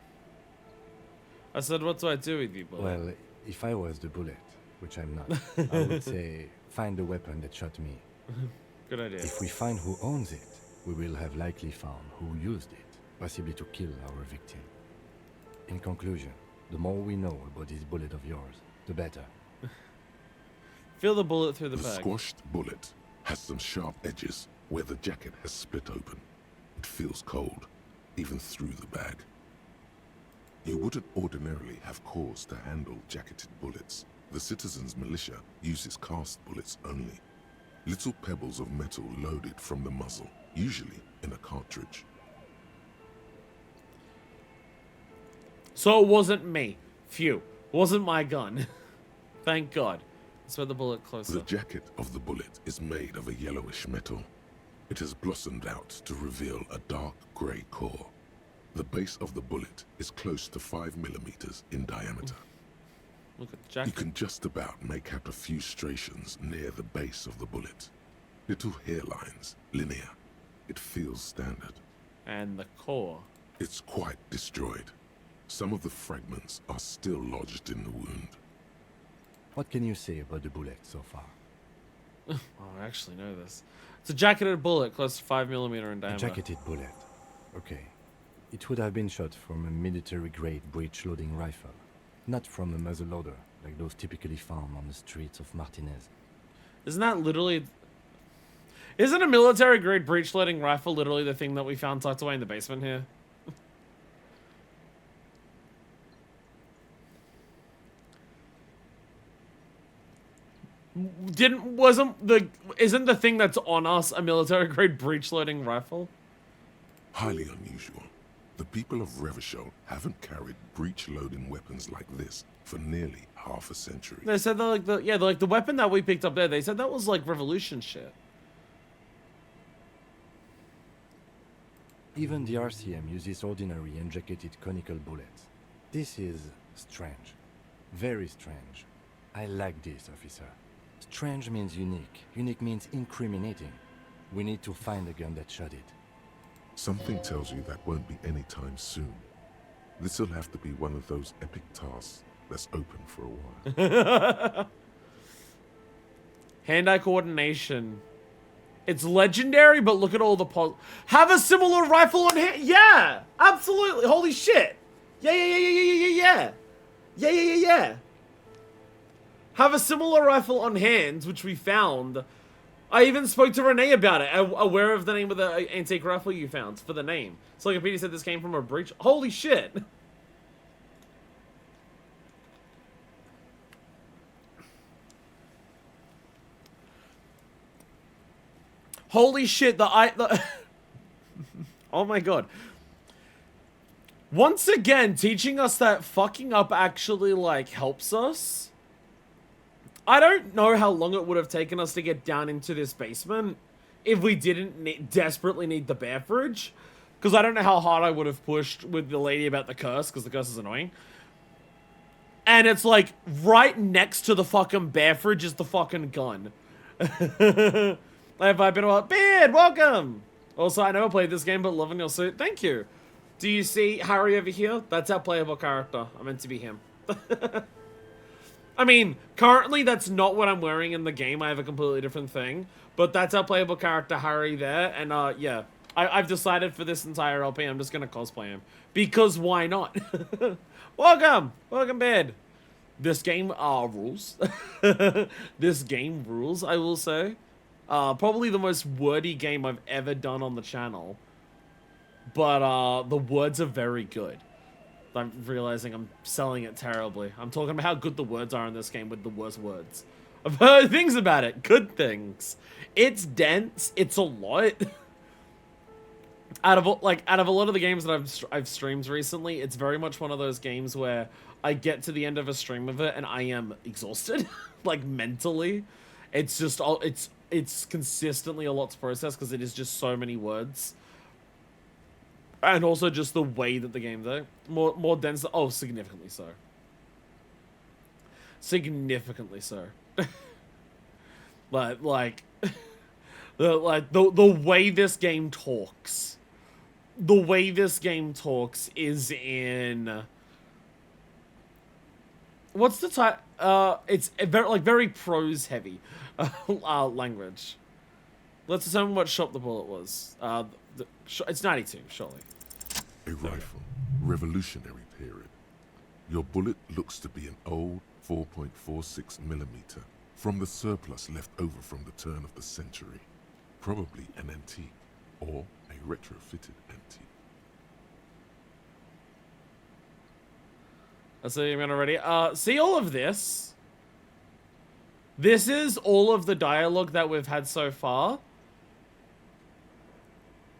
I said, what do I do with you, bullet? Well, if I was the bullet, which I'm not, I would say find the weapon that shot me. Good idea. If we find who owns it, we will have likely found who used it, possibly to kill our victim. In conclusion, the more we know about this bullet of yours, the better. Feel the bullet through the The bag. squashed bullet has some sharp edges where the jacket has split open. It feels cold, even through the bag. You wouldn't ordinarily have cause to handle jacketed bullets. The citizens' militia uses cast bullets only. Little pebbles of metal loaded from the muzzle, usually in a cartridge. So it wasn't me. Phew. Wasn't my gun. Thank God. Let's put the bullet closer. The jacket of the bullet is made of a yellowish metal. It has blossomed out to reveal a dark grey core. The base of the bullet is close to 5 millimeters in diameter. Look at the jacket. You can just about make out a few striations near the base of the bullet. Little hairlines, linear. It feels standard. And the core. It's quite destroyed. Some of the fragments are still lodged in the wound. What can you say about the bullet so far? Oh, I actually know this. It's a jacketed bullet, close to 5 millimeter in A diameter. jacketed bullet. Okay. It would have been shot from a military-grade breech-loading rifle, not from a muzzleloader, like those typically found on the streets of Martinez. Isn't that literally... Isn't a military-grade breech-loading rifle literally the thing that we found tucked away in the basement here? Isn't the thing that's on us a military-grade breech-loading rifle? Highly unusual. The people of Revachol haven't carried breech-loading weapons like this for nearly half a century. They said that the weapon that we picked up there, they said that was like revolution shit. Even the RCM uses ordinary unjacketed conical bullets. This is strange. Very strange. I like this, officer. Strange means unique. Unique means incriminating. We need to find the gun that shot it. Something tells you that won't be anytime soon. This'll have to be one of those epic tasks that's open for a while. Hand-eye coordination. It's legendary, but look at all the have a similar rifle on hand. Yeah, absolutely. Holy shit. Yeah. Have a similar rifle on hand, which we found. I even spoke to Renee about it, aware of the name of the antique rifle you found for the name. So like Peter said, this came from a breach. Holy shit. Holy shit, oh my god. Once again, teaching us that fucking up actually, like, helps us. I don't know how long it would have taken us to get down into this basement if we didn't desperately need the bear fridge. Because I don't know how hard I would have pushed with the lady about the curse, because the curse is annoying. And it's like, right next to the fucking bear fridge is the fucking gun. Have I been about Beard, welcome! Also, I never played this game, but loving your suit. Thank you. Do you see Harry over here? That's our playable character. I meant to be him. I mean, currently that's not what I'm wearing in the game. I have a completely different thing. But that's our playable character, Harry, there. And, yeah. I've decided for this entire LP, I'm just gonna cosplay him. Because why not? Welcome! Welcome, Beard. This game, rules. This game rules, I will say. Probably the most wordy game I've ever done on the channel. But, the words are very good. I'm realizing I'm selling it terribly. I'm talking about how good the words are in this game with the worst words. I've heard things about it. Good things. It's dense. It's a lot. Out of a lot of the games that I've streamed recently, it's very much one of those games where I get to the end of a stream of it and I am exhausted, like mentally. It's just it's consistently a lot to process because it is just so many words. And also just the way that the game's more dense. Oh, significantly so. Significantly so. like the way this game talks. The way this game talks is in. What's the type? It's very prose heavy, language. Let's determine what shot the bullet was. It's 92, surely. A rifle, Revolutionary period. Your bullet looks to be an old 4.46mm from the surplus left over from the turn of the century. Probably an antique or a retrofitted antique. That's the event already. See all of this? This is all of the dialogue that we've had so far.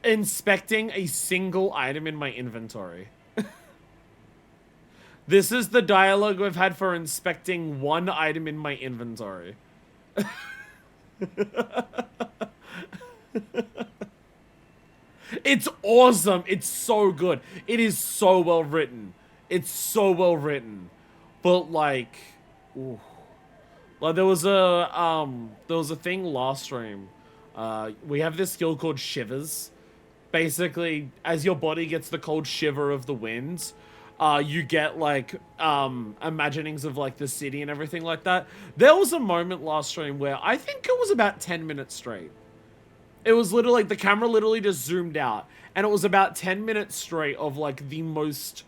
Inspecting a single item in my inventory. This is the dialogue we've had for inspecting one item in my inventory. It's awesome. It's so good. It is so well written. It's so well written. But like, ooh. Like there was a thing last stream. We have this skill called Shivers. Basically, as your body gets the cold shiver of the winds, you get like imaginings of like the city and everything like that. There was a moment last stream where I think it was about 10 minutes straight. It was literally like the camera literally just zoomed out, and it was about 10 minutes straight of like the most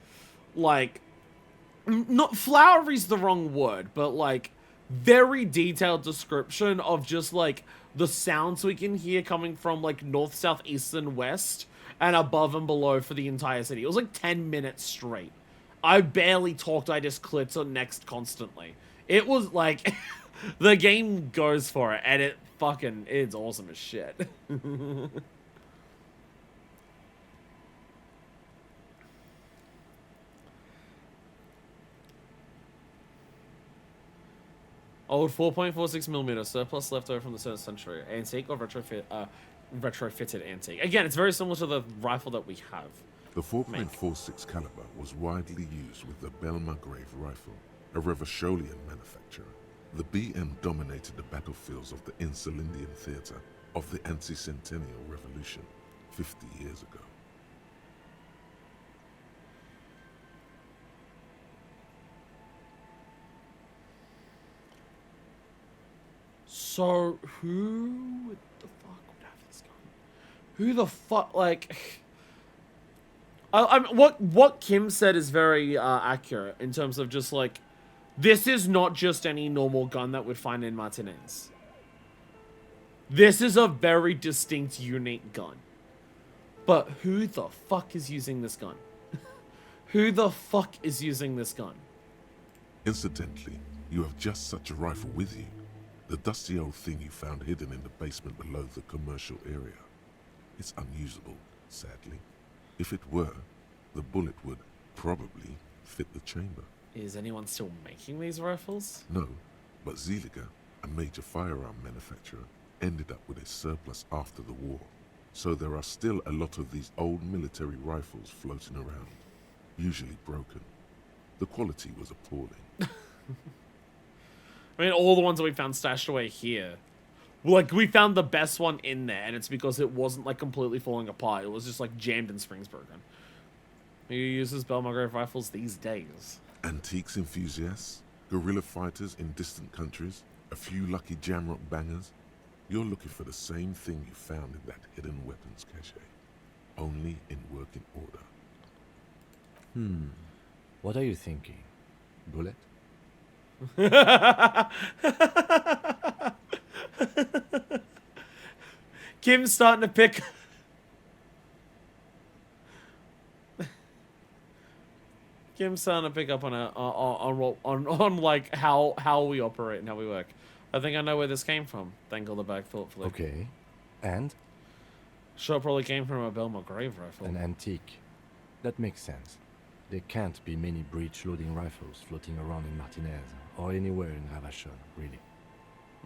like, not flowery's the wrong word, but like very detailed description of just like the sounds we can hear coming from like north, south, east, and west, and above and below for the entire city. It was like 10 minutes straight. I barely talked, I just clicked on next constantly. It was like, the game goes for it, and it's awesome as shit. Old 4.46mm surplus left over from the 7th century. Antique or retrofitted antique. Again, it's very similar to the rifle that we have. The 4.46 caliber was widely used with the Belmargrave rifle, a Revacholian manufacturer. The BM dominated the battlefields of the Insulindian theatre of the anti-centennial revolution 50 years ago. So, who the fuck would have this gun? Who the fuck, like... what Kim said is very accurate in terms of just like, this is not just any normal gun that we'd find in Martinez. This is a very distinct, unique gun. But who the fuck is using this gun? Who the fuck is using this gun? Incidentally, you have just such a rifle with you. The dusty old thing you found hidden in the basement below the commercial area. It's unusable, sadly. If it were, the bullet would probably fit the chamber. Is anyone still making these rifles? No, But Zeliger, a major firearm manufacturer, ended up with a surplus after the war. So there are still a lot of these old military rifles floating around, usually broken. The quality was appalling. I mean, all the ones that we found stashed away here. Like, we found the best one in there, and it's because it wasn't, like, completely falling apart. It was just, like, jammed and springs broken. Who uses Belmograve rifles these days? Antiques enthusiasts, guerrilla fighters in distant countries, a few lucky jamrock bangers. You're looking for the same thing you found in that hidden weapons cache, only in working order. What are you thinking? Bullet? Kim's starting to pick... Kim's starting to pick up on like how we operate and how we work. I think I know where this came from. Dangle the bag thoughtfully. Okay. And? Sure, probably came from a Belmograve rifle. An antique. That makes sense. There can't be many breech-loading rifles floating around in Martinez, or anywhere in Ravachol, really.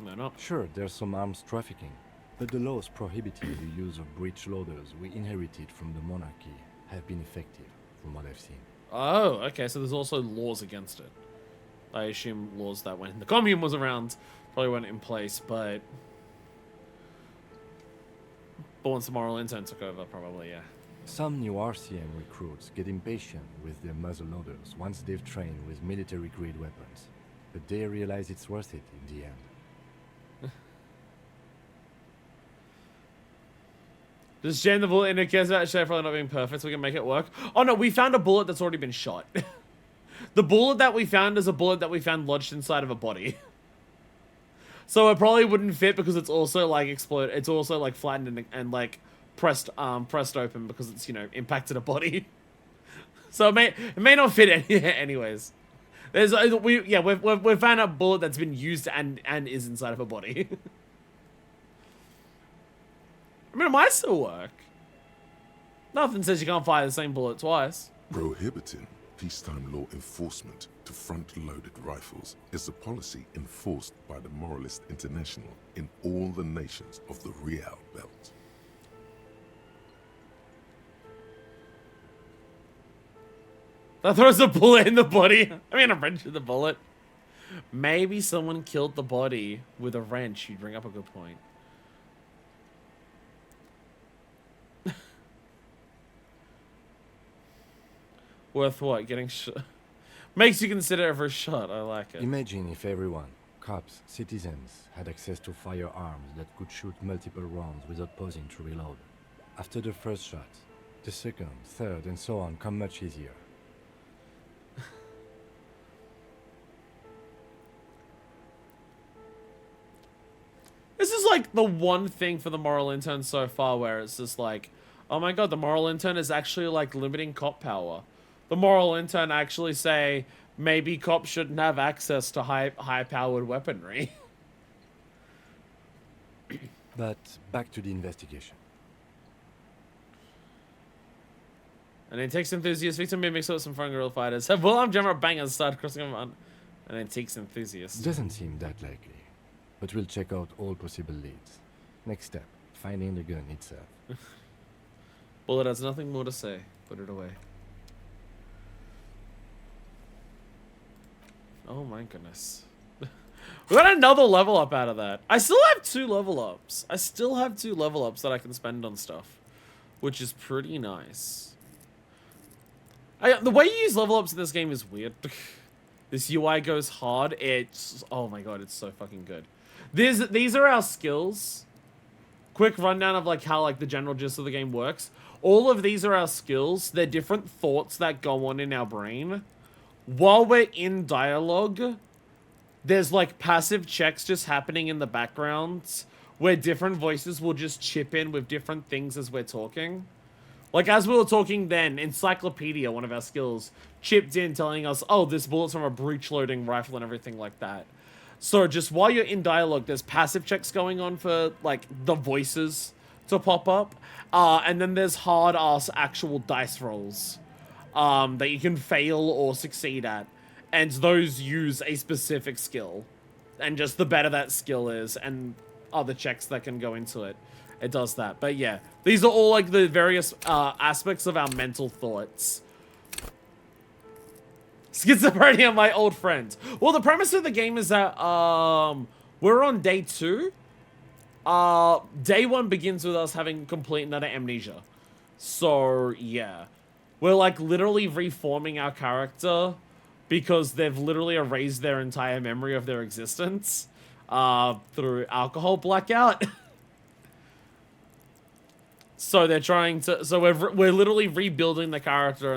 No, not. Sure, there's some arms trafficking, but the laws prohibiting the use of breech loaders we inherited from the monarchy have been effective, from what I've seen. Oh, okay, so there's also laws against it. I assume laws that when the commune was around probably weren't in place, but once the moral intern took over, probably, yeah. Some new RCM recruits get impatient with their muzzle loaders once they've trained with military-grade weapons, but they realize it's worth it in the end. Just jam the bullet in. Who cares about Chef probably not being perfect so we can make it work? Oh no, we found a bullet that's already been shot. The bullet that we found is a bullet that we found lodged inside of a body. So it probably wouldn't fit because it's also like exploded. It's also like flattened and like pressed open because it's, you know, impacted a body. So it may not fit anyways. We've found a bullet that's been used and is inside of a body. I mean, it might still work. Nothing says you can't fire the same bullet twice. Prohibiting peacetime law enforcement to front-loaded rifles is a policy enforced by the Moralist International in all the nations of the Real Belt. That throws a bullet in the body. I mean, a wrench in the bullet. Maybe someone killed the body with a wrench. You bring up a good point. Worth what? Getting shot? Makes you consider every shot. I like it. Imagine if everyone, cops, citizens, had access to firearms that could shoot multiple rounds without pausing to reload. After the first shot, the second, third, and so on come much easier. This is like the one thing for the moral intern so far where it's just like, oh my god, the moral intern is actually like limiting cop power. The moral intern actually say maybe cops shouldn't have access to high-powered weaponry. But back to the investigation. An antiques enthusiast, victim being mixed up with some foreign guerrilla fighters. Have well-armed jammer bangers started crossing over on an antiques enthusiast. Doesn't seem that likely, but we'll check out all possible leads. Next step, finding the gun itself. Bullet has nothing more to say. Put it away. Oh my goodness. We got another level up out of that. I still have 2 level ups. I still have 2 level ups that I can spend on stuff, which is pretty nice. The way you use level ups in this game is weird. This UI goes hard. It's, oh my god, it's so fucking good. These are our skills. Quick rundown of like how like the general gist of the game works. All of these are our skills. They're different thoughts that go on in our brain. While we're in dialogue, there's like passive checks just happening in the background where different voices will just chip in with different things as we're talking. Like as we were talking then, Encyclopedia, one of our skills, chipped in telling us, oh, this bullet's from a breech-loading rifle and everything like that. So just while you're in dialogue, there's passive checks going on for like the voices to pop up. And then there's hard-ass actual dice rolls. That you can fail or succeed at, and those use a specific skill. And just the better that skill is and other checks that can go into it, it does that. But yeah, these are all like the various aspects of our mental thoughts. Schizophrenia, my old friend. Well, the premise of the game is that we're on day 2. Day 1 begins with us having complete and utter amnesia. So yeah, we're like literally reforming our character because they've literally erased their entire memory of their existence through alcohol blackout. So they're trying to, so we're literally rebuilding the character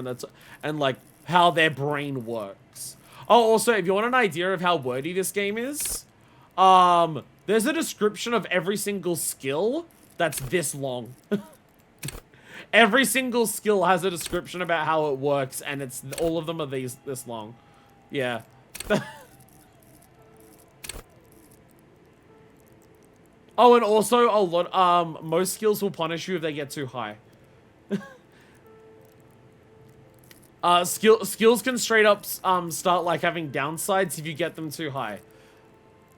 and like how their brain works. Oh, also, if you want an idea of how wordy this game is, there's a description of every single skill that's this long. Every single skill has a description about how it works, and it's all of them are this long. Yeah. Oh, and also a lot. Most skills will punish you if they get too high. Skills can straight up start like having downsides if you get them too high.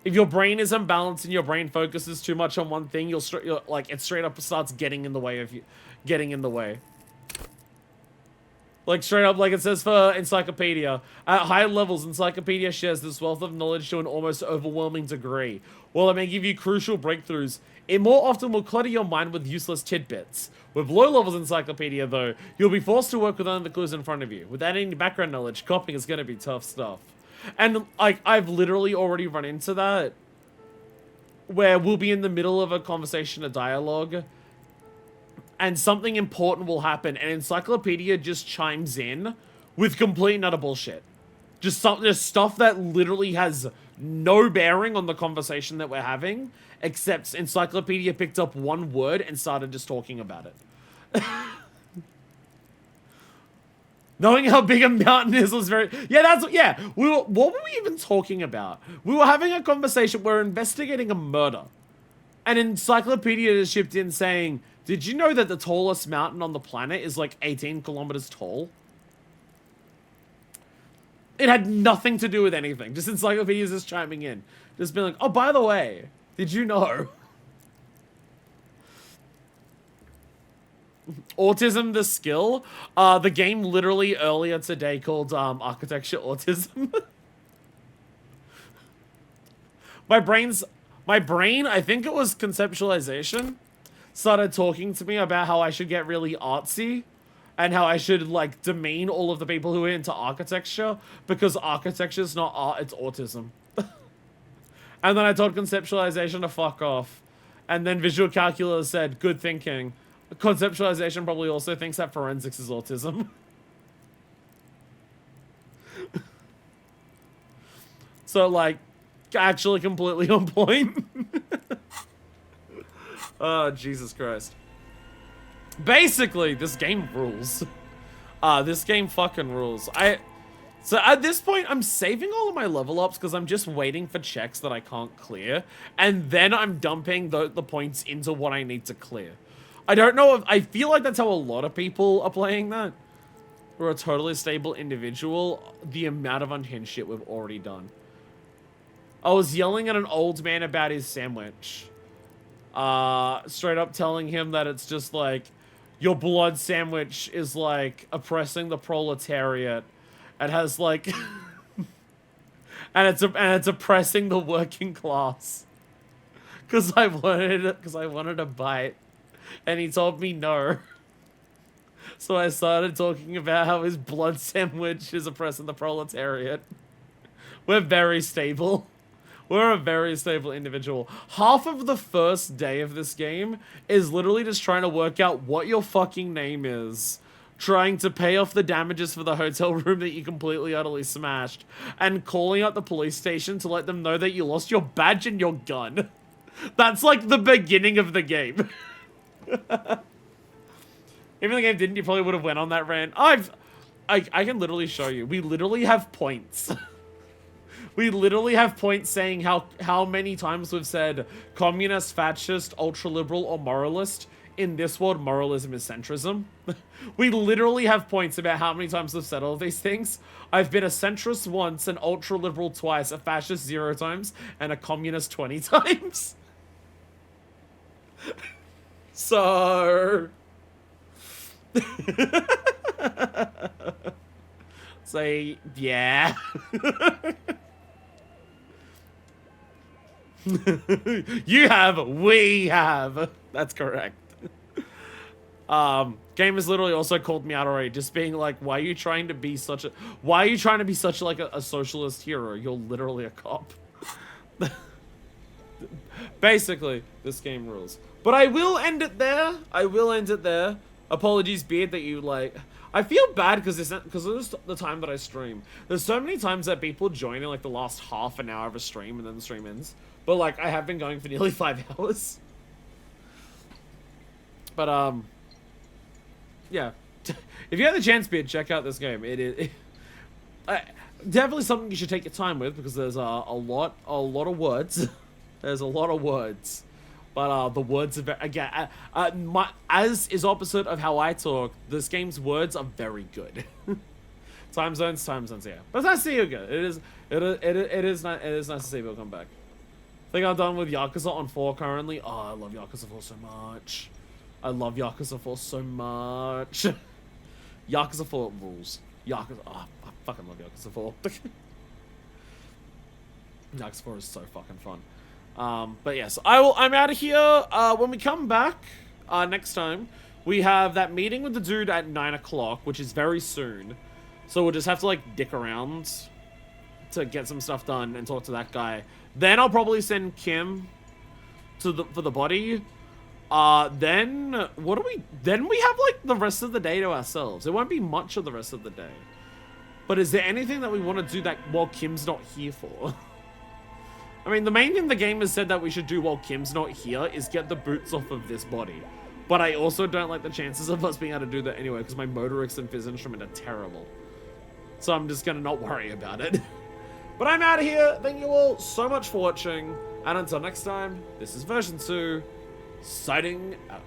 If your brain is imbalanced and your brain focuses too much on one thing, you'll like it straight up starts getting in the way of you, getting in the way. Like straight up, like it says for Encyclopedia, at higher levels, Encyclopedia shares this wealth of knowledge to an almost overwhelming degree. While it may give you crucial breakthroughs, it more often will clutter your mind with useless tidbits. With low levels Encyclopedia, though, you'll be forced to work with only the clues in front of you. Without any background knowledge, copying is going to be tough stuff. And like I've literally already run into that, where we'll be in the middle of a conversation, a dialogue, and something important will happen, and Encyclopedia just chimes in with complete and utter bullshit. Just stuff that literally has no bearing on the conversation that we're having, except Encyclopedia picked up one word and started just talking about it. Knowing how big a mountain is was very... Yeah, what were we even talking about? We were having a conversation, we're investigating a murder. And Encyclopedia just shipped in saying, did you know that the tallest mountain on the planet is like 18 kilometers tall? It had nothing to do with anything. Just Encyclopedia's just chiming in. Just being like, oh, by the way, did you know? Autism, the skill. The game literally earlier today called Architecture Autism. My brain, I think it was conceptualization, started talking to me about how I should get really artsy and how I should like demean all of the people who are into architecture because architecture is not art, it's autism. And then I told conceptualization to fuck off. And then visual calculus said, good thinking. Conceptualization probably also thinks that forensics is autism. So like, actually completely on point. Oh, Jesus Christ. Basically, this game rules. This game fucking rules. So at this point, I'm saving all of my level ups because I'm just waiting for checks that I can't clear. And then I'm dumping the points into what I need to clear. I don't know if... I feel like that's how a lot of people are playing that. We're a totally stable individual. The amount of unhinged shit we've already done. I was yelling at an old man about his sandwich. Straight up telling him that it's just like... Your blood sandwich is like oppressing the proletariat. It has like... and it's oppressing the working class. Because I wanted a bite. And he told me no. So I started talking about how his blood sandwich is oppressing the proletariat. We're very stable. We're a very stable individual. Half of the first day of this game is literally just trying to work out what your fucking name is. Trying to pay off the damages for the hotel room that you completely utterly smashed. And calling out the police station to let them know that you lost your badge and your gun. That's like the beginning of the game. Even the game didn't, you probably would have went on that rant. I can literally show you. We literally have points. We literally have points saying how many times we've said communist, fascist, ultra-liberal, or moralist in this world, moralism is centrism. We literally have points about how many times we've said all of these things. I've been a centrist once, an ultra-liberal twice, a fascist 0 times, and a communist 20 times. So... so, yeah. You have, we have. That's correct. Game has literally also called me out already, just being like, why are you trying to be such like a socialist hero? You're literally a cop. Basically, this game rules. But I will end it there. Apologies, Beard, that you like... I feel bad because this is the time that I stream. There's so many times that people join in like the last half an hour of a stream and then the stream ends. But like, I have been going for nearly 5 hours. But yeah. If you have the chance, Beard, check out this game. It is definitely something you should take your time with because there's a lot of words. There's a lot of words. But the words are very, again, as is opposite of how I talk, this game's words are very good. Time zones, yeah. But it's nice to see you again. It is nice to see people come back. I think I'm done with Yakuza on 4 currently. Oh, I love Yakuza 4 so much. Yakuza 4 rules. Yakuza, oh, I fucking love Yakuza 4. Yakuza 4 is so fucking fun. But yes, I'm out of here. When we come back, next time, we have that meeting with the dude at 9 o'clock, which is very soon. So we'll just have to, like, dick around to get some stuff done and talk to that guy. Then I'll probably send Kim for the body. Then we have, like, the rest of the day to ourselves. It won't be much of the rest of the day. But is there anything that we want to do that while Kim's not here for? I mean, the main thing the game has said that we should do while Kim's not here is get the boots off of this body. But I also don't like the chances of us being able to do that anyway, because my motorics and phys instrument are terrible. So I'm just gonna not worry about it. But I'm out of here. Thank you all so much for watching. And until next time, this is version 2, signing out.